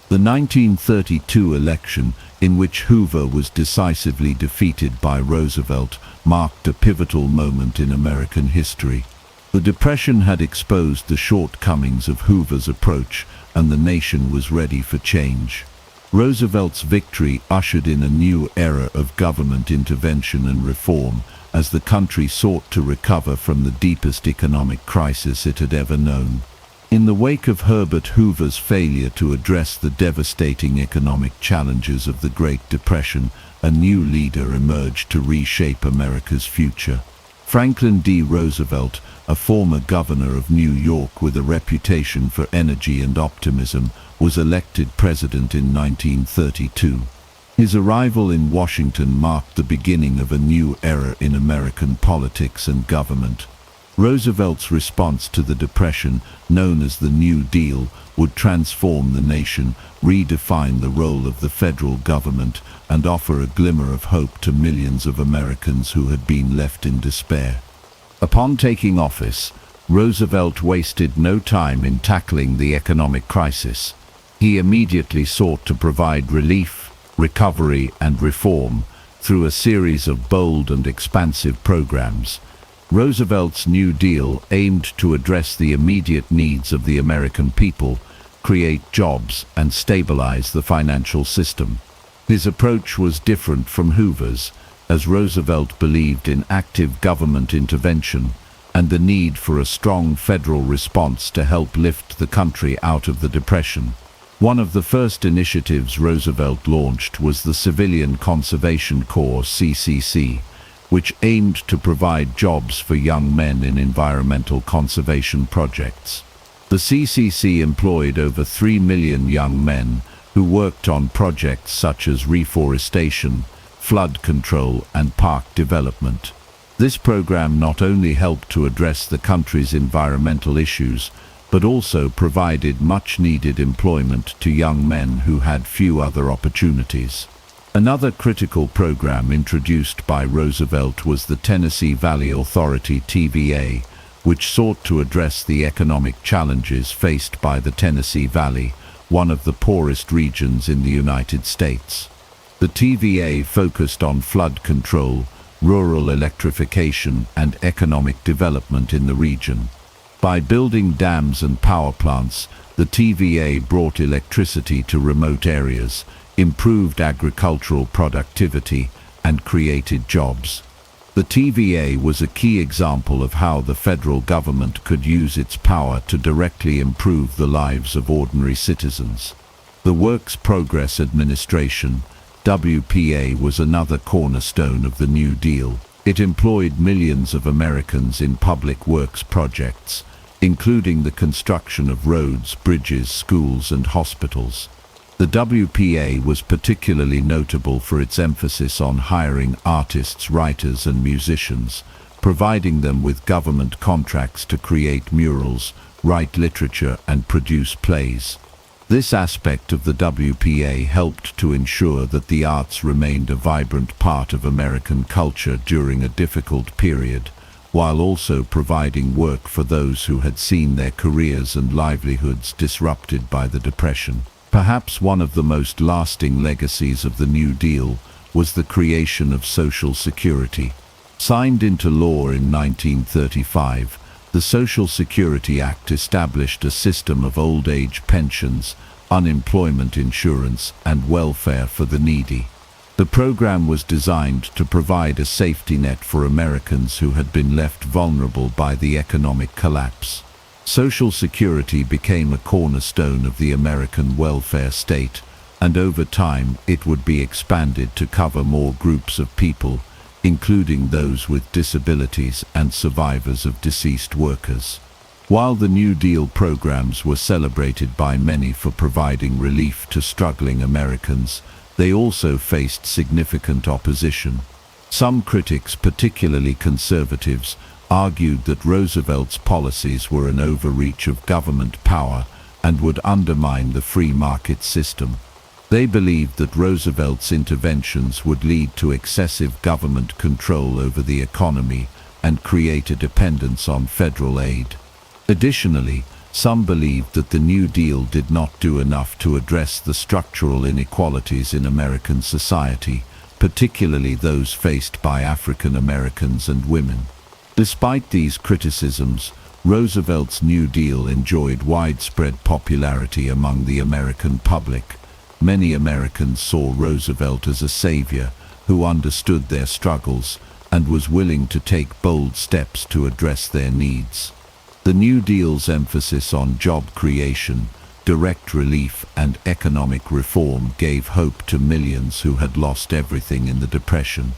The 1932 election, in which Hoover was decisively defeated by Roosevelt, marked a pivotal moment in American history. The Depression had exposed the shortcomings of Hoover's approach, and the nation was ready for change. Roosevelt's victory ushered in a new era of government intervention and reform, as the country sought to recover from the deepest economic crisis it had ever known. In the wake of Herbert Hoover's failure to address the devastating economic challenges of the Great Depression, a new leader emerged to reshape America's future. Franklin D. Roosevelt, a former governor of New York with a reputation for energy and optimism, was elected president in 1932. His arrival in Washington marked the beginning of a new era in American politics and government. Roosevelt's response to the Depression, known as the New Deal, would transform the nation, redefine the role of the federal government, and offer a glimmer of hope to millions of Americans who had been left in despair. Upon taking office, Roosevelt wasted no time in tackling the economic crisis. He immediately sought to provide relief, recovery, and reform through a series of bold and expansive programs. Roosevelt's New Deal aimed to address the immediate needs of the American people, create jobs, and stabilize the financial system. His approach was different from Hoover's, as Roosevelt believed in active government intervention, and the need for a strong federal response to help lift the country out of the Depression. One of the first initiatives Roosevelt launched was the Civilian Conservation Corps (CCC), which aimed to provide jobs for young men in environmental conservation projects. The CCC employed over 3 million young men who worked on projects such as reforestation, flood control, and park development. This program not only helped to address the country's environmental issues, but also provided much-needed employment to young men who had few other opportunities. Another critical program introduced by Roosevelt was the Tennessee Valley Authority (TVA), which sought to address the economic challenges faced by the Tennessee Valley, one of the poorest regions in the United States. The TVA focused on flood control, rural electrification, and economic development in the region. By building dams and power plants, the TVA brought electricity to remote areas, improved agricultural productivity, and created jobs. The TVA was a key example of how the federal government could use its power to directly improve the lives of ordinary citizens. The Works Progress Administration, WPA, was another cornerstone of the New Deal. It employed millions of Americans in public works projects, including the construction of roads, bridges, schools, and hospitals. The WPA was particularly notable for its emphasis on hiring artists, writers, and musicians, providing them with government contracts to create murals, write literature, and produce plays. This aspect of the WPA helped to ensure that the arts remained a vibrant part of American culture during a difficult period, while also providing work for those who had seen their careers and livelihoods disrupted by the Depression. Perhaps one of the most lasting legacies of the New Deal was the creation of Social Security. Signed into law in 1935, the Social Security Act established a system of old age pensions, unemployment insurance, and welfare for the needy. The program was designed to provide a safety net for Americans who had been left vulnerable by the economic collapse. Social Security became a cornerstone of the American welfare state, and over time it would be expanded to cover more groups of people, including those with disabilities and survivors of deceased workers. While the New Deal programs were celebrated by many for providing relief to struggling Americans, they also faced significant opposition. Some critics, particularly conservatives, argued that Roosevelt's policies were an overreach of government power and would undermine the free market system. They believed that Roosevelt's interventions would lead to excessive government control over the economy and create a dependence on federal aid. Additionally, some believed that the New Deal did not do enough to address the structural inequalities in American society, particularly those faced by African Americans and women. Despite these criticisms, Roosevelt's New Deal enjoyed widespread popularity among the American public. Many Americans saw Roosevelt as a savior who understood their struggles and was willing to take bold steps to address their needs. The New Deal's emphasis on job creation, direct relief, and economic reform gave hope to millions who had lost everything in the Depression.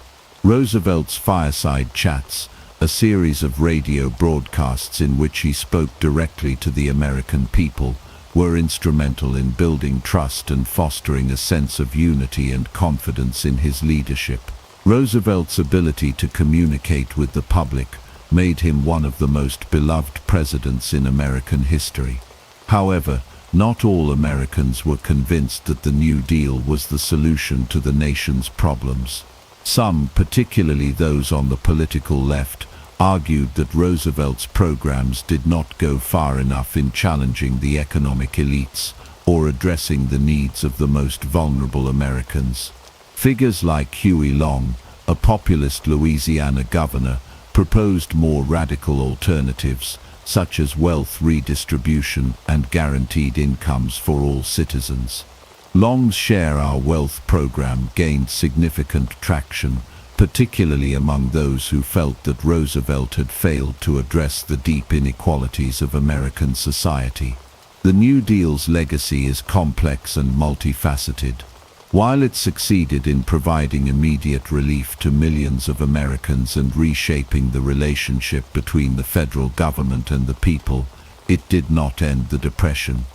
Roosevelt's fireside chats, a series of radio broadcasts in which he spoke directly to the American people, were instrumental in building trust and fostering a sense of unity and confidence in his leadership. Roosevelt's ability to communicate with the public made him one of the most beloved presidents in American history. However, not all Americans were convinced that the New Deal was the solution to the nation's problems. Some, particularly those on the political left, argued that Roosevelt's programs did not go far enough in challenging the economic elites or addressing the needs of the most vulnerable Americans. Figures like Huey Long, a populist Louisiana governor, proposed more radical alternatives, such as wealth redistribution and guaranteed incomes for all citizens. Long's Share Our Wealth program gained significant traction, particularly among those who felt that Roosevelt had failed to address the deep inequalities of American society. The New Deal's legacy is complex and multifaceted. While it succeeded in providing immediate relief to millions of Americans and reshaping the relationship between the federal government and the people, it did not end the Depression.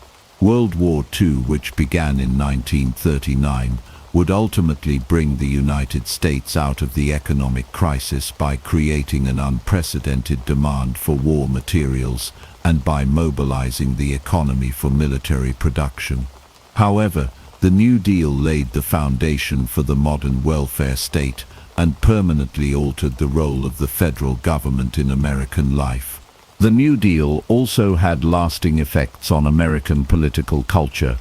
World War II, which began in 1939, would ultimately bring the United States out of the economic crisis by creating an unprecedented demand for war materials and by mobilizing the economy for military production. However, the New Deal laid the foundation for the modern welfare state and permanently altered the role of the federal government in American life. The New Deal also had lasting effects on American political culture.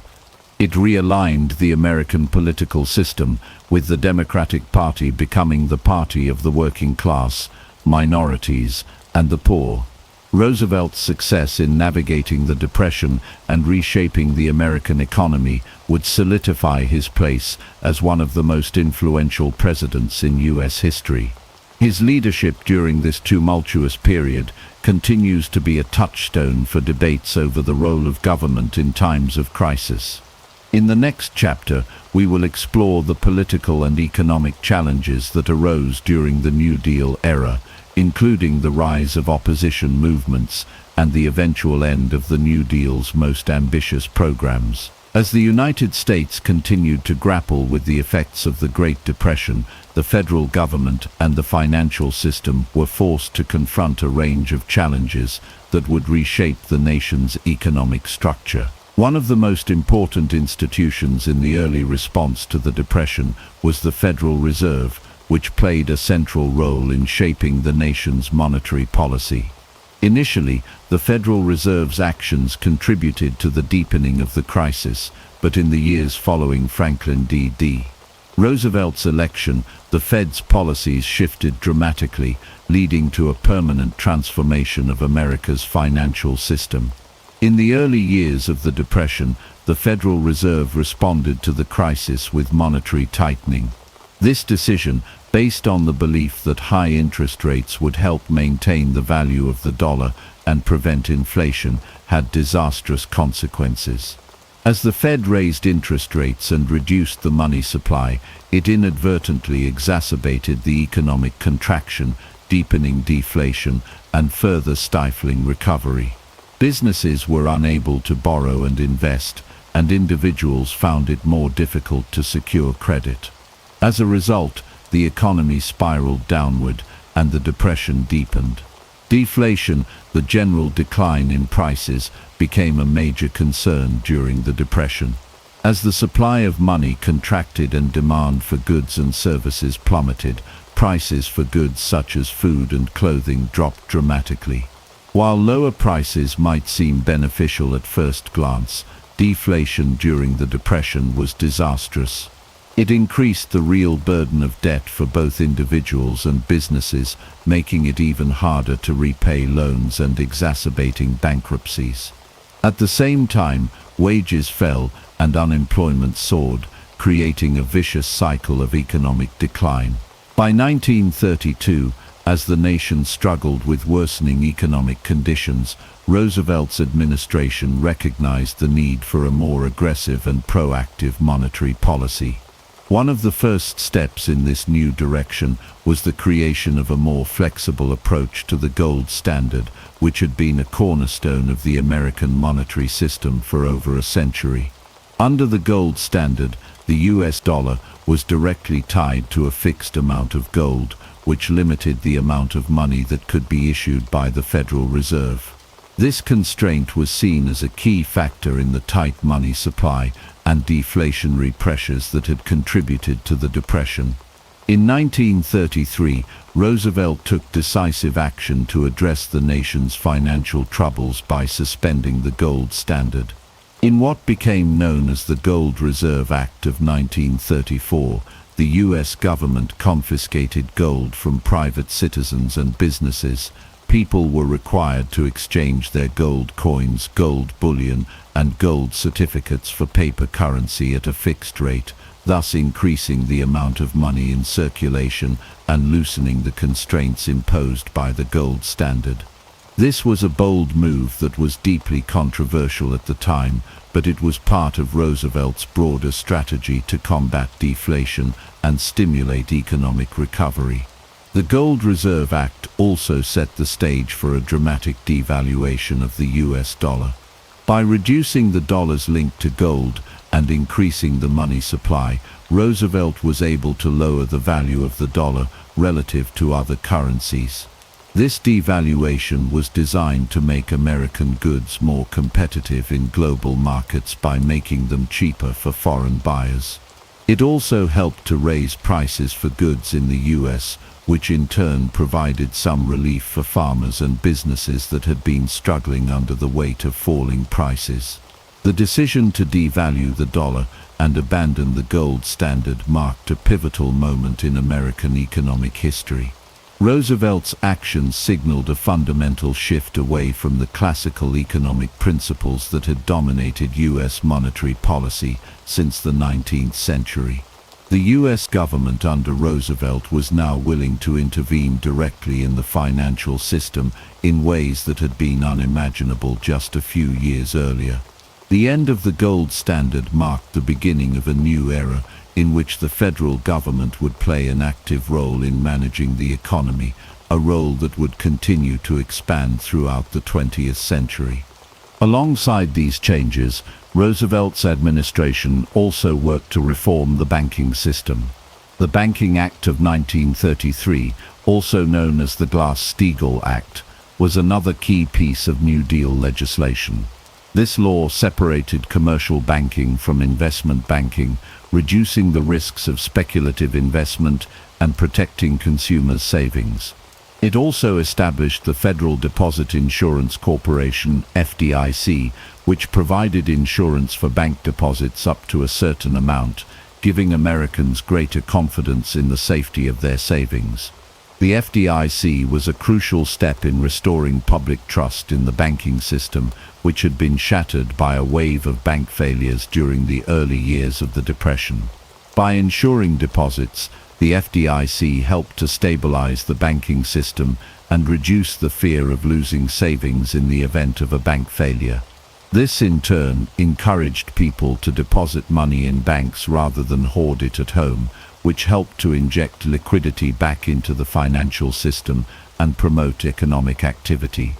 It realigned the American political system, with the Democratic Party becoming the party of the working class, minorities, and the poor. Roosevelt's success in navigating the Depression and reshaping the American economy would solidify his place as one of the most influential presidents in U.S. history. His leadership during this tumultuous period continues to be a touchstone for debates over the role of government in times of crisis. In the next chapter, we will explore the political and economic challenges that arose during the New Deal era, including the rise of opposition movements and the eventual end of the New Deal's most ambitious programs. As the United States continued to grapple with the effects of the Great Depression, the federal government and the financial system were forced to confront a range of challenges that would reshape the nation's economic structure. One of the most important institutions in the early response to the Depression was the Federal Reserve, which played a central role in shaping the nation's monetary policy. Initially, the Federal Reserve's actions contributed to the deepening of the crisis, but in the years following Franklin D. Roosevelt's election, the Fed's policies shifted dramatically, leading to a permanent transformation of America's financial system. In the early years of the Depression, the Federal Reserve responded to the crisis with monetary tightening. This decision, based on the belief that high interest rates would help maintain the value of the dollar and prevent inflation, had disastrous consequences. As the Fed raised interest rates and reduced the money supply, it inadvertently exacerbated the economic contraction, deepening deflation and further stifling recovery. Businesses were unable to borrow and invest, and individuals found it more difficult to secure credit. As a result, the economy spiraled downward and the Depression deepened. Deflation, the general decline in prices, became a major concern during the Depression. As the supply of money contracted and demand for goods and services plummeted, prices for goods such as food and clothing dropped dramatically. While lower prices might seem beneficial at first glance, deflation during the Depression was disastrous. It increased the real burden of debt for both individuals and businesses, making it even harder to repay loans and exacerbating bankruptcies. At the same time, wages fell and unemployment soared, creating a vicious cycle of economic decline. By 1932, as the nation struggled with worsening economic conditions, Roosevelt's administration recognized the need for a more aggressive and proactive monetary policy. One of the first steps in this new direction was the creation of a more flexible approach to the gold standard, which had been a cornerstone of the American monetary system for over a century. Under the gold standard, the US dollar was directly tied to a fixed amount of gold, which limited the amount of money that could be issued by the Federal Reserve. This constraint was seen as a key factor in the tight money supply and deflationary pressures that had contributed to the Depression. In 1933, Roosevelt took decisive action to address the nation's financial troubles by suspending the gold standard. In what became known as the Gold Reserve Act of 1934, the U.S. government confiscated gold from private citizens and businesses. People were required to exchange their gold coins, gold bullion, and gold certificates for paper currency at a fixed rate, thus increasing the amount of money in circulation and loosening the constraints imposed by the gold standard. This was a bold move that was deeply controversial at the time, but it was part of Roosevelt's broader strategy to combat deflation and stimulate economic recovery. The Gold Reserve Act also set the stage for a dramatic devaluation of the US dollar. By reducing the dollar's link to gold and increasing the money supply, Roosevelt was able to lower the value of the dollar relative to other currencies. This devaluation was designed to make American goods more competitive in global markets by making them cheaper for foreign buyers. It also helped to raise prices for goods in the US, which in turn provided some relief for farmers and businesses that had been struggling under the weight of falling prices. The decision to devalue the dollar and abandon the gold standard marked a pivotal moment in American economic history. Roosevelt's actions signaled a fundamental shift away from the classical economic principles that had dominated U.S. monetary policy since the 19th century. The U.S. government under Roosevelt was now willing to intervene directly in the financial system in ways that had been unimaginable just a few years earlier. The end of the gold standard marked the beginning of a new era in which the federal government would play an active role in managing the economy, a role that would continue to expand throughout the 20th century. Alongside these changes, Roosevelt's administration also worked to reform the banking system. The Banking Act of 1933, also known as the Glass-Steagall Act, was another key piece of New Deal legislation. This law separated commercial banking from investment banking, reducing the risks of speculative investment and protecting consumers' savings. It also established the Federal Deposit Insurance Corporation, FDIC, which provided insurance for bank deposits up to a certain amount, giving Americans greater confidence in the safety of their savings. The FDIC was a crucial step in restoring public trust in the banking system, which had been shattered by a wave of bank failures during the early years of the Depression. By insuring deposits, the FDIC helped to stabilize the banking system and reduce the fear of losing savings in the event of a bank failure. This, in turn, encouraged people to deposit money in banks rather than hoard it at home, which helped to inject liquidity back into the financial system and promote economic activity.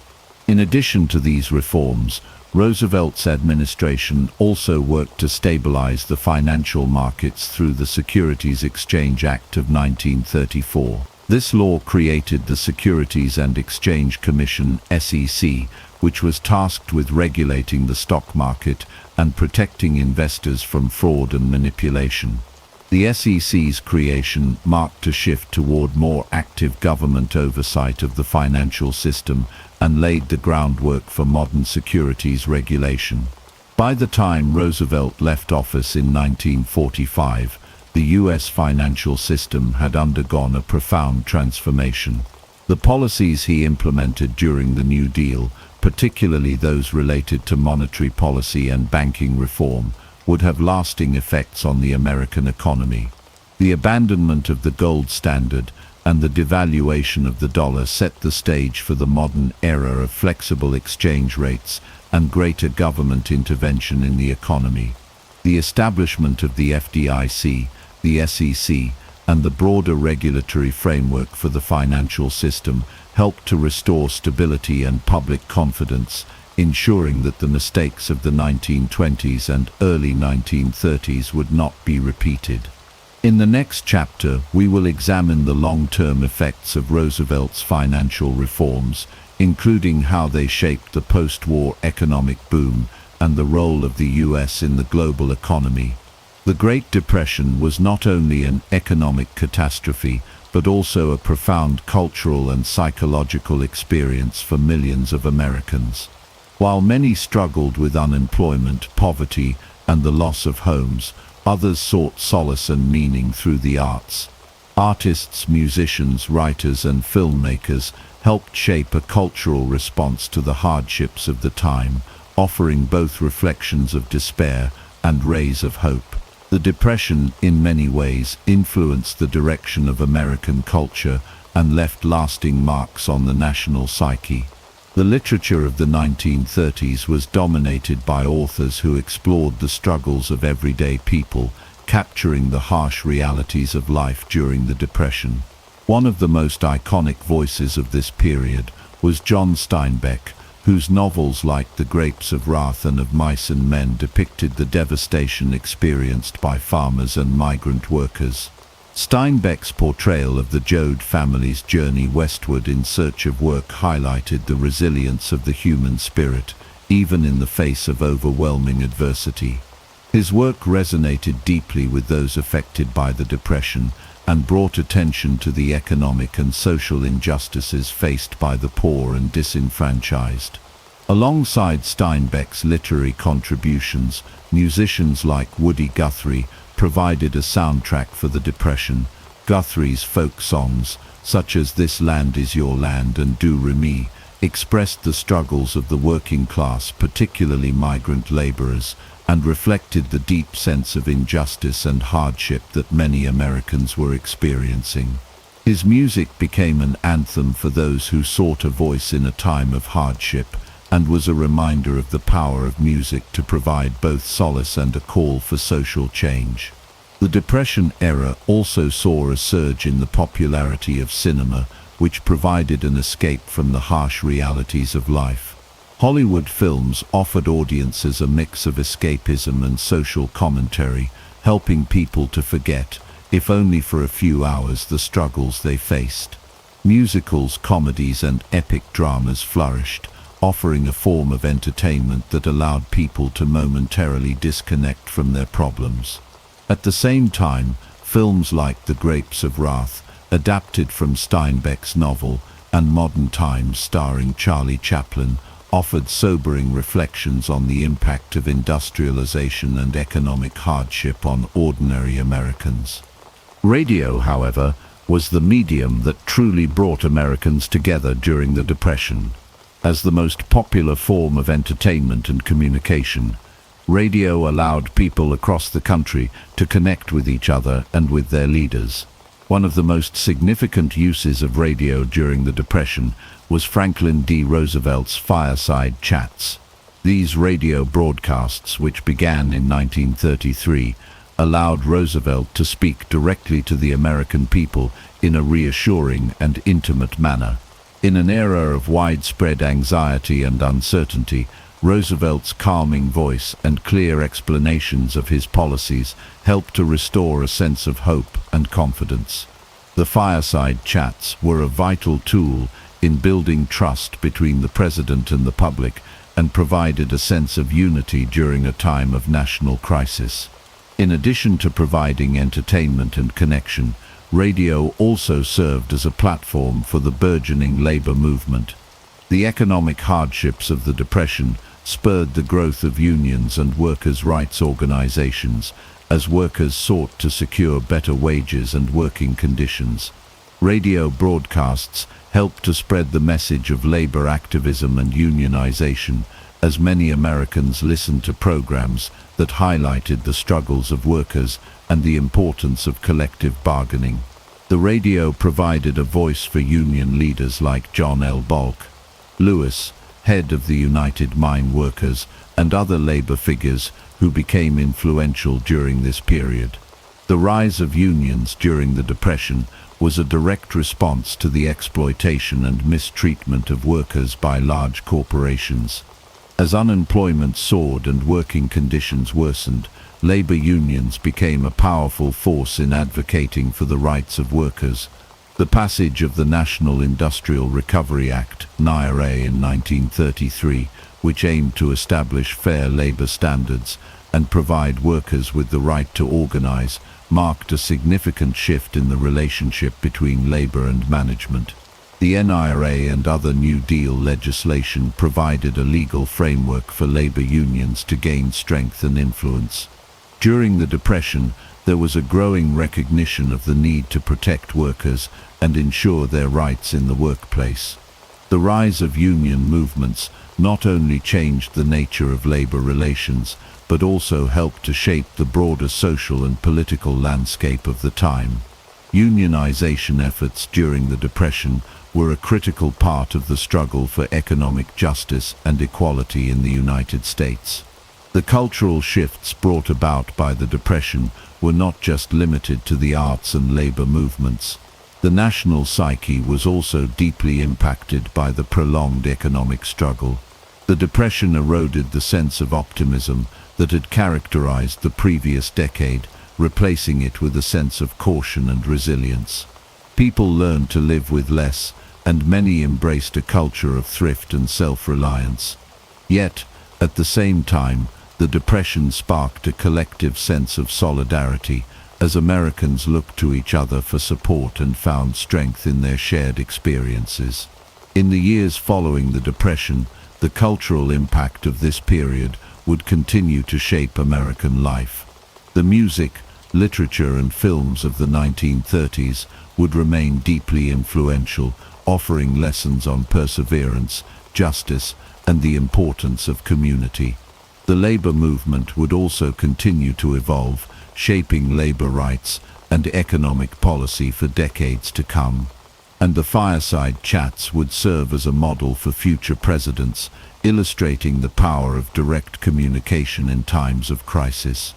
In addition to these reforms, Roosevelt's administration also worked to stabilize the financial markets through the Securities Exchange Act of 1934. This law created the Securities and Exchange Commission, SEC, which was tasked with regulating the stock market and protecting investors from fraud and manipulation. The SEC's creation marked a shift toward more active government oversight of the financial system and laid the groundwork for modern securities regulation. By the time Roosevelt left office in 1945, the U.S. financial system had undergone a profound transformation. The policies he implemented during the New Deal, particularly those related to monetary policy and banking reform, would have lasting effects on the American economy. The abandonment of the gold standard and the devaluation of the dollar set the stage for the modern era of flexible exchange rates and greater government intervention in the economy. The establishment of the FDIC, the SEC, and the broader regulatory framework for the financial system helped to restore stability and public confidence, ensuring that the mistakes of the 1920s and early 1930s would not be repeated. In the next chapter, we will examine the long-term effects of Roosevelt's financial reforms, including how they shaped the post-war economic boom and the role of the U.S. in the global economy. The Great Depression was not only an economic catastrophe, but also a profound cultural and psychological experience for millions of Americans. While many struggled with unemployment, poverty, and the loss of homes, others sought solace and meaning through the arts. Artists, musicians, writers, and filmmakers helped shape a cultural response to the hardships of the time, offering both reflections of despair and rays of hope. The Depression, in many ways, influenced the direction of American culture and left lasting marks on the national psyche. The literature of the 1930s was dominated by authors who explored the struggles of everyday people, capturing the harsh realities of life during the Depression. One of the most iconic voices of this period was John Steinbeck, whose novels like The Grapes of Wrath and Of Mice and Men depicted the devastation experienced by farmers and migrant workers. Steinbeck's portrayal of the Joad family's journey westward in search of work highlighted the resilience of the human spirit, even in the face of overwhelming adversity. His work resonated deeply with those affected by the Depression and brought attention to the economic and social injustices faced by the poor and disenfranchised. Alongside Steinbeck's literary contributions, musicians like Woody Guthrie provided a soundtrack for the Depression. Guthrie's folk songs, such as This Land Is Your Land and Do Re Mi, expressed the struggles of the working class, particularly migrant laborers, and reflected the deep sense of injustice and hardship that many Americans were experiencing. His music became an anthem for those who sought a voice in a time of hardship, and was a reminder of the power of music to provide both solace and a call for social change. The Depression era also saw a surge in the popularity of cinema, which provided an escape from the harsh realities of life. Hollywood films offered audiences a mix of escapism and social commentary, helping people to forget, if only for a few hours, the struggles they faced. Musicals, comedies, and epic dramas flourished, offering a form of entertainment that allowed people to momentarily disconnect from their problems. At the same time, films like The Grapes of Wrath, adapted from Steinbeck's novel, and Modern Times starring Charlie Chaplin, offered sobering reflections on the impact of industrialization and economic hardship on ordinary Americans. Radio, however, was the medium that truly brought Americans together during the Depression. As the most popular form of entertainment and communication, radio allowed people across the country to connect with each other and with their leaders. One of the most significant uses of radio during the Depression was Franklin D. Roosevelt's fireside chats. These radio broadcasts, which began in 1933, allowed Roosevelt to speak directly to the American people in a reassuring and intimate manner. In an era of widespread anxiety and uncertainty, Roosevelt's calming voice and clear explanations of his policies helped to restore a sense of hope and confidence. The fireside chats were a vital tool in building trust between the president and the public, and provided a sense of unity during a time of national crisis. In addition to providing entertainment and connection, radio also served as a platform for the burgeoning labor movement. The economic hardships of the Depression spurred the growth of unions and workers' rights organizations, as workers sought to secure better wages and working conditions. Radio broadcasts helped to spread the message of labor activism and unionization, as many Americans listened to programs that highlighted the struggles of workers and the importance of collective bargaining. The radio provided a voice for union leaders like John L. Bullock Lewis, head of the United Mine Workers, and other labor figures who became influential during this period. The rise of unions during the Depression was a direct response to the exploitation and mistreatment of workers by large corporations. As unemployment soared and working conditions worsened, labor unions became a powerful force in advocating for the rights of workers. The passage of the National Industrial Recovery Act, NIRA, in 1933, which aimed to establish fair labor standards and provide workers with the right to organize, marked a significant shift in the relationship between labor and management. The NIRA and other New Deal legislation provided a legal framework for labor unions to gain strength and influence. During the Depression, there was a growing recognition of the need to protect workers and ensure their rights in the workplace. The rise of union movements not only changed the nature of labor relations, but also helped to shape the broader social and political landscape of the time. Unionization efforts during the Depression were a critical part of the struggle for economic justice and equality in the United States. The cultural shifts brought about by the Depression were not just limited to the arts and labor movements. The national psyche was also deeply impacted by the prolonged economic struggle. The Depression eroded the sense of optimism that had characterized the previous decade, replacing it with a sense of caution and resilience. People learned to live with less, and many embraced a culture of thrift and self-reliance. Yet, at the same time, the Depression sparked a collective sense of solidarity as Americans looked to each other for support and found strength in their shared experiences. In the years following the Depression, the cultural impact of this period would continue to shape American life. The music, literature and films of the 1930s would remain deeply influential, offering lessons on perseverance, justice, and the importance of community. The labor movement would also continue to evolve, shaping labor rights and economic policy for decades to come. And the fireside chats would serve as a model for future presidents, illustrating the power of direct communication in times of crisis.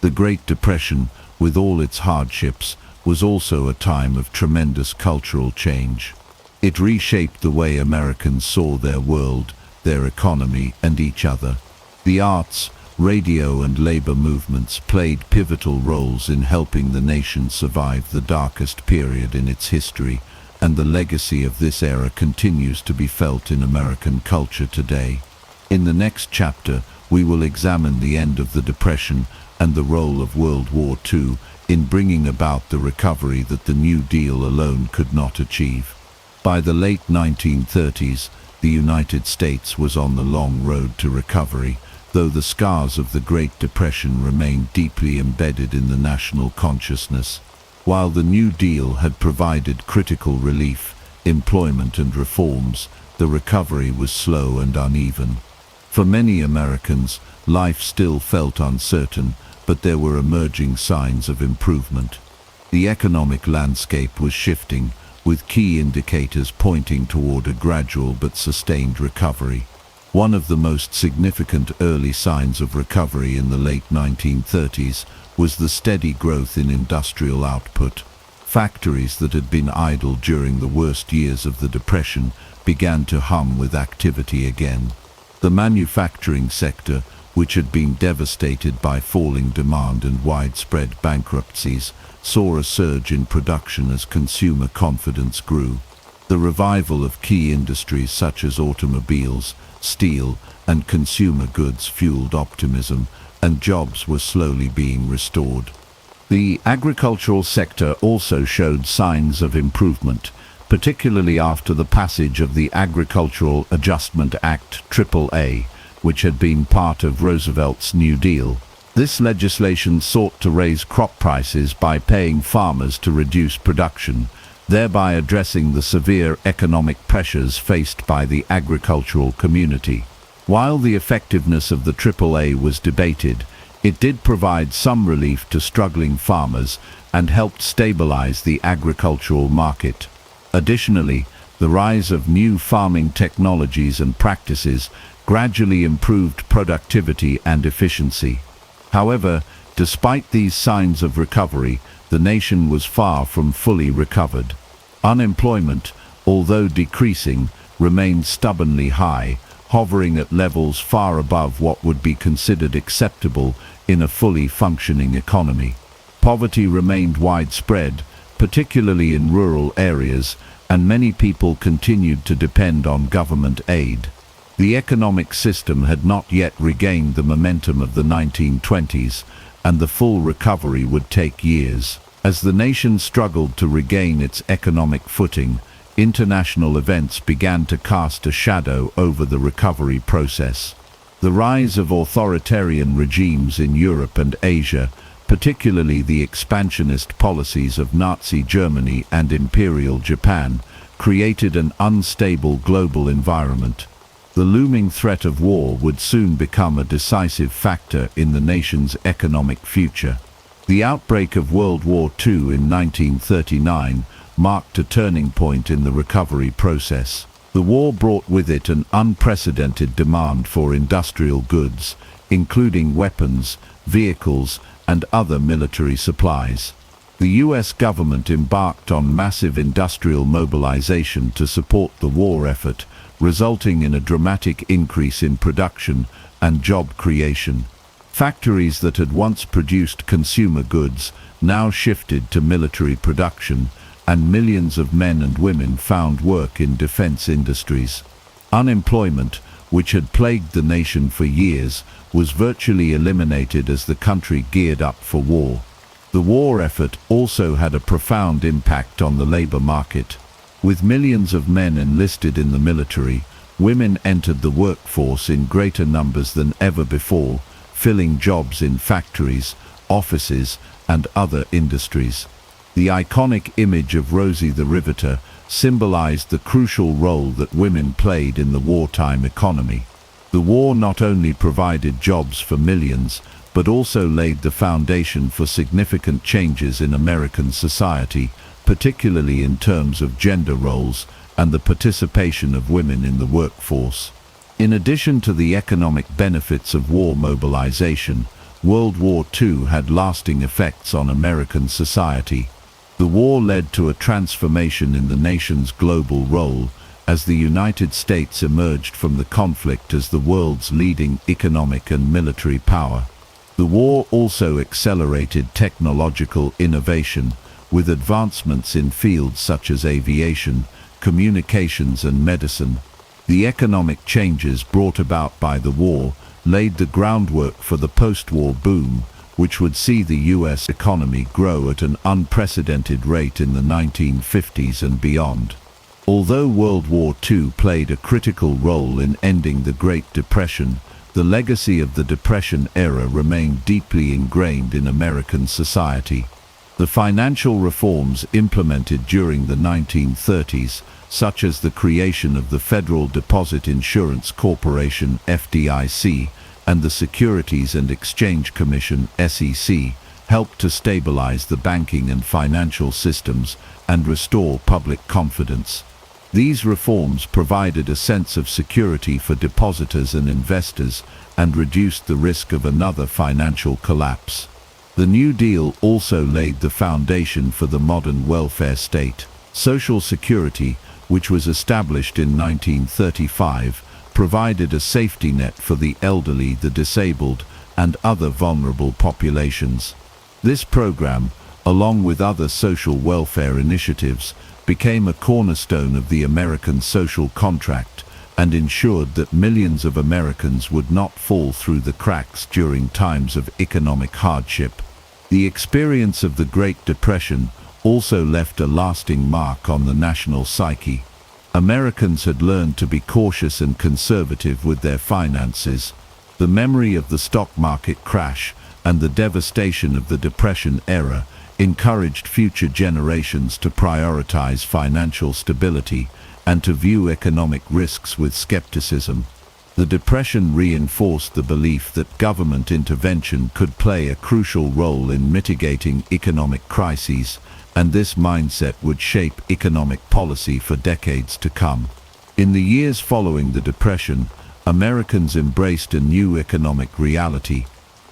The Great Depression, with all its hardships, was also a time of tremendous cultural change. It reshaped the way Americans saw their world, their economy, and each other. The arts, radio and labor movements played pivotal roles in helping the nation survive the darkest period in its history, and the legacy of this era continues to be felt in American culture today. In the next chapter, we will examine the end of the Depression and the role of World War II in bringing about the recovery that the New Deal alone could not achieve. By the late 1930s, the United States was on the long road to recovery, though the scars of the Great Depression remained deeply embedded in the national consciousness. While the New Deal had provided critical relief, employment and reforms, the recovery was slow and uneven. For many Americans, life still felt uncertain, but there were emerging signs of improvement. The economic landscape was shifting, with key indicators pointing toward a gradual but sustained recovery. One of the most significant early signs of recovery in the late 1930s was the steady growth in industrial output. Factories that had been idle during the worst years of the Depression began to hum with activity again. The manufacturing sector, which had been devastated by falling demand and widespread bankruptcies, saw a surge in production as consumer confidence grew. The revival of key industries such as automobiles, steel, and consumer goods fueled optimism, and jobs were slowly being restored. The agricultural sector also showed signs of improvement, particularly after the passage of the Agricultural Adjustment Act AAA, which had been part of Roosevelt's New Deal. This legislation sought to raise crop prices by paying farmers to reduce production, thereby addressing the severe economic pressures faced by the agricultural community. While the effectiveness of the AAA was debated, it did provide some relief to struggling farmers and helped stabilize the agricultural market. Additionally, the rise of new farming technologies and practices gradually improved productivity and efficiency. However, despite these signs of recovery, the nation was far from fully recovered. Unemployment, although decreasing, remained stubbornly high, hovering at levels far above what would be considered acceptable in a fully functioning economy. Poverty remained widespread, particularly in rural areas, and many people continued to depend on government aid. The economic system had not yet regained the momentum of the 1920s, and the full recovery would take years. As the nation struggled to regain its economic footing, international events began to cast a shadow over the recovery process. The rise of authoritarian regimes in Europe and Asia, particularly the expansionist policies of Nazi Germany and Imperial Japan, created an unstable global environment. The looming threat of war would soon become a decisive factor in the nation's economic future. The outbreak of World War II in 1939 marked a turning point in the recovery process. The war brought with it an unprecedented demand for industrial goods, including weapons, vehicles, and other military supplies. The US government embarked on massive industrial mobilization to support the war effort, resulting in a dramatic increase in production and job creation. Factories that had once produced consumer goods now shifted to military production, and millions of men and women found work in defense industries. Unemployment, which had plagued the nation for years, was virtually eliminated as the country geared up for war. The war effort also had a profound impact on the labor market. With millions of men enlisted in the military, women entered the workforce in greater numbers than ever before, filling jobs in factories, offices, and other industries. The iconic image of Rosie the Riveter symbolized the crucial role that women played in the wartime economy. The war not only provided jobs for millions, but also laid the foundation for significant changes in American society, particularly in terms of gender roles and the participation of women in the workforce. In addition to the economic benefits of war mobilization, World War II had lasting effects on American society. The war led to a transformation in the nation's global role, as the United States emerged from the conflict as the world's leading economic and military power. The war also accelerated technological innovation, with advancements in fields such as aviation, communications, and medicine. The economic changes brought about by the war laid the groundwork for the post-war boom, which would see the US economy grow at an unprecedented rate in the 1950s and beyond. Although World War II played a critical role in ending the Great Depression, the legacy of the Depression era remained deeply ingrained in American society. The financial reforms implemented during the 1930s, such as the creation of the Federal Deposit Insurance Corporation (FDIC) and the Securities and Exchange Commission (SEC), helped to stabilize the banking and financial systems and restore public confidence. These reforms provided a sense of security for depositors and investors and reduced the risk of another financial collapse. The New Deal also laid the foundation for the modern welfare state. Social Security, which was established in 1935, provided a safety net for the elderly, the disabled, and other vulnerable populations. This program, along with other social welfare initiatives, became a cornerstone of the American social contract and ensured that millions of Americans would not fall through the cracks during times of economic hardship. The experience of the Great Depression also left a lasting mark on the national psyche. Americans had learned to be cautious and conservative with their finances. The memory of the stock market crash and the devastation of the Depression era encouraged future generations to prioritize financial stability and to view economic risks with skepticism. The Depression reinforced the belief that government intervention could play a crucial role in mitigating economic crises, and this mindset would shape economic policy for decades to come. In the years following the Depression, Americans embraced a new economic reality.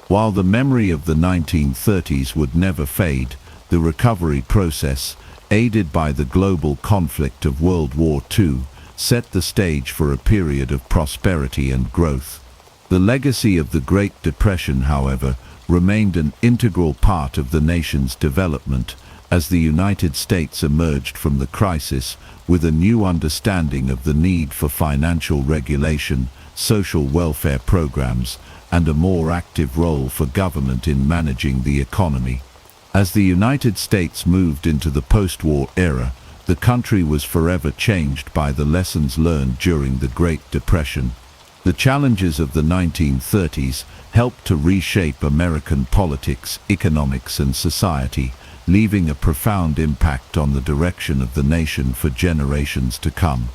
While the memory of the 1930s would never fade, the recovery process, aided by the global conflict of World War II, set the stage for a period of prosperity and growth. The legacy of the Great Depression, however, remained an integral part of the nation's development, as the United States emerged from the crisis with a new understanding of the need for financial regulation, social welfare programs, and a more active role for government in managing the economy. As the United States moved into the post-war era, the country was forever changed by the lessons learned during the Great Depression. The challenges of the 1930s helped to reshape American politics, economics, and society, leaving a profound impact on the direction of the nation for generations to come.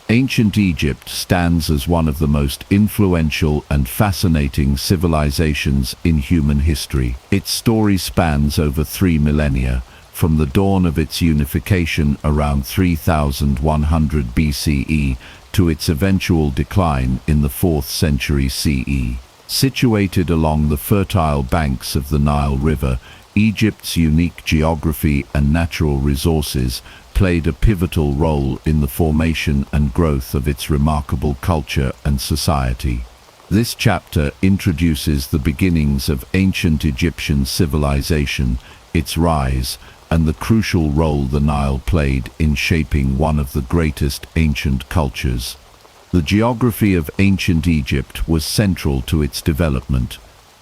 Ancient Egypt stands as one of the most influential and fascinating civilizations in human history. Its story spans over 3 millennia, from the dawn of its unification around 3100 BCE to its eventual decline in the 4th century CE. Situated along the fertile banks of the Nile River, Egypt's unique geography and natural resources played a pivotal role in the formation and growth of its remarkable culture and society. This chapter introduces the beginnings of ancient Egyptian civilization, its rise, and the crucial role the Nile played in shaping one of the greatest ancient cultures. The geography of ancient Egypt was central to its development.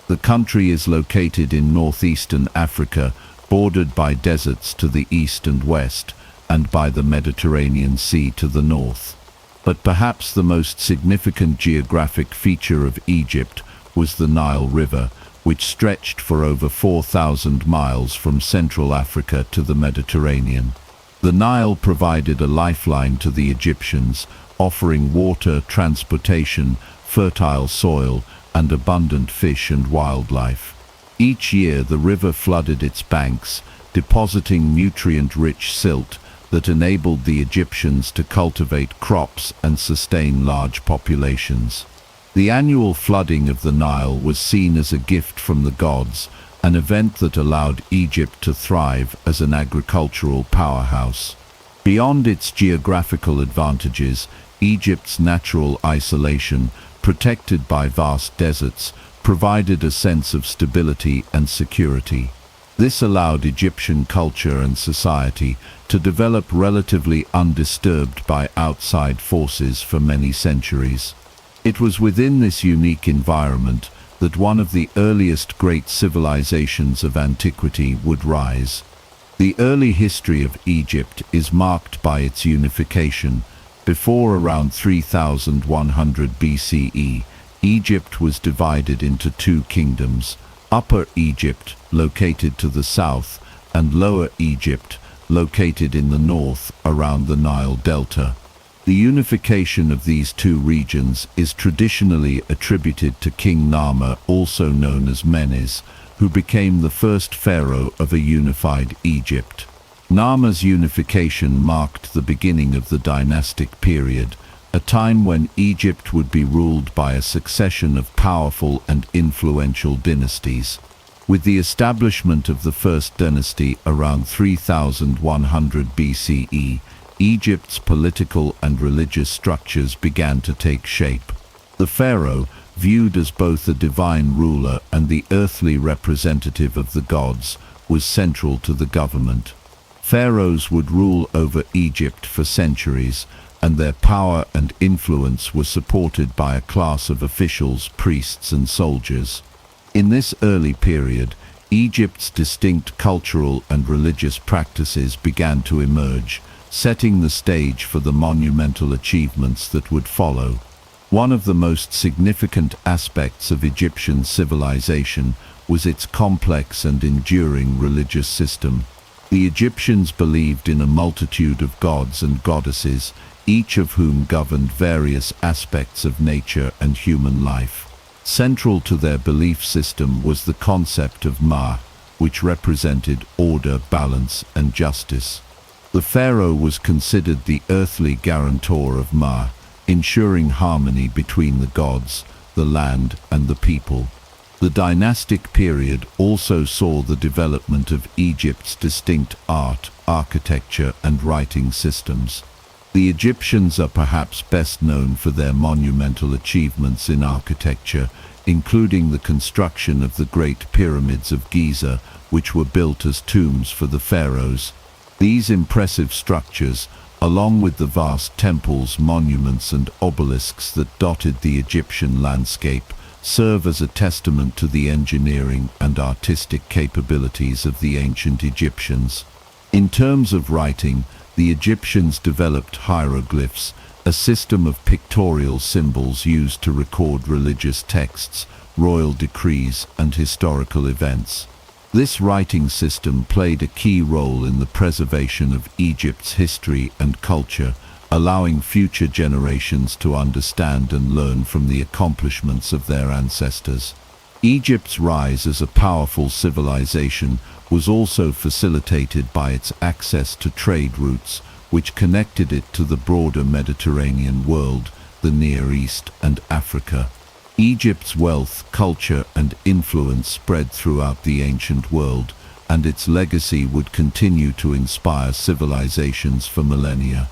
The country is located in northeastern Africa, bordered by deserts to the east and west, and by the Mediterranean Sea to the north. But perhaps the most significant geographic feature of Egypt was the Nile River, which stretched for over 4,000 miles from Central Africa to the Mediterranean. The Nile provided a lifeline to the Egyptians, offering water, transportation, fertile soil, and abundant fish and wildlife. Each year the river flooded its banks, depositing nutrient-rich silt that enabled the Egyptians to cultivate crops and sustain large populations. The annual flooding of the Nile was seen as a gift from the gods, an event that allowed Egypt to thrive as an agricultural powerhouse. Beyond its geographical advantages, Egypt's natural isolation, protected by vast deserts, provided a sense of stability and security. This allowed Egyptian culture and society to develop relatively undisturbed by outside forces for many centuries. It was within this unique environment that one of the earliest great civilizations of antiquity would rise. The early history of Egypt is marked by its unification. Before around 3100 BCE, Egypt was divided into two kingdoms: Upper Egypt, located to the south, and Lower Egypt, located in the north around the Nile Delta. The unification of these two regions is traditionally attributed to King Narmer, also known as Menes, who became the first pharaoh of a unified Egypt. Narmer's unification marked the beginning of the dynastic period, a time when Egypt would be ruled by a succession of powerful and influential dynasties. With the establishment of the first dynasty around 3100 BCE, Egypt's political and religious structures began to take shape. The pharaoh, viewed as both a divine ruler and the earthly representative of the gods, was central to the government. Pharaohs would rule over Egypt for centuries, and their power and influence were supported by a class of officials, priests, and soldiers. In this early period, Egypt's distinct cultural and religious practices began to emerge, setting the stage for the monumental achievements that would follow. One of the most significant aspects of Egyptian civilization was its complex and enduring religious system. The Egyptians believed in a multitude of gods and goddesses, each of whom governed various aspects of nature and human life. Central to their belief system was the concept of Ma, which represented order, balance, and justice. The pharaoh was considered the earthly guarantor of Ma, ensuring harmony between the gods, the land, and the people. The dynastic period also saw the development of Egypt's distinct art, architecture, and writing systems. The Egyptians are perhaps best known for their monumental achievements in architecture, including the construction of the Great Pyramids of Giza, which were built as tombs for the pharaohs. These impressive structures, along with the vast temples, monuments, and obelisks that dotted the Egyptian landscape, serve as a testament to the engineering and artistic capabilities of the ancient Egyptians. In terms of writing, the Egyptians developed hieroglyphs, a system of pictorial symbols used to record religious texts, royal decrees, and historical events. This writing system played a key role in the preservation of Egypt's history and culture, allowing future generations to understand and learn from the accomplishments of their ancestors. Egypt's rise as a powerful civilization was also facilitated by its access to trade routes, which connected it to the broader Mediterranean world, the Near East and Africa. Egypt's wealth, culture and influence spread throughout the ancient world, and its legacy would continue to inspire civilizations for millennia.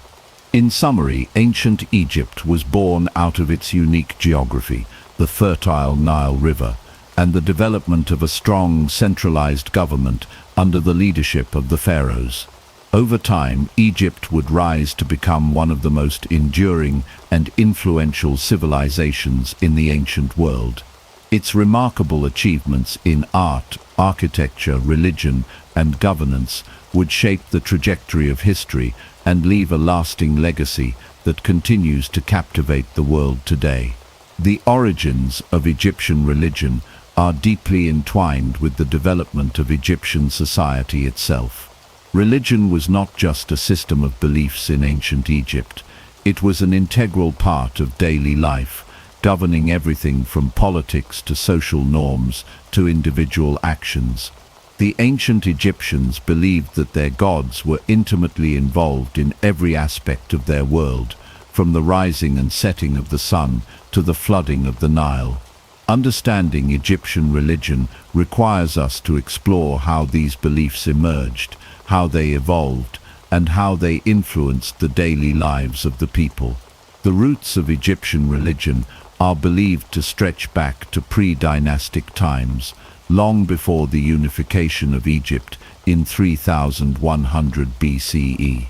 In summary, ancient Egypt was born out of its unique geography, the fertile Nile River, and the development of a strong, centralized government under the leadership of the pharaohs. Over time, Egypt would rise to become one of the most enduring and influential civilizations in the ancient world. Its remarkable achievements in art, architecture, religion, and governance would shape the trajectory of history and leave a lasting legacy that continues to captivate the world today. The origins of Egyptian religion are deeply entwined with the development of Egyptian society itself. Religion was not just a system of beliefs in ancient Egypt. It was an integral part of daily life, governing everything from politics to social norms to individual actions. The ancient Egyptians believed that their gods were intimately involved in every aspect of their world, from the rising and setting of the sun to the flooding of the Nile. Understanding Egyptian religion requires us to explore how these beliefs emerged, how they evolved, and how they influenced the daily lives of the people. The roots of Egyptian religion are believed to stretch back to pre-dynastic times, long before the unification of Egypt in 3100 BCE.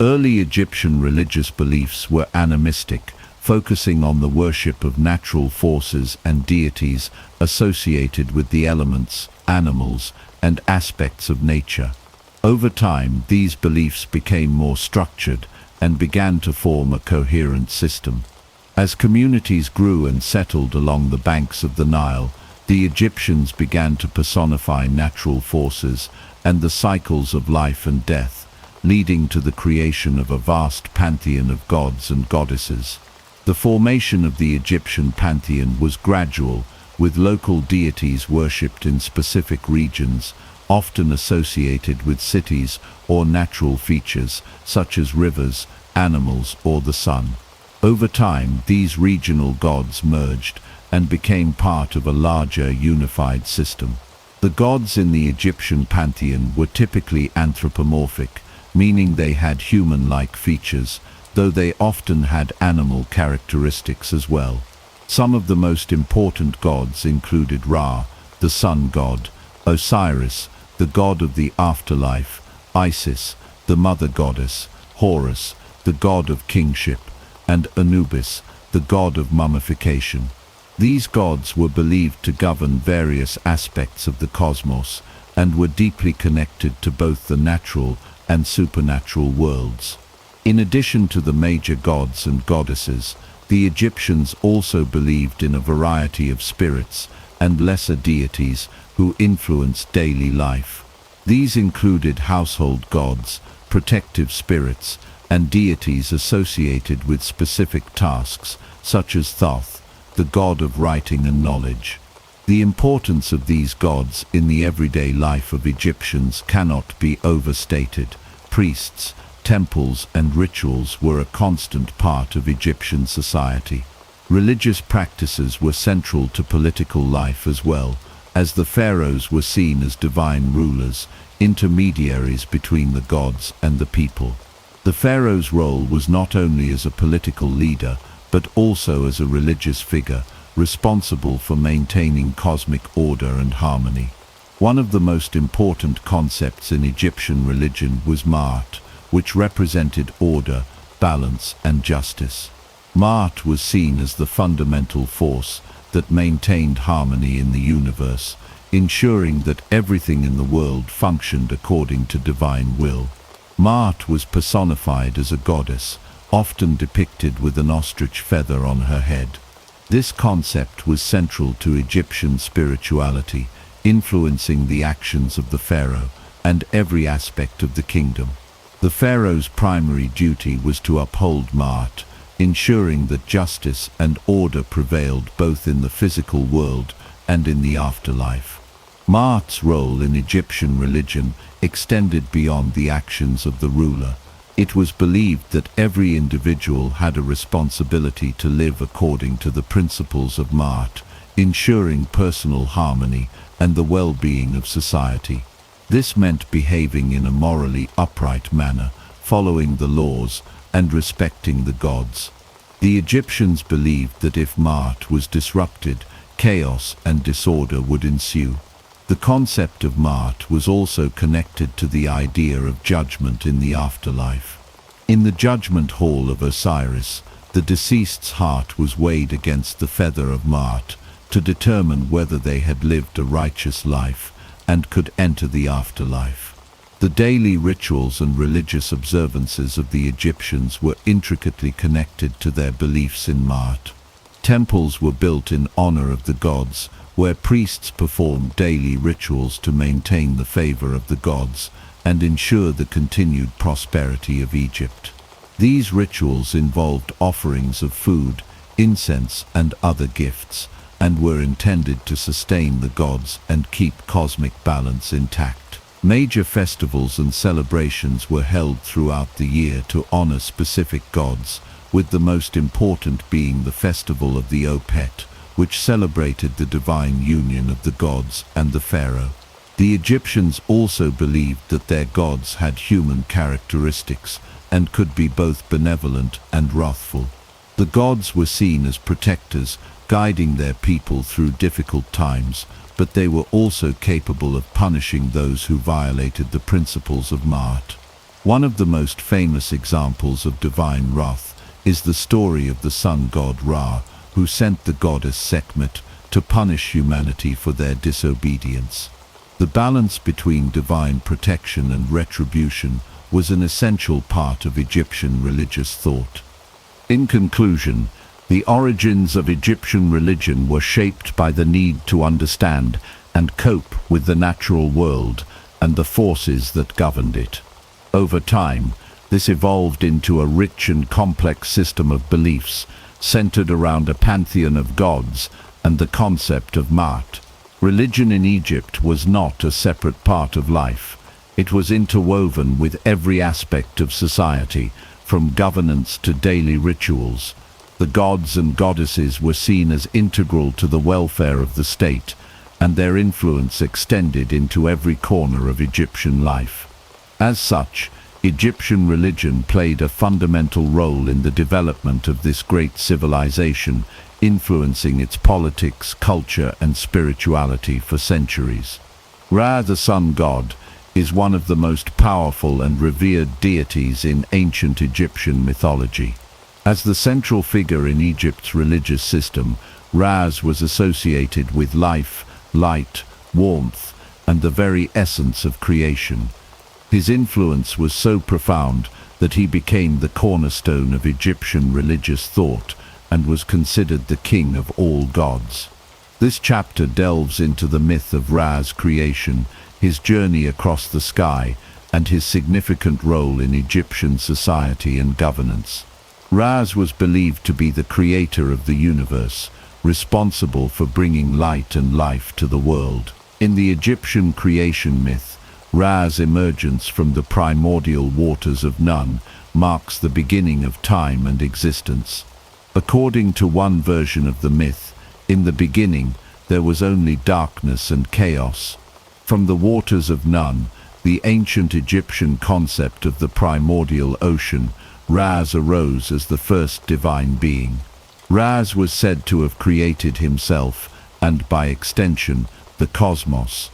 Early Egyptian religious beliefs were animistic, focusing on the worship of natural forces and deities associated with the elements, animals, and aspects of nature. Over time, these beliefs became more structured and began to form a coherent system. As communities grew and settled along the banks of the Nile, the Egyptians began to personify natural forces and the cycles of life and death, leading to the creation of a vast pantheon of gods and goddesses. The formation of the Egyptian pantheon was gradual, with local deities worshipped in specific regions, often associated with cities or natural features such as rivers, animals, or the sun. Over time, these regional gods merged and became part of a larger unified system. The gods in the Egyptian pantheon were typically anthropomorphic, meaning they had human-like features, though they often had animal characteristics as well. Some of the most important gods included Ra, the sun god, Osiris, the god of the afterlife, Isis, the mother goddess, Horus, the god of kingship, and Anubis, the god of mummification. These gods were believed to govern various aspects of the cosmos and were deeply connected to both the natural and supernatural worlds. In addition to the major gods and goddesses, the Egyptians also believed in a variety of spirits and lesser deities who influenced daily life. These included household gods, protective spirits, and deities associated with specific tasks, such as Thoth, the god of writing and knowledge. The importance of these gods in the everyday life of Egyptians cannot be overstated. Priests, temples, and rituals were a constant part of Egyptian society. Religious practices were central to political life as well, as the pharaohs were seen as divine rulers, intermediaries between the gods and the people. The pharaoh's role was not only as a political leader, but also as a religious figure, responsible for maintaining cosmic order and harmony. One of the most important concepts in Egyptian religion was Ma'at, which represented order, balance, and justice. Ma'at was seen as the fundamental force that maintained harmony in the universe, ensuring that everything in the world functioned according to divine will. Ma'at was personified as a goddess, often depicted with an ostrich feather on her head. This concept was central to Egyptian spirituality, influencing the actions of the pharaoh and every aspect of the kingdom. The pharaoh's primary duty was to uphold Ma'at, ensuring that justice and order prevailed both in the physical world and in the afterlife. Ma'at's role in Egyptian religion extended beyond the actions of the ruler. It was believed that every individual had a responsibility to live according to the principles of Ma'at, ensuring personal harmony and the well-being of society. This meant behaving in a morally upright manner, following the laws and respecting the gods. The Egyptians believed that if Ma'at was disrupted, chaos and disorder would ensue. The concept of Ma'at was also connected to the idea of judgment in the afterlife. In the judgment hall of Osiris, the deceased's heart was weighed against the feather of Ma'at to determine whether they had lived a righteous life and could enter the afterlife. The daily rituals and religious observances of the Egyptians were intricately connected to their beliefs in Ma'at. Temples were built in honor of the gods, where priests performed daily rituals to maintain the favor of the gods and ensure the continued prosperity of Egypt. These rituals involved offerings of food, incense, and other gifts, and were intended to sustain the gods and keep cosmic balance intact. Major festivals and celebrations were held throughout the year to honor specific gods, with the most important being the Festival of the Opet, which celebrated the divine union of the gods and the pharaoh. The Egyptians also believed that their gods had human characteristics and could be both benevolent and wrathful. The gods were seen as protectors, guiding their people through difficult times, but they were also capable of punishing those who violated the principles of Ma'at. One of the most famous examples of divine wrath is the story of the sun god Ra, who sent the goddess Sekhmet to punish humanity for their disobedience. The balance between divine protection and retribution was an essential part of Egyptian religious thought. In conclusion, the origins of Egyptian religion were shaped by the need to understand and cope with the natural world and the forces that governed it. Over time, this evolved into a rich and complex system of beliefs centered around a pantheon of gods and the concept of Ma'at. Religion in Egypt was not a separate part of life. It was interwoven with every aspect of society, from governance to daily rituals. The gods and goddesses were seen as integral to the welfare of the state, and their influence extended into every corner of Egyptian life. As such, Egyptian religion played a fundamental role in the development of this great civilization, influencing its politics, culture, and spirituality for centuries. Ra, the sun god, is one of the most powerful and revered deities in ancient Egyptian mythology. As the central figure in Egypt's religious system, Ra was associated with life, light, warmth, and the very essence of creation. His influence was so profound that he became the cornerstone of Egyptian religious thought and was considered the king of all gods. This chapter delves into the myth of Ra's creation, his journey across the sky, and his significant role in Egyptian society and governance. Ra was believed to be the creator of the universe, responsible for bringing light and life to the world. In the Egyptian creation myth, Ra's emergence from the primordial waters of Nun marks the beginning of time and existence. According to one version of the myth, in the beginning there was only darkness and chaos. From the waters of Nun, the ancient Egyptian concept of the primordial ocean, Ra arose as the first divine being. Ra was said to have created himself, and by extension, the cosmos.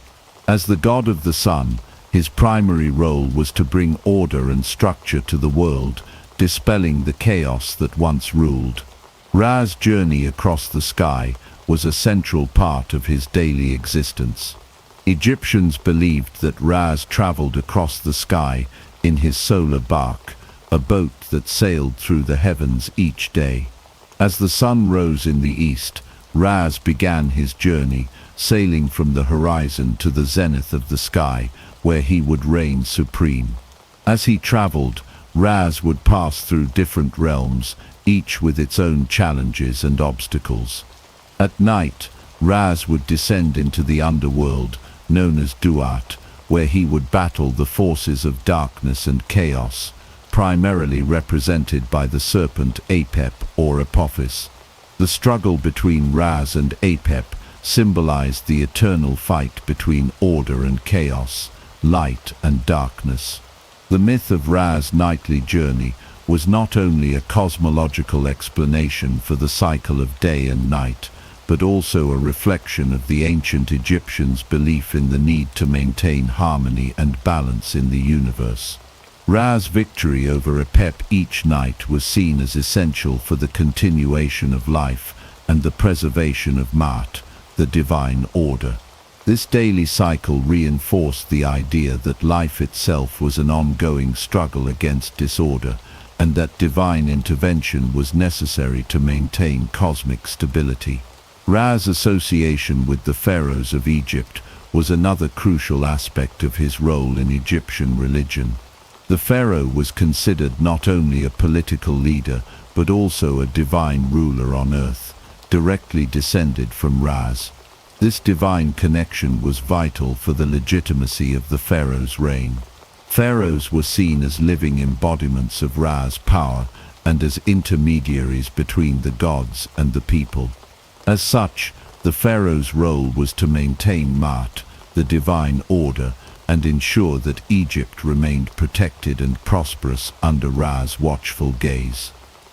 As the god of the sun, his primary role was to bring order and structure to the world, dispelling the chaos that once ruled. Ra's journey across the sky was a central part of his daily existence. Egyptians believed that Ra traveled across the sky in his solar bark, a boat that sailed through the heavens each day. As the sun rose in the east, Raz began his journey, sailing from the horizon to the zenith of the sky, where he would reign supreme. As he traveled, Raz would pass through different realms, each with its own challenges and obstacles. At night, Raz would descend into the underworld, known as Duat, where he would battle the forces of darkness and chaos, primarily represented by the serpent Apep or Apophis. The struggle between Raz and Apep symbolized the eternal fight between order and chaos, light and darkness. The myth of Raz's nightly journey was not only a cosmological explanation for the cycle of day and night, but also a reflection of the ancient Egyptians' belief in the need to maintain harmony and balance in the universe. Ra's victory over Apep each night was seen as essential for the continuation of life and the preservation of Ma'at, the divine order. This daily cycle reinforced the idea that life itself was an ongoing struggle against disorder, and that divine intervention was necessary to maintain cosmic stability. Ra's association with the pharaohs of Egypt was another crucial aspect of his role in Egyptian religion. The pharaoh was considered not only a political leader, but also a divine ruler on earth, directly descended from Raz. This divine connection was vital for the legitimacy of the pharaoh's reign. Pharaohs were seen as living embodiments of Ra's power and as intermediaries between the gods and the people. As such, the pharaoh's role was to maintain Ma'at, the divine order, and ensure that Egypt remained protected and prosperous under Ra's watchful gaze.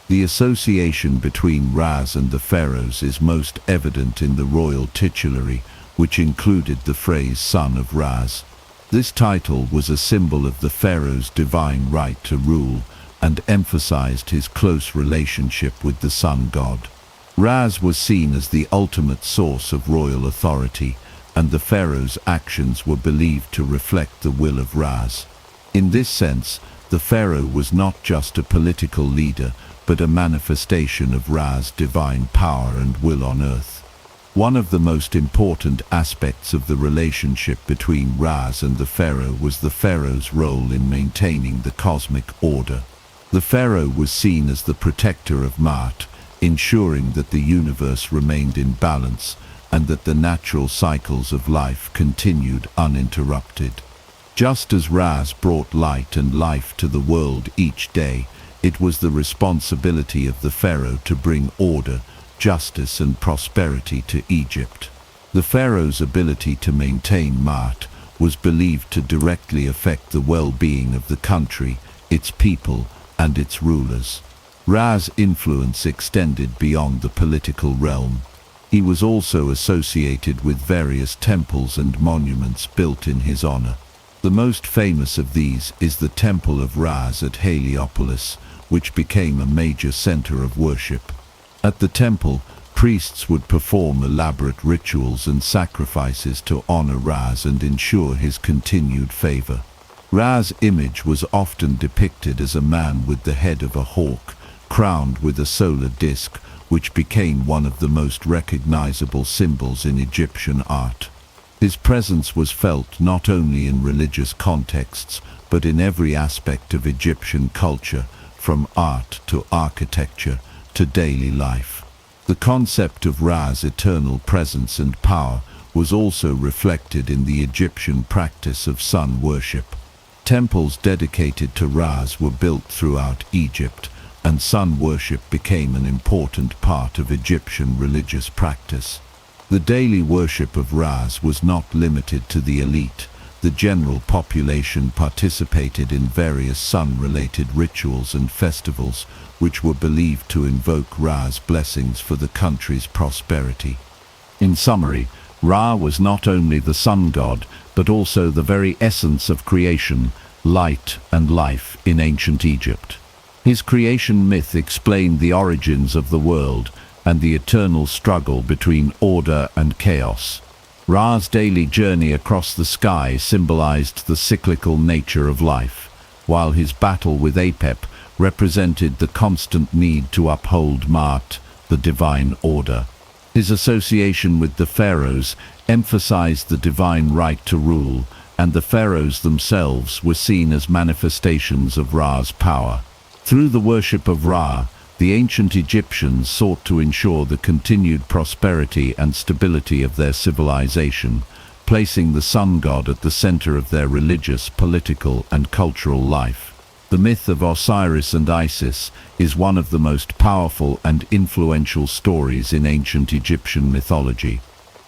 The association between Raz and the pharaohs is most evident in the royal titulary, which included the phrase "son of Raz." This title was a symbol of the pharaoh's divine right to rule and emphasized his close relationship with the sun god. Raz was seen as the ultimate source of royal authority, and the pharaoh's actions were believed to reflect the will of Raz. In this sense, the pharaoh was not just a political leader, but a manifestation of Ra's divine power and will on earth. One of the most important aspects of the relationship between Raz and the pharaoh was the pharaoh's role in maintaining the cosmic order. The pharaoh was seen as the protector of Ma'at, ensuring that the universe remained in balance and that the natural cycles of life continued uninterrupted. Just as Raz brought light and life to the world each day, it was the responsibility of the pharaoh to bring order, justice and prosperity to Egypt. The pharaoh's ability to maintain Ma'at was believed to directly affect the well-being of the country, its people and its rulers. Ra's influence extended beyond the political realm. He was also associated with various temples and monuments built in his honor. The most famous of these is the Temple of Raz at Heliopolis, which became a major center of worship. At the temple, priests would perform elaborate rituals and sacrifices to honor Raz and ensure his continued favor. Ra's image was often depicted as a man with the head of a hawk, crowned with a solar disk, which became one of the most recognizable symbols in Egyptian art. His presence was felt not only in religious contexts, but in every aspect of Egyptian culture, from art to architecture to daily life. The concept of Ra's eternal presence and power was also reflected in the Egyptian practice of sun worship. Temples dedicated to Raz were built throughout Egypt, and sun worship became an important part of Egyptian religious practice. The daily worship of Raz was not limited to the elite. The general population participated in various sun-related rituals and festivals, which were believed to invoke Ra's blessings for the country's prosperity. In summary, Ra was not only the sun god, but also the very essence of creation, light and life in ancient Egypt. His creation myth explained the origins of the world and the eternal struggle between order and chaos. Ra's daily journey across the sky symbolized the cyclical nature of life, while his battle with Apep represented the constant need to uphold Ma'at, the divine order. His association with the pharaohs emphasized the divine right to rule, and the pharaohs themselves were seen as manifestations of Ra's power. Through the worship of Ra, the ancient Egyptians sought to ensure the continued prosperity and stability of their civilization, placing the sun god at the center of their religious, political, and cultural life. The myth of Osiris and Isis is one of the most powerful and influential stories in ancient Egyptian mythology.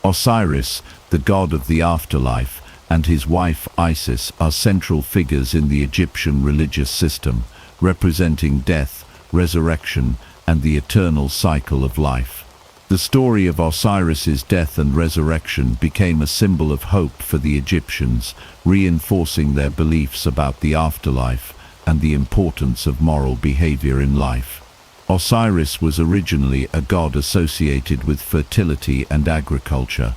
Osiris, the god of the afterlife, and his wife Isis are central figures in the Egyptian religious system, representing death, resurrection, and the eternal cycle of life. The story of Osiris's death and resurrection became a symbol of hope for the Egyptians, reinforcing their beliefs about the afterlife and the importance of moral behavior in life. Osiris was originally a god associated with fertility and agriculture.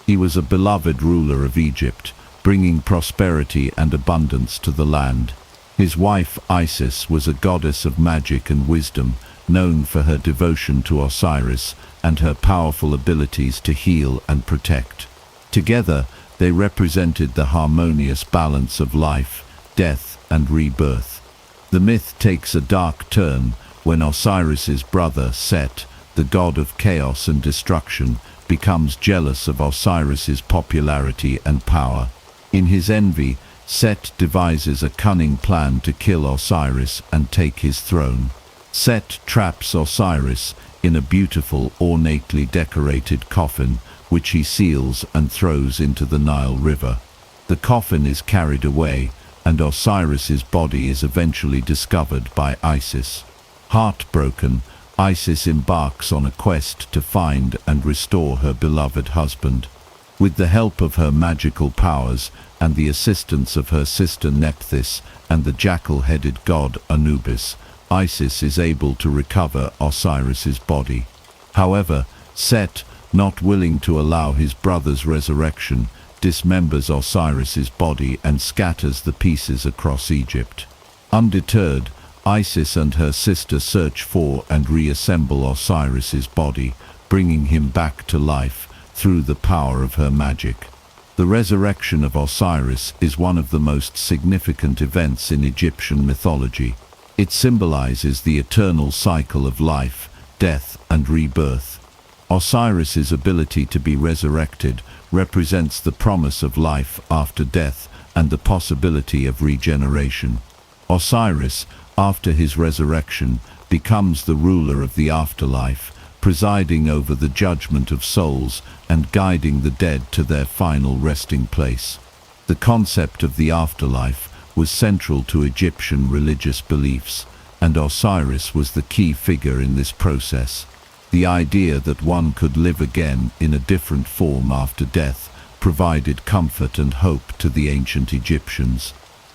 He was a beloved ruler of Egypt, bringing prosperity and abundance to the land. His wife Isis was a goddess of magic and wisdom, known for her devotion to Osiris and her powerful abilities to heal and protect. Together, they represented the harmonious balance of life, death, and rebirth. The myth takes a dark turn when Osiris's brother Set, the god of chaos and destruction, becomes jealous of Osiris's popularity and power. In his envy, Set devises a cunning plan to kill Osiris and take his throne. Set traps Osiris in a beautiful, ornately decorated coffin, which he seals and throws into the Nile River. The coffin is carried away, and Osiris's body is eventually discovered by Isis. Heartbroken, Isis embarks on a quest to find and restore her beloved husband. With the help of her magical powers and the assistance of her sister Nephthys and the jackal-headed god Anubis, Isis is able to recover Osiris's body. However, Set, not willing to allow his brother's resurrection, dismembers Osiris's body and scatters the pieces across Egypt. Undeterred, Isis and her sister search for and reassemble Osiris's body, bringing him back to life through the power of her magic. The resurrection of Osiris is one of the most significant events in Egyptian mythology. It symbolizes the eternal cycle of life, death, and rebirth. Osiris's ability to be resurrected represents the promise of life after death and the possibility of regeneration. Osiris, after his resurrection, becomes the ruler of the afterlife, presiding over the judgment of souls and guiding the dead to their final resting place. The concept of the afterlife was central to Egyptian religious beliefs, and Osiris was the key figure in this process. The idea that one could live again in a different form after death provided comfort and hope to the ancient Egyptians.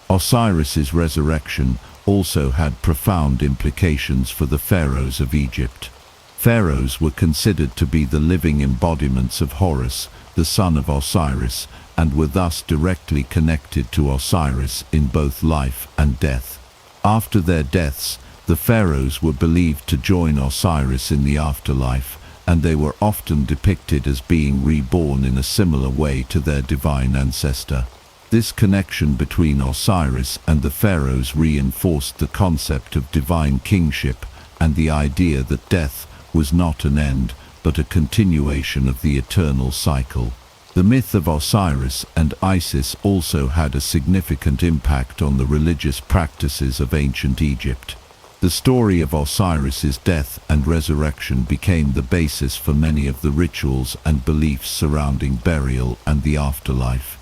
Osiris's resurrection also had profound implications for the pharaohs of Egypt. Pharaohs were considered to be the living embodiments of Horus, the son of Osiris, and were thus directly connected to Osiris in both life and death. After their deaths, the pharaohs were believed to join Osiris in the afterlife, and they were often depicted as being reborn in a similar way to their divine ancestor. This connection between Osiris and the pharaohs reinforced the concept of divine kingship and the idea that death was not an end, but a continuation of the eternal cycle. The myth of Osiris and Isis also had a significant impact on the religious practices of ancient Egypt. The story of Osiris's death and resurrection became the basis for many of the rituals and beliefs surrounding burial and the afterlife.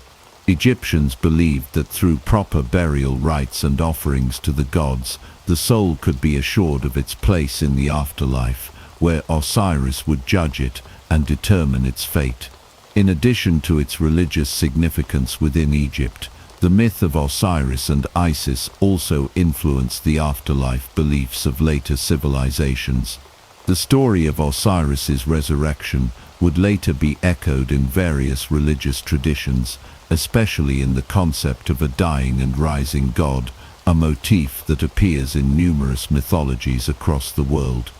Egyptians believed that through proper burial rites and offerings to the gods, the soul could be assured of its place in the afterlife, where Osiris would judge it and determine its fate. In addition to its religious significance within Egypt, the myth of Osiris and Isis also influenced the afterlife beliefs of later civilizations. The story of Osiris's resurrection would later be echoed in various religious traditions, especially in the concept of a dying and rising god, a motif that appears in numerous mythologies across the world.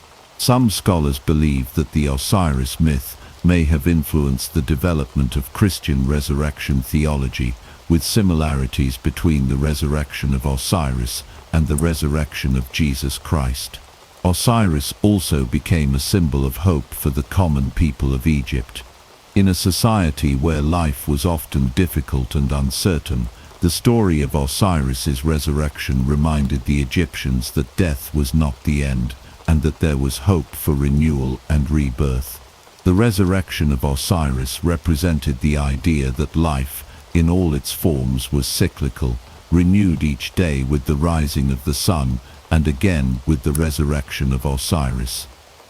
Some scholars believe that the Osiris myth may have influenced the development of Christian resurrection theology, with similarities between the resurrection of Osiris and the resurrection of Jesus Christ. Osiris also became a symbol of hope for the common people of Egypt. In a society where life was often difficult and uncertain, the story of Osiris's resurrection reminded the Egyptians that death was not the end, and that there was hope for renewal and rebirth. The resurrection of Osiris represented the idea that life, in all its forms, was cyclical, renewed each day with the rising of the sun, and again with the resurrection of Osiris.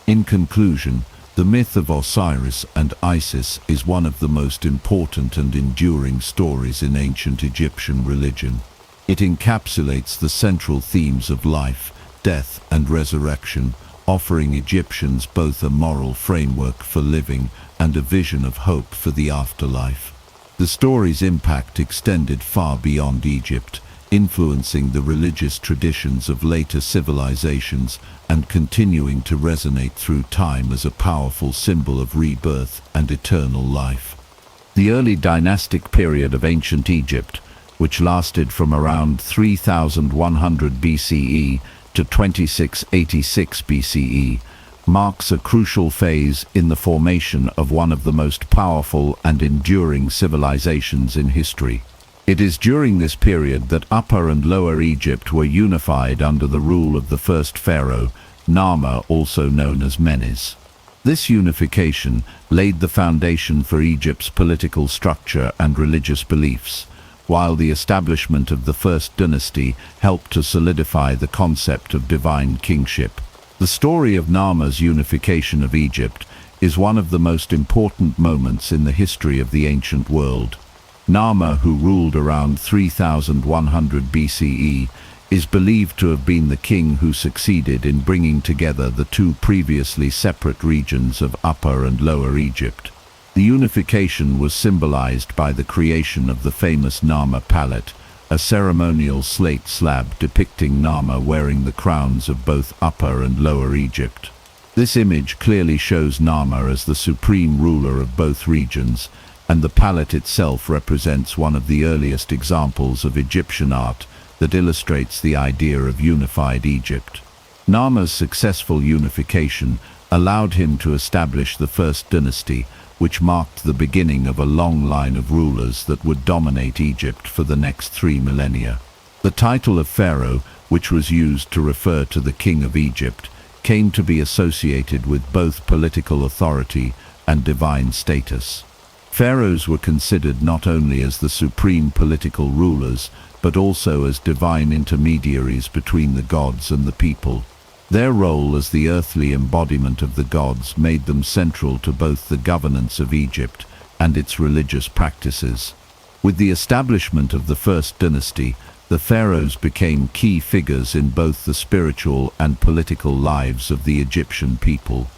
In conclusion, the myth of Osiris and Isis is one of the most important and enduring stories in ancient Egyptian religion. It encapsulates the central themes of life, death, and resurrection, offering Egyptians both a moral framework for living and a vision of hope for the afterlife. The story's impact extended far beyond Egypt, influencing the religious traditions of later civilizations and continuing to resonate through time as a powerful symbol of rebirth and eternal life. The early dynastic period of ancient Egypt, which lasted from around 3100 BCE to 2686 BCE, marks a crucial phase in the formation of one of the most powerful and enduring civilizations in history. It is during this period that Upper and Lower Egypt were unified under the rule of the first pharaoh, Narmer, also known as Menes. This unification laid the foundation for Egypt's political structure and religious beliefs, while the establishment of the First Dynasty helped to solidify the concept of divine kingship. The story of Narmer's unification of Egypt is one of the most important moments in the history of the ancient world. Narmer, who ruled around 3100 BCE, is believed to have been the king who succeeded in bringing together the two previously separate regions of Upper and Lower Egypt. The unification was symbolized by the creation of the famous Narmer palette, a ceremonial slate slab depicting Narmer wearing the crowns of both Upper and Lower Egypt. This image clearly shows Narmer as the supreme ruler of both regions, and the palette itself represents one of the earliest examples of Egyptian art that illustrates the idea of unified Egypt. Narmer's successful unification allowed him to establish the First Dynasty, which marked the beginning of a long line of rulers that would dominate Egypt for the next 3 millennia. The title of pharaoh, which was used to refer to the king of Egypt, came to be associated with both political authority and divine status. Pharaohs were considered not only as the supreme political rulers, but also as divine intermediaries between the gods and the people. Their role as the earthly embodiment of the gods made them central to both the governance of Egypt and its religious practices. With the establishment of the First Dynasty, the pharaohs became key figures in both the spiritual and political lives of the Egyptian people.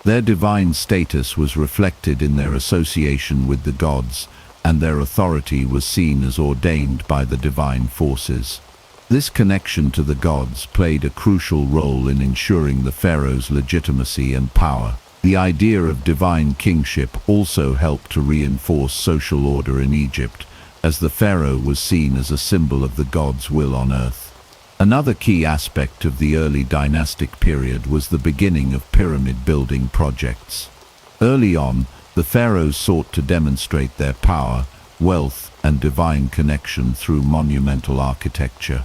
Their divine status was reflected in their association with the gods, and their authority was seen as ordained by the divine forces. This connection to the gods played a crucial role in ensuring the pharaoh's legitimacy and power. The idea of divine kingship also helped to reinforce social order in Egypt, as the pharaoh was seen as a symbol of the gods' will on earth. Another key aspect of the early dynastic period was the beginning of pyramid building projects. Early on, the pharaohs sought to demonstrate their power, wealth, and divine connection through monumental architecture.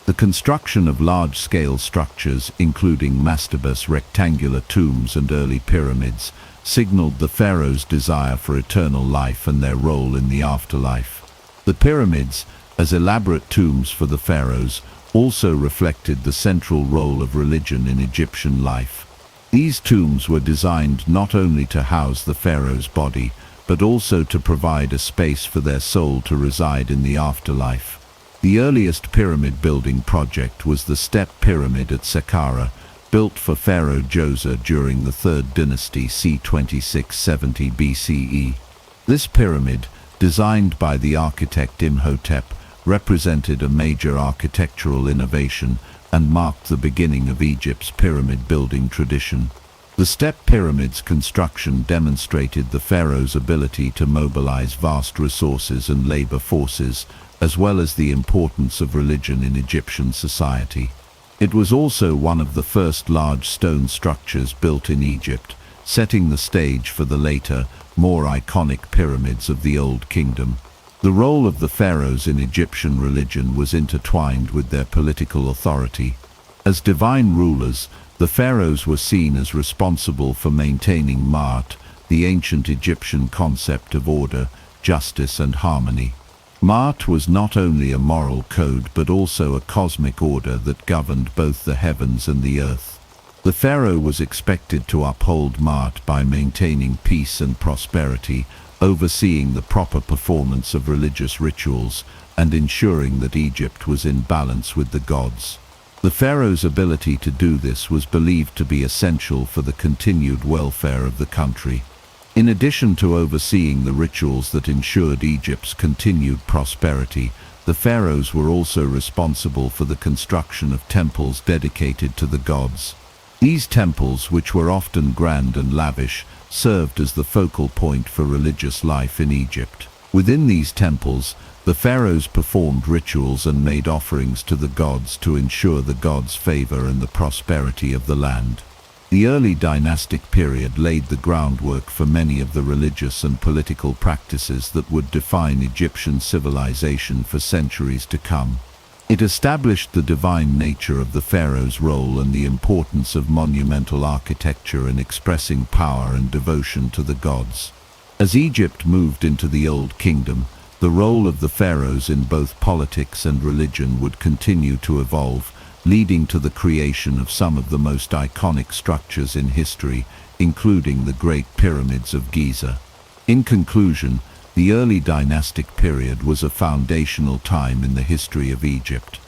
The construction of large-scale structures, including mastebous rectangular tombs and early pyramids, signaled the pharaohs' desire for eternal life and their role in the afterlife. The pyramids, as elaborate tombs for the pharaohs, also reflected the central role of religion in Egyptian life. These tombs were designed not only to house the pharaoh's body, but also to provide a space for their soul to reside in the afterlife. The earliest pyramid building project was the Step Pyramid at Saqqara, built for Pharaoh Djoser during the Third Dynasty c. 2670 BCE. This pyramid, designed by the architect Imhotep, represented a major architectural innovation and marked the beginning of Egypt's pyramid building tradition. The step pyramids construction demonstrated the pharaoh's ability to mobilize vast resources and labor forces, as well as the importance of religion in Egyptian society. It was also one of the first large stone structures built in Egypt, setting the stage for the later, more iconic pyramids of the Old Kingdom. The role of the pharaohs in Egyptian religion was intertwined with their political authority. As divine rulers, the pharaohs were seen as responsible for maintaining Ma'at, the ancient Egyptian concept of order, justice and harmony. Ma'at was not only a moral code but also a cosmic order that governed both the heavens and the earth. The pharaoh was expected to uphold Ma'at by maintaining peace and prosperity, overseeing the proper performance of religious rituals, and ensuring that Egypt was in balance with the gods. The pharaoh's ability to do this was believed to be essential for the continued welfare of the country. In addition to overseeing the rituals that ensured Egypt's continued prosperity, the pharaohs were also responsible for the construction of temples dedicated to the gods. These temples, which were often grand and lavish, served as the focal point for religious life in Egypt. Within these temples, the pharaohs performed rituals and made offerings to the gods to ensure the gods' favor and the prosperity of the land. The early dynastic period laid the groundwork for many of the religious and political practices that would define Egyptian civilization for centuries to come. It established the divine nature of the pharaoh's role and the importance of monumental architecture in expressing power and devotion to the gods. As Egypt moved into the Old Kingdom, the role of the pharaohs in both politics and religion would continue to evolve, leading to the creation of some of the most iconic structures in history, including the Great Pyramids of Giza. In conclusion, the early dynastic period was a foundational time in the history of Egypt.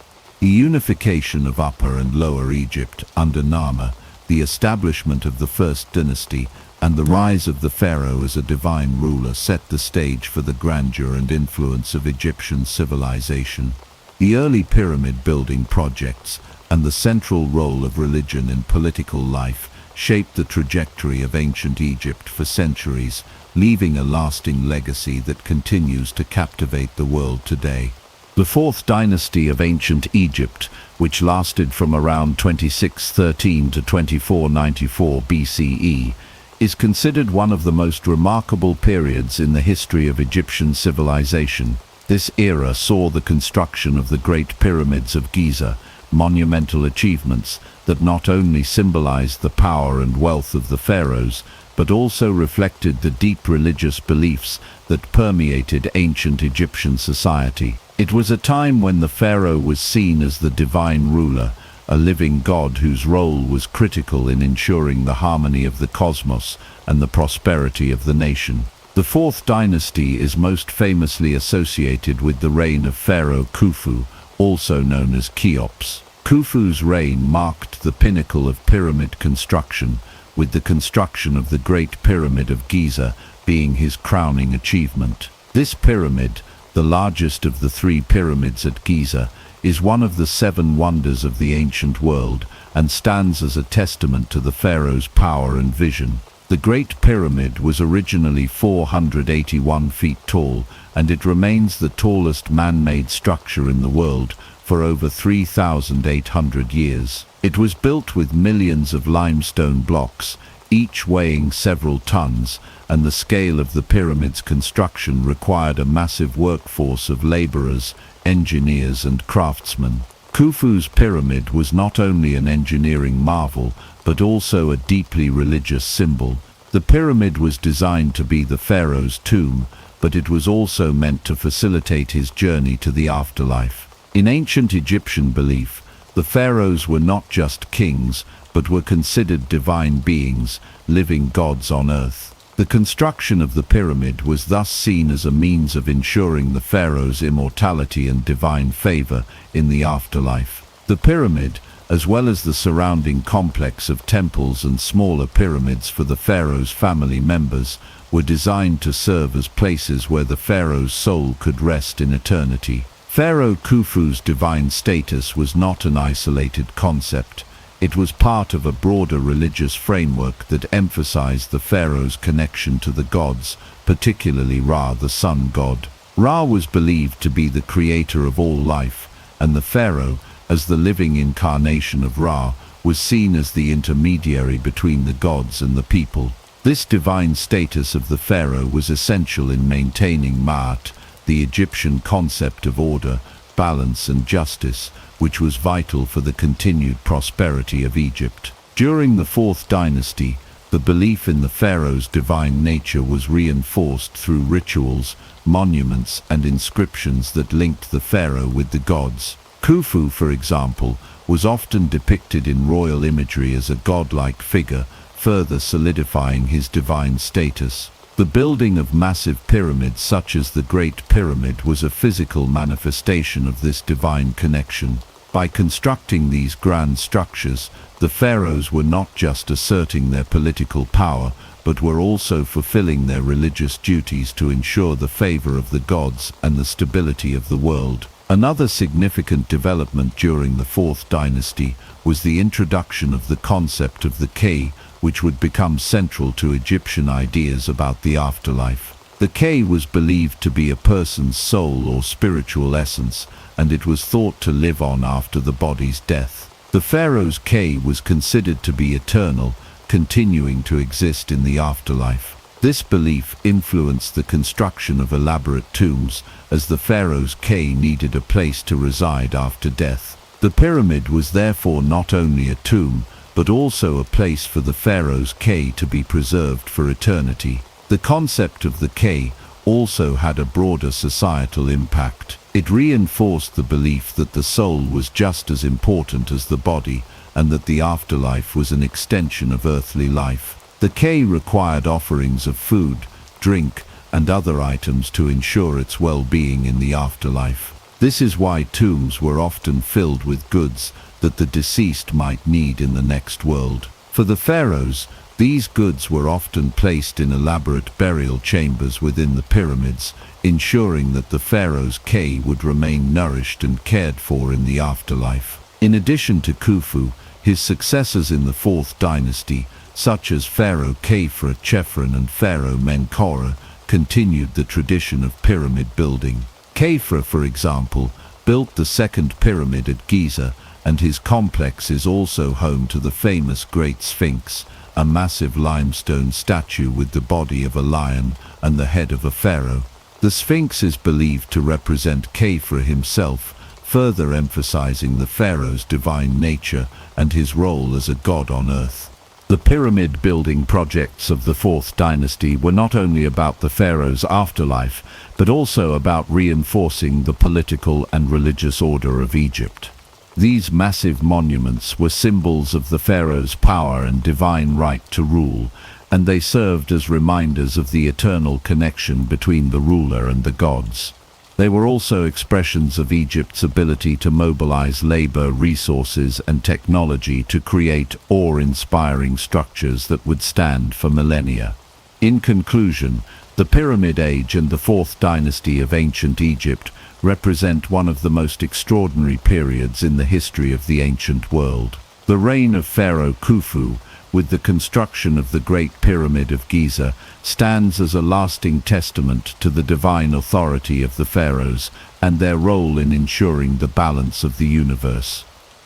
The unification of Upper and Lower Egypt under Nama, the establishment of the First Dynasty, and the rise of the pharaoh as a divine ruler set the stage for the grandeur and influence of Egyptian civilization. The early pyramid building projects and the central role of religion in political life shaped the trajectory of ancient Egypt for centuries, leaving a lasting legacy that continues to captivate the world today. The fourth dynasty of ancient Egypt, which lasted from around 2613 to 2494 BCE, is considered one of the most remarkable periods in the history of Egyptian civilization. This era saw the construction of the Great Pyramids of Giza, monumental achievements that not only symbolized the power and wealth of the pharaohs, but also reflected the deep religious beliefs that permeated ancient Egyptian society. It was a time when the pharaoh was seen as the divine ruler, a living god whose role was critical in ensuring the harmony of the cosmos and the prosperity of the nation. The fourth dynasty is most famously associated with the reign of Pharaoh Khufu, also known as Cheops. Khufu's reign marked the pinnacle of pyramid construction, with the construction of the Great Pyramid of Giza being his crowning achievement. This pyramid, the largest of the three pyramids at Giza, is one of the seven wonders of the ancient world and stands as a testament to the pharaoh's power and vision. The Great Pyramid was originally 481 feet tall, and it remains the tallest man-made structure in the world for over 3,800 years. It was built with millions of limestone blocks, each weighing several tons, and the scale of the pyramid's construction required a massive workforce of laborers, engineers and craftsmen. Khufu's pyramid was not only an engineering marvel, but also a deeply religious symbol. The pyramid was designed to be the pharaoh's tomb, but it was also meant to facilitate his journey to the afterlife. In ancient Egyptian belief, the pharaohs were not just kings, but were considered divine beings, living gods on earth. The construction of the pyramid was thus seen as a means of ensuring the pharaoh's immortality and divine favor in the afterlife. The pyramid, as well as the surrounding complex of temples and smaller pyramids for the pharaoh's family members, were designed to serve as places where the pharaoh's soul could rest in eternity. Pharaoh Khufu's divine status was not an isolated concept. It was part of a broader religious framework that emphasized the pharaoh's connection to the gods, particularly Ra, the sun god. Ra was believed to be the creator of all life, and the pharaoh, as the living incarnation of Ra, was seen as the intermediary between the gods and the people. This divine status of the pharaoh was essential in maintaining Ma'at, the Egyptian concept of order, balance and justice, which was vital for the continued prosperity of Egypt. During the Fourth Dynasty, the belief in the pharaoh's divine nature was reinforced through rituals, monuments and inscriptions that linked the pharaoh with the gods. Khufu, for example, was often depicted in royal imagery as a godlike figure, further solidifying his divine status. The building of massive pyramids such as the Great Pyramid was a physical manifestation of this divine connection. By constructing these grand structures, the pharaohs were not just asserting their political power, but were also fulfilling their religious duties to ensure the favor of the gods and the stability of the world. Another significant development during the Fourth Dynasty was the introduction of the concept of the Ka, which would become central to Egyptian ideas about the afterlife. The Ka was believed to be a person's soul or spiritual essence, and it was thought to live on after the body's death. The pharaoh's Ka was considered to be eternal, continuing to exist in the afterlife. This belief influenced the construction of elaborate tombs, as the pharaoh's Ka needed a place to reside after death. The pyramid was therefore not only a tomb, but also a place for the pharaoh's Ka to be preserved for eternity. The concept of the Ka also had a broader societal impact. It reinforced the belief that the soul was just as important as the body, and that the afterlife was an extension of earthly life. The Ka required offerings of food, drink, and other items to ensure its well-being in the afterlife. This is why tombs were often filled with goods that the deceased might need in the next world. For the pharaohs, these goods were often placed in elaborate burial chambers within the pyramids, ensuring that the pharaoh's Ka would remain nourished and cared for in the afterlife. In addition to Khufu, his successors in the Fourth Dynasty, such as Pharaoh Khafre-Chephren and Pharaoh Menkaure, continued the tradition of pyramid building. Khafre, for example, built the second pyramid at Giza, and his complex is also home to the famous Great Sphinx, a massive limestone statue with the body of a lion and the head of a pharaoh. The Sphinx is believed to represent Khafre himself, further emphasizing the pharaoh's divine nature and his role as a god on earth. The pyramid building projects of the Fourth Dynasty were not only about the pharaoh's afterlife, but also about reinforcing the political and religious order of Egypt. These massive monuments were symbols of the pharaoh's power and divine right to rule, and they served as reminders of the eternal connection between the ruler and the gods. They were also expressions of Egypt's ability to mobilize labor, resources, and technology to create awe-inspiring structures that would stand for millennia. In conclusion, the Pyramid Age and the Fourth Dynasty of ancient Egypt represent one of the most extraordinary periods in the history of the ancient world. The reign of Pharaoh Khufu, with the construction of the Great Pyramid of Giza, stands as a lasting testament to the divine authority of the pharaohs and their role in ensuring the balance of the universe.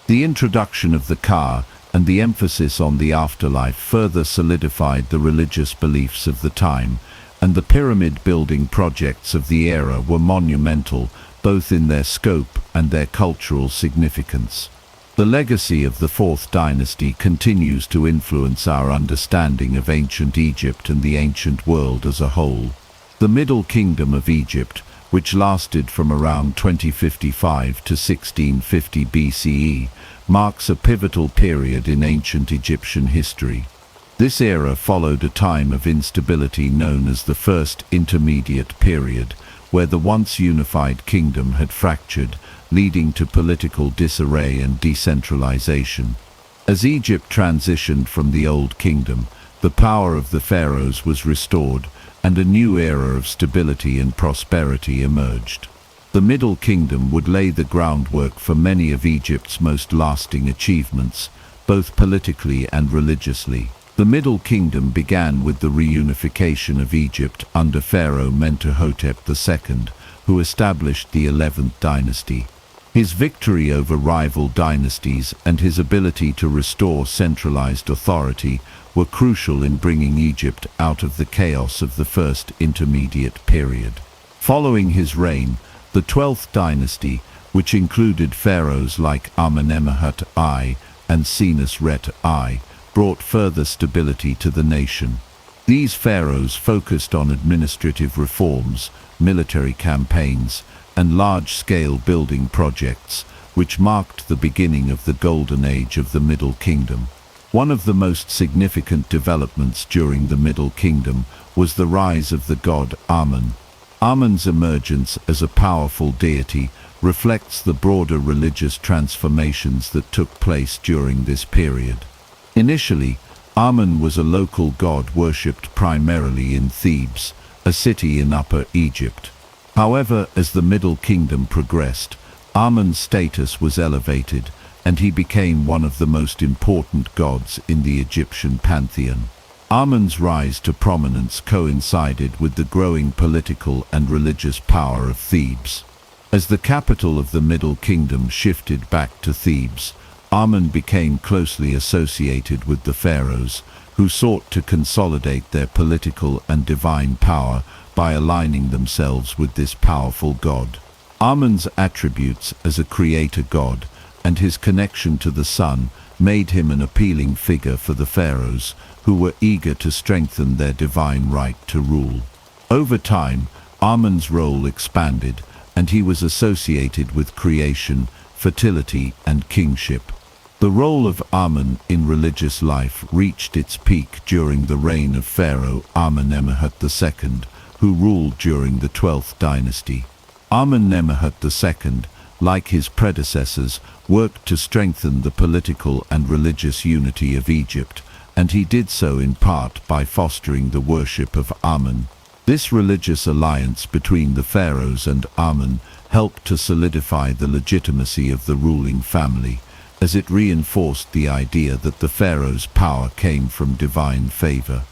The introduction of the Ka and the emphasis on the afterlife further solidified the religious beliefs of the time, and the pyramid-building projects of the era were monumental, both in their scope and their cultural significance. The legacy of the Fourth Dynasty continues to influence our understanding of ancient Egypt and the ancient world as a whole. The Middle Kingdom of Egypt, which lasted from around 2055 to 1650 BCE, marks a pivotal period in ancient Egyptian history. This era followed a time of instability known as the First Intermediate Period, where the once unified kingdom had fractured, leading to political disarray and decentralization. As Egypt transitioned from the Old Kingdom, the power of the pharaohs was restored, and a new era of stability and prosperity emerged. The Middle Kingdom would lay the groundwork for many of Egypt's most lasting achievements, both politically and religiously. The Middle Kingdom began with the reunification of Egypt under Pharaoh Mentuhotep II, who established the 11th dynasty. His victory over rival dynasties and his ability to restore centralized authority were crucial in bringing Egypt out of the chaos of the First Intermediate Period. Following his reign, the 12th dynasty, which included pharaohs like Amenemhat I and Senusret I, brought further stability to the nation. These pharaohs focused on administrative reforms, military campaigns, and large-scale building projects, which marked the beginning of the Golden Age of the Middle Kingdom. One of the most significant developments during the Middle Kingdom was the rise of the god Amun. Amun's emergence as a powerful deity reflects the broader religious transformations that took place during this period. Initially, Amun was a local god worshipped primarily in Thebes, a city in Upper Egypt. However, as the Middle Kingdom progressed, Amun's status was elevated, and he became one of the most important gods in the Egyptian pantheon. Amun's rise to prominence coincided with the growing political and religious power of Thebes. As the capital of the Middle Kingdom shifted back to Thebes, Amun became closely associated with the pharaohs, who sought to consolidate their political and divine power by aligning themselves with this powerful god. Amun's attributes as a creator god and his connection to the sun made him an appealing figure for the pharaohs, who were eager to strengthen their divine right to rule. Over time, Amun's role expanded, and he was associated with creation, fertility, and kingship. The role of Amun in religious life reached its peak during the reign of Pharaoh Amenemhat II, who ruled during the 12th dynasty. Amenemhat II, like his predecessors, worked to strengthen the political and religious unity of Egypt, and he did so in part by fostering the worship of Amun. This religious alliance between the pharaohs and Amun helped to solidify the legitimacy of the ruling family, as it reinforced the idea that the pharaoh's power came from divine favor.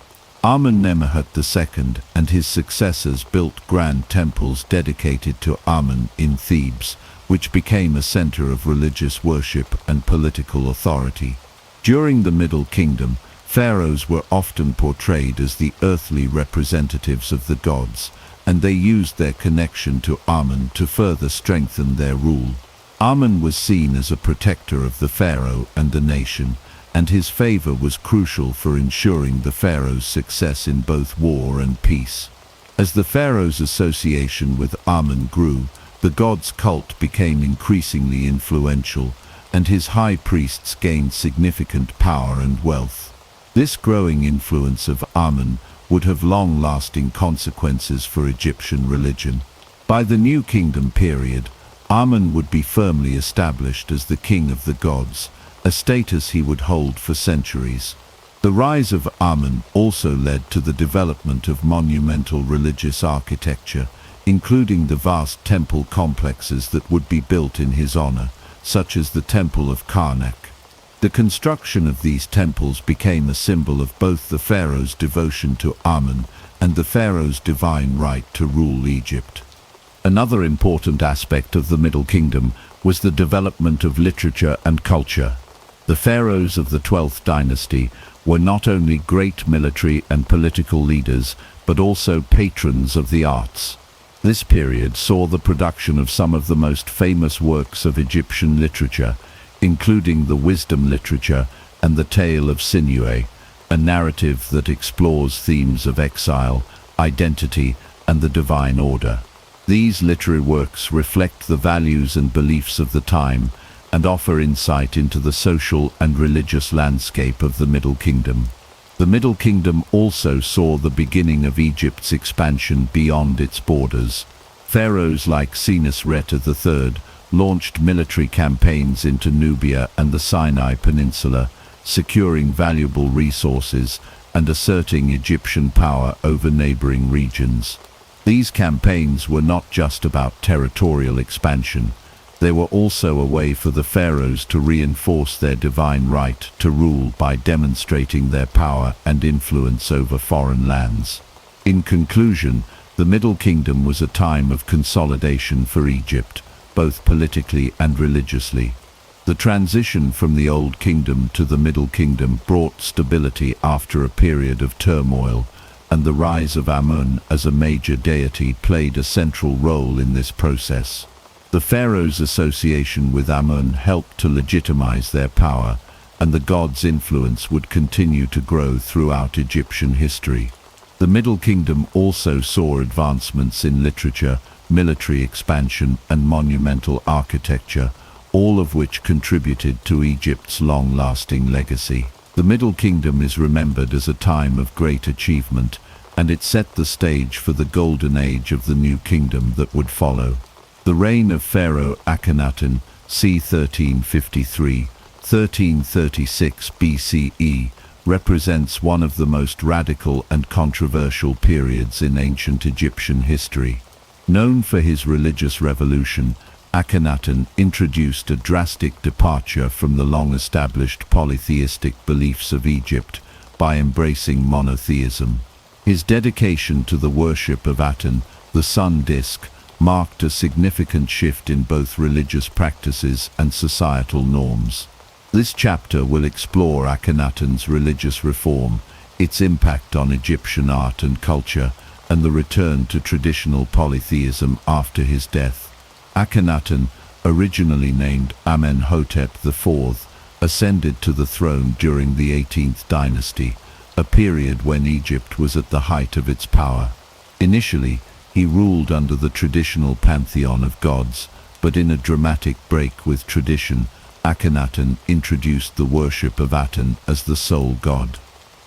Amenemhat II and his successors built grand temples dedicated to Amun in Thebes, which became a center of religious worship and political authority. During the Middle Kingdom, pharaohs were often portrayed as the earthly representatives of the gods, and they used their connection to Amun to further strengthen their rule. Amun was seen as a protector of the pharaoh and the nation, and his favor was crucial for ensuring the pharaoh's success in both war and peace. As the pharaoh's association with Amun grew, the god's cult became increasingly influential, and his high priests gained significant power and wealth. This growing influence of Amun would have long-lasting consequences for Egyptian religion. By the New Kingdom period, Amun would be firmly established as the king of the gods, a status he would hold for centuries. The rise of Amun also led to the development of monumental religious architecture, including the vast temple complexes that would be built in his honor, such as the Temple of Karnak. The construction of these temples became a symbol of both the pharaoh's devotion to Amun and the pharaoh's divine right to rule Egypt. Another important aspect of the Middle Kingdom was the development of literature and culture. The pharaohs of the 12th dynasty were not only great military and political leaders, but also patrons of the arts. This period saw the production of some of the most famous works of Egyptian literature, including the wisdom literature and the Tale of Sinuhe, a narrative that explores themes of exile, identity, and the divine order. These literary works reflect the values and beliefs of the time and offer insight into the social and religious landscape of the Middle Kingdom. The Middle Kingdom also saw the beginning of Egypt's expansion beyond its borders. Pharaohs like Senusret III launched military campaigns into Nubia and the Sinai Peninsula, securing valuable resources and asserting Egyptian power over neighboring regions. These campaigns were not just about territorial expansion. They were also a way for the pharaohs to reinforce their divine right to rule by demonstrating their power and influence over foreign lands. In conclusion, the Middle Kingdom was a time of consolidation for Egypt, both politically and religiously. The transition from the Old Kingdom to the Middle Kingdom brought stability after a period of turmoil, and the rise of Amun as a major deity played a central role in this process. The pharaohs' association with Amun helped to legitimize their power, and the god's influence would continue to grow throughout Egyptian history. The Middle Kingdom also saw advancements in literature, military expansion, and monumental architecture, all of which contributed to Egypt's long-lasting legacy. The Middle Kingdom is remembered as a time of great achievement, and it set the stage for the golden age of the new kingdom that would follow. The reign of Pharaoh Akhenaten, c. 1353–1336 BCE, represents one of the most radical and controversial periods in ancient Egyptian history. Known for his religious revolution, Akhenaten introduced a drastic departure from the long-established polytheistic beliefs of Egypt by embracing monotheism. His dedication to the worship of Aten, the sun disk, marked a significant shift in both religious practices and societal norms. This chapter will explore Akhenaten's religious reform, its impact on Egyptian art and culture, and the return to traditional polytheism after his death. Akhenaten, originally named Amenhotep IV, ascended to the throne during the 18th dynasty, a period when Egypt was at the height of its power. Initially, he ruled under the traditional pantheon of gods, but in a dramatic break with tradition, Akhenaten introduced the worship of Aten as the sole god.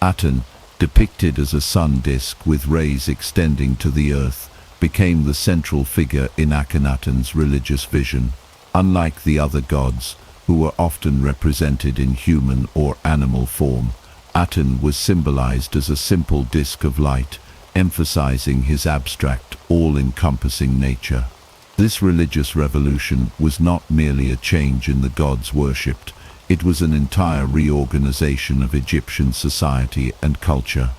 Aten, depicted as a sun disk with rays extending to the earth, became the central figure in Akhenaten's religious vision. Unlike the other gods, who were often represented in human or animal form, Aten was symbolized as a simple disk of light, emphasizing his abstract, all-encompassing nature. This religious revolution was not merely a change in the gods worshipped, it was an entire reorganization of Egyptian society and culture.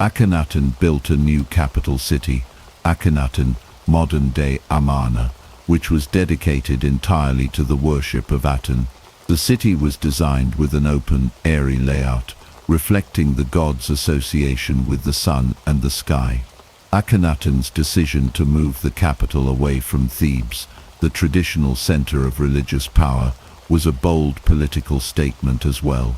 Akhenaten built a new capital city, Akhenaten, modern-day Amarna, which was dedicated entirely to the worship of Aten. The city was designed with an open, airy layout, reflecting the god's association with the sun and the sky. Akhenaten's decision to move the capital away from Thebes, the traditional center of religious power, was a bold political statement as well.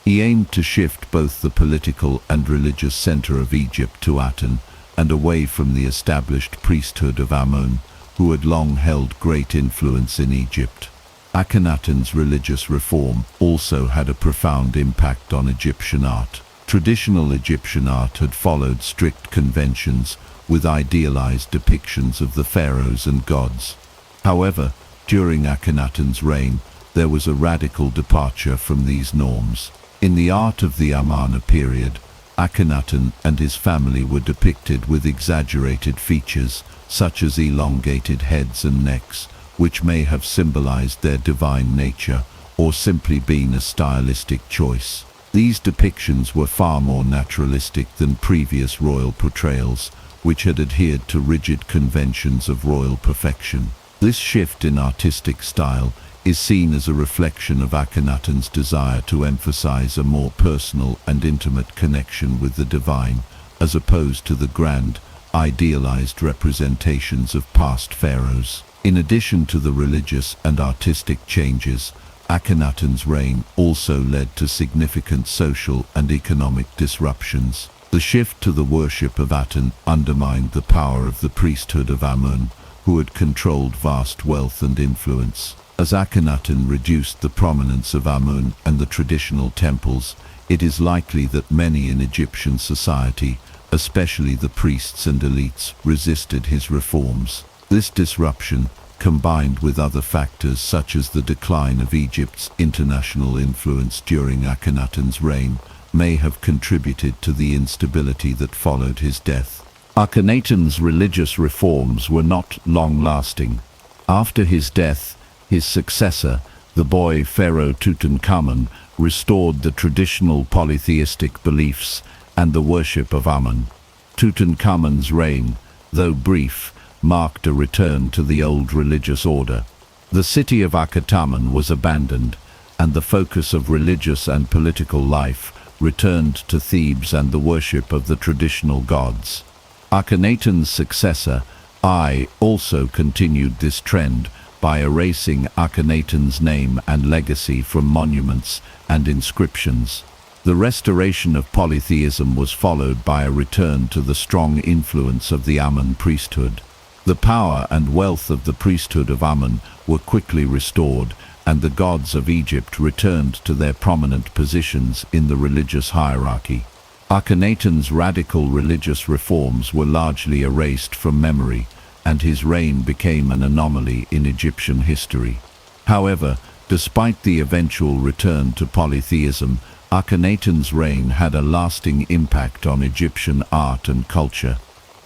He aimed to shift both the political and religious center of Egypt to Aten, and away from the established priesthood of Amun, who had long held great influence in Egypt. Akhenaten's religious reform also had a profound impact on Egyptian art. Traditional Egyptian art had followed strict conventions, with idealized depictions of the pharaohs and gods. However, during Akhenaten's reign, there was a radical departure from these norms. In the art of the Amarna period, Akhenaten and his family were depicted with exaggerated features, such as elongated heads and necks, which may have symbolized their divine nature, or simply been a stylistic choice. These depictions were far more naturalistic than previous royal portrayals, which had adhered to rigid conventions of royal perfection. This shift in artistic style is seen as a reflection of Akhenaten's desire to emphasize a more personal and intimate connection with the divine, as opposed to the grand, idealized representations of past pharaohs. In addition to the religious and artistic changes, Akhenaten's reign also led to significant social and economic disruptions. The shift to the worship of Aten undermined the power of the priesthood of Amun, who had controlled vast wealth and influence. As Akhenaten reduced the prominence of Amun and the traditional temples, it is likely that many in Egyptian society, especially the priests and elites, resisted his reforms. This disruption, combined with other factors such as the decline of Egypt's international influence during Akhenaten's reign, may have contributed to the instability that followed his death. Akhenaten's religious reforms were not long-lasting. After his death, His successor, the boy pharaoh Tutankhamun, restored the traditional polytheistic beliefs and the worship of Amun. Tutankhamun's reign, though brief, marked a return to the old religious order. The city of Akhetamun was abandoned, and the focus of religious and political life returned to Thebes and the worship of the traditional gods. Akhenaten's successor, Ai, also continued this trend by erasing Akhenaten's name and legacy from monuments and inscriptions. The restoration of polytheism was followed by a return to the strong influence of the Amun priesthood. The power and wealth of the priesthood of Amun were quickly restored, and the gods of Egypt returned to their prominent positions in the religious hierarchy. Akhenaten's radical religious reforms were largely erased from memory, and his reign became an anomaly in Egyptian history. However, despite the eventual return to polytheism, Akhenaten's reign had a lasting impact on Egyptian art and culture.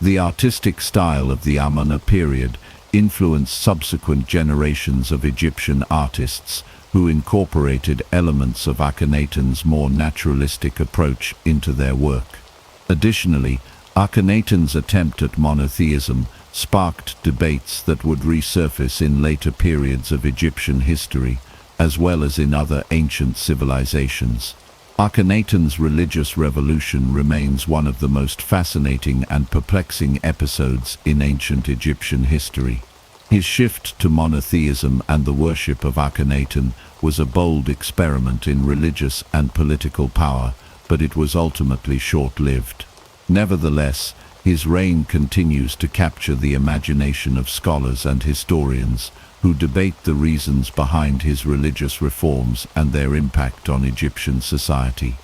The artistic style of the Amun period influenced subsequent generations of Egyptian artists who incorporated elements of Akhenaten's more naturalistic approach into their work. Additionally, Akhenaten's attempt at monotheism sparked debates that would resurface in later periods of Egyptian history, as well as in other ancient civilizations. Akhenaten's religious revolution remains one of the most fascinating and perplexing episodes in ancient Egyptian history. His shift to monotheism and the worship of Akhenaten was a bold experiment in religious and political power, but it was ultimately short-lived. Nevertheless, his reign continues to capture the imagination of scholars and historians who debate the reasons behind his religious reforms and their impact on Egyptian society.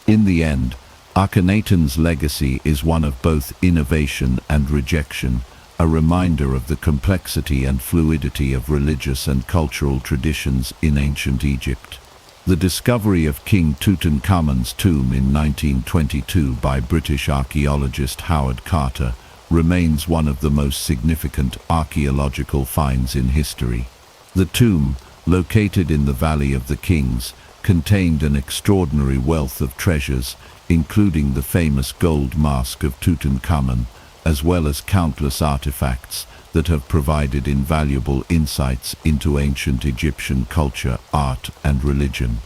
In the end, Akhenaten's legacy is one of both innovation and rejection, a reminder of the complexity and fluidity of religious and cultural traditions in ancient Egypt. The discovery of King Tutankhamun's tomb in 1922 by British archaeologist Howard Carter remains one of the most significant archaeological finds in history. The tomb, located in the Valley of the Kings, contained an extraordinary wealth of treasures, including the famous gold mask of Tutankhamun, as well as countless artifacts that have provided invaluable insights into ancient Egyptian culture, art, and religion.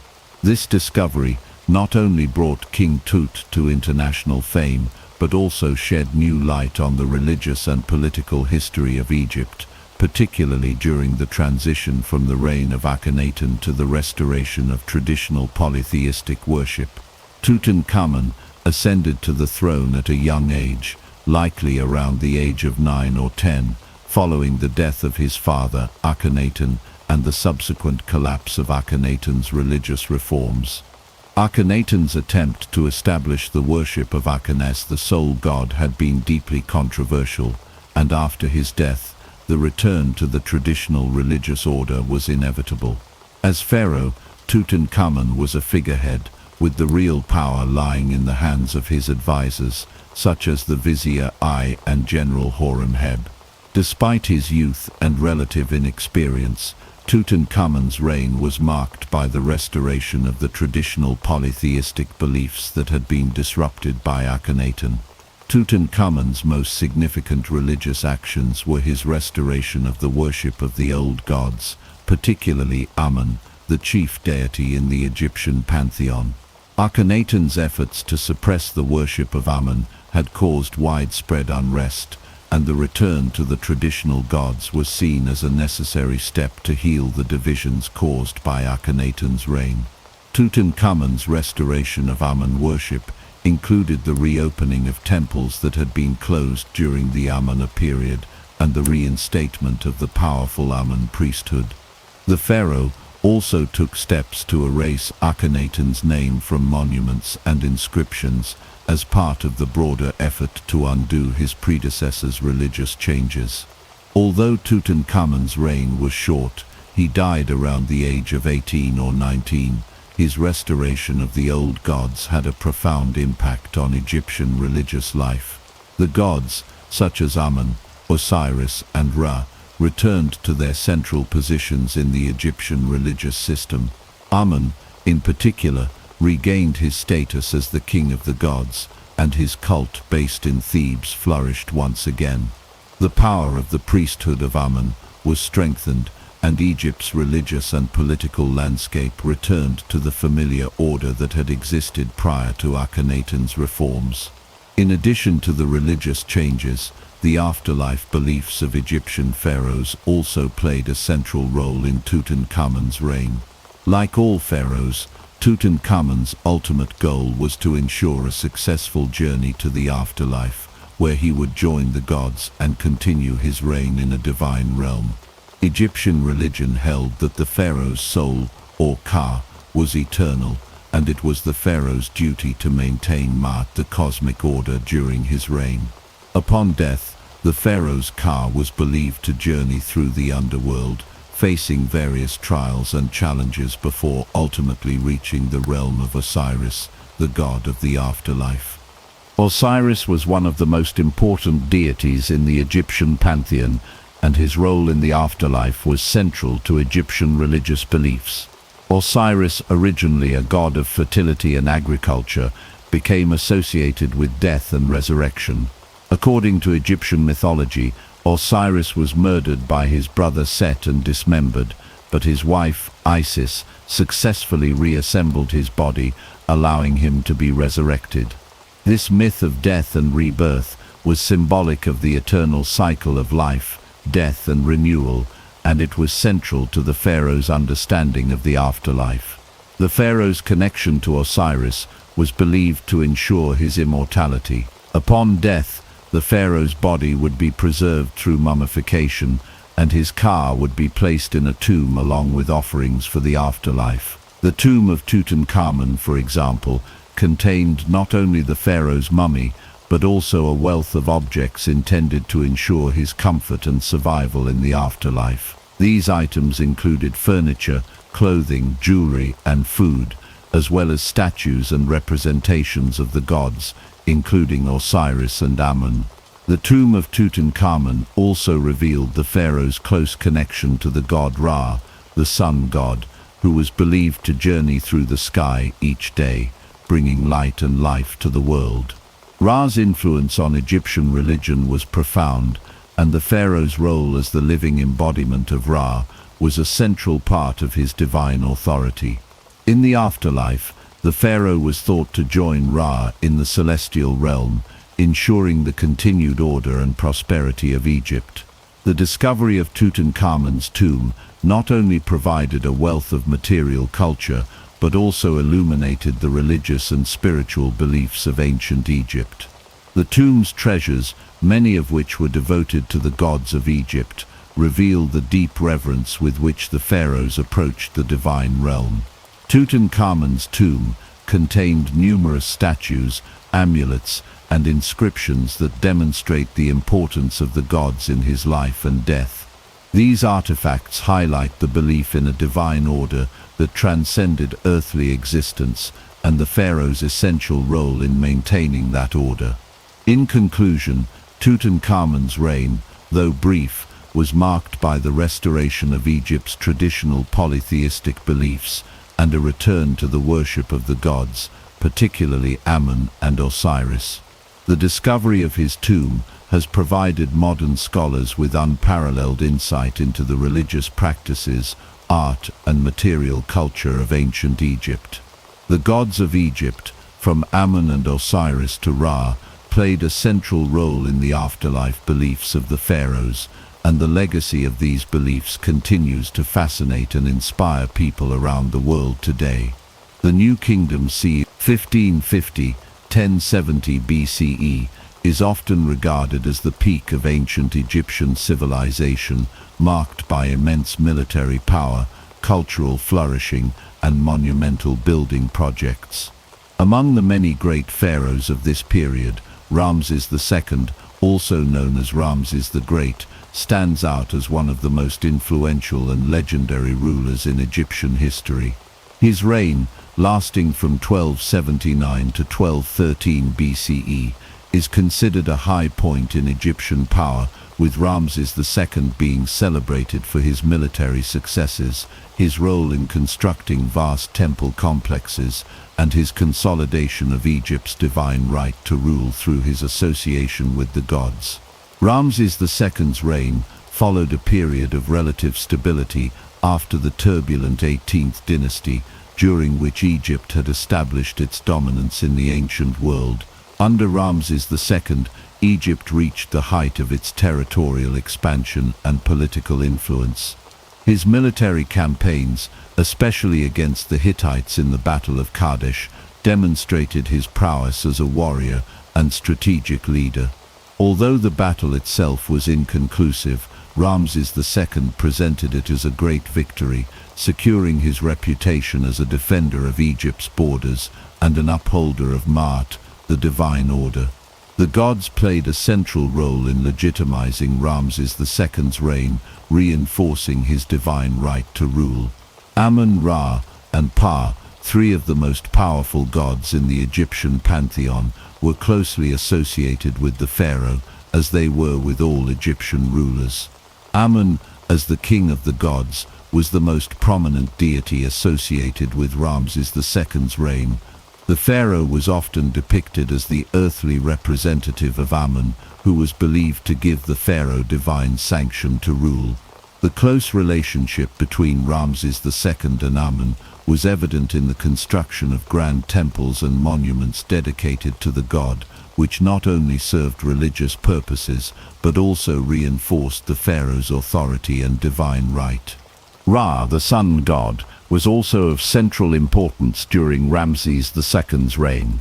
This discovery not only brought King Tut to international fame, but also shed new light on the religious and political history of Egypt, particularly during the transition from the reign of Akhenaten to the restoration of traditional polytheistic worship. Tutankhamun ascended to the throne at a young age, likely around the age of 9 or 10, following the death of his father, Akhenaten, and the subsequent collapse of Akhenaten's religious reforms. Akhenaten's attempt to establish the worship of Akenes, the sole god, had been deeply controversial, and after his death, the return to the traditional religious order was inevitable. As pharaoh, Tutankhamun was a figurehead, with the real power lying in the hands of his advisors, such as the vizier Ai and General Horemheb. Despite his youth and relative inexperience, Tutankhamun's reign was marked by the restoration of the traditional polytheistic beliefs that had been disrupted by Akhenaten. Tutankhamun's most significant religious actions were his restoration of the worship of the old gods, particularly Amun, the chief deity in the Egyptian pantheon. Akhenaten's efforts to suppress the worship of Amun had caused widespread unrest, and the return to the traditional gods was seen as a necessary step to heal the divisions caused by Akhenaten's reign. Tutankhamun's restoration of Amun worship included the reopening of temples that had been closed during the Amun period and the reinstatement of the powerful Amun priesthood. The pharaoh also took steps to erase Akhenaten's name from monuments and inscriptions as part of the broader effort to undo his predecessor's religious changes. Although Tutankhamun's reign was short, he died around the age of 18 or 19. His restoration of the old gods had a profound impact on Egyptian religious life. The gods, such as Amun, Osiris, and Ra, returned to their central positions in the Egyptian religious system. Amun, in particular, regained his status as the king of the gods, and his cult based in Thebes flourished once again. The power of the priesthood of Amun was strengthened, and Egypt's religious and political landscape returned to the familiar order that had existed prior to Akhenaten's reforms. In addition to the religious changes, the afterlife beliefs of Egyptian pharaohs also played a central role in Tutankhamun's reign. Like all pharaohs, Tutankhamun's ultimate goal was to ensure a successful journey to the afterlife, where he would join the gods and continue his reign in a divine realm. Egyptian religion held that the pharaoh's soul, or Ka, was eternal, and it was the pharaoh's duty to maintain Ma'at, the cosmic order, during his reign. Upon death, the pharaoh's Ka was believed to journey through the underworld, facing various trials and challenges before ultimately reaching the realm of Osiris, the god of the afterlife. Osiris was one of the most important deities in the Egyptian pantheon, and his role in the afterlife was central to Egyptian religious beliefs. Osiris, originally a god of fertility and agriculture, became associated with death and resurrection. According to Egyptian mythology, Osiris was murdered by his brother Set and dismembered, but his wife, Isis, successfully reassembled his body, allowing him to be resurrected. This myth of death and rebirth was symbolic of the eternal cycle of life, death and renewal, and it was central to the pharaoh's understanding of the afterlife. The pharaoh's connection to Osiris was believed to ensure his immortality. Upon death, the pharaoh's body would be preserved through mummification, and his Ka would be placed in a tomb along with offerings for the afterlife. The tomb of Tutankhamun, for example, contained not only the pharaoh's mummy, but also a wealth of objects intended to ensure his comfort and survival in the afterlife. These items included furniture, clothing, jewelry, and food, as well as statues and representations of the gods, including Osiris and Amun. The tomb of Tutankhamun also revealed the pharaoh's close connection to the god Ra, the sun god, who was believed to journey through the sky each day, bringing light and life to the world. Ra's influence on Egyptian religion was profound, and the pharaoh's role as the living embodiment of Ra was a central part of his divine authority. In the afterlife, the pharaoh was thought to join Ra in the celestial realm, ensuring the continued order and prosperity of Egypt. The discovery of Tutankhamun's tomb not only provided a wealth of material culture, but also illuminated the religious and spiritual beliefs of ancient Egypt. The tomb's treasures, many of which were devoted to the gods of Egypt, reveal the deep reverence with which the pharaohs approached the divine realm. Tutankhamun's tomb contained numerous statues, amulets, and inscriptions that demonstrate the importance of the gods in his life and death. These artifacts highlight the belief in a divine order that transcended earthly existence and the pharaoh's essential role in maintaining that order. In conclusion, Tutankhamun's reign, though brief, was marked by the restoration of Egypt's traditional polytheistic beliefs and a return to the worship of the gods, particularly Amun and Osiris. The discovery of his tomb has provided modern scholars with unparalleled insight into the religious practices, art, and material culture of ancient Egypt. The gods of Egypt, from Amun and Osiris to Ra, played a central role in the afterlife beliefs of the pharaohs, and the legacy of these beliefs continues to fascinate and inspire people around the world today. The New Kingdom c. 1550–1070 BCE is often regarded as the peak of ancient Egyptian civilization, marked by immense military power, cultural flourishing, and monumental building projects. Among the many great pharaohs of this period, Ramses II, also known as Ramses the Great, stands out as one of the most influential and legendary rulers in Egyptian history. His reign, lasting from 1279 to 1213 BCE, is considered a high point in Egyptian power, with Ramses II being celebrated for his military successes, his role in constructing vast temple complexes, and his consolidation of Egypt's divine right to rule through his association with the gods. Ramses II's reign followed a period of relative stability after the turbulent 18th dynasty, during which Egypt had established its dominance in the ancient world. Under Ramses II, Egypt reached the height of its territorial expansion and political influence. His military campaigns, especially against the Hittites in the Battle of Kadesh, demonstrated his prowess as a warrior and strategic leader. Although the battle itself was inconclusive, Ramses II presented it as a great victory, securing his reputation as a defender of Egypt's borders and an upholder of Ma'at, the divine order. The gods played a central role in legitimizing Ramses II's reign, reinforcing his divine right to rule. Amun, Ra, and Pa, three of the most powerful gods in the Egyptian pantheon, were closely associated with the pharaoh, as they were with all Egyptian rulers. Amun, as the king of the gods, was the most prominent deity associated with Ramses II's reign. The pharaoh was often depicted as the earthly representative of Amun, who was believed to give the pharaoh divine sanction to rule. The close relationship between Ramses II and Amun was evident in the construction of grand temples and monuments dedicated to the god, which not only served religious purposes, but also reinforced the pharaoh's authority and divine right. Ra, the sun god, was also of central importance during Ramses II's reign.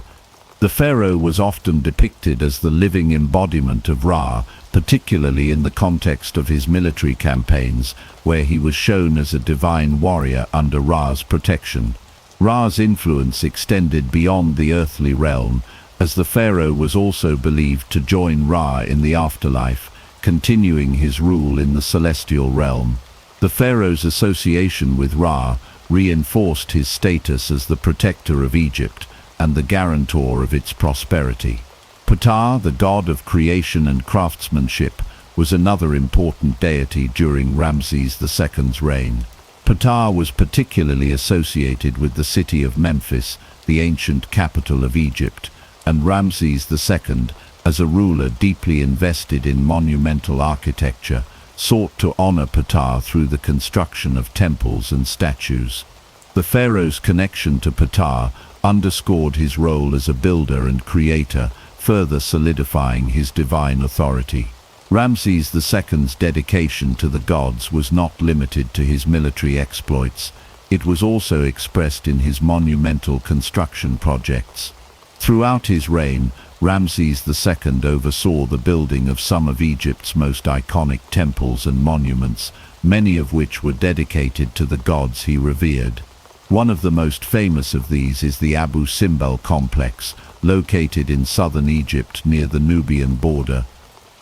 The pharaoh was often depicted as the living embodiment of Ra, particularly in the context of his military campaigns, where he was shown as a divine warrior under Ra's protection. Ra's influence extended beyond the earthly realm, as the pharaoh was also believed to join Ra in the afterlife, continuing his rule in the celestial realm. The pharaoh's association with Ra reinforced his status as the protector of Egypt and the guarantor of its prosperity. Ptah, the god of creation and craftsmanship, was another important deity during Ramses II's reign. Ptah was particularly associated with the city of Memphis, the ancient capital of Egypt, and Ramses II, as a ruler deeply invested in monumental architecture, sought to honor Ptah through the construction of temples and statues. The pharaoh's connection to Ptah underscored his role as a builder and creator, further solidifying his divine authority. Ramses II's dedication to the gods was not limited to his military exploits. It was also expressed in his monumental construction projects. Throughout his reign, Ramses II oversaw the building of some of Egypt's most iconic temples and monuments, many of which were dedicated to the gods he revered. One of the most famous of these is the Abu Simbel complex, located in southern Egypt near the Nubian border.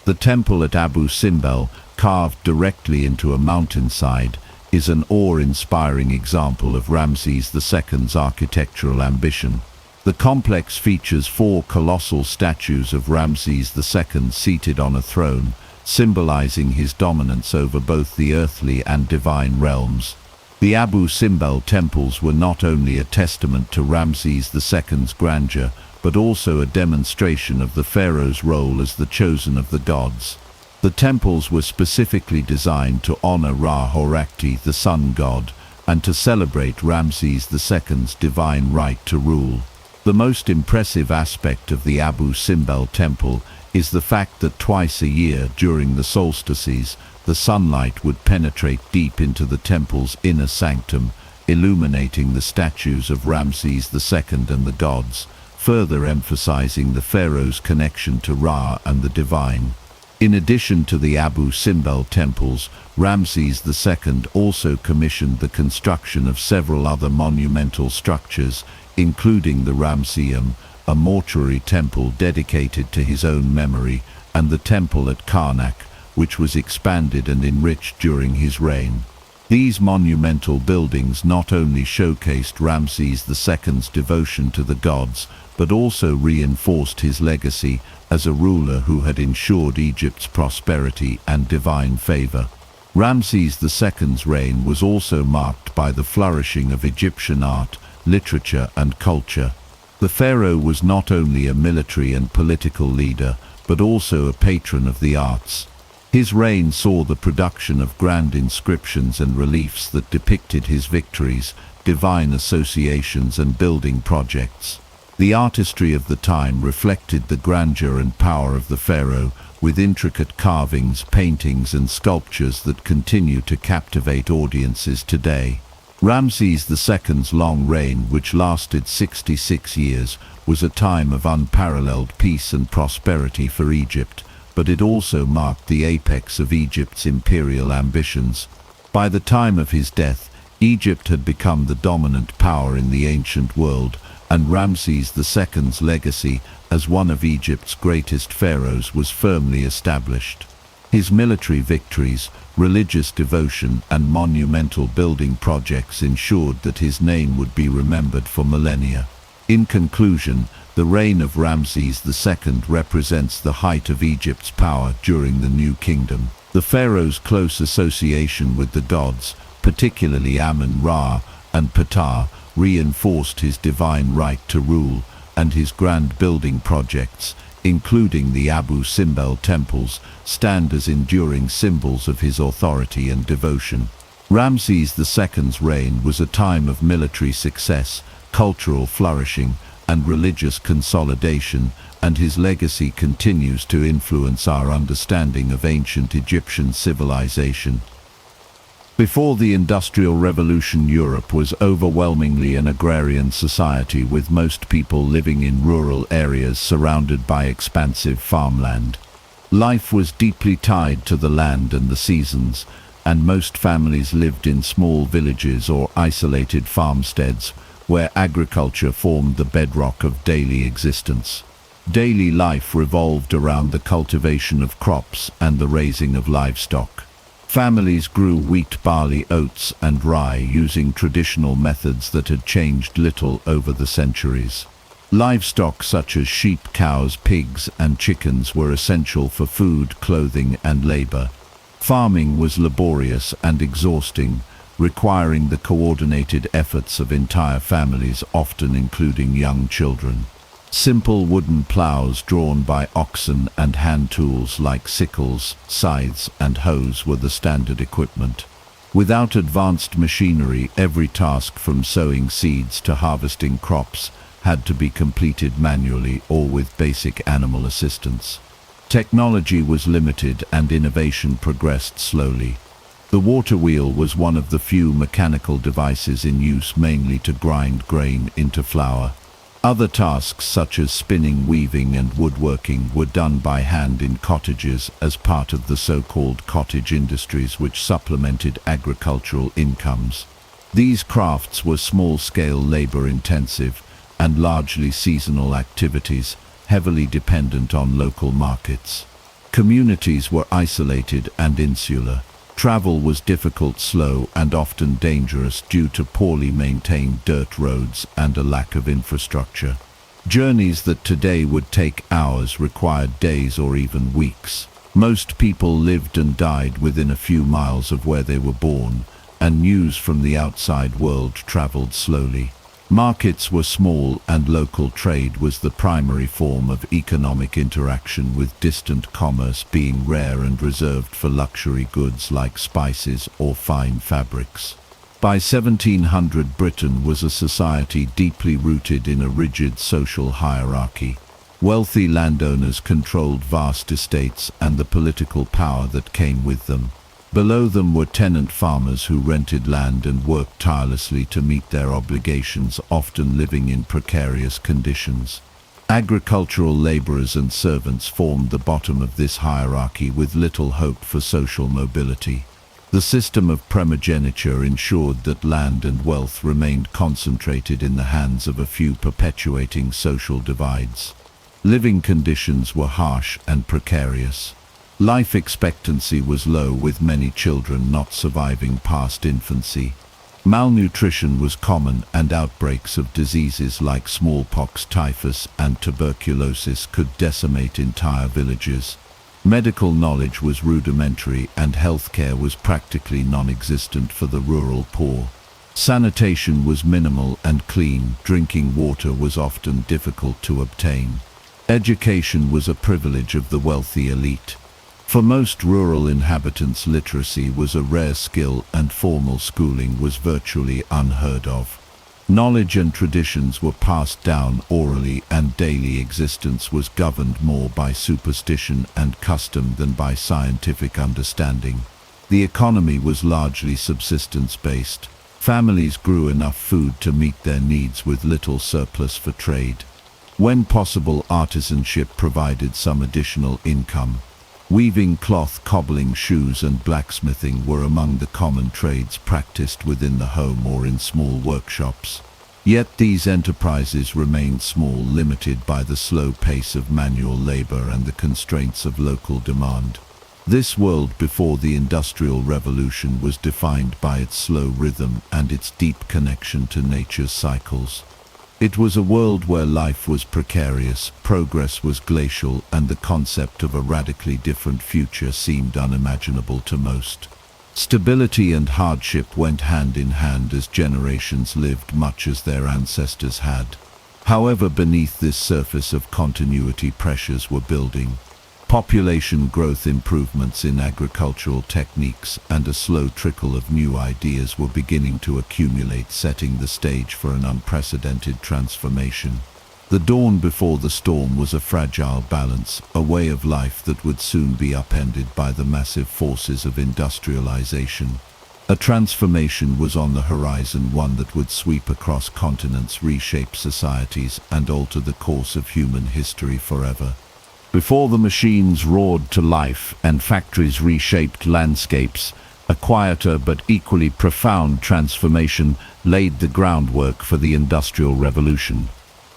The temple at Abu Simbel, carved directly into a mountainside, is an awe-inspiring example of Ramses II's architectural ambition. The complex features 4 colossal statues of Ramses II seated on a throne, symbolizing his dominance over both the earthly and divine realms. The Abu Simbel temples were not only a testament to Ramses II's grandeur, but also a demonstration of the pharaoh's role as the chosen of the gods. The temples were specifically designed to honor Ra-Horakhti, the sun god, and to celebrate Ramses II's divine right to rule. The most impressive aspect of the Abu Simbel temple is the fact that twice a year, during the solstices, the sunlight would penetrate deep into the temple's inner sanctum, illuminating the statues of Ramses II and the gods, further emphasizing the pharaoh's connection to Ra and the divine. In addition to the Abu Simbel temples, Ramses II also commissioned the construction of several other monumental structures, including the Ramseum, a mortuary temple dedicated to his own memory, and the temple at Karnak, which was expanded and enriched during his reign. These monumental buildings not only showcased Ramses II's devotion to the gods, but also reinforced his legacy as a ruler who had ensured Egypt's prosperity and divine favor. Ramses II's reign was also marked by the flourishing of Egyptian art, literature, and culture. The pharaoh was not only a military and political leader, but also a patron of the arts. His reign saw the production of grand inscriptions and reliefs that depicted his victories, divine associations, and building projects. The artistry of the time reflected the grandeur and power of the pharaoh, with intricate carvings, paintings, and sculptures that continue to captivate audiences today. Ramses II's long reign, which lasted 66 years, was a time of unparalleled peace and prosperity for Egypt, but it also marked the apex of Egypt's imperial ambitions. By the time of his death, Egypt had become the dominant power in the ancient world, and Ramses II's legacy as one of Egypt's greatest pharaohs was firmly established. His military victories, religious devotion, and monumental building projects ensured that his name would be remembered for millennia. In conclusion, the reign of Ramses II represents the height of Egypt's power during the New Kingdom. The pharaoh's close association with the gods, particularly Amun-Ra and Ptah, reinforced his divine right to rule, and his grand building projects, including the Abu Simbel temples, stand as enduring symbols of his authority and devotion. Ramses II's reign was a time of military success, cultural flourishing, and religious consolidation, and his legacy continues to influence our understanding of ancient Egyptian civilization. Before the Industrial Revolution, Europe was overwhelmingly an agrarian society, with most people living in rural areas surrounded by expansive farmland. Life was deeply tied to the land and the seasons, and most families lived in small villages or isolated farmsteads, where agriculture formed the bedrock of daily existence. Daily life revolved around the cultivation of crops and the raising of livestock. Families grew wheat, barley, oats, and rye using traditional methods that had changed little over the centuries. Livestock such as sheep, cows, pigs, and chickens were essential for food, clothing, and labor. Farming was laborious and exhausting, requiring the coordinated efforts of entire families, often including young children. Simple wooden plows drawn by oxen and hand tools like sickles, scythes, and hoes were the standard equipment. Without advanced machinery, every task from sowing seeds to harvesting crops had to be completed manually or with basic animal assistance. Technology was limited and innovation progressed slowly. The water wheel was one of the few mechanical devices in use, mainly to grind grain into flour. Other tasks such as spinning, weaving, and woodworking were done by hand in cottages as part of the so-called cottage industries, which supplemented agricultural incomes. These crafts were small-scale, labor-intensive, and largely seasonal activities, heavily dependent on local markets. Communities were isolated and insular. Travel was difficult, slow, and often dangerous due to poorly maintained dirt roads and a lack of infrastructure. Journeys that today would take hours required days or even weeks. Most people lived and died within a few miles of where they were born, and news from the outside world traveled slowly. Markets were small, and local trade was the primary form of economic interaction, with distant commerce being rare and reserved for luxury goods like spices or fine fabrics. By 1700, Britain was a society deeply rooted in a rigid social hierarchy. Wealthy landowners controlled vast estates and the political power that came with them. Below them were tenant farmers who rented land and worked tirelessly to meet their obligations, often living in precarious conditions. Agricultural laborers and servants formed the bottom of this hierarchy, with little hope for social mobility. The system of primogeniture ensured that land and wealth remained concentrated in the hands of a few, perpetuating social divides. Living conditions were harsh and precarious. Life expectancy was low, with many children not surviving past infancy. Malnutrition was common, and outbreaks of diseases like smallpox, typhus, and tuberculosis could decimate entire villages. Medical knowledge was rudimentary, and healthcare was practically non-existent for the rural poor. Sanitation was minimal and clean. Drinking water was often difficult to obtain. Education was a privilege of the wealthy elite. For most rural inhabitants, literacy was a rare skill, and formal schooling was virtually unheard of. Knowledge and traditions were passed down orally, and daily existence was governed more by superstition and custom than by scientific understanding. The economy was largely subsistence-based. Families grew enough food to meet their needs with little surplus for trade. When possible, artisanship provided some additional income. Weaving cloth, cobbling shoes, and blacksmithing were among the common trades practiced within the home or in small workshops. Yet these enterprises remained small, limited by the slow pace of manual labor and the constraints of local demand. This world before the Industrial Revolution was defined by its slow rhythm and its deep connection to nature's cycles. It was a world where life was precarious, progress was glacial, and the concept of a radically different future seemed unimaginable to most. Stability and hardship went hand in hand as generations lived much as their ancestors had. However, beneath this surface of continuity, pressures were building. Population growth, improvements in agricultural techniques, and a slow trickle of new ideas were beginning to accumulate, setting the stage for an unprecedented transformation. The dawn before the storm was a fragile balance, a way of life that would soon be upended by the massive forces of industrialization. A transformation was on the horizon, one that would sweep across continents, reshape societies, and alter the course of human history forever. Before the machines roared to life and factories reshaped landscapes, a quieter but equally profound transformation laid the groundwork for the Industrial Revolution.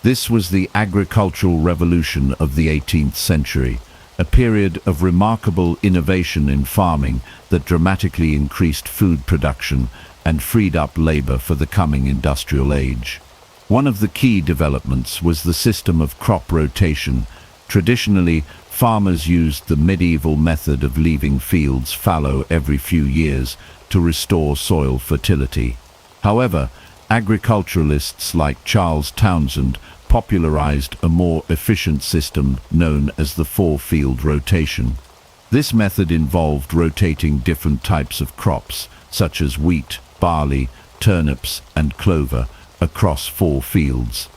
This was the agricultural revolution of the 18th century, a period of remarkable innovation in farming that dramatically increased food production and freed up labor for the coming industrial age. One of the key developments was the system of crop rotation. Traditionally, farmers used the medieval method of leaving fields fallow every few years to restore soil fertility. However, agriculturalists like Charles Townsend popularized a more efficient system known as the four-field rotation. This method involved rotating different types of crops, such as wheat, barley, turnips, and clover, across 4 fields.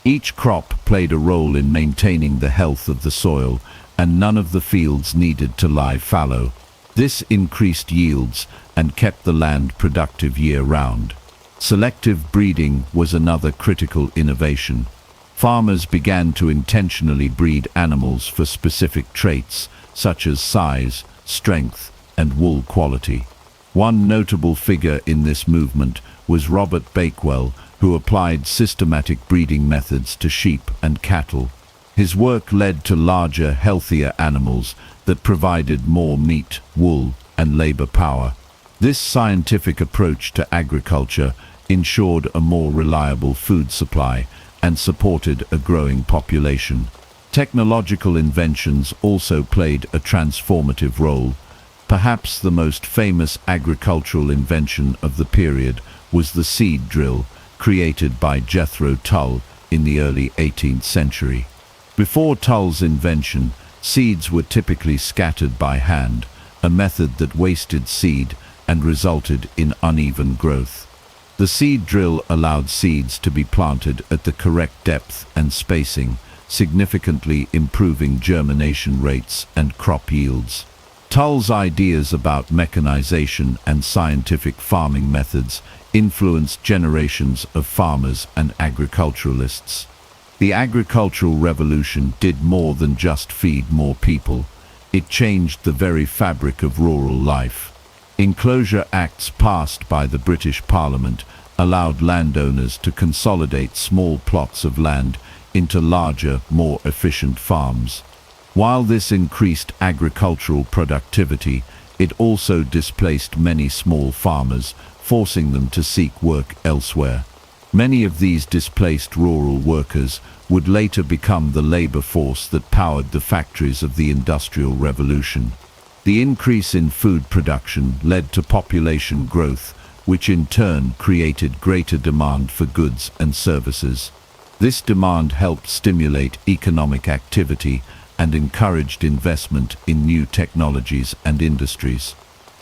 Each crop played a role in maintaining the health of the soil, and none of the fields needed to lie fallow. This increased yields and kept the land productive year-round. Selective breeding was another critical innovation. Farmers began to intentionally breed animals for specific traits, such as size, strength, and wool quality. One notable figure in this movement was Robert Bakewell, who applied systematic breeding methods to sheep and cattle. His work led to larger, healthier animals that provided more meat, wool, and labor power. This scientific approach to agriculture ensured a more reliable food supply and supported a growing population. Technological inventions also played a transformative role. Perhaps the most famous agricultural invention of the period was the seed drill, created by Jethro Tull in the early 18th century. Before Tull's invention, seeds were typically scattered by hand, a method that wasted seed and resulted in uneven growth. The seed drill allowed seeds to be planted at the correct depth and spacing, significantly improving germination rates and crop yields. Tull's ideas about mechanization and scientific farming methods influenced generations of farmers and agriculturalists. The agricultural revolution did more than just feed more people. It changed the very fabric of rural life. Enclosure Acts passed by the British Parliament allowed landowners to consolidate small plots of land into larger, more efficient farms. While this increased agricultural productivity, it also displaced many small farmers, forcing them to seek work elsewhere. Many of these displaced rural workers would later become the labor force that powered the factories of the Industrial Revolution. The increase in food production led to population growth, which in turn created greater demand for goods and services. This demand helped stimulate economic activity and encouraged investment in new technologies and industries.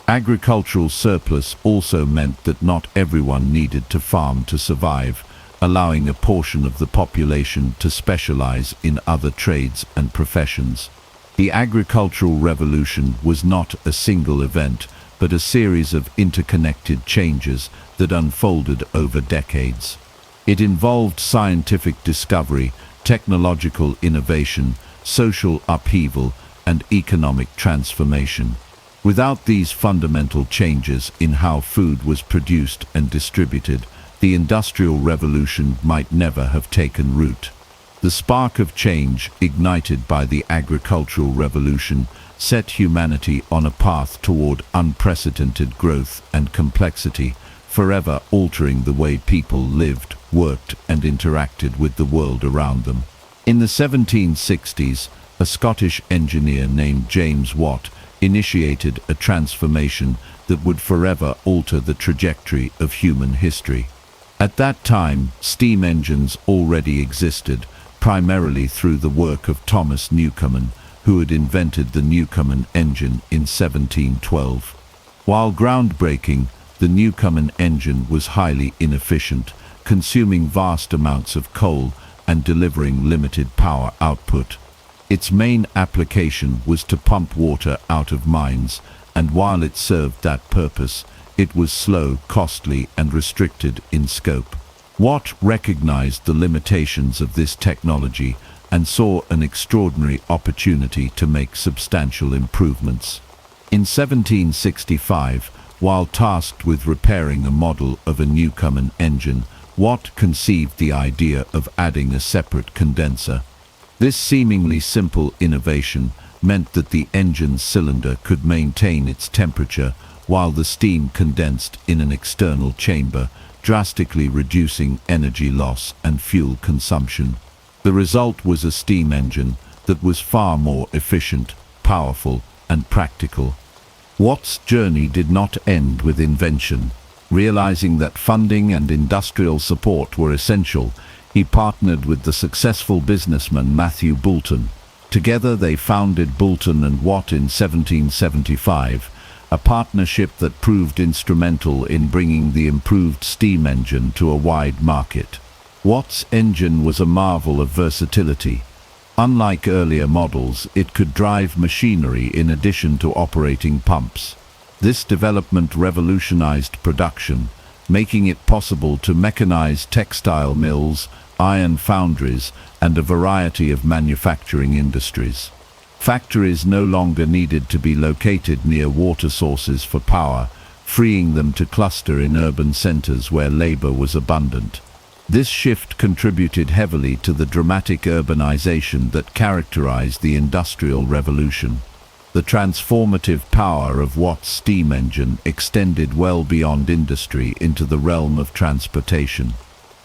Agricultural surplus also meant that not everyone needed to farm to survive, allowing a portion of the population to specialize in other trades and professions. The agricultural revolution was not a single event, but a series of interconnected changes that unfolded over decades. It involved scientific discovery, technological innovation, social upheaval, and economic transformation. Without these fundamental changes in how food was produced and distributed, the Industrial Revolution might never have taken root. The spark of change, ignited by the Agricultural Revolution, set humanity on a path toward unprecedented growth and complexity, forever altering the way people lived, worked, and interacted with the world around them. In the 1760s, a Scottish engineer named James Watt initiated a transformation that would forever alter the trajectory of human history. At that time, steam engines already existed, primarily through the work of Thomas Newcomen, who had invented the Newcomen engine in 1712. While groundbreaking, the Newcomen engine was highly inefficient, consuming vast amounts of coal and delivering limited power output. Its main application was to pump water out of mines, and while it served that purpose, it was slow, costly, and restricted in scope. Watt recognized the limitations of this technology and saw an extraordinary opportunity to make substantial improvements. In 1765, while tasked with repairing a model of a Newcomen engine, Watt conceived the idea of adding a separate condenser. This seemingly simple innovation meant that the engine's cylinder could maintain its temperature while the steam condensed in an external chamber, drastically reducing energy loss and fuel consumption. The result was a steam engine that was far more efficient, powerful, and practical. Watt's journey did not end with invention. Realizing that funding and industrial support were essential, he partnered with the successful businessman Matthew Boulton. Together they founded Boulton and Watt in 1775, a partnership that proved instrumental in bringing the improved steam engine to a wide market. Watt's engine was a marvel of versatility. Unlike earlier models, it could drive machinery in addition to operating pumps. This development revolutionized production, making it possible to mechanize textile mills, iron foundries, and a variety of manufacturing industries. Factories no longer needed to be located near water sources for power, freeing them to cluster in urban centers where labor was abundant. This shift contributed heavily to the dramatic urbanization that characterized the Industrial Revolution. The transformative power of Watt's steam engine extended well beyond industry into the realm of transportation.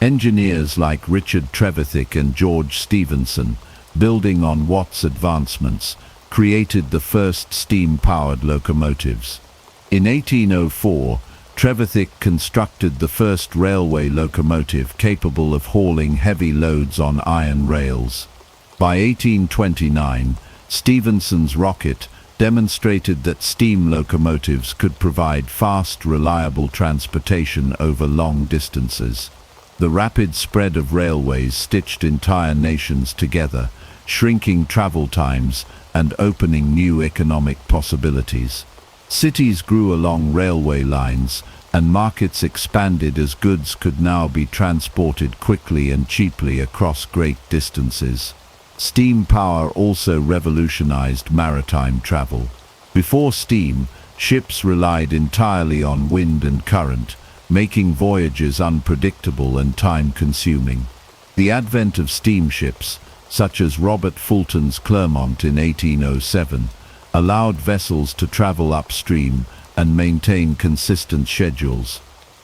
Engineers like Richard Trevithick and George Stephenson, building on Watt's advancements, created the first steam-powered locomotives. In 1804, Trevithick constructed the first railway locomotive capable of hauling heavy loads on iron rails. By 1829, Stephenson's rocket demonstrated that steam locomotives could provide fast, reliable transportation over long distances. The rapid spread of railways stitched entire nations together, shrinking travel times and opening new economic possibilities. Cities grew along railway lines, and markets expanded as goods could now be transported quickly and cheaply across great distances. Steam power also revolutionized maritime travel. Before steam, ships relied entirely on wind and current, making voyages unpredictable and time-consuming. The advent of steamships, such as Robert Fulton's Clermont in 1807, allowed vessels to travel upstream and maintain consistent schedules.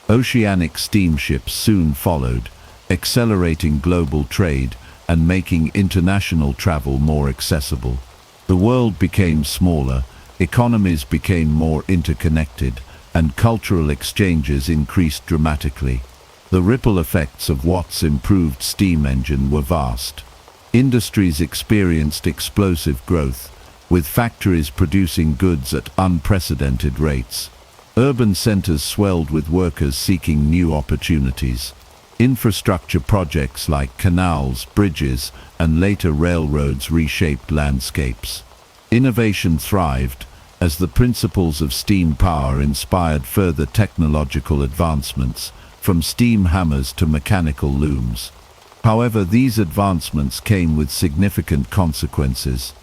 Oceanic steamships soon followed, accelerating global trade and making international travel more accessible. The world became smaller, economies became more interconnected, and cultural exchanges increased dramatically. The ripple effects of Watt's improved steam engine were vast. Industries experienced explosive growth, with factories producing goods at unprecedented rates. Urban centers swelled with workers seeking new opportunities. Infrastructure projects like canals, bridges, and later railroads reshaped landscapes. Innovation thrived, as the principles of steam power inspired further technological advancements, from steam hammers to mechanical looms. However, these advancements came with significant consequences.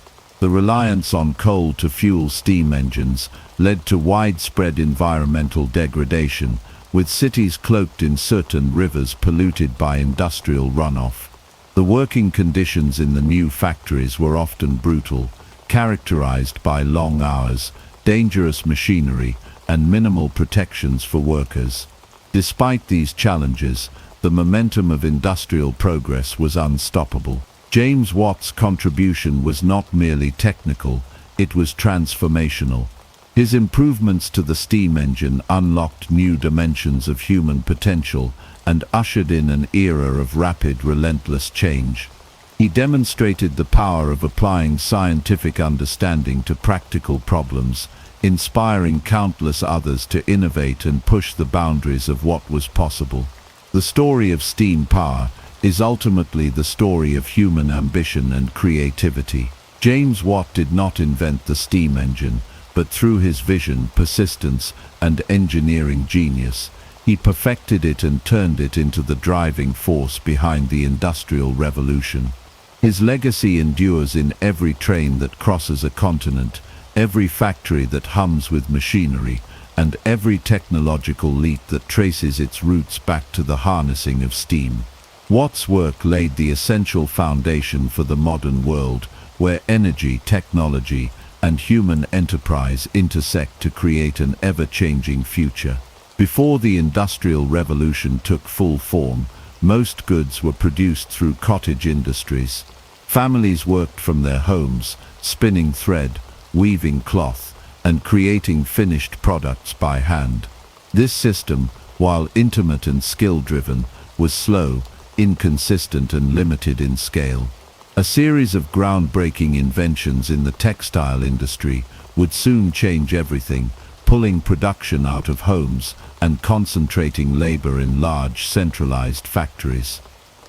The reliance on coal to fuel steam engines led to widespread environmental degradation, with cities cloaked in soot and rivers polluted by industrial runoff. The working conditions in the new factories were often brutal, characterized by long hours, dangerous machinery, and minimal protections for workers. Despite these challenges, the momentum of industrial progress was unstoppable. James Watt's contribution was not merely technical, it was transformational. His improvements to the steam engine unlocked new dimensions of human potential and ushered in an era of rapid, relentless change. He demonstrated the power of applying scientific understanding to practical problems, inspiring countless others to innovate and push the boundaries of what was possible. The story of steam power is ultimately the story of human ambition and creativity. James Watt did not invent the steam engine, but through his vision, persistence, and engineering genius, he perfected it and turned it into the driving force behind the Industrial Revolution. His legacy endures in every train that crosses a continent, every factory that hums with machinery, and every technological leap that traces its roots back to the harnessing of steam. Watt's work laid the essential foundation for the modern world, where energy, technology, and human enterprise intersect to create an ever-changing future. Before the Industrial Revolution took full form, most goods were produced through cottage industries. Families worked from their homes, spinning thread, weaving cloth, and creating finished products by hand. This system, while intimate and skill-driven, was slow, inconsistent, and limited in scale. A series of groundbreaking inventions in the textile industry would soon change everything, pulling production out of homes and concentrating labor in large, centralized factories.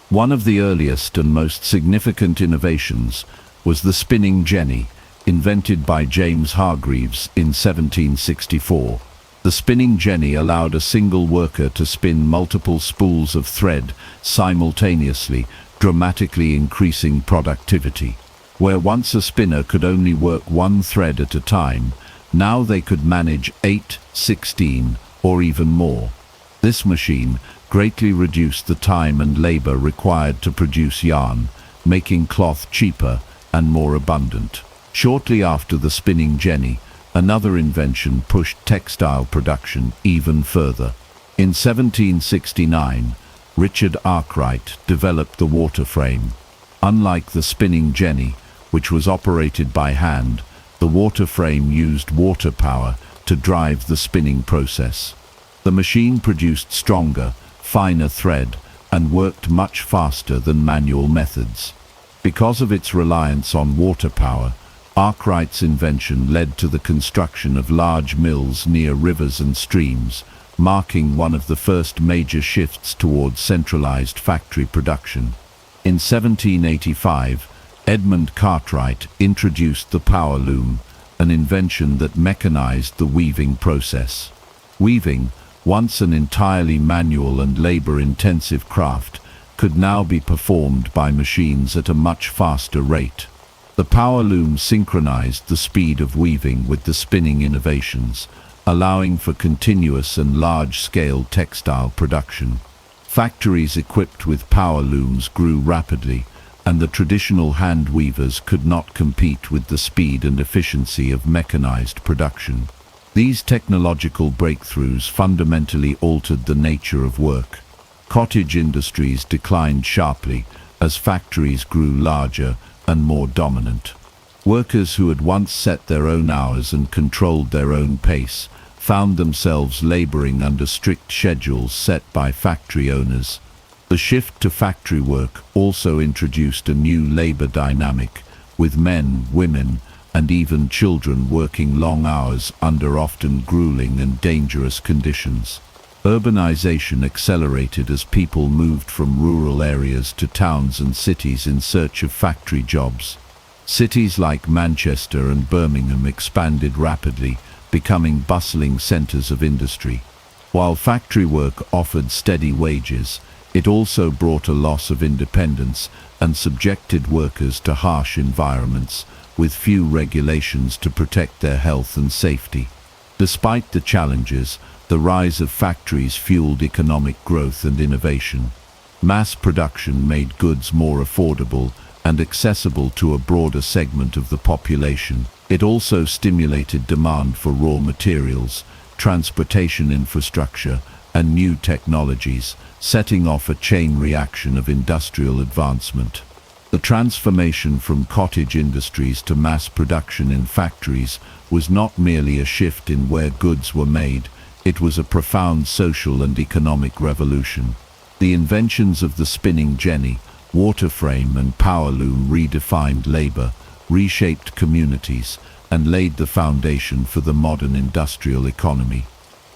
One of the earliest and most significant innovations was the spinning jenny, invented by James Hargreaves in 1764. The spinning jenny allowed a single worker to spin multiple spools of thread simultaneously, dramatically increasing productivity. Where once a spinner could only work one thread at a time, now they could manage 8, 16, or even more. This machine greatly reduced the time and labor required to produce yarn, making cloth cheaper and more abundant. Shortly after the spinning jenny, another invention pushed textile production even further. In 1769, Richard Arkwright developed the water frame. Unlike the spinning jenny, which was operated by hand, the water frame used water power to drive the spinning process. The machine produced stronger, finer thread and worked much faster than manual methods. Because of its reliance on water power, Arkwright's invention led to the construction of large mills near rivers and streams, marking one of the first major shifts towards centralized factory production. In 1785, Edmund Cartwright introduced the power loom, an invention that mechanized the weaving process. Weaving, once an entirely manual and labor-intensive craft, could now be performed by machines at a much faster rate. The power loom synchronized the speed of weaving with the spinning innovations, allowing for continuous and large-scale textile production. Factories equipped with power looms grew rapidly, and the traditional hand weavers could not compete with the speed and efficiency of mechanized production. These technological breakthroughs fundamentally altered the nature of work. Cottage industries declined sharply as factories grew larger and more dominant. Workers who had once set their own hours and controlled their own pace found themselves laboring under strict schedules set by factory owners. The shift to factory work also introduced a new labor dynamic, with men, women, and even children working long hours under often grueling and dangerous conditions. Urbanization accelerated as people moved from rural areas to towns and cities in search of factory jobs. Cities like Manchester and Birmingham expanded rapidly, becoming bustling centers of industry. While factory work offered steady wages, it also brought a loss of independence and subjected workers to harsh environments, with few regulations to protect their health and safety. Despite the challenges, the rise of factories fueled economic growth and innovation. Mass production made goods more affordable and accessible to a broader segment of the population. It also stimulated demand for raw materials, transportation infrastructure, and new technologies, setting off a chain reaction of industrial advancement. The transformation from cottage industries to mass production in factories was not merely a shift in where goods were made, it was a profound social and economic revolution. The inventions of the spinning jenny, water frame, and power loom redefined labor, reshaped communities, and laid the foundation for the modern industrial economy.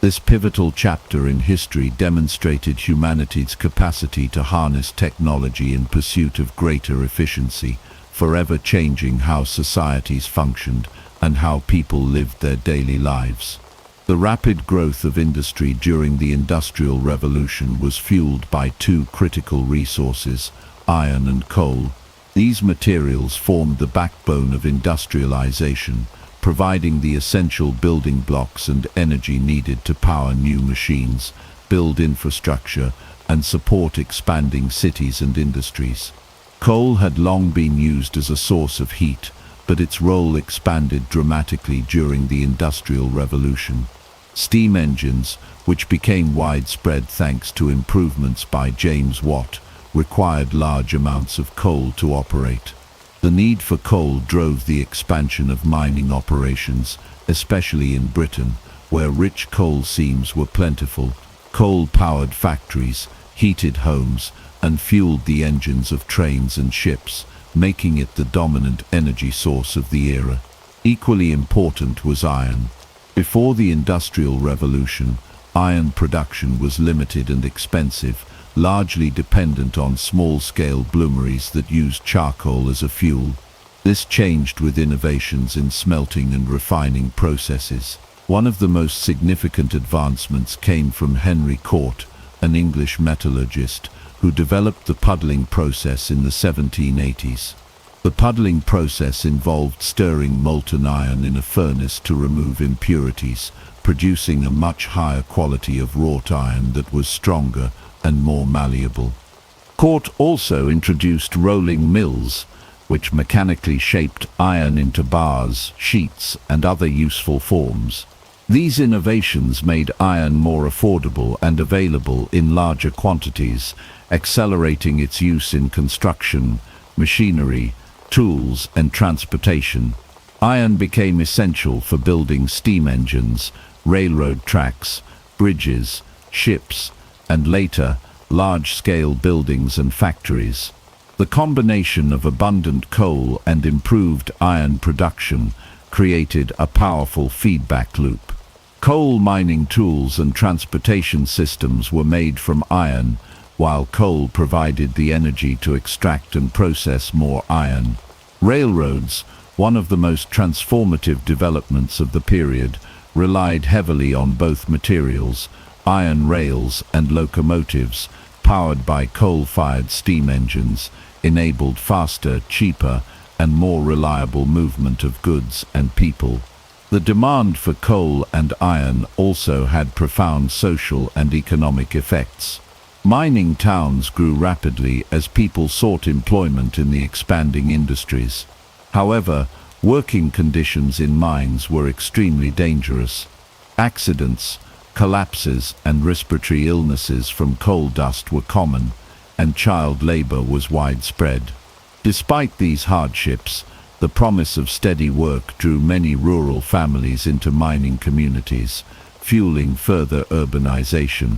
This pivotal chapter in history demonstrated humanity's capacity to harness technology in pursuit of greater efficiency, forever changing how societies functioned and how people lived their daily lives. The rapid growth of industry during the Industrial Revolution was fueled by two critical resources, iron and coal. These materials formed the backbone of industrialization, providing the essential building blocks and energy needed to power new machines, build infrastructure, and support expanding cities and industries. Coal had long been used as a source of heat, but its role expanded dramatically during the Industrial Revolution. Steam engines, which became widespread thanks to improvements by James Watt, required large amounts of coal to operate. The need for coal drove the expansion of mining operations, especially in Britain, where rich coal seams were plentiful. Coal-powered factories, heated homes, and fueled the engines of trains and ships, making it the dominant energy source of the era. Equally important was iron. Before the Industrial Revolution, iron production was limited and expensive, largely dependent on small-scale bloomeries that used charcoal as a fuel. This changed with innovations in smelting and refining processes. One of the most significant advancements came from Henry Cort, an English metallurgist, who developed the puddling process in the 1780s. The puddling process involved stirring molten iron in a furnace to remove impurities, producing a much higher quality of wrought iron that was stronger and more malleable. Cort also introduced rolling mills, which mechanically shaped iron into bars, sheets, and other useful forms. These innovations made iron more affordable and available in larger quantities, accelerating its use in construction, machinery, tools, and transportation. Iron became essential for building steam engines, railroad tracks, bridges, ships, and later, large-scale buildings and factories. The combination of abundant coal and improved iron production created a powerful feedback loop. Coal mining tools and transportation systems were made from iron, while coal provided the energy to extract and process more iron. Railroads, one of the most transformative developments of the period, relied heavily on both materials, iron rails and locomotives, powered by coal-fired steam engines, enabled faster, cheaper, and more reliable movement of goods and people. The demand for coal and iron also had profound social and economic effects. Mining towns grew rapidly as people sought employment in the expanding industries. However, working conditions in mines were extremely dangerous. Accidents, collapses, and respiratory illnesses from coal dust were common, and child labor was widespread. Despite these hardships, the promise of steady work drew many rural families into mining communities, fueling further urbanization.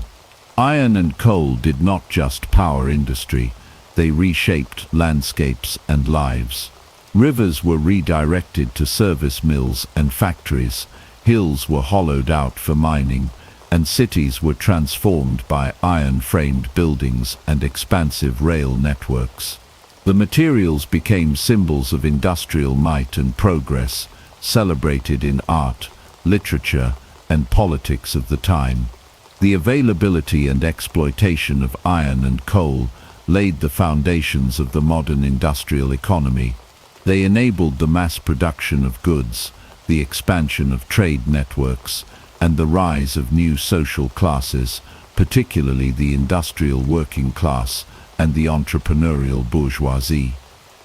Iron and coal did not just power industry, they reshaped landscapes and lives. Rivers were redirected to service mills and factories, hills were hollowed out for mining, and cities were transformed by iron-framed buildings and expansive rail networks. The materials became symbols of industrial might and progress, celebrated in art, literature, and politics of the time. The availability and exploitation of iron and coal laid the foundations of the modern industrial economy. They enabled the mass production of goods, the expansion of trade networks, and the rise of new social classes, particularly the industrial working class and the entrepreneurial bourgeoisie.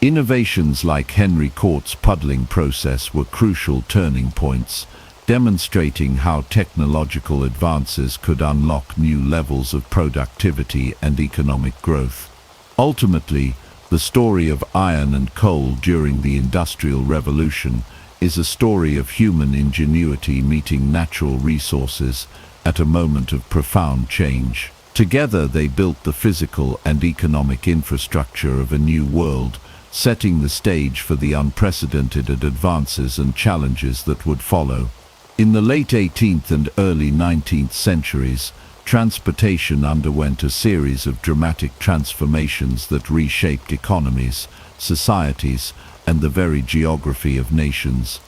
Innovations like Henry Court's puddling process were crucial turning points, demonstrating how technological advances could unlock new levels of productivity and economic growth. Ultimately, the story of iron and coal during the Industrial Revolution is a story of human ingenuity meeting natural resources at a moment of profound change. Together they built the physical and economic infrastructure of a new world, setting the stage for the unprecedented advances and challenges that would follow. In the late 18th and early 19th centuries, transportation underwent a series of dramatic transformations that reshaped economies, societies, and the very geography of nations.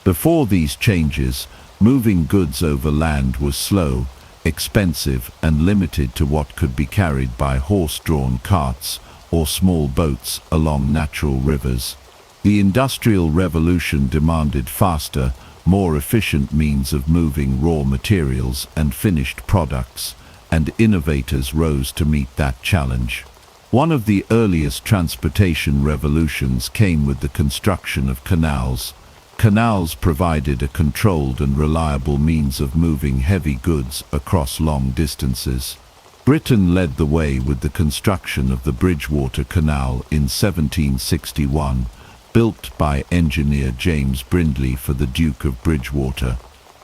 Before these changes, moving goods over land was slow, expensive, and limited to what could be carried by horse-drawn carts or small boats along natural rivers. The Industrial Revolution demanded faster, more efficient means of moving raw materials and finished products, and innovators rose to meet that challenge. One of the earliest transportation revolutions came with the construction of canals. Canals provided a controlled and reliable means of moving heavy goods across long distances. Britain led the way with the construction of the Bridgewater Canal in 1761, built by engineer James Brindley for the Duke of Bridgewater.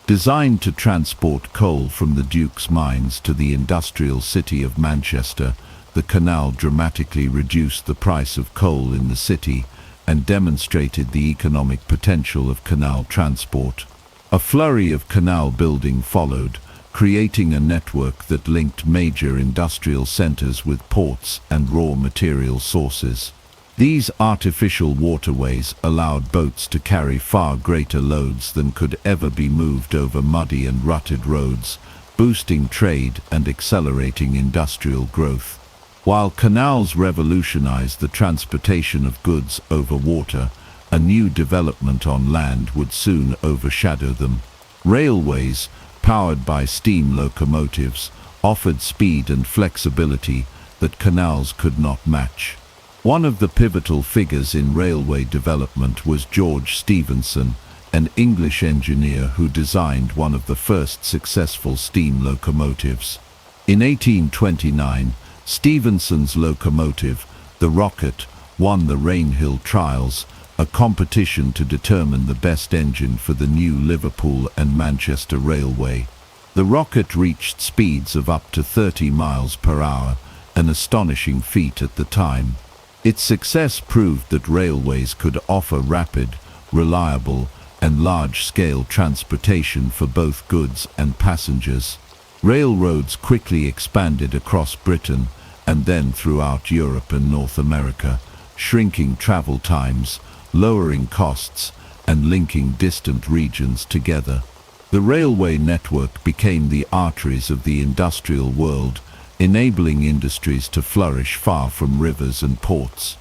Designed to transport coal from the Duke's mines to the industrial city of Manchester, the canal dramatically reduced the price of coal in the city and demonstrated the economic potential of canal transport. A flurry of canal building followed, creating a network that linked major industrial centers with ports and raw material sources. These artificial waterways allowed boats to carry far greater loads than could ever be moved over muddy and rutted roads, boosting trade and accelerating industrial growth. While canals revolutionized the transportation of goods over water, a new development on land would soon overshadow them. Railways, powered by steam locomotives, offered speed and flexibility that canals could not match. One of the pivotal figures in railway development was George Stephenson, an English engineer who designed one of the first successful steam locomotives. In 1829, Stephenson's locomotive, the Rocket, won the Rainhill Trials, a competition to determine the best engine for the new Liverpool and Manchester Railway. The Rocket reached speeds of up to 30 miles per hour, an astonishing feat at the time. Its success proved that railways could offer rapid, reliable, and large-scale transportation for both goods and passengers. Railroads quickly expanded across Britain and then throughout Europe and North America, shrinking travel times, lowering costs, and linking distant regions together. The railway network became the arteries of the industrial world, enabling industries to flourish far from rivers and ports.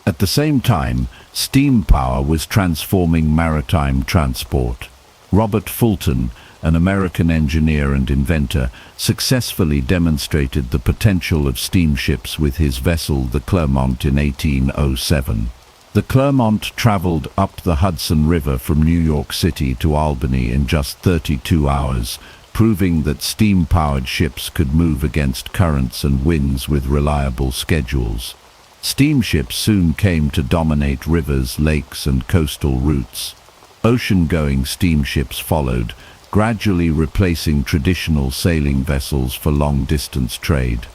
At the same time, steam power was transforming maritime transport. Robert Fulton, an American engineer and inventor, successfully demonstrated the potential of steamships with his vessel, the Clermont, in 1807. The Clermont traveled up the Hudson River from New York City to Albany in just 32 hours, proving that steam-powered ships could move against currents and winds with reliable schedules. Steamships soon came to dominate rivers, lakes, and coastal routes. Ocean-going steamships followed, gradually replacing traditional sailing vessels for long-distance trade.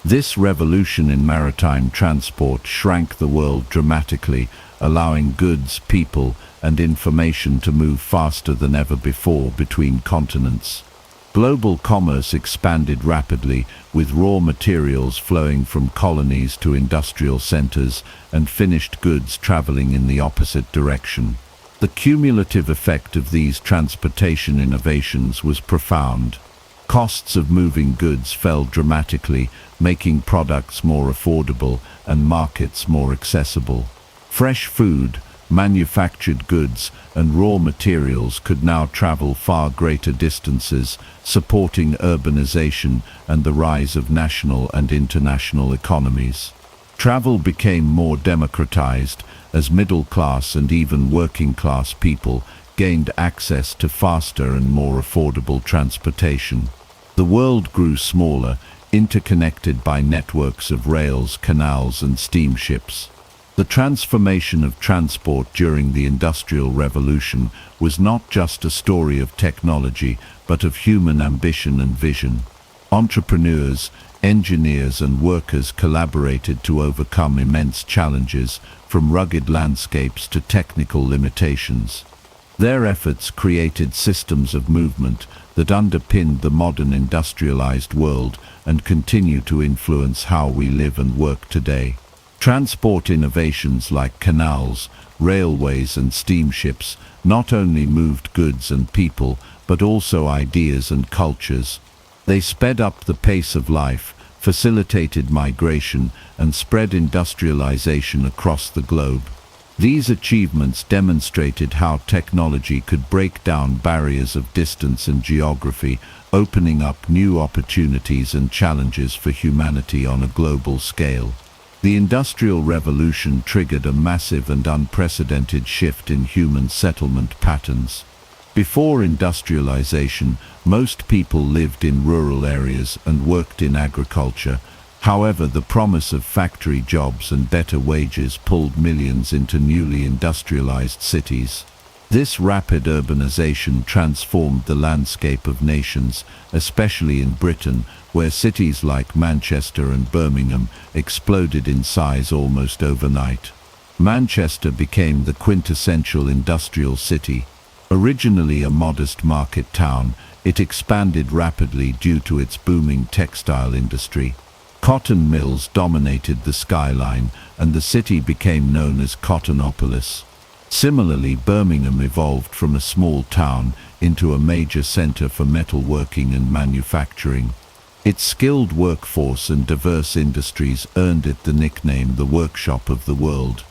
This revolution in maritime transport shrank the world dramatically, allowing goods, people, and information to move faster than ever before between continents. Global commerce expanded rapidly, with raw materials flowing from colonies to industrial centers and finished goods traveling in the opposite direction. The cumulative effect of these transportation innovations was profound. Costs of moving goods fell dramatically, making products more affordable and markets more accessible. Fresh food, manufactured goods, and raw materials could now travel far greater distances, supporting urbanization and the rise of national and international economies. Travel became more democratized as middle-class and even working-class people gained access to faster and more affordable transportation. The world grew smaller, interconnected by networks of rails, canals, and steamships. The transformation of transport during the Industrial Revolution was not just a story of technology, but of human ambition and vision. Entrepreneurs, engineers, and workers collaborated to overcome immense challenges, from rugged landscapes to technical limitations. Their efforts created systems of movement that underpinned the modern industrialized world and continue to influence how we live and work today. Transport innovations like canals, railways, and steamships not only moved goods and people, but also ideas and cultures. They sped up the pace of life, facilitated migration, and spread industrialization across the globe. These achievements demonstrated how technology could break down barriers of distance and geography, opening up new opportunities and challenges for humanity on a global scale. The Industrial Revolution triggered a massive and unprecedented shift in human settlement patterns. Before industrialization, most people lived in rural areas and worked in agriculture. However, the promise of factory jobs and better wages pulled millions into newly industrialized cities. This rapid urbanization transformed the landscape of nations, especially in Britain, where cities like Manchester and Birmingham exploded in size almost overnight. Manchester became the quintessential industrial city. Originally a modest market town, it expanded rapidly due to its booming textile industry. Cotton mills dominated the skyline, and the city became known as Cottonopolis. Similarly, Birmingham evolved from a small town into a major center for metalworking and manufacturing. Its skilled workforce and diverse industries earned it the nickname the workshop of the world.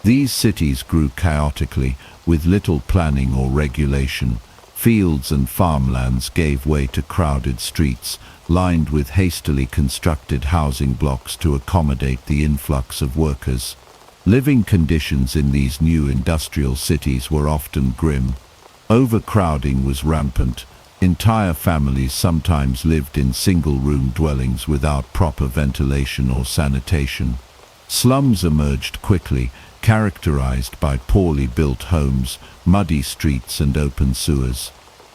These cities grew chaotically, with little planning or regulation. Fields and farmlands gave way to crowded streets, lined with hastily constructed housing blocks to accommodate the influx of workers. Living conditions in these new industrial cities were often grim. Overcrowding was rampant. Entire families sometimes lived in single-room dwellings without proper ventilation or sanitation. Slums emerged quickly, characterized by poorly built homes, muddy streets, and open sewers.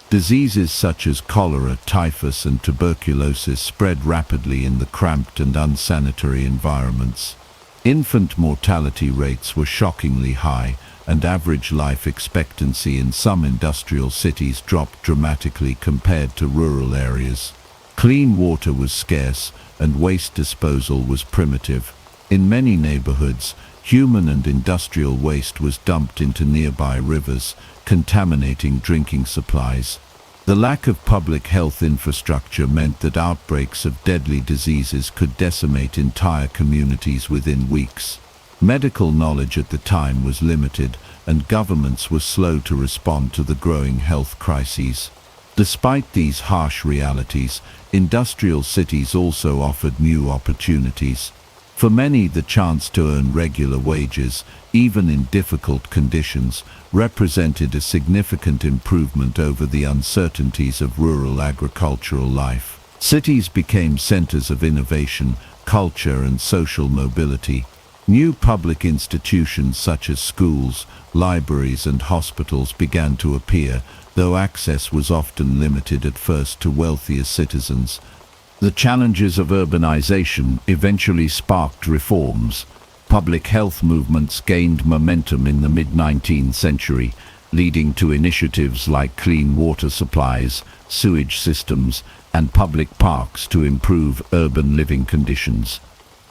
Diseases such as cholera, typhus, and tuberculosis spread rapidly in the cramped and unsanitary environments. Infant mortality rates were shockingly high, and average life expectancy in some industrial cities dropped dramatically compared to rural areas. Clean water was scarce, and waste disposal was primitive. In many neighborhoods, human and industrial waste was dumped into nearby rivers, contaminating drinking supplies. The lack of public health infrastructure meant that outbreaks of deadly diseases could decimate entire communities within weeks. Medical knowledge at the time was limited, and governments were slow to respond to the growing health crises. Despite these harsh realities, industrial cities also offered new opportunities. For many, the chance to earn regular wages, even in difficult conditions, represented a significant improvement over the uncertainties of rural agricultural life. Cities became centers of innovation, culture, and social mobility. New public institutions such as schools, libraries, and hospitals began to appear, though access was often limited at first to wealthier citizens. The challenges of urbanization eventually sparked reforms. Public health movements gained momentum in the mid-19th century, leading to initiatives like clean water supplies, sewage systems, and public parks to improve urban living conditions.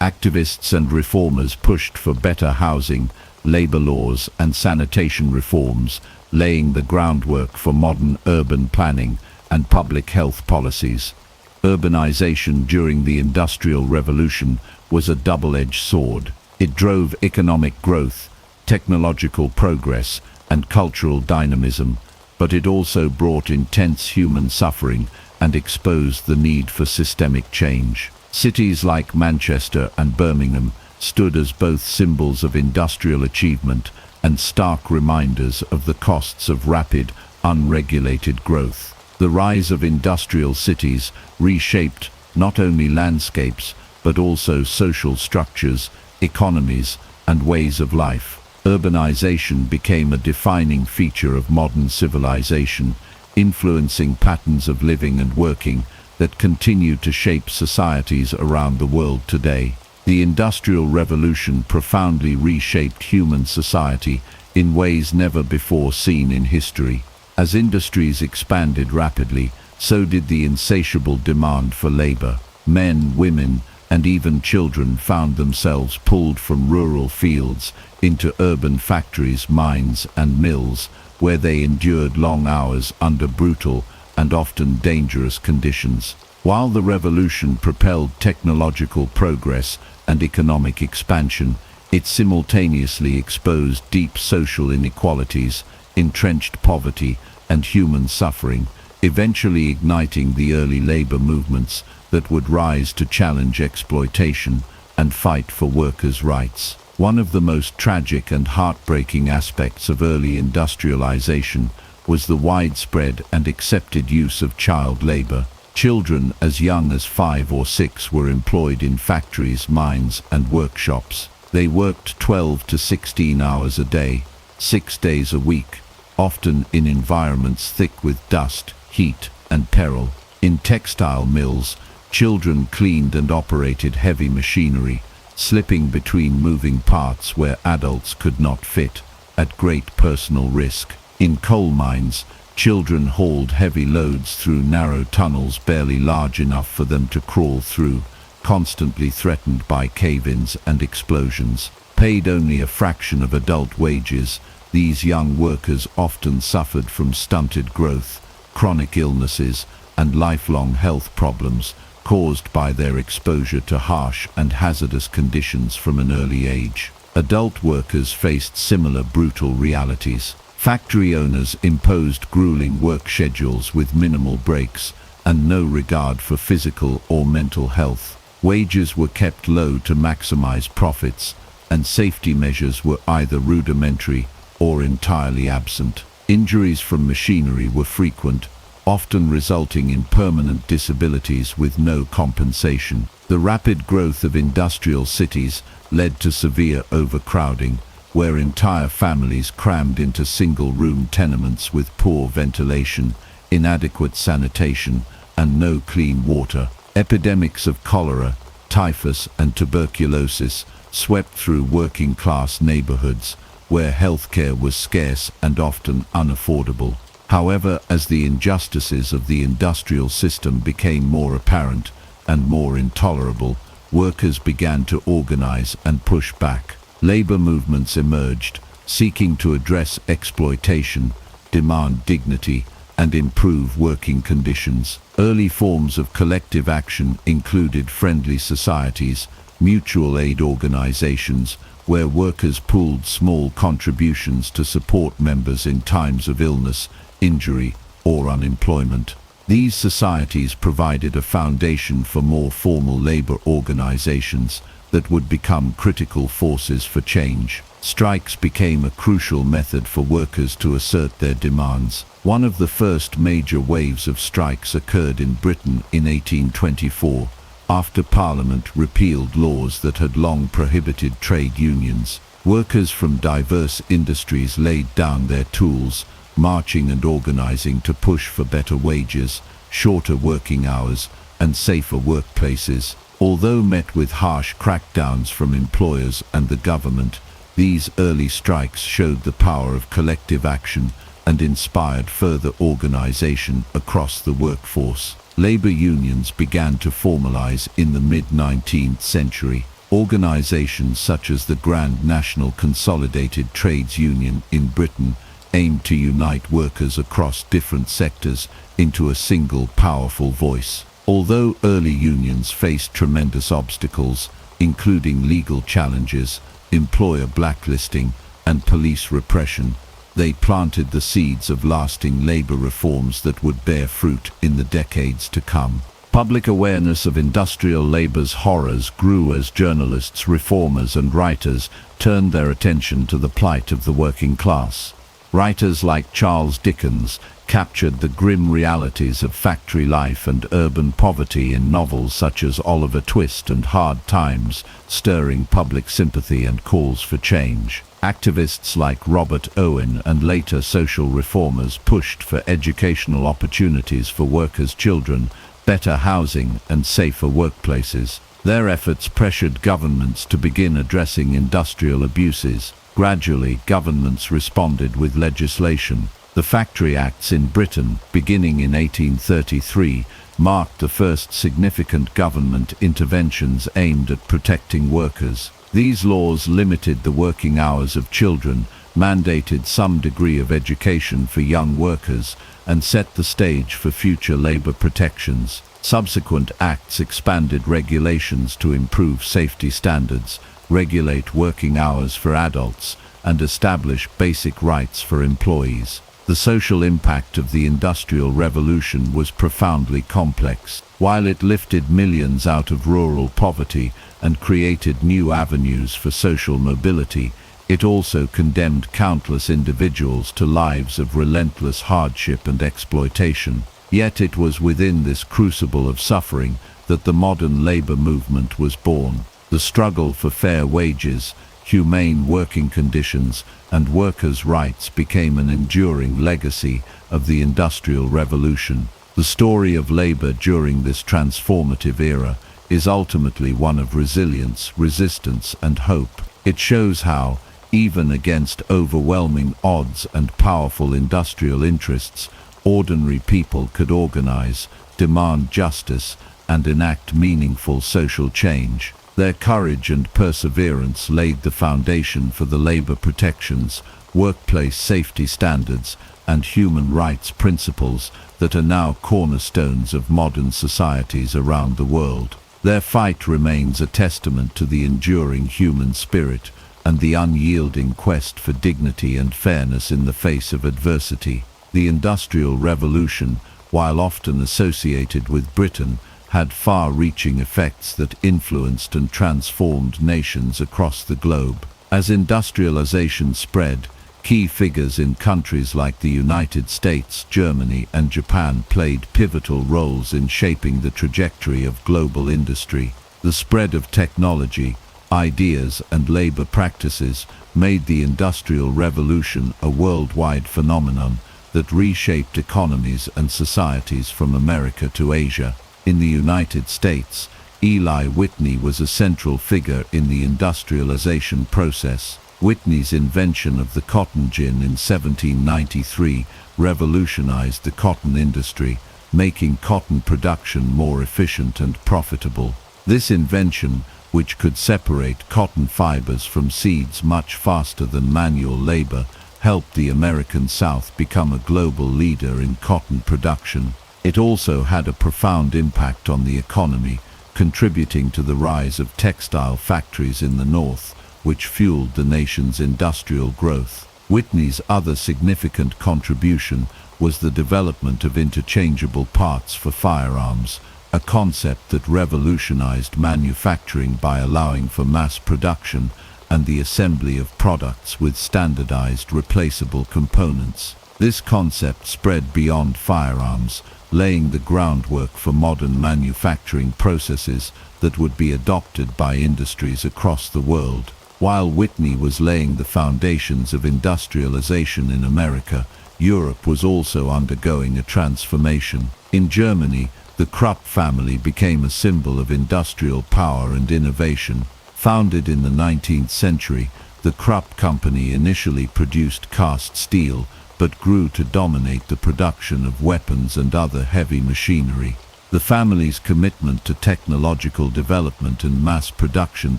Activists and reformers pushed for better housing, labor laws, and sanitation reforms, laying the groundwork for modern urban planning and public health policies. Urbanization during the Industrial Revolution was a double-edged sword. It drove economic growth, technological progress, and cultural dynamism, but it also brought intense human suffering and exposed the need for systemic change. Cities like Manchester and Birmingham stood as both symbols of industrial achievement and stark reminders of the costs of rapid, unregulated growth. The rise of industrial cities reshaped not only landscapes, but also social structures, economies, and ways of life. Urbanization became a defining feature of modern civilization, influencing patterns of living and working that continue to shape societies around the world today. The Industrial Revolution profoundly reshaped human society in ways never before seen in history. As industries expanded rapidly, so did the insatiable demand for labor. Men, women, and even children found themselves pulled from rural fields into urban factories, mines, and mills, where they endured long hours under brutal and often dangerous conditions. While the revolution propelled technological progress and economic expansion, it simultaneously exposed deep social inequalities, entrenched poverty, and human suffering, eventually igniting the early labor movements that would rise to challenge exploitation and fight for workers' rights. One of the most tragic and heartbreaking aspects of early industrialization was the widespread and accepted use of child labor. Children as young as 5 or 6 were employed in factories, mines, and workshops. They worked 12 to 16 hours a day, 6 days a week, often in environments thick with dust, heat, and peril. In textile mills, children cleaned and operated heavy machinery, slipping between moving parts where adults could not fit, at great personal risk. In coal mines, children hauled heavy loads through narrow tunnels barely large enough for them to crawl through, constantly threatened by cave-ins and explosions. Paid only a fraction of adult wages, these young workers often suffered from stunted growth, chronic illnesses, and lifelong health problems caused by their exposure to harsh and hazardous conditions from an early age. Adult workers faced similar brutal realities. Factory owners imposed grueling work schedules with minimal breaks and no regard for physical or mental health. Wages were kept low to maximize profits, and safety measures were either rudimentary or entirely absent. Injuries from machinery were frequent, often resulting in permanent disabilities with no compensation. The rapid growth of industrial cities led to severe overcrowding, where entire families crammed into single-room tenements with poor ventilation, inadequate sanitation, and no clean water. Epidemics of cholera, typhus, and tuberculosis swept through working-class neighborhoods, where healthcare was scarce and often unaffordable. However, as the injustices of the industrial system became more apparent and more intolerable, workers began to organize and push back. Labor movements emerged, seeking to address exploitation, demand dignity, and improve working conditions. Early forms of collective action included friendly societies, mutual aid organizations, where workers pooled small contributions to support members in times of illness, injury, or unemployment. These societies provided a foundation for more formal labor organizations that would become critical forces for change. Strikes became a crucial method for workers to assert their demands. One of the first major waves of strikes occurred in Britain in 1824, after Parliament repealed laws that had long prohibited trade unions. Workers from diverse industries laid down their tools, marching and organizing to push for better wages, shorter working hours, and safer workplaces. Although met with harsh crackdowns from employers and the government, these early strikes showed the power of collective action and inspired further organization across the workforce. Labor unions began to formalize in the mid-19th century. Organizations such as the Grand National Consolidated Trades Union in Britain aimed to unite workers across different sectors into a single powerful voice. Although early unions faced tremendous obstacles, including legal challenges, employer blacklisting, and police repression, they planted the seeds of lasting labor reforms that would bear fruit in the decades to come. Public awareness of industrial labor's horrors grew as journalists, reformers, and writers turned their attention to the plight of the working class. Writers like Charles Dickens captured the grim realities of factory life and urban poverty in novels such as Oliver Twist and Hard Times, stirring public sympathy and calls for change. Activists like Robert Owen and later social reformers pushed for educational opportunities for workers' children, better housing, and safer workplaces. Their efforts pressured governments to begin addressing industrial abuses. Gradually, governments responded with legislation. The Factory Acts in Britain, beginning in 1833, marked the first significant government interventions aimed at protecting workers. These laws limited the working hours of children, mandated some degree of education for young workers, and set the stage for future labor protections. Subsequent acts expanded regulations to improve safety standards, regulate working hours for adults, and establish basic rights for employees. The social impact of the Industrial Revolution was profoundly complex. While it lifted millions out of rural poverty and created new avenues for social mobility, it also condemned countless individuals to lives of relentless hardship and exploitation. Yet it was within this crucible of suffering that the modern labor movement was born. The struggle for fair wages, humane working conditions, and workers' rights became an enduring legacy of the Industrial Revolution. The story of labor during this transformative era is ultimately one of resilience, resistance, and hope. It shows how, even against overwhelming odds and powerful industrial interests, ordinary people could organize, demand justice, and enact meaningful social change. Their courage and perseverance laid the foundation for the labor protections, workplace safety standards, and human rights principles that are now cornerstones of modern societies around the world. Their fight remains a testament to the enduring human spirit and the unyielding quest for dignity and fairness in the face of adversity. The Industrial Revolution, while often associated with Britain, had far-reaching effects that influenced and transformed nations across the globe. As industrialization spread, key figures in countries like the United States, Germany, and Japan played pivotal roles in shaping the trajectory of global industry. The spread of technology, ideas, and labor practices made the Industrial Revolution a worldwide phenomenon that reshaped economies and societies from America to Asia. In the United States, Eli Whitney was a central figure in the industrialization process. Whitney's invention of the cotton gin in 1793 revolutionized the cotton industry, making cotton production more efficient and profitable. This invention, which could separate cotton fibers from seeds much faster than manual labor, helped the American South become a global leader in cotton production. It also had a profound impact on the economy, contributing to the rise of textile factories in the North, which fueled the nation's industrial growth. Whitney's other significant contribution was the development of interchangeable parts for firearms, a concept that revolutionized manufacturing by allowing for mass production and the assembly of products with standardized replaceable components. This concept spread beyond firearms, laying the groundwork for modern manufacturing processes that would be adopted by industries across the world. While Whitney was laying the foundations of industrialization in America, Europe was also undergoing a transformation. In Germany, the Krupp family became a symbol of industrial power and innovation. Founded in the 19th century, the Krupp company initially produced cast steel, but grew to dominate the production of weapons and other heavy machinery. The family's commitment to technological development and mass production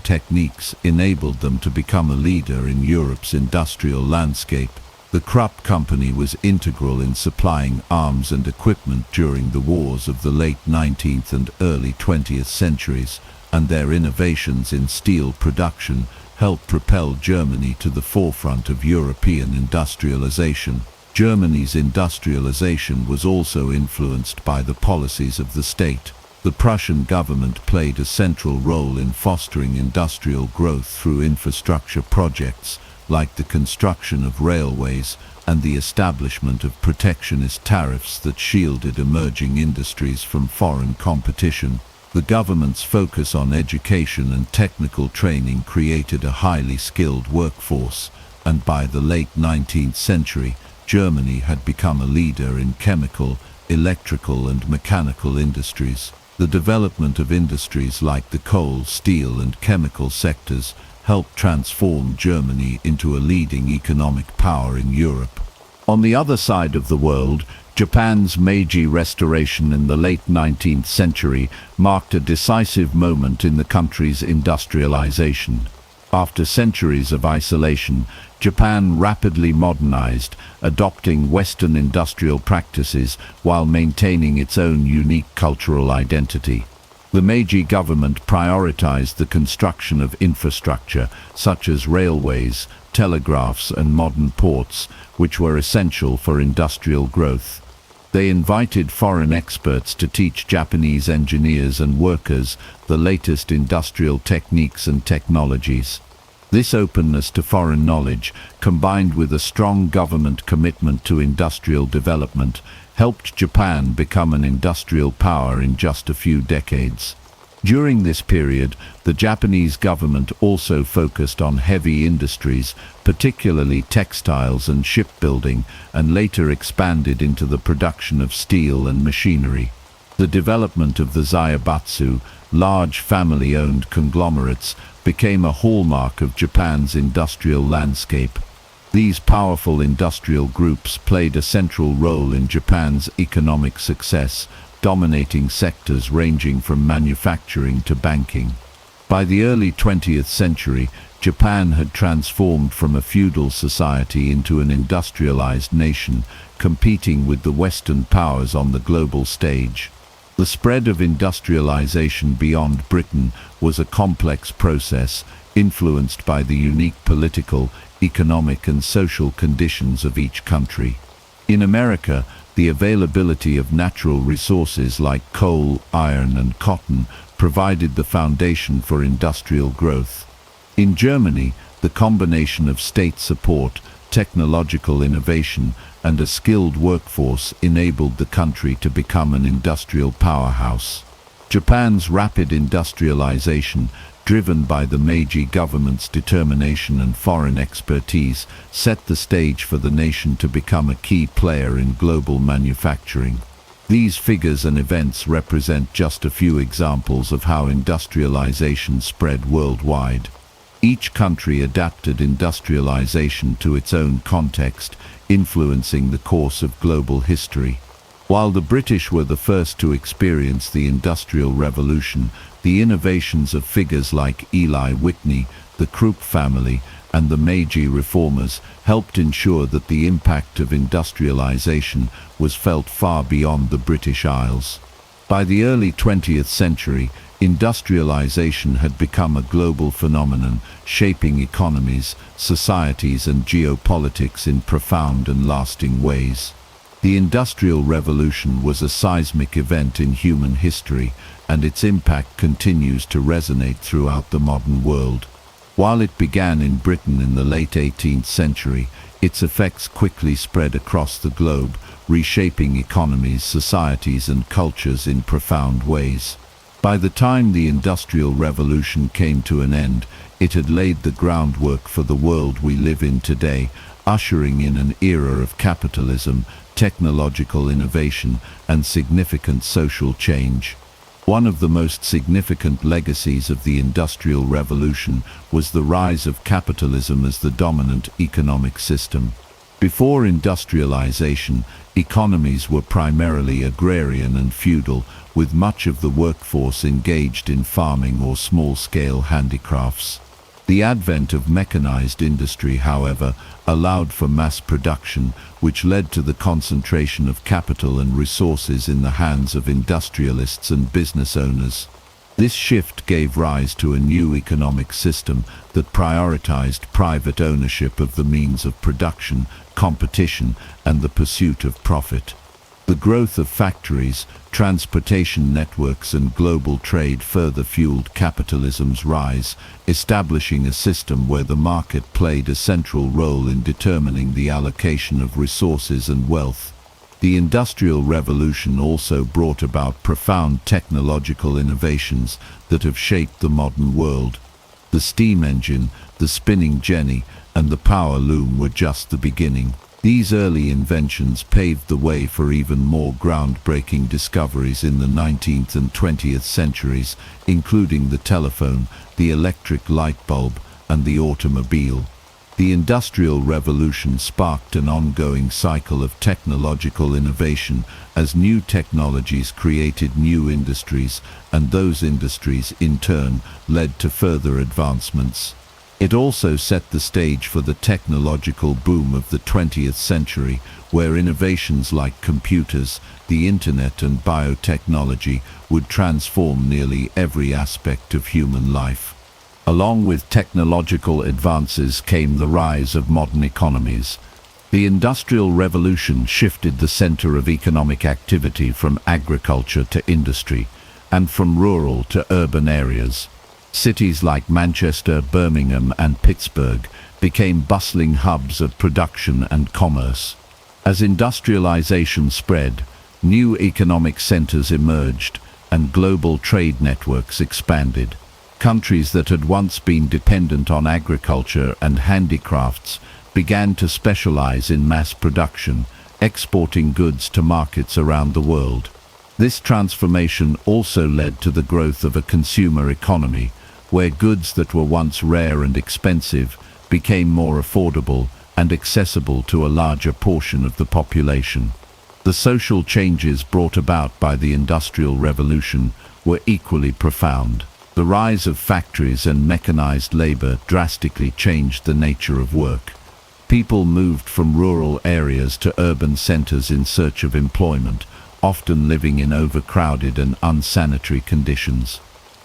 techniques enabled them to become a leader in Europe's industrial landscape. The Krupp company was integral in supplying arms and equipment during the wars of the late 19th and early 20th centuries, and their innovations in steel production helped propel Germany to the forefront of European industrialization. Germany's industrialization was also influenced by the policies of the state. The Prussian government played a central role in fostering industrial growth through infrastructure projects, like the construction of railways and the establishment of protectionist tariffs that shielded emerging industries from foreign competition. The government's focus on education and technical training created a highly skilled workforce, and by the late 19th century, Germany had become a leader in chemical, electrical and mechanical industries. The development of industries like the coal, steel and chemical sectors helped transform Germany into a leading economic power in Europe. On the other side of the world, Japan's Meiji Restoration in the late 19th century marked a decisive moment in the country's industrialization. After centuries of isolation, Japan rapidly modernized, adopting Western industrial practices while maintaining its own unique cultural identity. The Meiji government prioritized the construction of infrastructure such as railways, telegraphs and modern ports, which were essential for industrial growth. They invited foreign experts to teach Japanese engineers and workers the latest industrial techniques and technologies. This openness to foreign knowledge, combined with a strong government commitment to industrial development, helped Japan become an industrial power in just a few decades. During this period, the Japanese government also focused on heavy industries, particularly textiles and shipbuilding, and later expanded into the production of steel and machinery. The development of the zaibatsu, large family-owned conglomerates, became a hallmark of Japan's industrial landscape. These powerful industrial groups played a central role in Japan's economic success, dominating sectors ranging from manufacturing to banking. By the early 20th century, Japan had transformed from a feudal society into an industrialized nation, competing with the Western powers on the global stage. The spread of industrialization beyond Britain was a complex process, influenced by the unique political, economic and social conditions of each country. In America, the availability of natural resources like coal, iron and cotton provided the foundation for industrial growth. In Germany, the combination of state support, technological innovation and a skilled workforce enabled the country to become an industrial powerhouse. Japan's rapid industrialization, driven by the Meiji government's determination and foreign expertise, set the stage for the nation to become a key player in global manufacturing. These figures and events represent just a few examples of how industrialization spread worldwide. Each country adapted industrialization to its own context, influencing the course of global history. While the British were the first to experience the Industrial Revolution, the innovations of figures like Eli Whitney, the Krupp family, and the Meiji reformers helped ensure that the impact of industrialization was felt far beyond the British Isles. By the early 20th century, industrialization had become a global phenomenon, shaping economies, societies, and geopolitics in profound and lasting ways. The Industrial Revolution was a seismic event in human history, and its impact continues to resonate throughout the modern world. While it began in Britain in the late 18th century, its effects quickly spread across the globe, reshaping economies, societies, and cultures in profound ways. By the time the Industrial Revolution came to an end, it had laid the groundwork for the world we live in today, ushering in an era of capitalism, technological innovation, and significant social change. One of the most significant legacies of the Industrial Revolution was the rise of capitalism as the dominant economic system. Before industrialization, economies were primarily agrarian and feudal, with much of the workforce engaged in farming or small-scale handicrafts. The advent of mechanized industry, however, allowed for mass production, which led to the concentration of capital and resources in the hands of industrialists and business owners. This shift gave rise to a new economic system that prioritized private ownership of the means of production, competition, and the pursuit of profit. The growth of factories, transportation networks, and global trade further fueled capitalism's rise, establishing a system where the market played a central role in determining the allocation of resources and wealth. The Industrial Revolution also brought about profound technological innovations that have shaped the modern world. The steam engine, the spinning jenny, and the power loom were just the beginning. These early inventions paved the way for even more groundbreaking discoveries in the 19th and 20th centuries, including the telephone, the electric light bulb, and the automobile. The Industrial Revolution sparked an ongoing cycle of technological innovation as new technologies created new industries, and those industries, in turn, led to further advancements. It also set the stage for the technological boom of the 20th century, where innovations like computers, the internet, and biotechnology would transform nearly every aspect of human life. Along with technological advances came the rise of modern economies. The Industrial Revolution shifted the center of economic activity from agriculture to industry, and from rural to urban areas. Cities like Manchester, Birmingham, and Pittsburgh became bustling hubs of production and commerce. As industrialization spread, new economic centers emerged, and global trade networks expanded. Countries that had once been dependent on agriculture and handicrafts began to specialize in mass production, exporting goods to markets around the world. This transformation also led to the growth of a consumer economy, where goods that were once rare and expensive became more affordable and accessible to a larger portion of the population. The social changes brought about by the Industrial Revolution were equally profound. The rise of factories and mechanized labor drastically changed the nature of work. People moved from rural areas to urban centers in search of employment, often living in overcrowded and unsanitary conditions.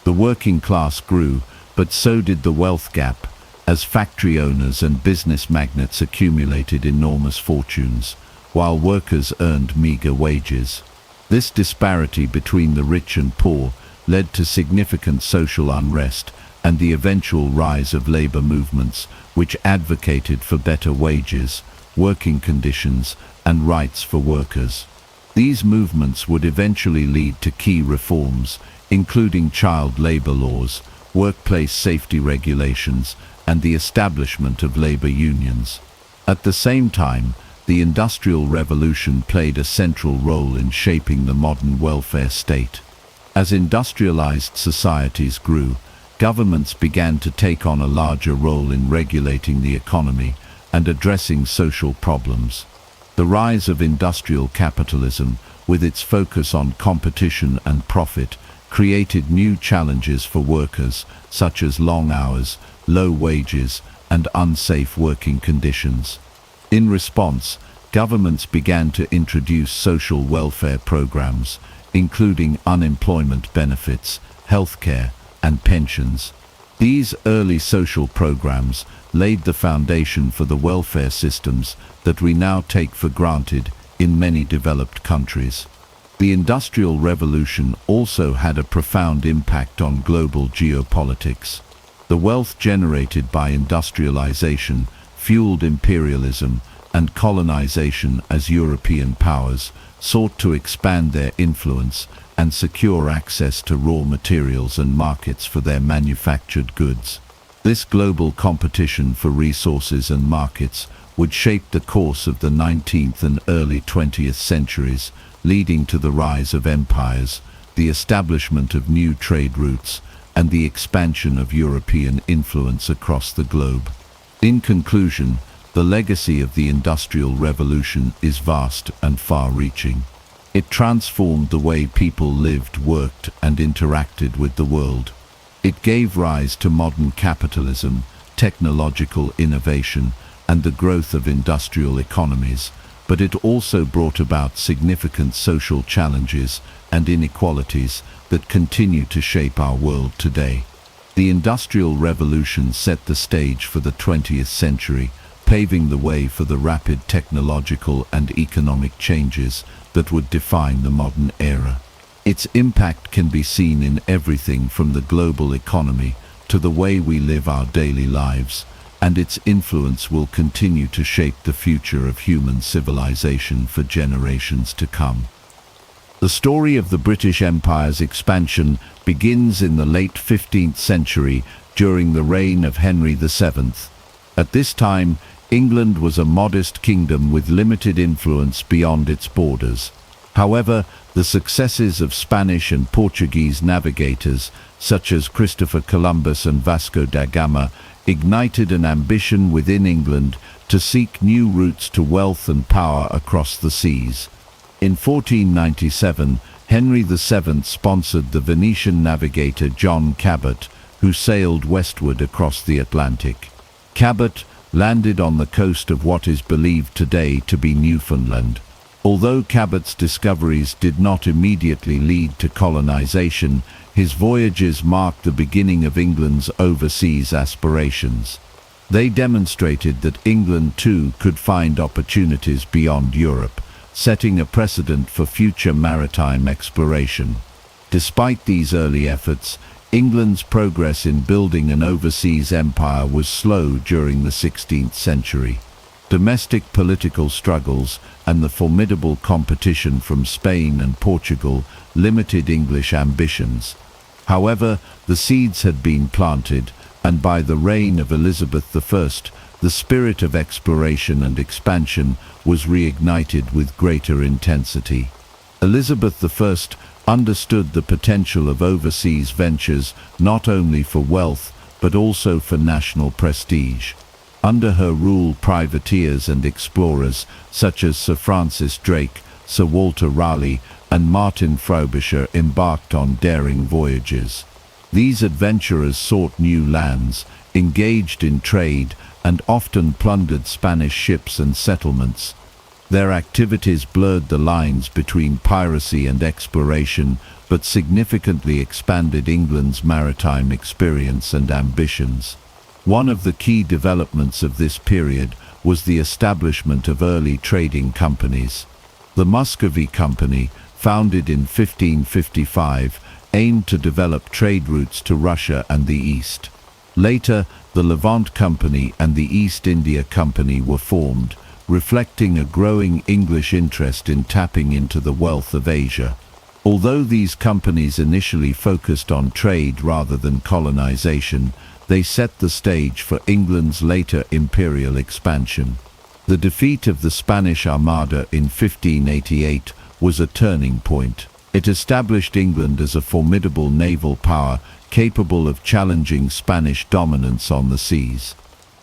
The working class grew, but so did the wealth gap, as factory owners and business magnates accumulated enormous fortunes, while workers earned meager wages. This disparity between the rich and poor led to significant social unrest and the eventual rise of labor movements, which advocated for better wages, working conditions, and rights for workers. These movements would eventually lead to key reforms, including child labor laws, workplace safety regulations, and the establishment of labor unions. At the same time, the Industrial Revolution played a central role in shaping the modern welfare state. As industrialized societies grew, governments began to take on a larger role in regulating the economy and addressing social problems. The rise of industrial capitalism, with its focus on competition and profit, created new challenges for workers, such as long hours, low wages, and unsafe working conditions. In response, governments began to introduce social welfare programs, including unemployment benefits, healthcare, and pensions. These early social programs laid the foundation for the welfare systems that we now take for granted in many developed countries. The Industrial Revolution also had a profound impact on global geopolitics. The wealth generated by industrialization fueled imperialism and colonization as European powers sought to expand their influence and secure access to raw materials and markets for their manufactured goods. This global competition for resources and markets would shape the course of the 19th and early 20th centuries, leading to the rise of empires, the establishment of new trade routes, and the expansion of European influence across the globe. In conclusion, the legacy of the Industrial Revolution is vast and far-reaching. It transformed the way people lived, worked, and interacted with the world. It gave rise to modern capitalism, technological innovation, and the growth of industrial economies, but it also brought about significant social challenges and inequalities that continue to shape our world today. The Industrial Revolution set the stage for the 20th century, paving the way for the rapid technological and economic changes that would define the modern era. Its impact can be seen in everything from the global economy to the way we live our daily lives, and its influence will continue to shape the future of human civilization for generations to come. The story of the British Empire's expansion begins in the late 15th century during the reign of Henry VII. At this time, England was a modest kingdom with limited influence beyond its borders. However, the successes of Spanish and Portuguese navigators, such as Christopher Columbus and Vasco da Gama, ignited an ambition within England to seek new routes to wealth and power across the seas. In 1497, Henry VII sponsored the Venetian navigator John Cabot, who sailed westward across the Atlantic. Cabot landed on the coast of what is believed today to be Newfoundland. Although Cabot's discoveries did not immediately lead to colonization, his voyages marked the beginning of England's overseas aspirations. They demonstrated that England too could find opportunities beyond Europe, setting a precedent for future maritime exploration. Despite these early efforts, England's progress in building an overseas empire was slow during the 16th century. Domestic political struggles and the formidable competition from Spain and Portugal limited English ambitions. However, the seeds had been planted, and by the reign of Elizabeth I, the spirit of exploration and expansion was reignited with greater intensity. Elizabeth I understood the potential of overseas ventures not only for wealth but also for national prestige. Under her rule, privateers and explorers such as Sir Francis Drake, Sir Walter Raleigh, and Martin Frobisher embarked on daring voyages. These adventurers sought new lands, engaged in trade, and often plundered Spanish ships and settlements. Their activities blurred the lines between piracy and exploration, but significantly expanded England's maritime experience and ambitions. One of the key developments of this period was the establishment of early trading companies. The Muscovy Company, founded in 1555, aimed to develop trade routes to Russia and the East. Later, the Levant Company and the East India Company were formed, reflecting a growing English interest in tapping into the wealth of Asia. Although these companies initially focused on trade rather than colonization, they set the stage for England's later imperial expansion. The defeat of the Spanish Armada in 1588 was a turning point. It established England as a formidable naval power capable of challenging Spanish dominance on the seas.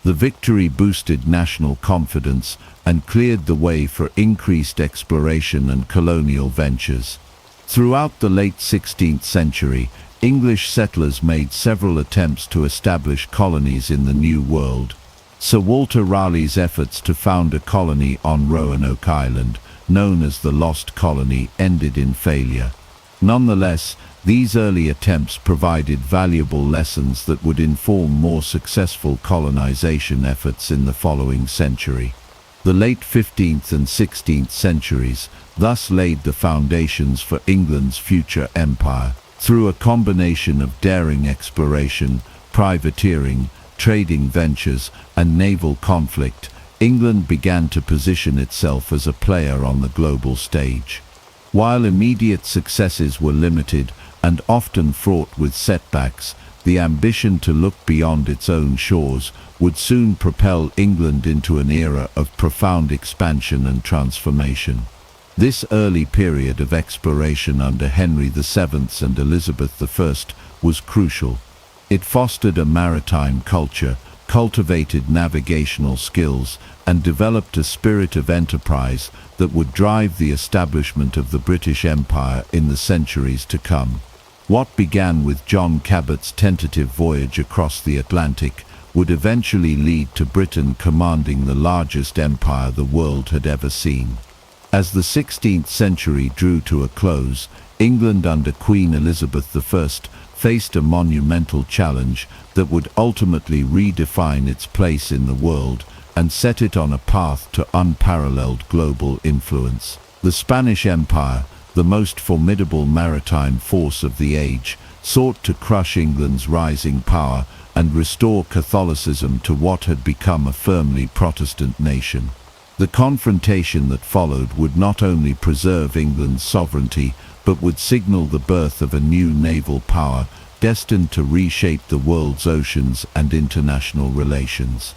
The victory boosted national confidence and cleared the way for increased exploration and colonial ventures. Throughout the late 16th century, English settlers made several attempts to establish colonies in the New World. Sir Walter Raleigh's efforts to found a colony on Roanoke Island, known as the Lost Colony, ended in failure. Nonetheless, these early attempts provided valuable lessons that would inform more successful colonization efforts in the following century. The late 15th and 16th centuries thus laid the foundations for England's future empire. Through a combination of daring exploration, privateering, trading ventures, and naval conflict, England began to position itself as a player on the global stage. While immediate successes were limited and often fraught with setbacks, the ambition to look beyond its own shores would soon propel England into an era of profound expansion and transformation. This early period of exploration under Henry VII and Elizabeth I was crucial. It fostered a maritime culture, cultivated navigational skills, and developed a spirit of enterprise that would drive the establishment of the British Empire in the centuries to come. What began with John Cabot's tentative voyage across the Atlantic would eventually lead to Britain commanding the largest empire the world had ever seen. As the 16th century drew to a close, England under Queen Elizabeth I faced a monumental challenge that would ultimately redefine its place in the world and set it on a path to unparalleled global influence. The Spanish Empire, the most formidable maritime force of the age, sought to crush England's rising power and restore Catholicism to what had become a firmly Protestant nation. The confrontation that followed would not only preserve England's sovereignty, but would signal the birth of a new naval power destined to reshape the world's oceans and international relations.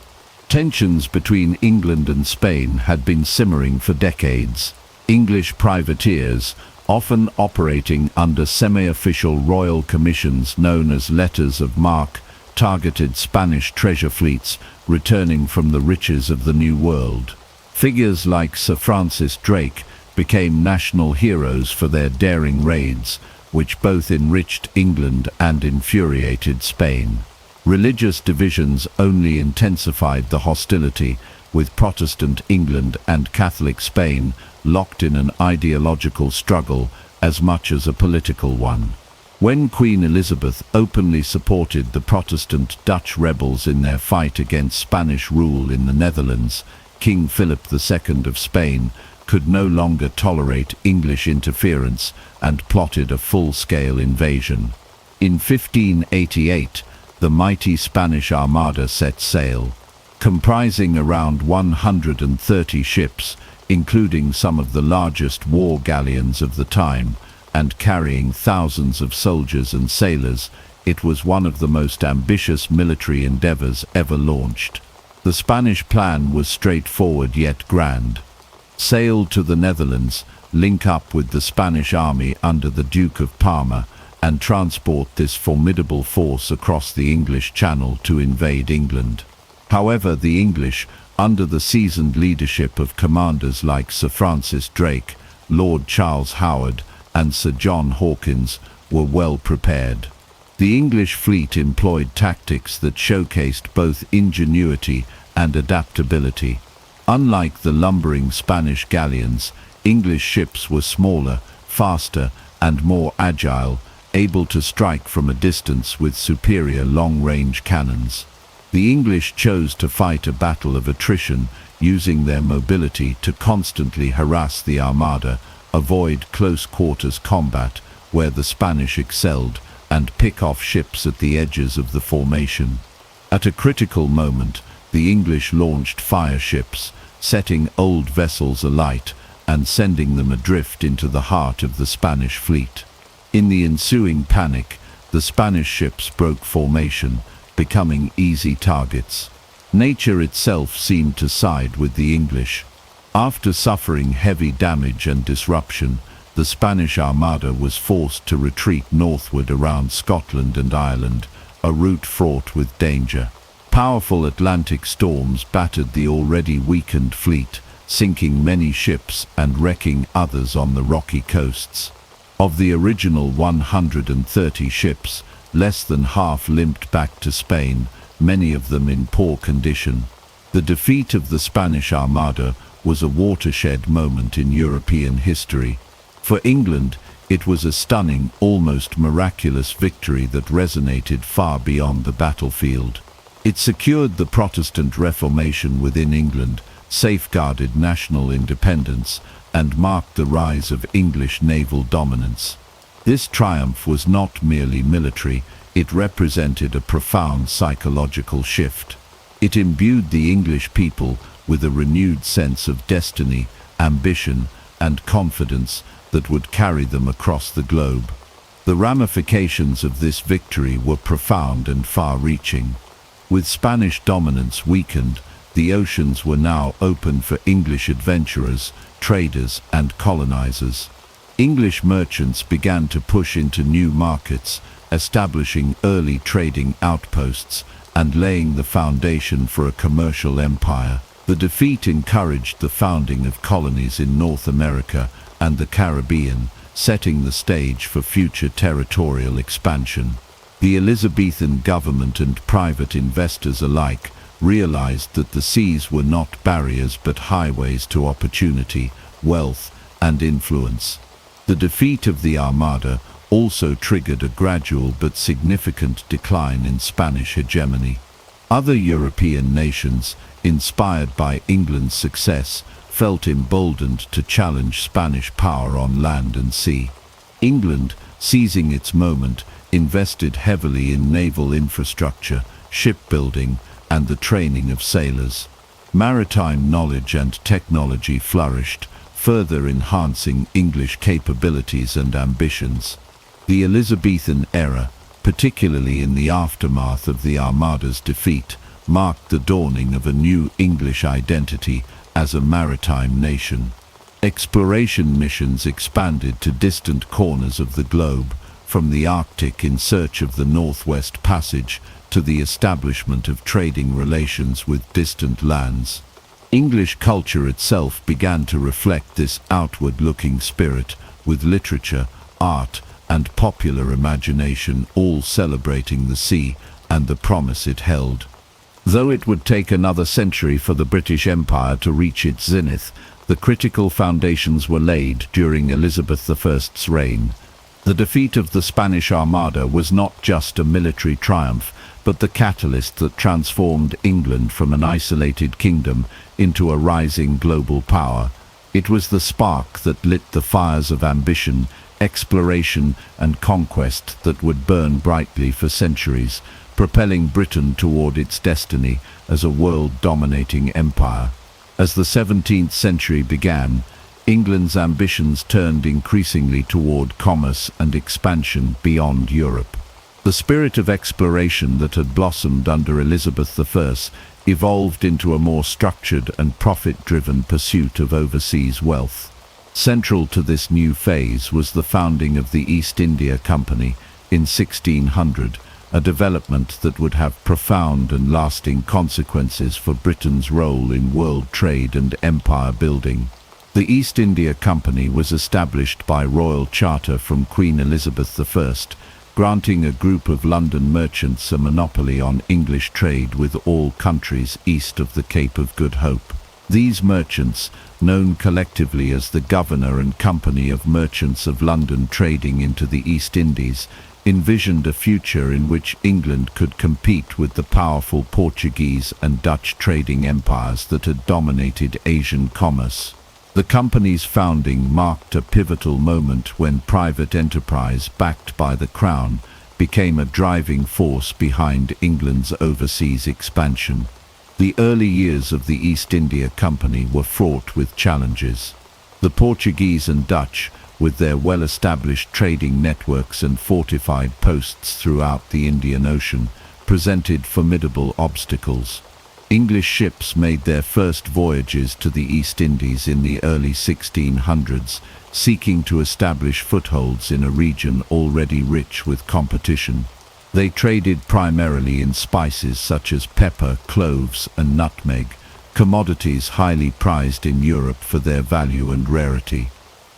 Tensions between England and Spain had been simmering for decades. English privateers, often operating under semi-official royal commissions known as letters of marque, targeted Spanish treasure fleets returning from the riches of the New World. Figures like Sir Francis Drake became national heroes for their daring raids, which both enriched England and infuriated Spain. Religious divisions only intensified the hostility, with Protestant England and Catholic Spain locked in an ideological struggle as much as a political one. When Queen Elizabeth openly supported the Protestant Dutch rebels in their fight against Spanish rule in the Netherlands, King Philip II of Spain could no longer tolerate English interference and plotted a full-scale invasion. In 1588, the mighty Spanish Armada set sail, comprising around 130 ships, including some of the largest war galleons of the time, and carrying thousands of soldiers and sailors. It was one of the most ambitious military endeavors ever launched. The Spanish plan was straightforward yet grand. Sail to the Netherlands, link up with the Spanish army under the Duke of Parma, and transport this formidable force across the English Channel to invade England. However, the English, under the seasoned leadership of commanders like Sir Francis Drake, Lord Charles Howard, and Sir John Hawkins, were well prepared. The English fleet employed tactics that showcased both ingenuity and adaptability. Unlike the lumbering Spanish galleons, English ships were smaller, faster, and more agile, able to strike from a distance with superior long-range cannons. The English chose to fight a battle of attrition, using their mobility to constantly harass the Armada, avoid close-quarters combat, where the Spanish excelled, and pick off ships at the edges of the formation. At a critical moment, the English launched fire ships, setting old vessels alight and sending them adrift into the heart of the Spanish fleet. In the ensuing panic, the Spanish ships broke formation, becoming easy targets. Nature itself seemed to side with the English. After suffering heavy damage and disruption, the Spanish Armada was forced to retreat northward around Scotland and Ireland, a route fraught with danger. Powerful Atlantic storms battered the already weakened fleet, sinking many ships and wrecking others on the rocky coasts. Of the original 130 ships, less than half limped back to Spain, many of them in poor condition. The defeat of the Spanish Armada was a watershed moment in European history. For England, it was a stunning, almost miraculous victory that resonated far beyond the battlefield. It secured the Protestant Reformation within England, safeguarded national independence, and marked the rise of English naval dominance. This triumph was not merely military, it represented a profound psychological shift. It imbued the English people with a renewed sense of destiny, ambition, and confidence that would carry them across the globe. The ramifications of this victory were profound and far-reaching. With Spanish dominance weakened, the oceans were now open for English adventurers, traders, and colonizers. English merchants began to push into new markets, establishing early trading outposts and laying the foundation for a commercial empire. The defeat encouraged the founding of colonies in North America and the Caribbean, setting the stage for future territorial expansion. The Elizabethan government and private investors alike realized that the seas were not barriers but highways to opportunity, wealth, and influence. The defeat of the Armada also triggered a gradual but significant decline in Spanish hegemony. Other European nations, inspired by England's success, felt emboldened to challenge Spanish power on land and sea. England, seizing its moment, invested heavily in naval infrastructure, shipbuilding, and the training of sailors. Maritime knowledge and technology flourished, further enhancing English capabilities and ambitions. The Elizabethan era, particularly in the aftermath of the Armada's defeat, marked the dawning of a new English identity as a maritime nation. Exploration missions expanded to distant corners of the globe, from the Arctic in search of the Northwest Passage to the establishment of trading relations with distant lands. English culture itself began to reflect this outward-looking spirit, with literature, art, and popular imagination all celebrating the sea and the promise it held. Though it would take another century for the British Empire to reach its zenith, the critical foundations were laid during Elizabeth I's reign. The defeat of the Spanish Armada was not just a military triumph, but the catalyst that transformed England from an isolated kingdom into a rising global power. It was the spark that lit the fires of ambition, exploration, and conquest that would burn brightly for centuries, propelling Britain toward its destiny as a world-dominating empire. As the 17th century began, England's ambitions turned increasingly toward commerce and expansion beyond Europe. The spirit of exploration that had blossomed under Elizabeth I evolved into a more structured and profit-driven pursuit of overseas wealth. Central to this new phase was the founding of the East India Company in 1600, a development that would have profound and lasting consequences for Britain's role in world trade and empire building. The East India Company was established by royal charter from Queen Elizabeth I, granting a group of London merchants a monopoly on English trade with all countries east of the Cape of Good Hope. These merchants, known collectively as the Governor and Company of Merchants of London trading into the East Indies, envisioned a future in which England could compete with the powerful Portuguese and Dutch trading empires that had dominated Asian commerce. The company's founding marked a pivotal moment when private enterprise, backed by the Crown, became a driving force behind England's overseas expansion. The early years of the East India Company were fraught with challenges. The Portuguese and Dutch, with their well-established trading networks and fortified posts throughout the Indian Ocean, presented formidable obstacles. English ships made their first voyages to the East Indies in the early 1600s, seeking to establish footholds in a region already rich with competition. They traded primarily in spices such as pepper, cloves, and nutmeg, commodities highly prized in Europe for their value and rarity.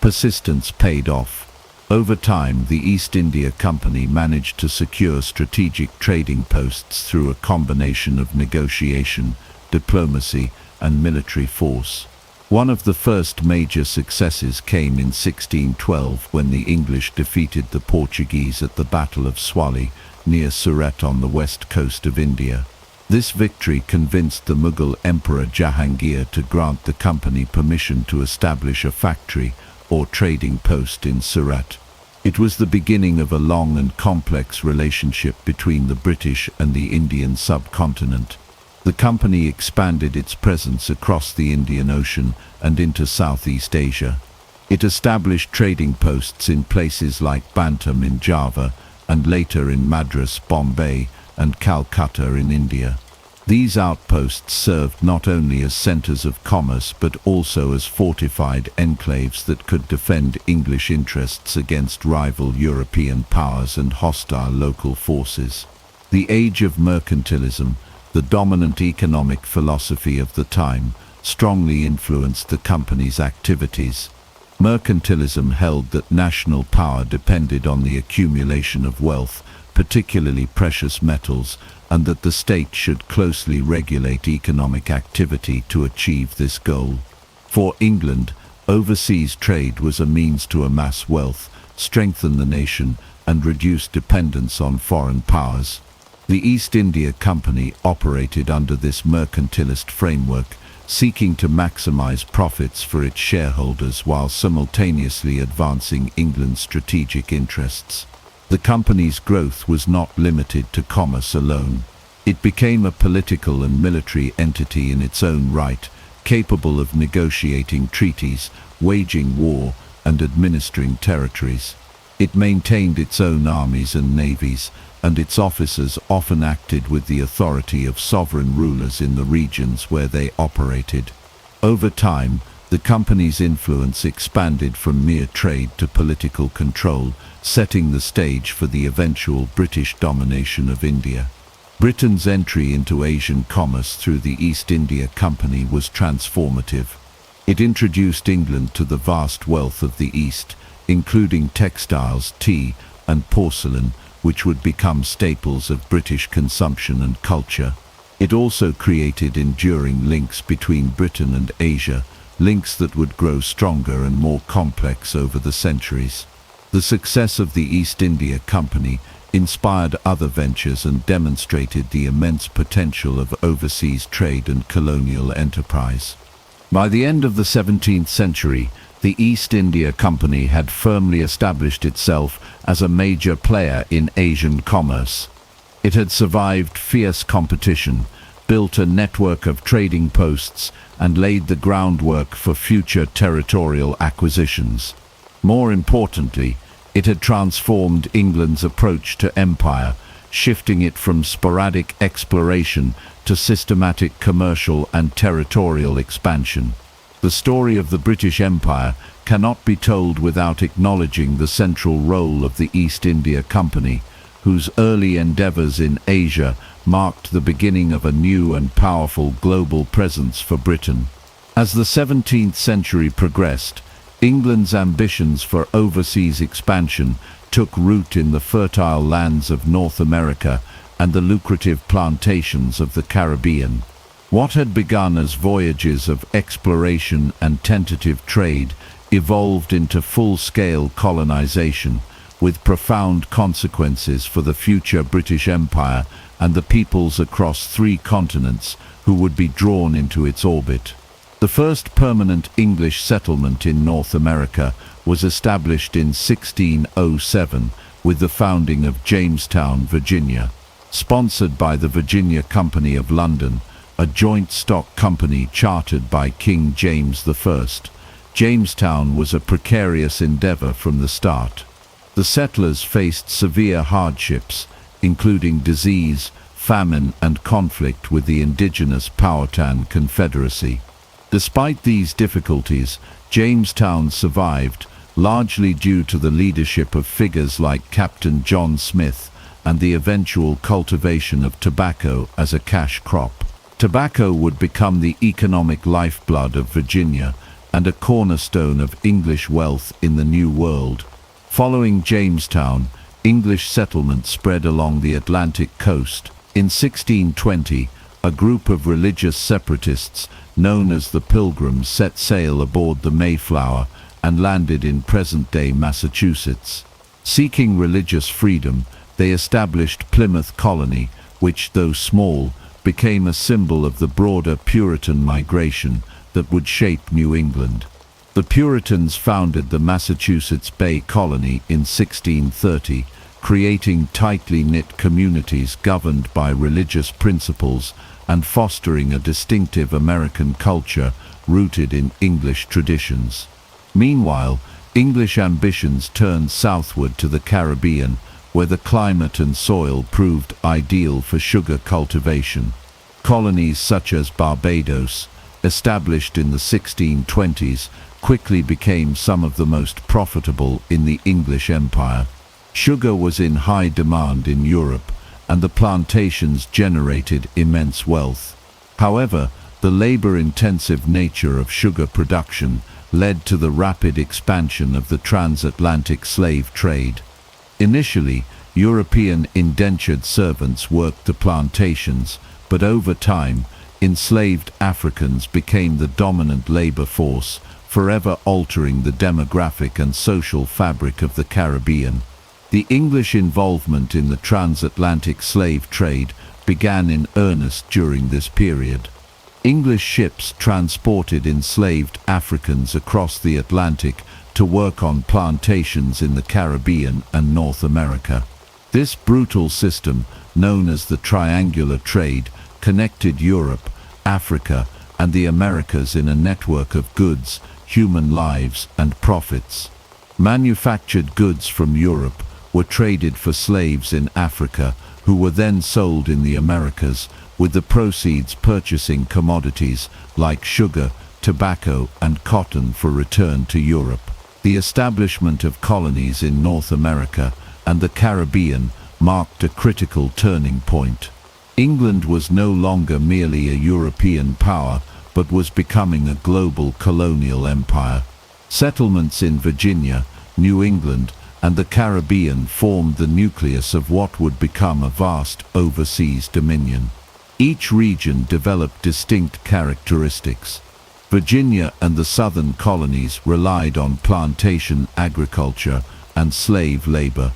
Persistence paid off. Over time, the East India Company managed to secure strategic trading posts through a combination of negotiation, diplomacy, and military force. One of the first major successes came in 1612 when the English defeated the Portuguese at the Battle of Swali, near Surat on the west coast of India. This victory convinced the Mughal Emperor Jahangir to grant the company permission to establish a factory or trading post in Surat. It was the beginning of a long and complex relationship between the British and the Indian subcontinent. The company expanded its presence across the Indian Ocean and into Southeast Asia. It established trading posts in places like Bantam in Java and later in Madras, Bombay, and Calcutta in India. These outposts served not only as centers of commerce but also as fortified enclaves that could defend English interests against rival European powers and hostile local forces. The age of mercantilism, the dominant economic philosophy of the time, strongly influenced the company's activities. Mercantilism held that national power depended on the accumulation of wealth, particularly precious metals, and that the state should closely regulate economic activity to achieve this goal. For England, overseas trade was a means to amass wealth, strengthen the nation, and reduce dependence on foreign powers. The East India Company operated under this mercantilist framework, seeking to maximize profits for its shareholders while simultaneously advancing England's strategic interests. The company's growth was not limited to commerce alone. It became a political and military entity in its own right, capable of negotiating treaties, waging war, and administering territories. It maintained its own armies and navies, and its officers often acted with the authority of sovereign rulers in the regions where they operated. Over time, the company's influence expanded from mere trade to political control, setting the stage for the eventual British domination of India. Britain's entry into Asian commerce through the East India Company was transformative. It introduced England to the vast wealth of the East, including textiles, tea, and porcelain, which would become staples of British consumption and culture. It also created enduring links between Britain and Asia, links that would grow stronger and more complex over the centuries. The success of the East India Company inspired other ventures and demonstrated the immense potential of overseas trade and colonial enterprise. By the end of the 17th century, the East India Company had firmly established itself as a major player in Asian commerce. It had survived fierce competition, built a network of trading posts, and laid the groundwork for future territorial acquisitions. More importantly, it had transformed England's approach to empire, shifting it from sporadic exploration to systematic commercial and territorial expansion. The story of the British Empire cannot be told without acknowledging the central role of the East India Company, whose early endeavors in Asia marked the beginning of a new and powerful global presence for Britain. As the 17th century progressed, England's ambitions for overseas expansion took root in the fertile lands of North America and the lucrative plantations of the Caribbean. What had begun as voyages of exploration and tentative trade evolved into full-scale colonization, with profound consequences for the future British Empire and the peoples across 3 continents who would be drawn into its orbit. The first permanent English settlement in North America was established in 1607 with the founding of Jamestown, Virginia. Sponsored by the Virginia Company of London, a joint stock company chartered by King James I, Jamestown was a precarious endeavor from the start. The settlers faced severe hardships, including disease, famine, and conflict with the indigenous Powhatan Confederacy. Despite these difficulties, Jamestown survived, largely due to the leadership of figures like Captain John Smith and the eventual cultivation of tobacco as a cash crop. Tobacco would become the economic lifeblood of Virginia and a cornerstone of English wealth in the New World. Following Jamestown, English settlement spread along the Atlantic coast. In 1620, a group of religious separatists known as the Pilgrims set sail aboard the Mayflower and landed in present-day Massachusetts. Seeking religious freedom, they established Plymouth Colony, which, though small, became a symbol of the broader Puritan migration that would shape New England. The Puritans founded the Massachusetts Bay Colony in 1630, creating tightly knit communities governed by religious principles and fostering a distinctive American culture rooted in English traditions. Meanwhile, English ambitions turned southward to the Caribbean, where the climate and soil proved ideal for sugar cultivation. Colonies such as Barbados, established in the 1620s, quickly became some of the most profitable in the English Empire. Sugar was in high demand in Europe, and the plantations generated immense wealth. However, the labor-intensive nature of sugar production led to the rapid expansion of the transatlantic slave trade. Initially, European indentured servants worked the plantations, but over time, enslaved Africans became the dominant labor force, forever altering the demographic and social fabric of the Caribbean. The English involvement in the transatlantic slave trade began in earnest during this period. English ships transported enslaved Africans across the Atlantic to work on plantations in the Caribbean and North America. This brutal system, known as the triangular trade, connected Europe, Africa, and the Americas in a network of goods, human lives, and profits. Manufactured goods from Europe were traded for slaves in Africa, who were then sold in the Americas, with the proceeds purchasing commodities like sugar, tobacco, and cotton for return to Europe. The establishment of colonies in North America and the Caribbean marked a critical turning point. England was no longer merely a European power, but was becoming a global colonial empire. Settlements in Virginia, New England, and the Caribbean formed the nucleus of what would become a vast overseas dominion. Each region developed distinct characteristics. Virginia and the southern colonies relied on plantation agriculture and slave labor.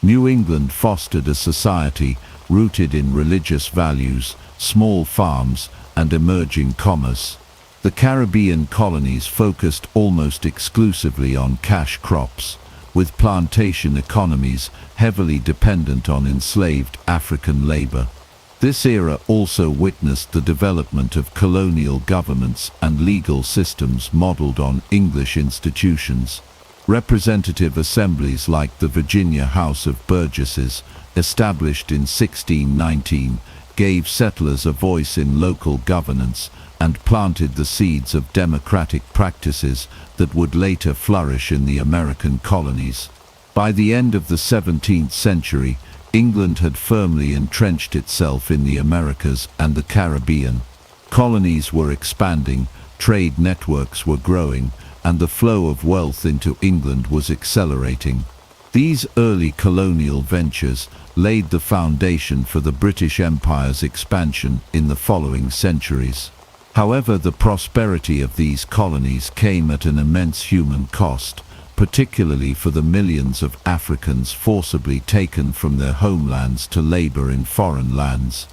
New England fostered a society rooted in religious values, small farms, and emerging commerce. The Caribbean colonies focused almost exclusively on cash crops, with plantation economies heavily dependent on enslaved African labor. This era also witnessed the development of colonial governments and legal systems modeled on English institutions. Representative assemblies like the Virginia House of Burgesses, established in 1619, gave settlers a voice in local governance and planted the seeds of democratic practices that would later flourish in the American colonies. By the end of the 17th century, England had firmly entrenched itself in the Americas and the Caribbean. Colonies were expanding, trade networks were growing, and the flow of wealth into England was accelerating. These early colonial ventures laid the foundation for the British Empire's expansion in the following centuries. However, the prosperity of these colonies came at an immense human cost, particularly for the millions of Africans forcibly taken from their homelands to labor in foreign lands.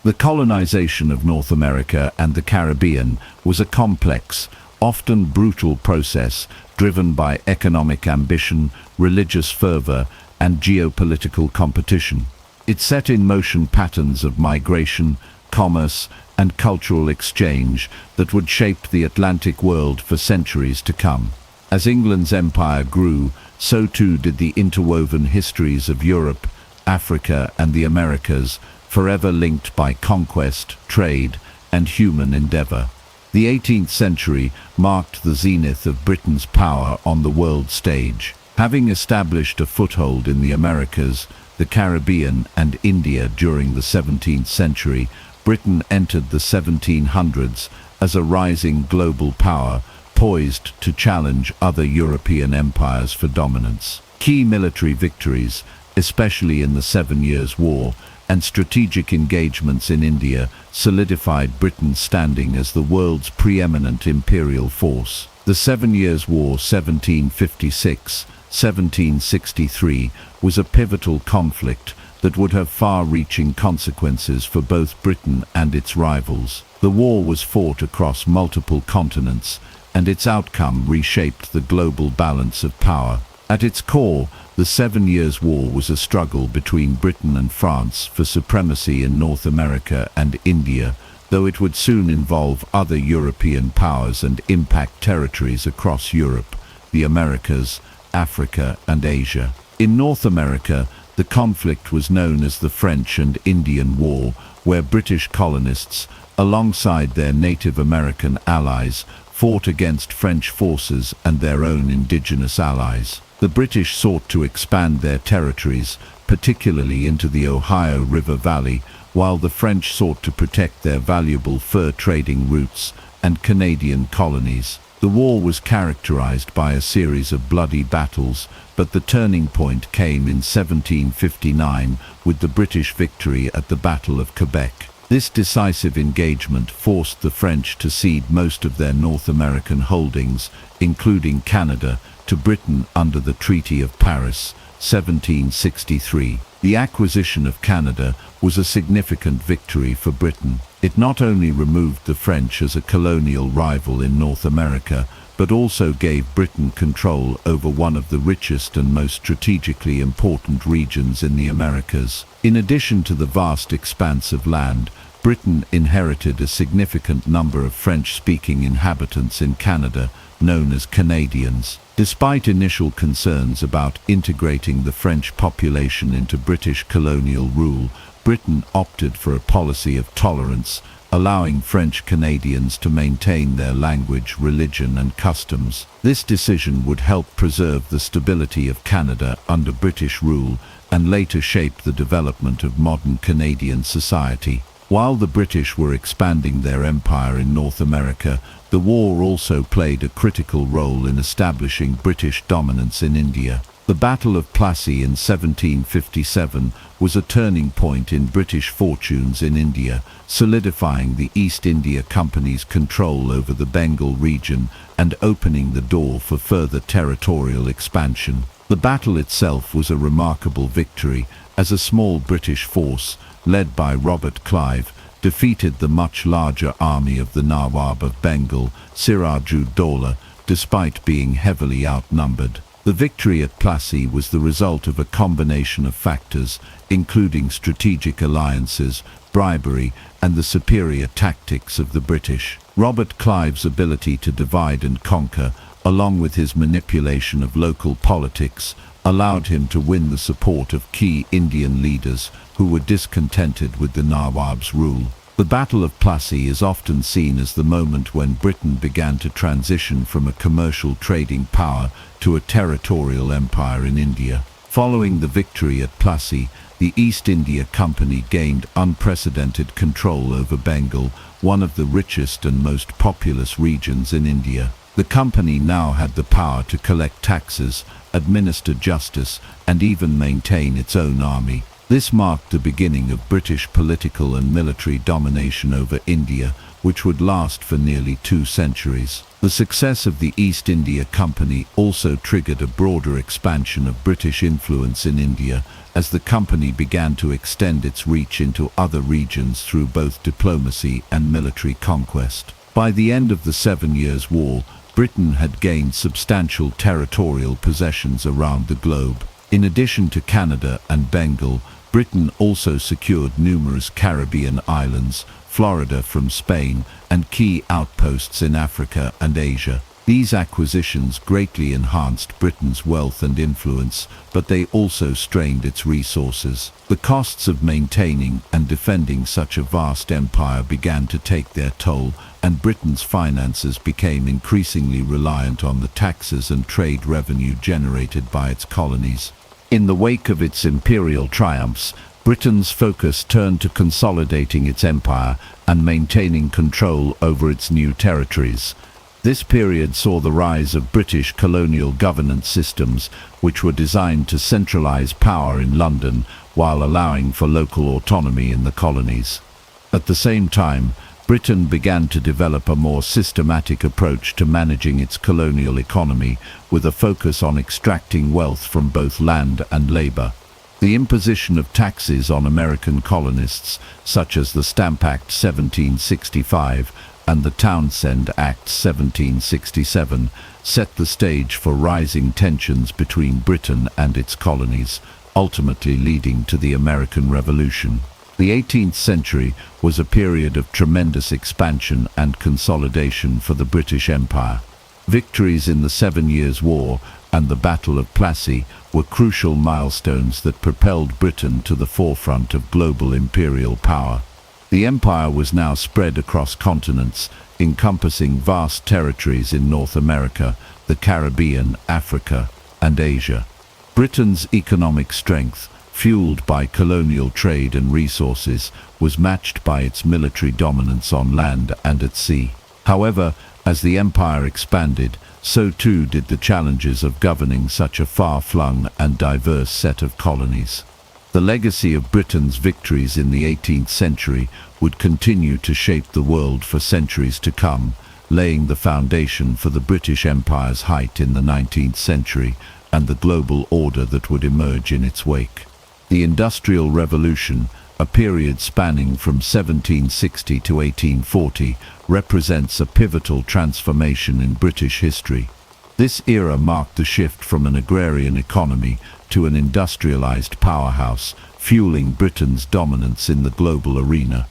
The colonization of North America and the Caribbean was a complex, often brutal process driven by economic ambition, religious fervor, and geopolitical competition. It set in motion patterns of migration, commerce, and cultural exchange that would shape the Atlantic world for centuries to come. As England's empire grew, so too did the interwoven histories of Europe, Africa, and the Americas, forever linked by conquest, trade, and human endeavor. The 18th century marked the zenith of Britain's power on the world stage. Having established a foothold in the Americas, the Caribbean, and India during the 17th century, Britain entered the 1700s as a rising global power, poised to challenge other European empires for dominance. Key military victories, especially in the 7 Years' War, and strategic engagements in India solidified Britain's standing as the world's preeminent imperial force. The 7 Years' War 1756-1763 was a pivotal conflict that would have far-reaching consequences for both Britain and its rivals. The war was fought across multiple continents, and its outcome reshaped the global balance of power. At its core, the 7 Years' War was a struggle between Britain and France for supremacy in North America and India, though it would soon involve other European powers and impact territories across Europe, the Americas, Africa, and Asia. In North America, the conflict was known as the French and Indian War, where British colonists, alongside their Native American allies, fought against French forces and their own indigenous allies. The British sought to expand their territories, particularly into the Ohio River Valley, while the French sought to protect their valuable fur trading routes and Canadian colonies. The war was characterized by a series of bloody battles, but the turning point came in 1759 with the British victory at the Battle of Quebec. This decisive engagement forced the French to cede most of their North American holdings, including Canada, to Britain under the Treaty of Paris, 1763. The acquisition of Canada was a significant victory for Britain. It not only removed the French as a colonial rival in North America, but also gave Britain control over one of the richest and most strategically important regions in the Americas. In addition to the vast expanse of land, Britain inherited a significant number of French-speaking inhabitants in Canada, known as Canadians. Despite initial concerns about integrating the French population into British colonial rule, Britain opted for a policy of tolerance, allowing French Canadians to maintain their language, religion, and customs. This decision would help preserve the stability of Canada under British rule and later shape the development of modern Canadian society. While the British were expanding their empire in North America, the war also played a critical role in establishing British dominance in India. The Battle of Plassey in 1757 was a turning point in British fortunes in India, solidifying the East India Company's control over the Bengal region and opening the door for further territorial expansion. The battle itself was a remarkable victory, as a small British force, led by Robert Clive, defeated the much larger army of the Nawab of Bengal, Siraj-ud-Dowlah, despite being heavily outnumbered. The victory at Plassey was the result of a combination of factors, including strategic alliances, bribery, and the superior tactics of the British. Robert Clive's ability to divide and conquer, along with his manipulation of local politics, allowed him to win the support of key Indian leaders who were discontented with the Nawab's rule. The Battle of Plassey is often seen as the moment when Britain began to transition from a commercial trading power to a territorial empire in India. Following the victory at Plassey, the East India Company gained unprecedented control over Bengal, one of the richest and most populous regions in India. The company now had the power to collect taxes, administer justice, and even maintain its own army. This marked the beginning of British political and military domination over India, which would last for nearly 2 centuries. The success of the East India Company also triggered a broader expansion of British influence in India, as the company began to extend its reach into other regions through both diplomacy and military conquest. By the end of the 7 Years' War, Britain had gained substantial territorial possessions around the globe. In addition to Canada and Bengal, Britain also secured numerous Caribbean islands, Florida from Spain, and key outposts in Africa and Asia. These acquisitions greatly enhanced Britain's wealth and influence, but they also strained its resources. The costs of maintaining and defending such a vast empire began to take their toll, and Britain's finances became increasingly reliant on the taxes and trade revenue generated by its colonies. In the wake of its imperial triumphs, Britain's focus turned to consolidating its empire and maintaining control over its new territories. This period saw the rise of British colonial governance systems, which were designed to centralize power in London while allowing for local autonomy in the colonies. At the same time, Britain began to develop a more systematic approach to managing its colonial economy, with a focus on extracting wealth from both land and labor. The imposition of taxes on American colonists, such as the Stamp Act 1765 and the Townshend Act 1767, set the stage for rising tensions between Britain and its colonies, ultimately leading to the American Revolution. The 18th century was a period of tremendous expansion and consolidation for the British Empire. Victories in the 7 Years' War and the Battle of Plassey were crucial milestones that propelled Britain to the forefront of global imperial power. The empire was now spread across continents, encompassing vast territories in North America, the Caribbean, Africa, and Asia. Britain's economic strength, fueled by colonial trade and resources, was matched by its military dominance on land and at sea. However, as the empire expanded, so too did the challenges of governing such a far-flung and diverse set of colonies. The legacy of Britain's victories in the 18th century would continue to shape the world for centuries to come, laying the foundation for the British Empire's height in the 19th century and the global order that would emerge in its wake. The Industrial Revolution, a period spanning from 1760 to 1840, represents a pivotal transformation in British history. This era marked the shift from an agrarian economy to an industrialized powerhouse, fueling Britain's dominance in the global arena.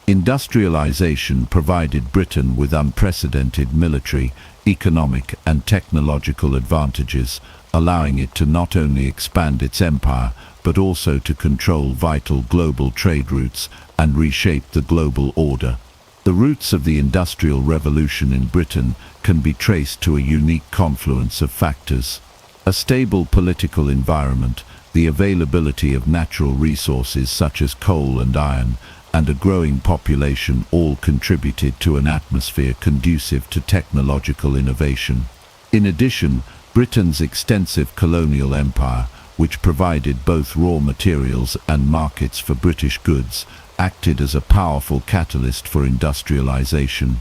Industrialization provided Britain with unprecedented military, economic, and technological advantages, allowing it to not only expand its empire, but also to control vital global trade routes and reshape the global order. The roots of the Industrial Revolution in Britain can be traced to a unique confluence of factors. A stable political environment, the availability of natural resources such as coal and iron, and a growing population all contributed to an atmosphere conducive to technological innovation. In addition, Britain's extensive colonial empire, which provided both raw materials and markets for British goods, acted as a powerful catalyst for industrialization.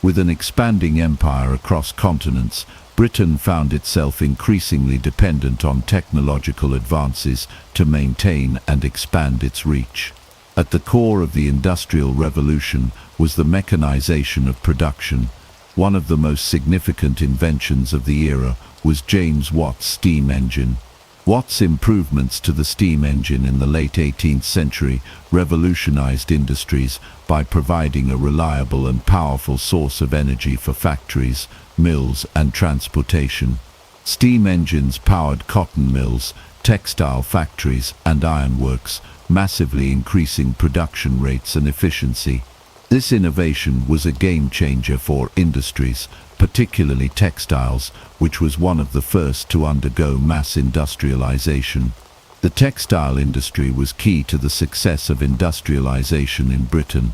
With an expanding empire across continents, Britain found itself increasingly dependent on technological advances to maintain and expand its reach. At the core of the Industrial Revolution was the mechanization of production. One of the most significant inventions of the era was James Watt's steam engine. Watt's improvements to the steam engine in the late 18th century revolutionized industries by providing a reliable and powerful source of energy for factories, mills, and transportation. Steam engines powered cotton mills, textile factories, and ironworks, massively increasing production rates and efficiency. This innovation was a game-changer for industries, particularly textiles, which was one of the first to undergo mass industrialization. The textile industry was key to the success of industrialization in Britain.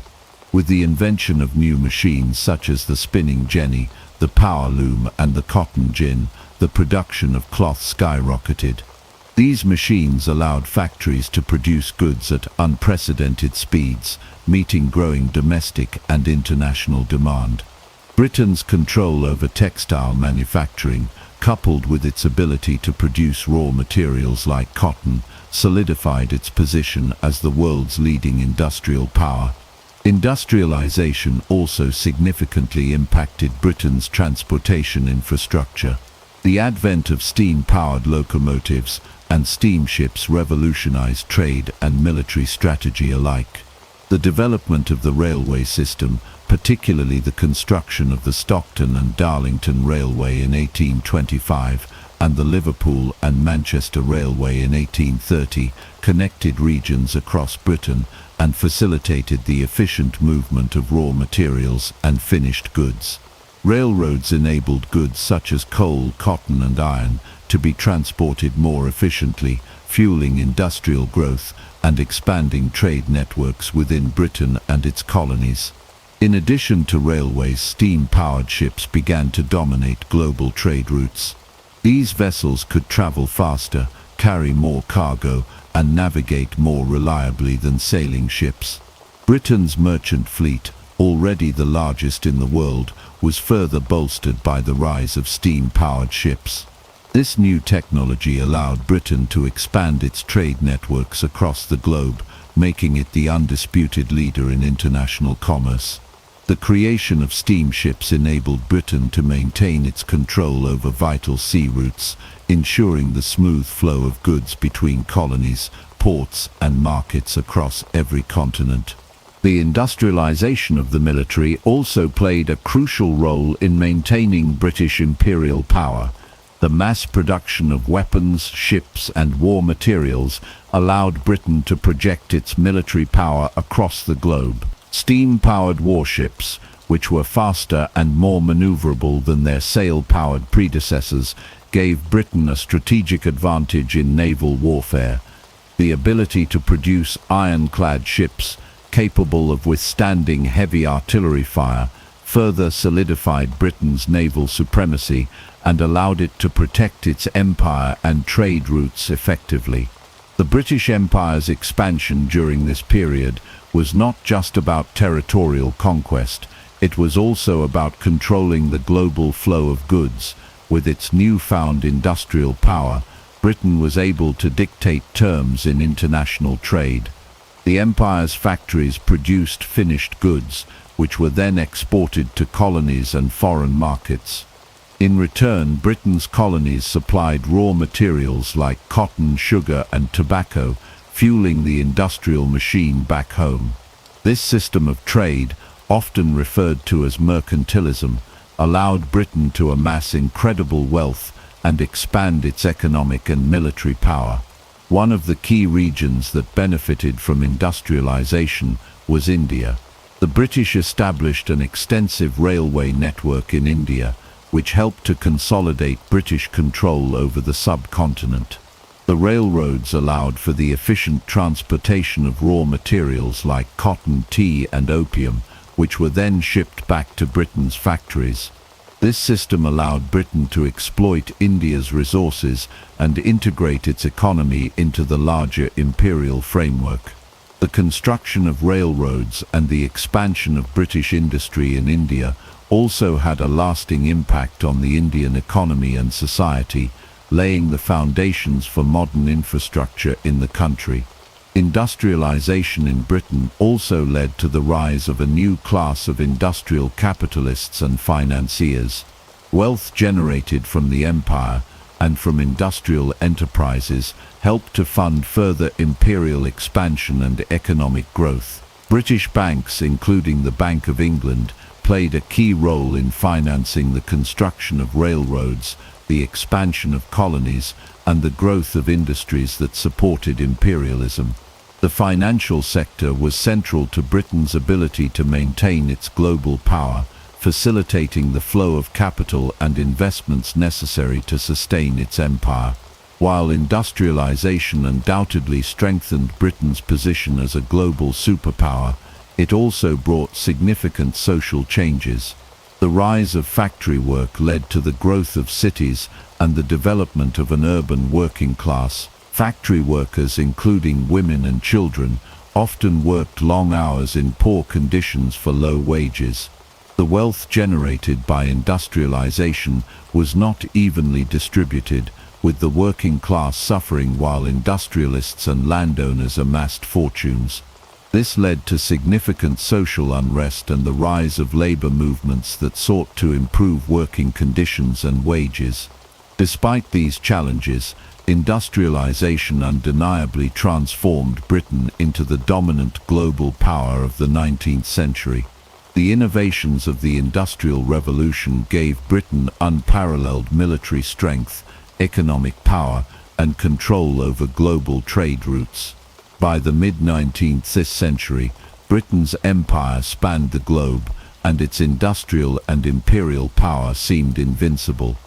With the invention of new machines such as the spinning jenny, the power loom, and the cotton gin, the production of cloth skyrocketed. These machines allowed factories to produce goods at unprecedented speeds, meeting growing domestic and international demand. Britain's control over textile manufacturing, coupled with its ability to produce raw materials like cotton, solidified its position as the world's leading industrial power. Industrialization also significantly impacted Britain's transportation infrastructure. The advent of steam-powered locomotives and steamships revolutionized trade and military strategy alike. The development of the railway system, particularly the construction of the Stockton and Darlington Railway in 1825 and the Liverpool and Manchester Railway in 1830, connected regions across Britain and facilitated the efficient movement of raw materials and finished goods. Railroads enabled goods such as coal, cotton, and iron to be transported more efficiently, fueling industrial growth and expanding trade networks within Britain and its colonies. In addition to railways, steam-powered ships began to dominate global trade routes. These vessels could travel faster, carry more cargo, and navigate more reliably than sailing ships. Britain's merchant fleet, already the largest in the world, was further bolstered by the rise of steam-powered ships. This new technology allowed Britain to expand its trade networks across the globe, making it the undisputed leader in international commerce. The creation of steamships enabled Britain to maintain its control over vital sea routes, ensuring the smooth flow of goods between colonies, ports, and markets across every continent. The industrialization of the military also played a crucial role in maintaining British imperial power. The mass production of weapons, ships, and war materials allowed Britain to project its military power across the globe. Steam-powered warships, which were faster and more maneuverable than their sail-powered predecessors, gave Britain a strategic advantage in naval warfare. The ability to produce ironclad ships capable of withstanding heavy artillery fire further solidified Britain's naval supremacy and allowed it to protect its empire and trade routes effectively. The British Empire's expansion during this period was not just about territorial conquest, it was also about controlling the global flow of goods. With its newfound industrial power, Britain was able to dictate terms in international trade. The Empire's factories produced finished goods, which were then exported to colonies and foreign markets. In return, Britain's colonies supplied raw materials like cotton, sugar, and tobacco, fueling the industrial machine back home. This system of trade, often referred to as mercantilism, allowed Britain to amass incredible wealth and expand its economic and military power. One of the key regions that benefited from industrialization was India. The British established an extensive railway network in India, which helped to consolidate British control over the subcontinent. The railroads allowed for the efficient transportation of raw materials like cotton, tea, and opium, which were then shipped back to Britain's factories. This system allowed Britain to exploit India's resources and integrate its economy into the larger imperial framework. The construction of railroads and the expansion of British industry in India also had a lasting impact on the Indian economy and society, laying the foundations for modern infrastructure in the country. Industrialization in Britain also led to the rise of a new class of industrial capitalists and financiers. Wealth generated from the empire and from industrial enterprises helped to fund further imperial expansion and economic growth. British banks, including the Bank of England, played a key role in financing the construction of railroads, the expansion of colonies, and the growth of industries that supported imperialism. The financial sector was central to Britain's ability to maintain its global power, facilitating the flow of capital and investments necessary to sustain its empire. While industrialization undoubtedly strengthened Britain's position as a global superpower, it also brought significant social changes. The rise of factory work led to the growth of cities and the development of an urban working class. Factory workers, including women and children, often worked long hours in poor conditions for low wages. The wealth generated by industrialization was not evenly distributed, with the working class suffering while industrialists and landowners amassed fortunes. This led to significant social unrest and the rise of labor movements that sought to improve working conditions and wages. Despite these challenges, industrialization undeniably transformed Britain into the dominant global power of the 19th century. The innovations of the Industrial Revolution gave Britain unparalleled military strength, economic power, and control over global trade routes. By the mid-19th century, Britain's empire spanned the globe, and its industrial and imperial power seemed invincible.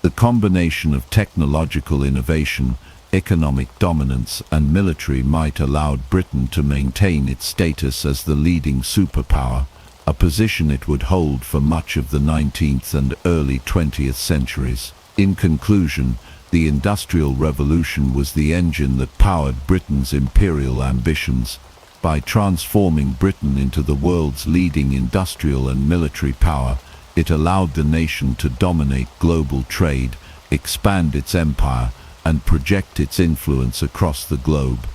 The combination of technological innovation, economic dominance, and military might allowed Britain to maintain its status as the leading superpower, a position it would hold for much of the 19th and early 20th centuries. In conclusion, the Industrial Revolution was the engine that powered Britain's imperial ambitions. By transforming Britain into the world's leading industrial and military power, it allowed the nation to dominate global trade, expand its empire, and project its influence across the globe.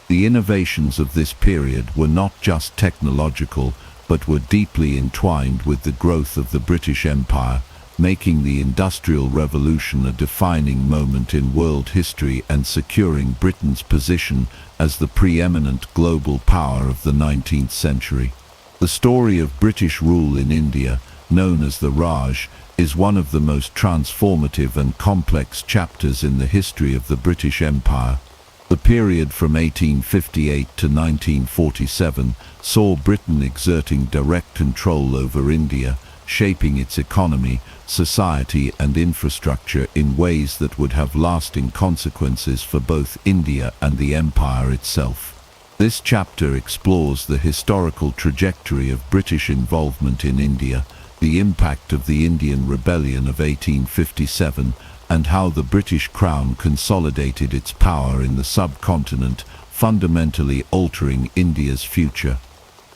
The innovations of this period were not just technological, but were deeply entwined with the growth of the British Empire, making the Industrial Revolution a defining moment in world history and securing Britain's position as the preeminent global power of the 19th century. The story of British rule in India, known as the Raj, is one of the most transformative and complex chapters in the history of the British Empire. The period from 1858 to 1947 saw Britain exerting direct control over India, shaping its economy, society and infrastructure in ways that would have lasting consequences for both India and the empire itself. This chapter explores the historical trajectory of British involvement in India, the impact of the Indian Rebellion of 1857, and how the British Crown consolidated its power in the subcontinent, fundamentally altering India's future.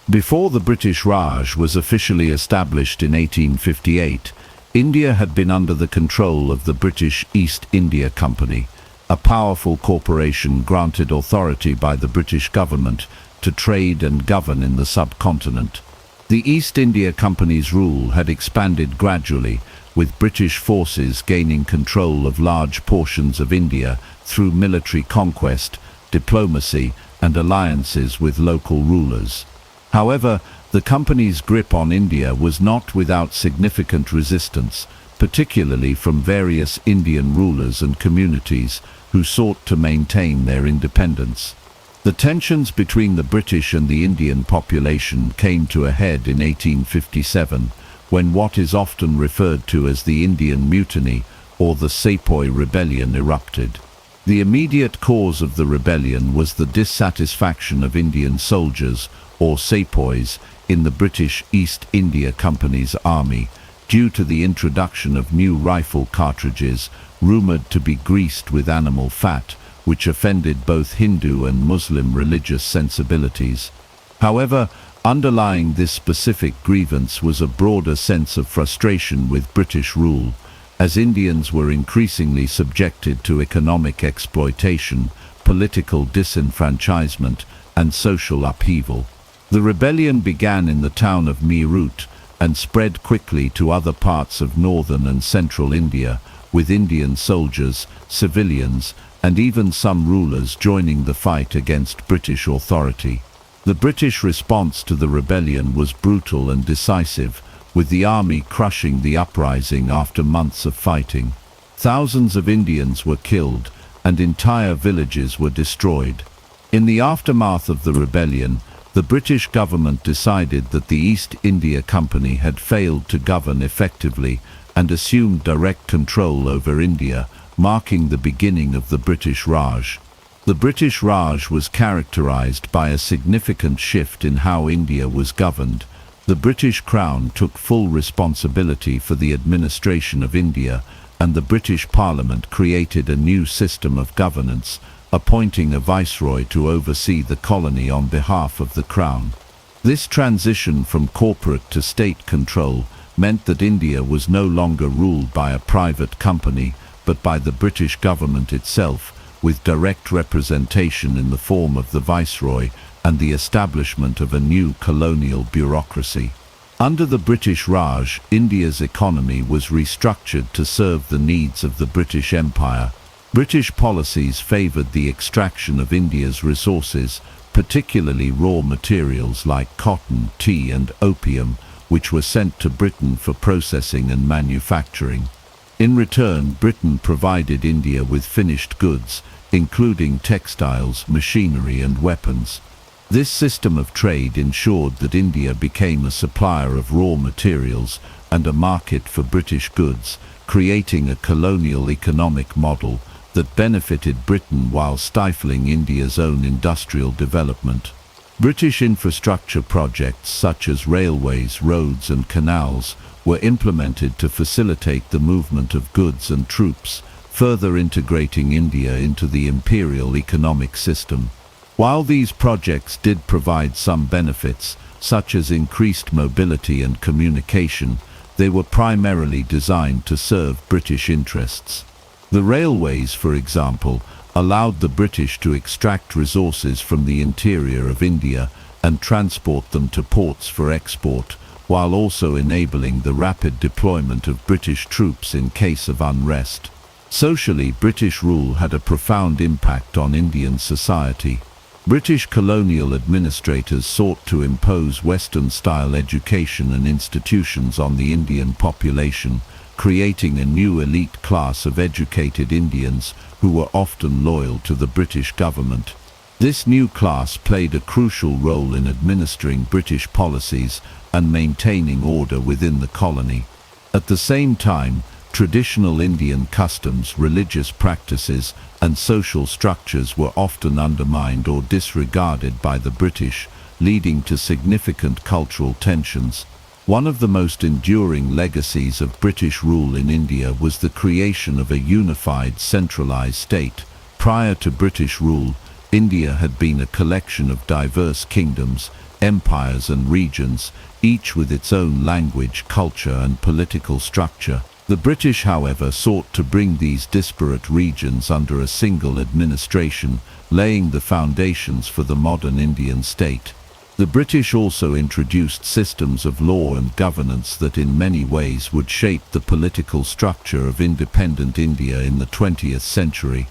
Before the British Raj was officially established in 1858, India had been under the control of the British East India Company, a powerful corporation granted authority by the British government to trade and govern in the subcontinent. The East India Company's rule had expanded gradually, with British forces gaining control of large portions of India through military conquest, diplomacy, and alliances with local rulers. However, the company's grip on India was not without significant resistance, particularly from various Indian rulers and communities who sought to maintain their independence. The tensions between the British and the Indian population came to a head in 1857, when what is often referred to as the Indian Mutiny or the Sepoy Rebellion erupted. The immediate cause of the rebellion was the dissatisfaction of Indian soldiers, or sepoys, in the British East India Company's army, due to the introduction of new rifle cartridges, rumored to be greased with animal fat, which offended both Hindu and Muslim religious sensibilities. However, underlying this specific grievance was a broader sense of frustration with British rule, as Indians were increasingly subjected to economic exploitation, political disenfranchisement, and social upheaval. The rebellion began in the town of Meerut and spread quickly to other parts of northern and central India, with Indian soldiers, civilians, and even some rulers joining the fight against British authority. The British response to the rebellion was brutal and decisive, with the army crushing the uprising after months of fighting. Thousands of Indians were killed, and entire villages were destroyed. In the aftermath of the rebellion, the British government decided that the East India Company had failed to govern effectively and assumed direct control over India, marking the beginning of the British Raj. The British Raj was characterized by a significant shift in how India was governed. The British Crown took full responsibility for the administration of India, and the British Parliament created a new system of governance, appointing a viceroy to oversee the colony on behalf of the Crown. This transition from corporate to state control meant that India was no longer ruled by a private company, but by the British government itself, with direct representation in the form of the viceroy and the establishment of a new colonial bureaucracy. Under the British Raj, India's economy was restructured to serve the needs of the British Empire. British policies favoured the extraction of India's resources, particularly raw materials like cotton, tea and opium, which were sent to Britain for processing and manufacturing. In return, Britain provided India with finished goods, including textiles, machinery and weapons. This system of trade ensured that India became a supplier of raw materials and a market for British goods, creating a colonial economic model that benefited Britain while stifling India's own industrial development. British infrastructure projects such as railways, roads and canals were implemented to facilitate the movement of goods and troops, further integrating India into the imperial economic system. While these projects did provide some benefits, such as increased mobility and communication, they were primarily designed to serve British interests. The railways, for example, allowed the British to extract resources from the interior of India and transport them to ports for export, while also enabling the rapid deployment of British troops in case of unrest. Socially, British rule had a profound impact on Indian society. British colonial administrators sought to impose Western-style education and institutions on the Indian population, creating a new elite class of educated Indians who were often loyal to the British government. This new class played a crucial role in administering British policies and maintaining order within the colony. At the same time, traditional Indian customs, religious practices, and social structures were often undermined or disregarded by the British, leading to significant cultural tensions. One of the most enduring legacies of British rule in India was the creation of a unified, centralized state. Prior to British rule, India had been a collection of diverse kingdoms, empires and regions, each with its own language, culture and political structure. The British, however, sought to bring these disparate regions under a single administration, laying the foundations for the modern Indian state. The British also introduced systems of law and governance that in many ways would shape the political structure of independent India in the 20th century.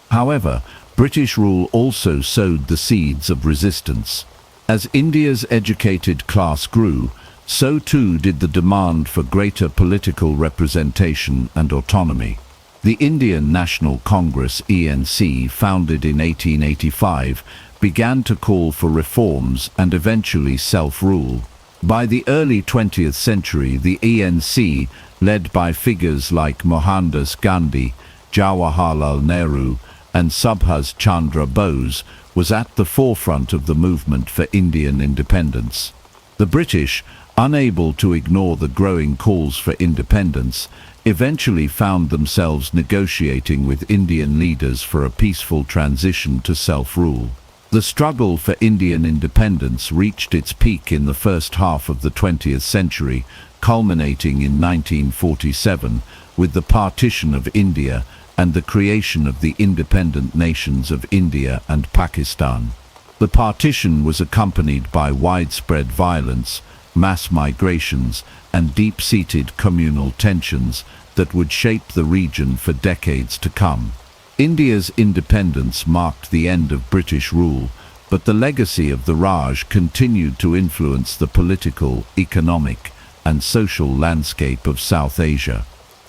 However, British rule also sowed the seeds of resistance. As India's educated class grew, so too did the demand for greater political representation and autonomy. The Indian National Congress (ENC), founded in 1885, began to call for reforms and eventually self-rule. By the early 20th century, the ENC, led by figures like Mohandas Gandhi, Jawaharlal Nehru, and Subhas Chandra Bose, was at the forefront of the movement for Indian independence. The British, unable to ignore the growing calls for independence, eventually found themselves negotiating with Indian leaders for a peaceful transition to self-rule. The struggle for Indian independence reached its peak in the first half of the 20th century, culminating in 1947 with the partition of India and the creation of the independent nations of India and Pakistan. The partition was accompanied by widespread violence, mass migrations, and deep-seated communal tensions that would shape the region for decades to come. India's independence marked the end of British rule, but the legacy of the Raj continued to influence the political, economic, and social landscape of South Asia.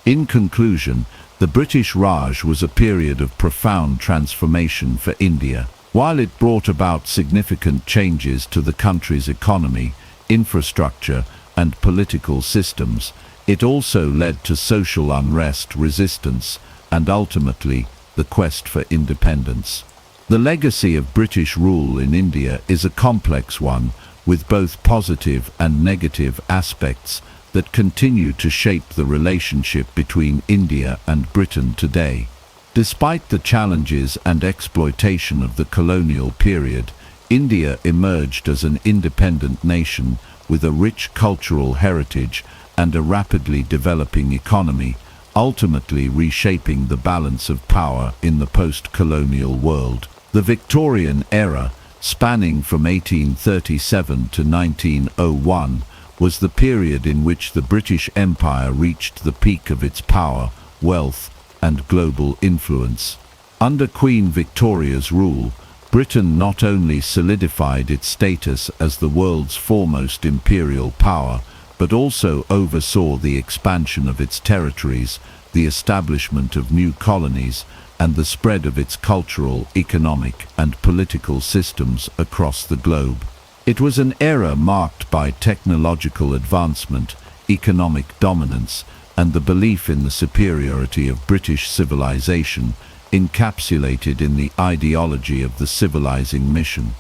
In conclusion, the British Raj was a period of profound transformation for India. While it brought about significant changes to the country's economy, infrastructure, and political systems, it also led to social unrest, resistance, and ultimately, the quest for independence. The legacy of British rule in India is a complex one, with both positive and negative aspects that continue to shape the relationship between India and Britain today. Despite the challenges and exploitation of the colonial period, India emerged as an independent nation with a rich cultural heritage and a rapidly developing economy, ultimately reshaping the balance of power in the post-colonial world. The Victorian era, spanning from 1837 to 1901, was the period in which the British Empire reached the peak of its power, wealth, and global influence. Under Queen Victoria's rule, Britain not only solidified its status as the world's foremost imperial power, but also oversaw the expansion of its territories, the establishment of new colonies, and the spread of its cultural, economic, and political systems across the globe. It was an era marked by technological advancement, economic dominance, and the belief in the superiority of British civilization, encapsulated in the ideology of the civilizing mission.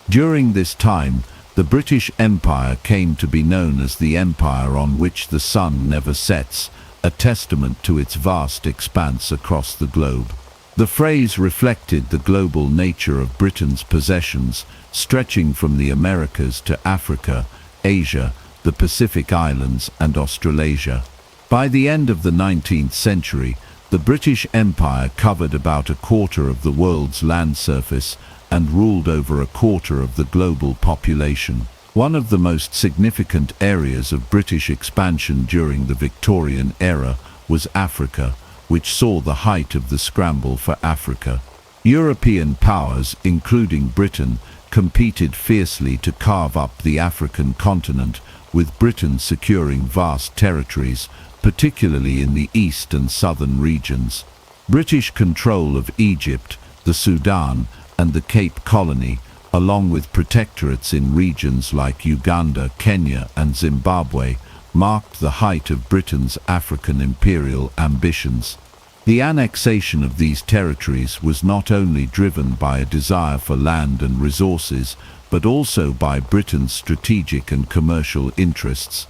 During this time, the British Empire came to be known as the empire on which the sun never sets, a testament to its vast expanse across the globe. The phrase reflected the global nature of Britain's possessions, stretching from the Americas to Africa, Asia, the Pacific Islands, and Australasia. By the end of the 19th century, the The British Empire covered about a quarter of the world's land surface and ruled over a quarter of the global population. One of the most significant areas of British expansion during the Victorian era was Africa, which saw the height of the scramble for Africa. European powers, including Britain, competed fiercely to carve up the African continent, with Britain securing vast territories, particularly in the east and southern regions. British control of Egypt, the Sudan, and the Cape Colony, along with protectorates in regions like Uganda, Kenya, and Zimbabwe, marked the height of Britain's African imperial ambitions. The annexation of these territories was not only driven by a desire for land and resources, but also by Britain's strategic and commercial interests.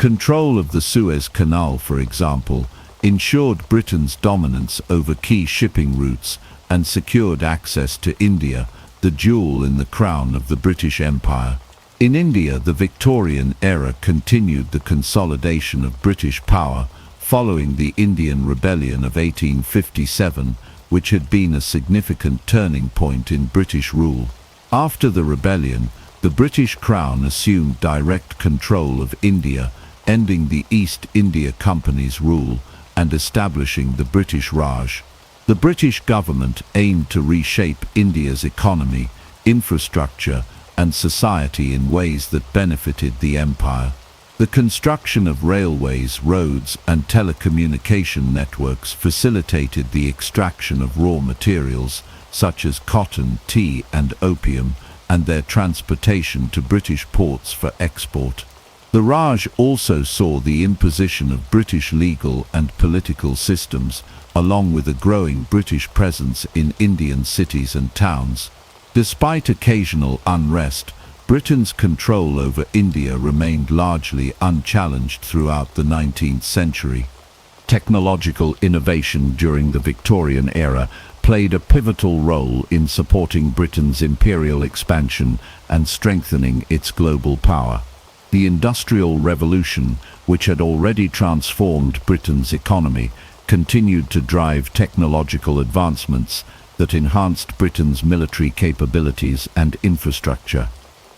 Control of the Suez Canal, for example, ensured Britain's dominance over key shipping routes and secured access to India, the jewel in the crown of the British Empire. In India, the Victorian era continued the consolidation of British power following the Indian Rebellion of 1857, which had been a significant turning point in British rule. After the rebellion, the British Crown assumed direct control of India, ending the East India Company's rule and establishing the British Raj. The British government aimed to reshape India's economy, infrastructure, and society in ways that benefited the empire. The construction of railways, roads, and telecommunication networks facilitated the extraction of raw materials, such as cotton, tea, and opium, and their transportation to British ports for export. The Raj also saw the imposition of British legal and political systems, along with a growing British presence in Indian cities and towns. Despite occasional unrest, Britain's control over India remained largely unchallenged throughout the 19th century. Technological innovation during the Victorian era played a pivotal role in supporting Britain's imperial expansion and strengthening its global power. The Industrial Revolution, which had already transformed Britain's economy, continued to drive technological advancements that enhanced Britain's military capabilities and infrastructure.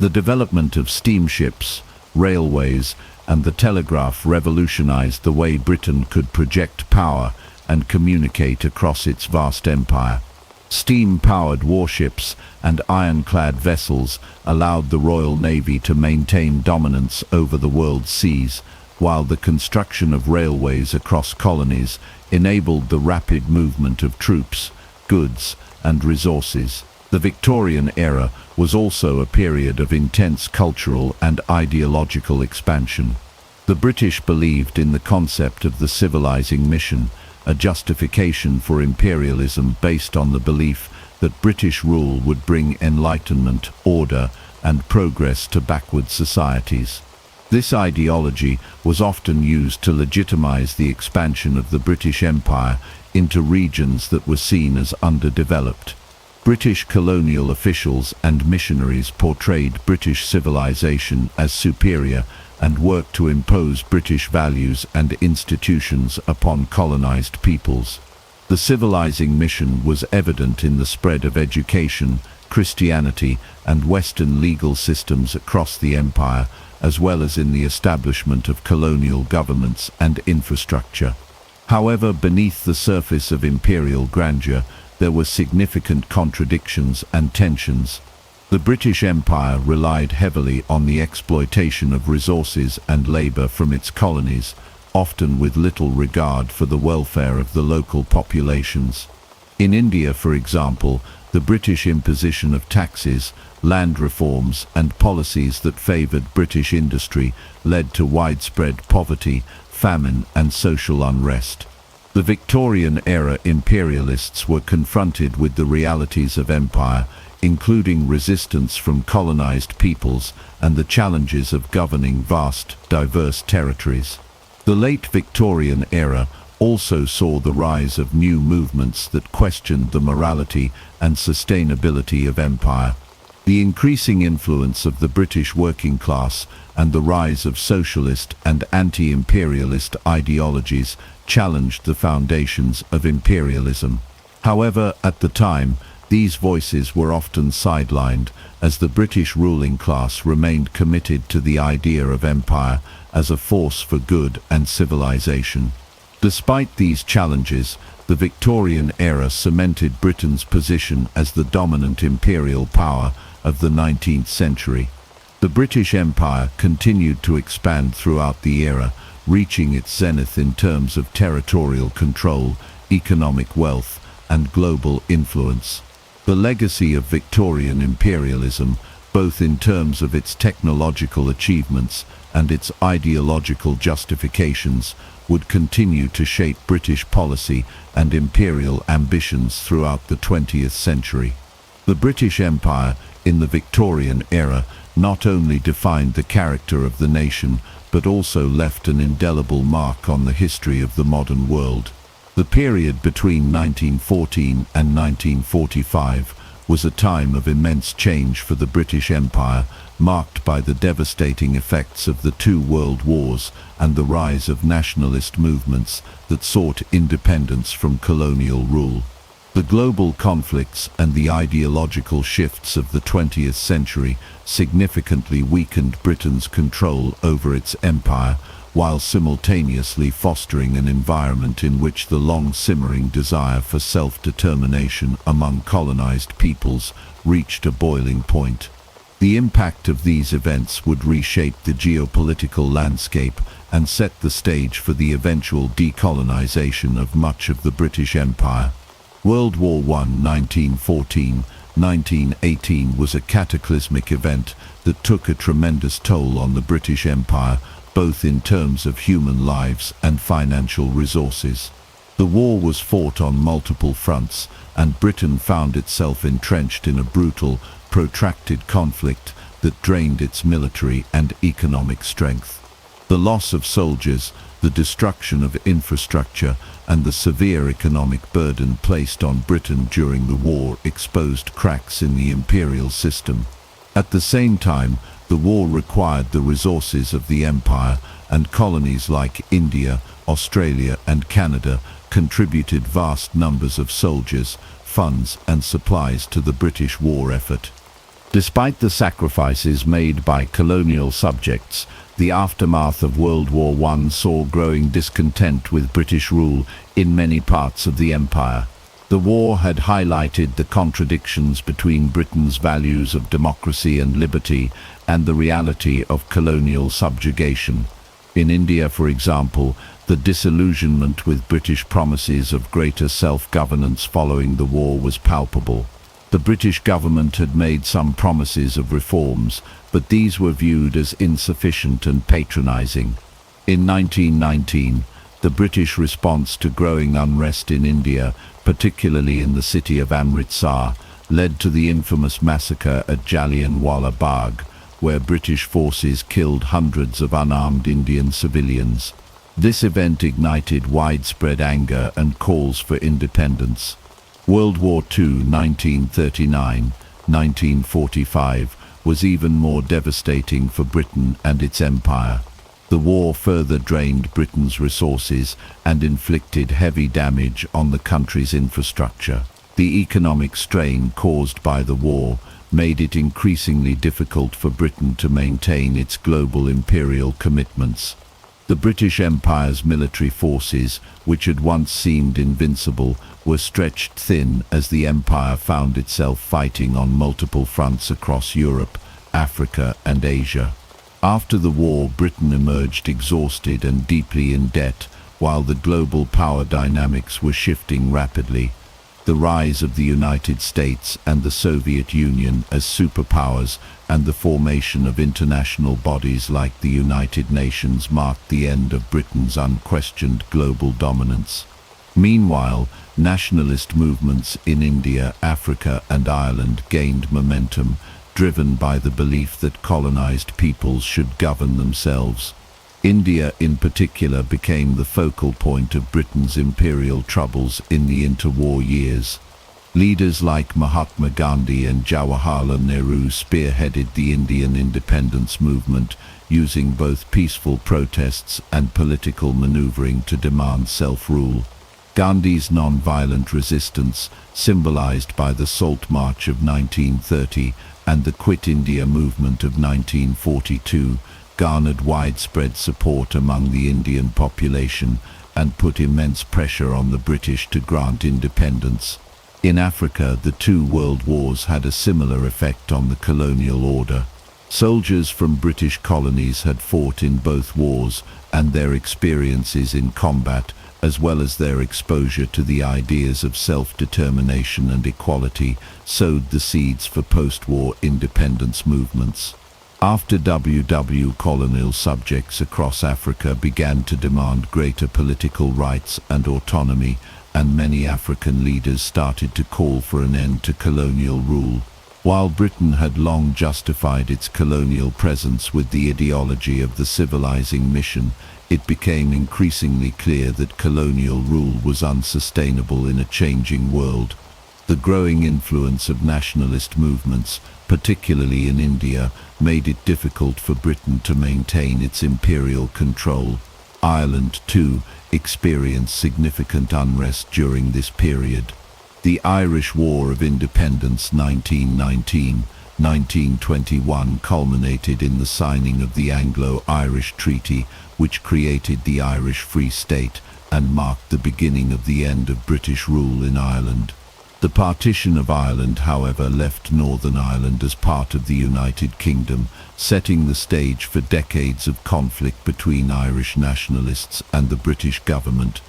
The development of steamships, railways, and the telegraph revolutionized the way Britain could project power and communicate across its vast empire. Steam-powered warships and ironclad vessels allowed the Royal Navy to maintain dominance over the world's seas, while the construction of railways across colonies enabled the rapid movement of troops, goods, and resources. The Victorian era was also a period of intense cultural and ideological expansion. The British believed in the concept of the civilizing mission, a justification for imperialism based on the belief that British rule would bring enlightenment, order, and progress to backward societies. This ideology was often used to legitimize the expansion of the British Empire into regions that were seen as underdeveloped. British colonial officials and missionaries portrayed British civilization as superior and worked to impose British values and institutions upon colonized peoples. The civilizing mission was evident in the spread of education, Christianity, and Western legal systems across the empire, as well as in the establishment of colonial governments and infrastructure. However, beneath the surface of imperial grandeur, there were significant contradictions and tensions. The British Empire relied heavily on the exploitation of resources and labor from its colonies, often with little regard for the welfare of the local populations. In India, for example, the British imposition of taxes, land reforms, and policies that favored British industry led to widespread poverty, famine, and social unrest. The Victorian-era imperialists were confronted with the realities of empire, including resistance from colonized peoples and the challenges of governing vast, diverse territories. The late Victorian era also saw the rise of new movements that questioned the morality and sustainability of empire. The increasing influence of the British working class and the rise of socialist and anti-imperialist ideologies challenged the foundations of imperialism. However, at the time, these voices were often sidelined, as the British ruling class remained committed to the idea of empire as a force for good and civilization. Despite these challenges, the Victorian era cemented Britain's position as the dominant imperial power of the 19th century. The British Empire continued to expand throughout the era, reaching its zenith in terms of territorial control, economic wealth, and global influence. The legacy of Victorian imperialism, both in terms of its technological achievements and its ideological justifications, would continue to shape British policy and imperial ambitions throughout the 20th century. The British Empire, in the Victorian era, not only defined the character of the nation, but also left an indelible mark on the history of the modern world. The period between 1914 and 1945 was a time of immense change for the British Empire, marked by the devastating effects of the two world wars and the rise of nationalist movements that sought independence from colonial rule. The global conflicts and the ideological shifts of the 20th century significantly weakened Britain's control over its empire, while simultaneously fostering an environment in which the long-simmering desire for self-determination among colonized peoples reached a boiling point. The impact of these events would reshape the geopolitical landscape and set the stage for the eventual decolonization of much of the British Empire. World War I 1914-1918 was a cataclysmic event that took a tremendous toll on the British Empire, both in terms of human lives and financial resources. The war was fought on multiple fronts, and Britain found itself entrenched in a brutal, protracted conflict that drained its military and economic strength. The loss of soldiers, the destruction of infrastructure, and the severe economic burden placed on Britain during the war exposed cracks in the imperial system. At the same time, the war required the resources of the empire, and colonies like India, Australia, and Canada contributed vast numbers of soldiers, funds, and supplies to the British war effort. Despite the sacrifices made by colonial subjects, the aftermath of World War I saw growing discontent with British rule in many parts of the empire. The war had highlighted the contradictions between Britain's values of democracy and liberty and the reality of colonial subjugation. In India, for example, the disillusionment with British promises of greater self-governance following the war was palpable. The British government had made some promises of reforms, but these were viewed as insufficient and patronizing. In 1919, the British response to growing unrest in India, particularly in the city of Amritsar, led to the infamous massacre at Jallianwala Bagh, where British forces killed hundreds of unarmed Indian civilians. This event ignited widespread anger and calls for independence. World War II 1939-1945 was even more devastating for Britain and its empire. The war further drained Britain's resources and inflicted heavy damage on the country's infrastructure. The economic strain caused by the war made it increasingly difficult for Britain to maintain its global imperial commitments. The British Empire's military forces, which had once seemed invincible, were stretched thin as the empire found itself fighting on multiple fronts across Europe, Africa, and Asia. After the war, Britain emerged exhausted and deeply in debt, while the global power dynamics were shifting rapidly. The rise of the United States and the Soviet Union as superpowers and the formation of international bodies like the United Nations marked the end of Britain's unquestioned global dominance. Meanwhile, nationalist movements in India, Africa, and Ireland gained momentum, driven by the belief that colonized peoples should govern themselves. India in particular became the focal point of Britain's imperial troubles in the interwar years. Leaders like Mahatma Gandhi and Jawaharlal Nehru spearheaded the Indian independence movement, using both peaceful protests and political maneuvering to demand self-rule. Gandhi's non-violent resistance, symbolized by the Salt March of 1930 and the Quit India movement of 1942, garnered widespread support among the Indian population and put immense pressure on the British to grant independence. In Africa, the two world wars had a similar effect on the colonial order. Soldiers from British colonies had fought in both wars, and their experiences in combat, as well as their exposure to the ideas of self-determination and equality, sowed the seeds for post-war independence movements. After colonial subjects across Africa began to demand greater political rights and autonomy, and many African leaders started to call for an end to colonial rule. While Britain had long justified its colonial presence with the ideology of the civilizing mission, it became increasingly clear that colonial rule was unsustainable in a changing world. The growing influence of nationalist movements, particularly in India, made it difficult for Britain to maintain its imperial control. Ireland, too, experienced significant unrest during this period. The Irish War of Independence 1919-1921 culminated in the signing of the Anglo-Irish Treaty, which created the Irish Free State and marked the beginning of the end of British rule in Ireland. The partition of Ireland, however, left Northern Ireland as part of the United Kingdom, setting the stage for decades of conflict between Irish nationalists and the British government.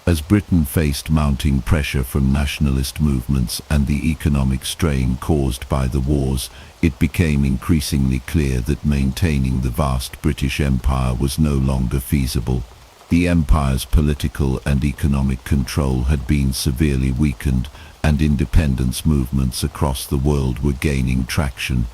As Britain faced mounting pressure from nationalist movements and the economic strain caused by the wars, it became increasingly clear that maintaining the vast British Empire was no longer feasible. The empire's political and economic control had been severely weakened, and independence movements across the world were gaining traction.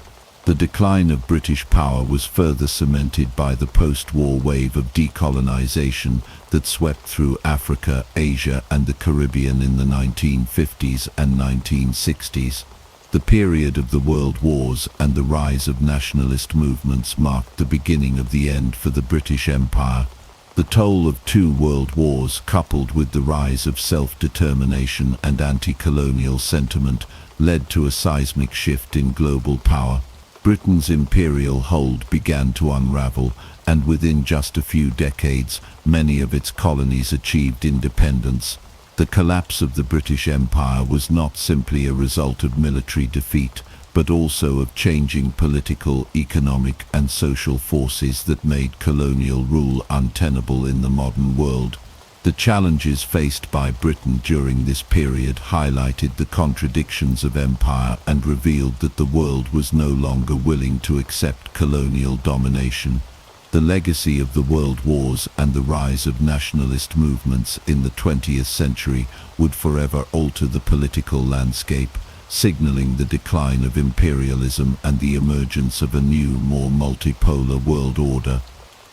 The decline of British power was further cemented by the post-war wave of decolonization that swept through Africa, Asia, and the Caribbean in the 1950s and 1960s. The period of the world wars and the rise of nationalist movements marked the beginning of the end for the British Empire. The toll of two world wars, coupled with the rise of self-determination and anti-colonial sentiment, led to a seismic shift in global power. Britain's imperial hold began to unravel, and within just a few decades, many of its colonies achieved independence. The collapse of the British Empire was not simply a result of military defeat, but also of changing political, economic, and social forces that made colonial rule untenable in the modern world. The challenges faced by Britain during this period highlighted the contradictions of empire and revealed that the world was no longer willing to accept colonial domination. The legacy of the world wars and the rise of nationalist movements in the 20th century would forever alter the political landscape, signaling the decline of imperialism and the emergence of a new, more multipolar world order.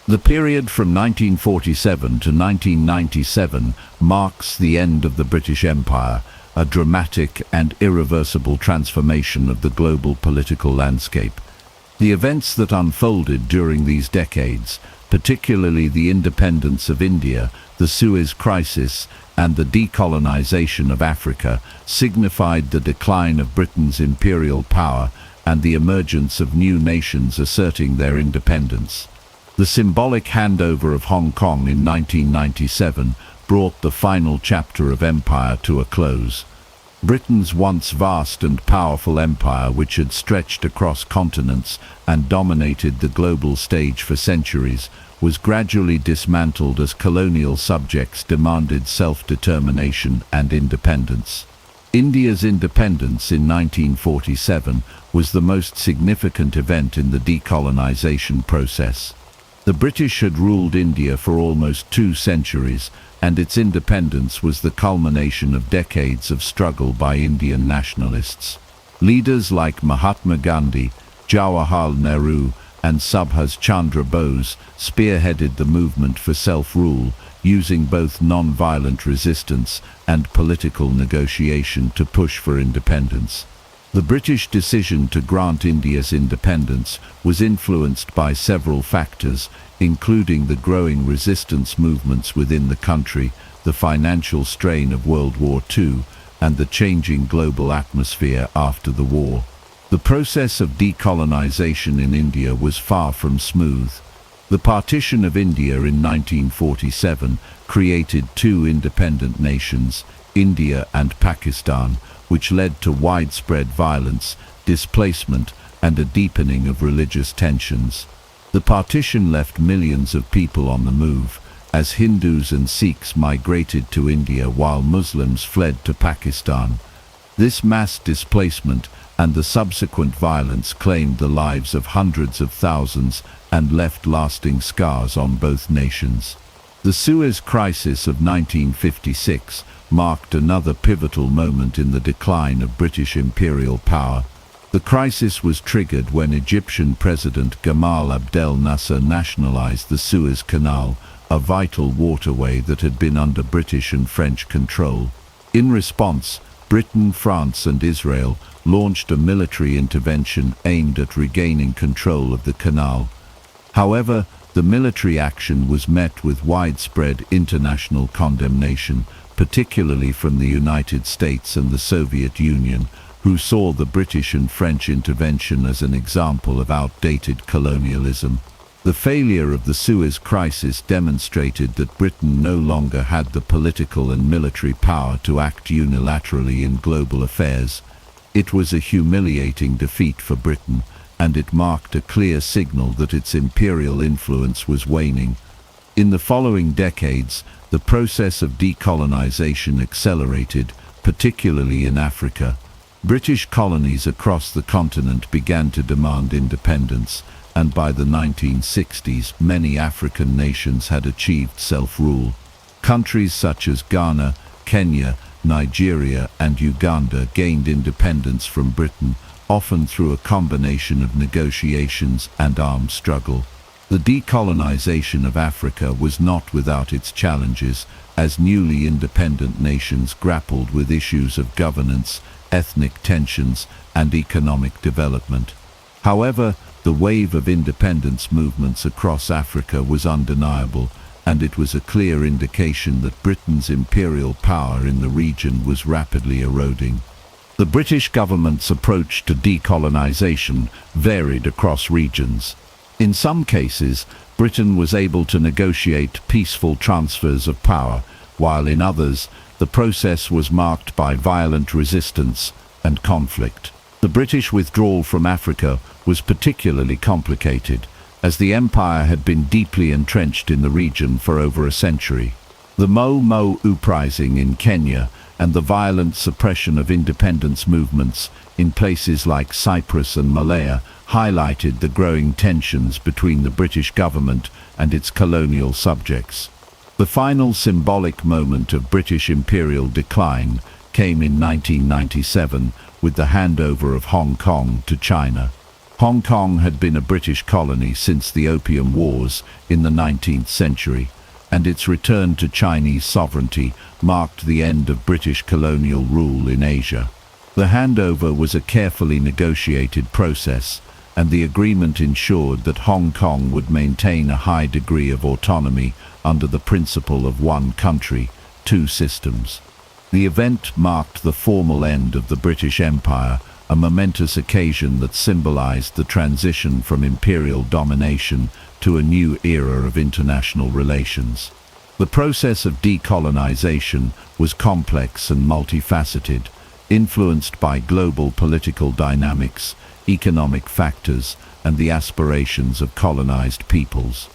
The period from 1947 to 1997 marks the end of the British Empire, a dramatic and irreversible transformation of the global political landscape. The events that unfolded during these decades, particularly the independence of India, the Suez Crisis, and the decolonization of Africa, signified the decline of Britain's imperial power and the emergence of new nations asserting their independence. The symbolic handover of Hong Kong in 1997 brought the final chapter of empire to a close. Britain's once vast and powerful empire, which had stretched across continents and dominated the global stage for centuries, was gradually dismantled as colonial subjects demanded self-determination and independence. India's independence in 1947 was the most significant event in the decolonization process. The British had ruled India for almost 2 centuries, and its independence was the culmination of decades of struggle by Indian nationalists. Leaders like Mahatma Gandhi, Jawaharlal Nehru, and Subhas Chandra Bose spearheaded the movement for self-rule, using both non-violent resistance and political negotiation to push for independence. The British decision to grant India's independence was influenced by several factors, including the growing resistance movements within the country, the financial strain of World War II, and the changing global atmosphere after the war. The process of decolonization in India was far from smooth. The partition of India in 1947 created two independent nations, India and Pakistan, which led to widespread violence, displacement, and a deepening of religious tensions. The partition left millions of people on the move, as Hindus and Sikhs migrated to India while Muslims fled to Pakistan. This mass displacement and the subsequent violence claimed the lives of hundreds of thousands and left lasting scars on both nations. The Suez Crisis of 1956 marked another pivotal moment in the decline of British imperial power. The crisis was triggered when Egyptian President Gamal Abdel Nasser nationalized the Suez Canal, a vital waterway that had been under British and French control. In response, Britain, France, and Israel launched a military intervention aimed at regaining control of the canal. However, the military action was met with widespread international condemnation, particularly from the United States and the Soviet Union, who saw the British and French intervention as an example of outdated colonialism. The failure of the Suez Crisis demonstrated that Britain no longer had the political and military power to act unilaterally in global affairs. It was a humiliating defeat for Britain, and it marked a clear signal that its imperial influence was waning. In the following decades, the process of decolonization accelerated, particularly in Africa. British colonies across the continent began to demand independence, and by the 1960s, many African nations had achieved self-rule. Countries such as Ghana, Kenya, Nigeria, and Uganda gained independence from Britain, often through a combination of negotiations and armed struggle. The decolonization of Africa was not without its challenges, as newly independent nations grappled with issues of governance, ethnic tensions, and economic development. However, the wave of independence movements across Africa was undeniable, and it was a clear indication that Britain's imperial power in the region was rapidly eroding. The British government's approach to decolonization varied across regions. In some cases, Britain was able to negotiate peaceful transfers of power, while in others, the process was marked by violent resistance and conflict. The British withdrawal from Africa was particularly complicated, as the empire had been deeply entrenched in the region for over a century. The Mau uprising in Kenya and the violent suppression of independence movements in places like Cyprus and Malaya highlighted the growing tensions between the British government and its colonial subjects. The final symbolic moment of British imperial decline came in 1997 with the handover of Hong Kong to China. Hong Kong had been a British colony since the Opium Wars in the 19th century, and its return to Chinese sovereignty marked the end of British colonial rule in Asia. The handover was a carefully negotiated process, and the agreement ensured that Hong Kong would maintain a high degree of autonomy under the principle of one country, two systems. The event marked the formal end of the British Empire, a momentous occasion that symbolized the transition from imperial domination to a new era of international relations. The process of decolonization was complex and multifaceted, influenced by global political dynamics, economic factors, and the aspirations of colonized peoples.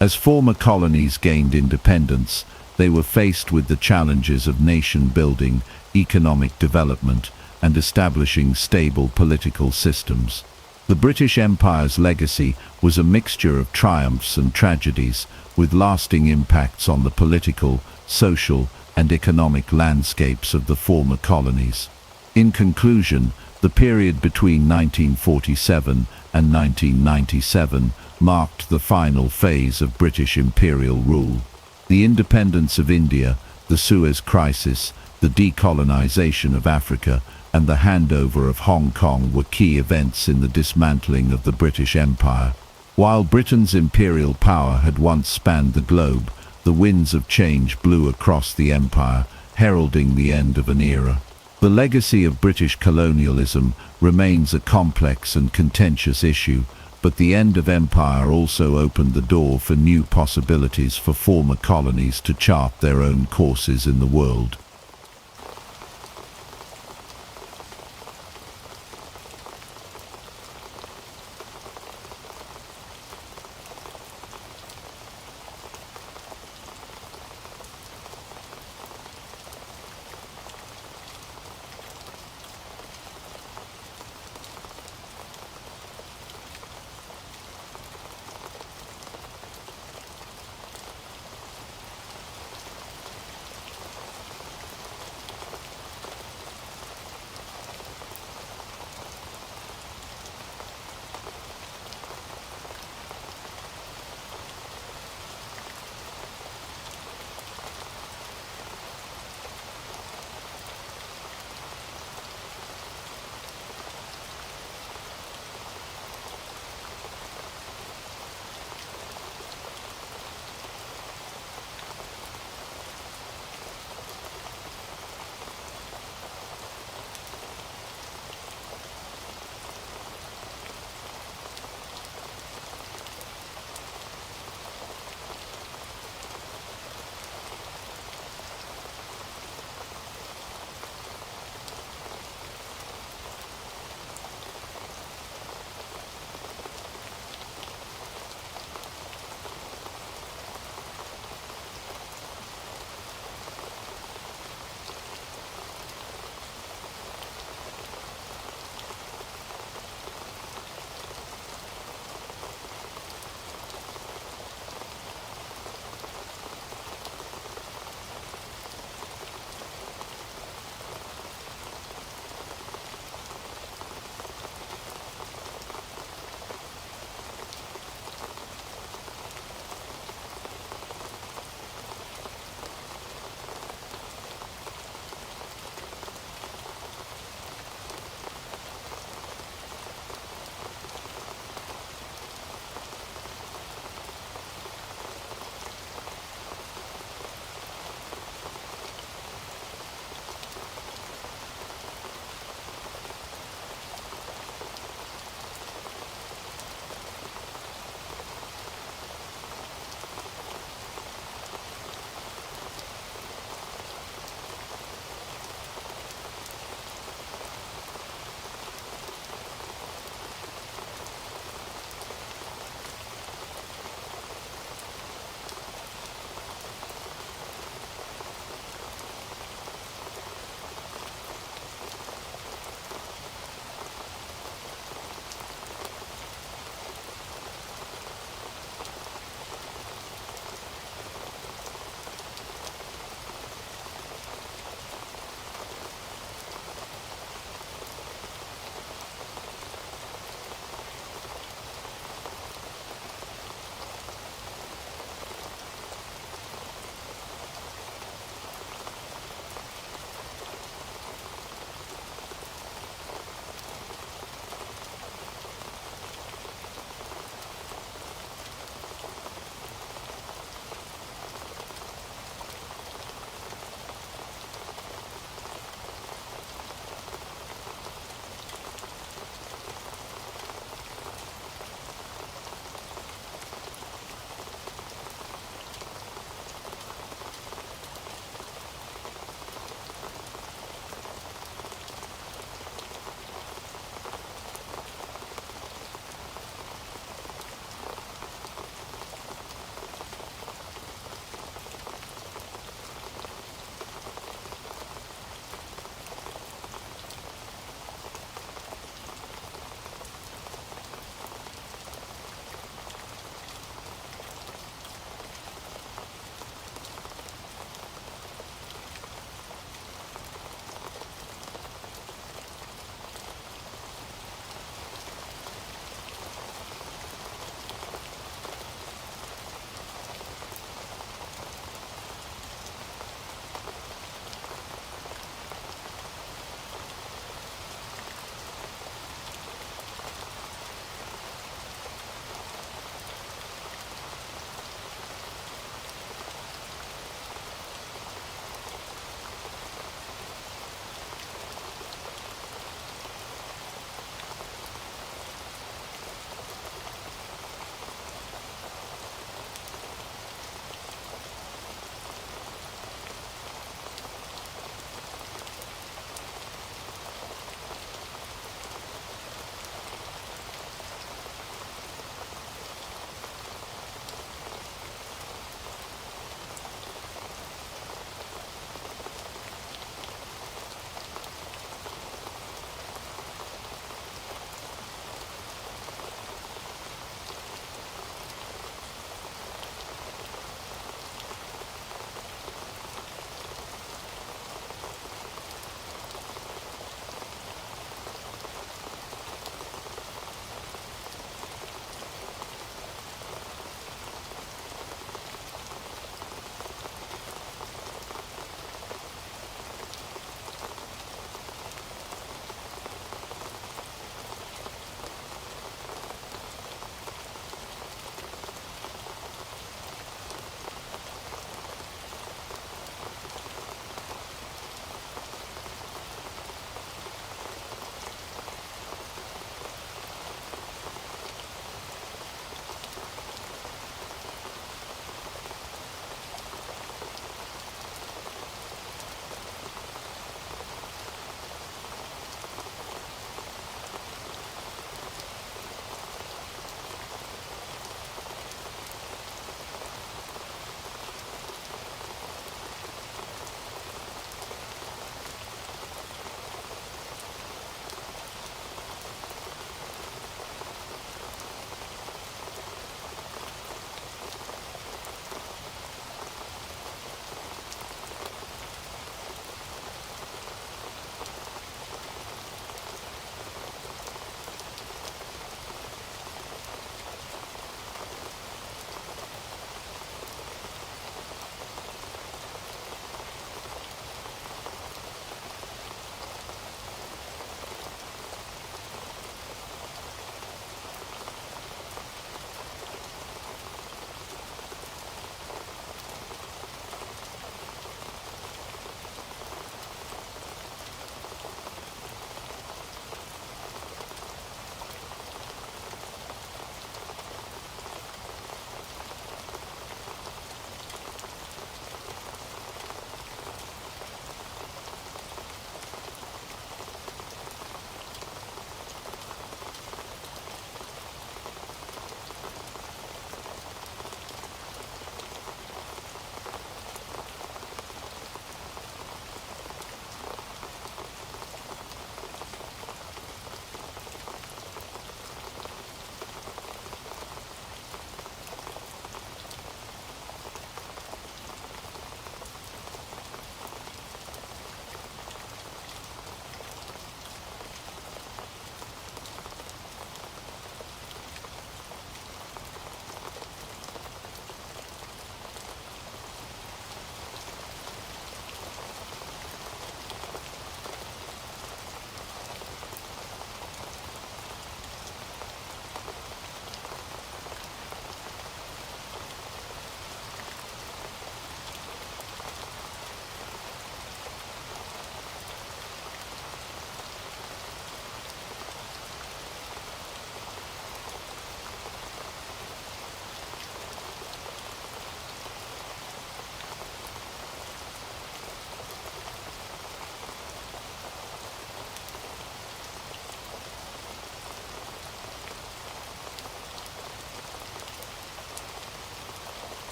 As former colonies gained independence, they were faced with the challenges of nation building, economic development, and establishing stable political systems. The British Empire's legacy was a mixture of triumphs and tragedies, with lasting impacts on the political, social, and economic landscapes of the former colonies. In conclusion, The period between 1947 and 1997 marked the final phase of British imperial rule. The independence of India, the Suez Crisis, the decolonization of Africa, and the handover of Hong Kong were key events in the dismantling of the British Empire. While Britain's imperial power had once spanned the globe, the winds of change blew across the empire, heralding the end of an era. The legacy of British colonialism remains a complex and contentious issue, but the end of empire also opened the door for new possibilities for former colonies to chart their own courses in the world.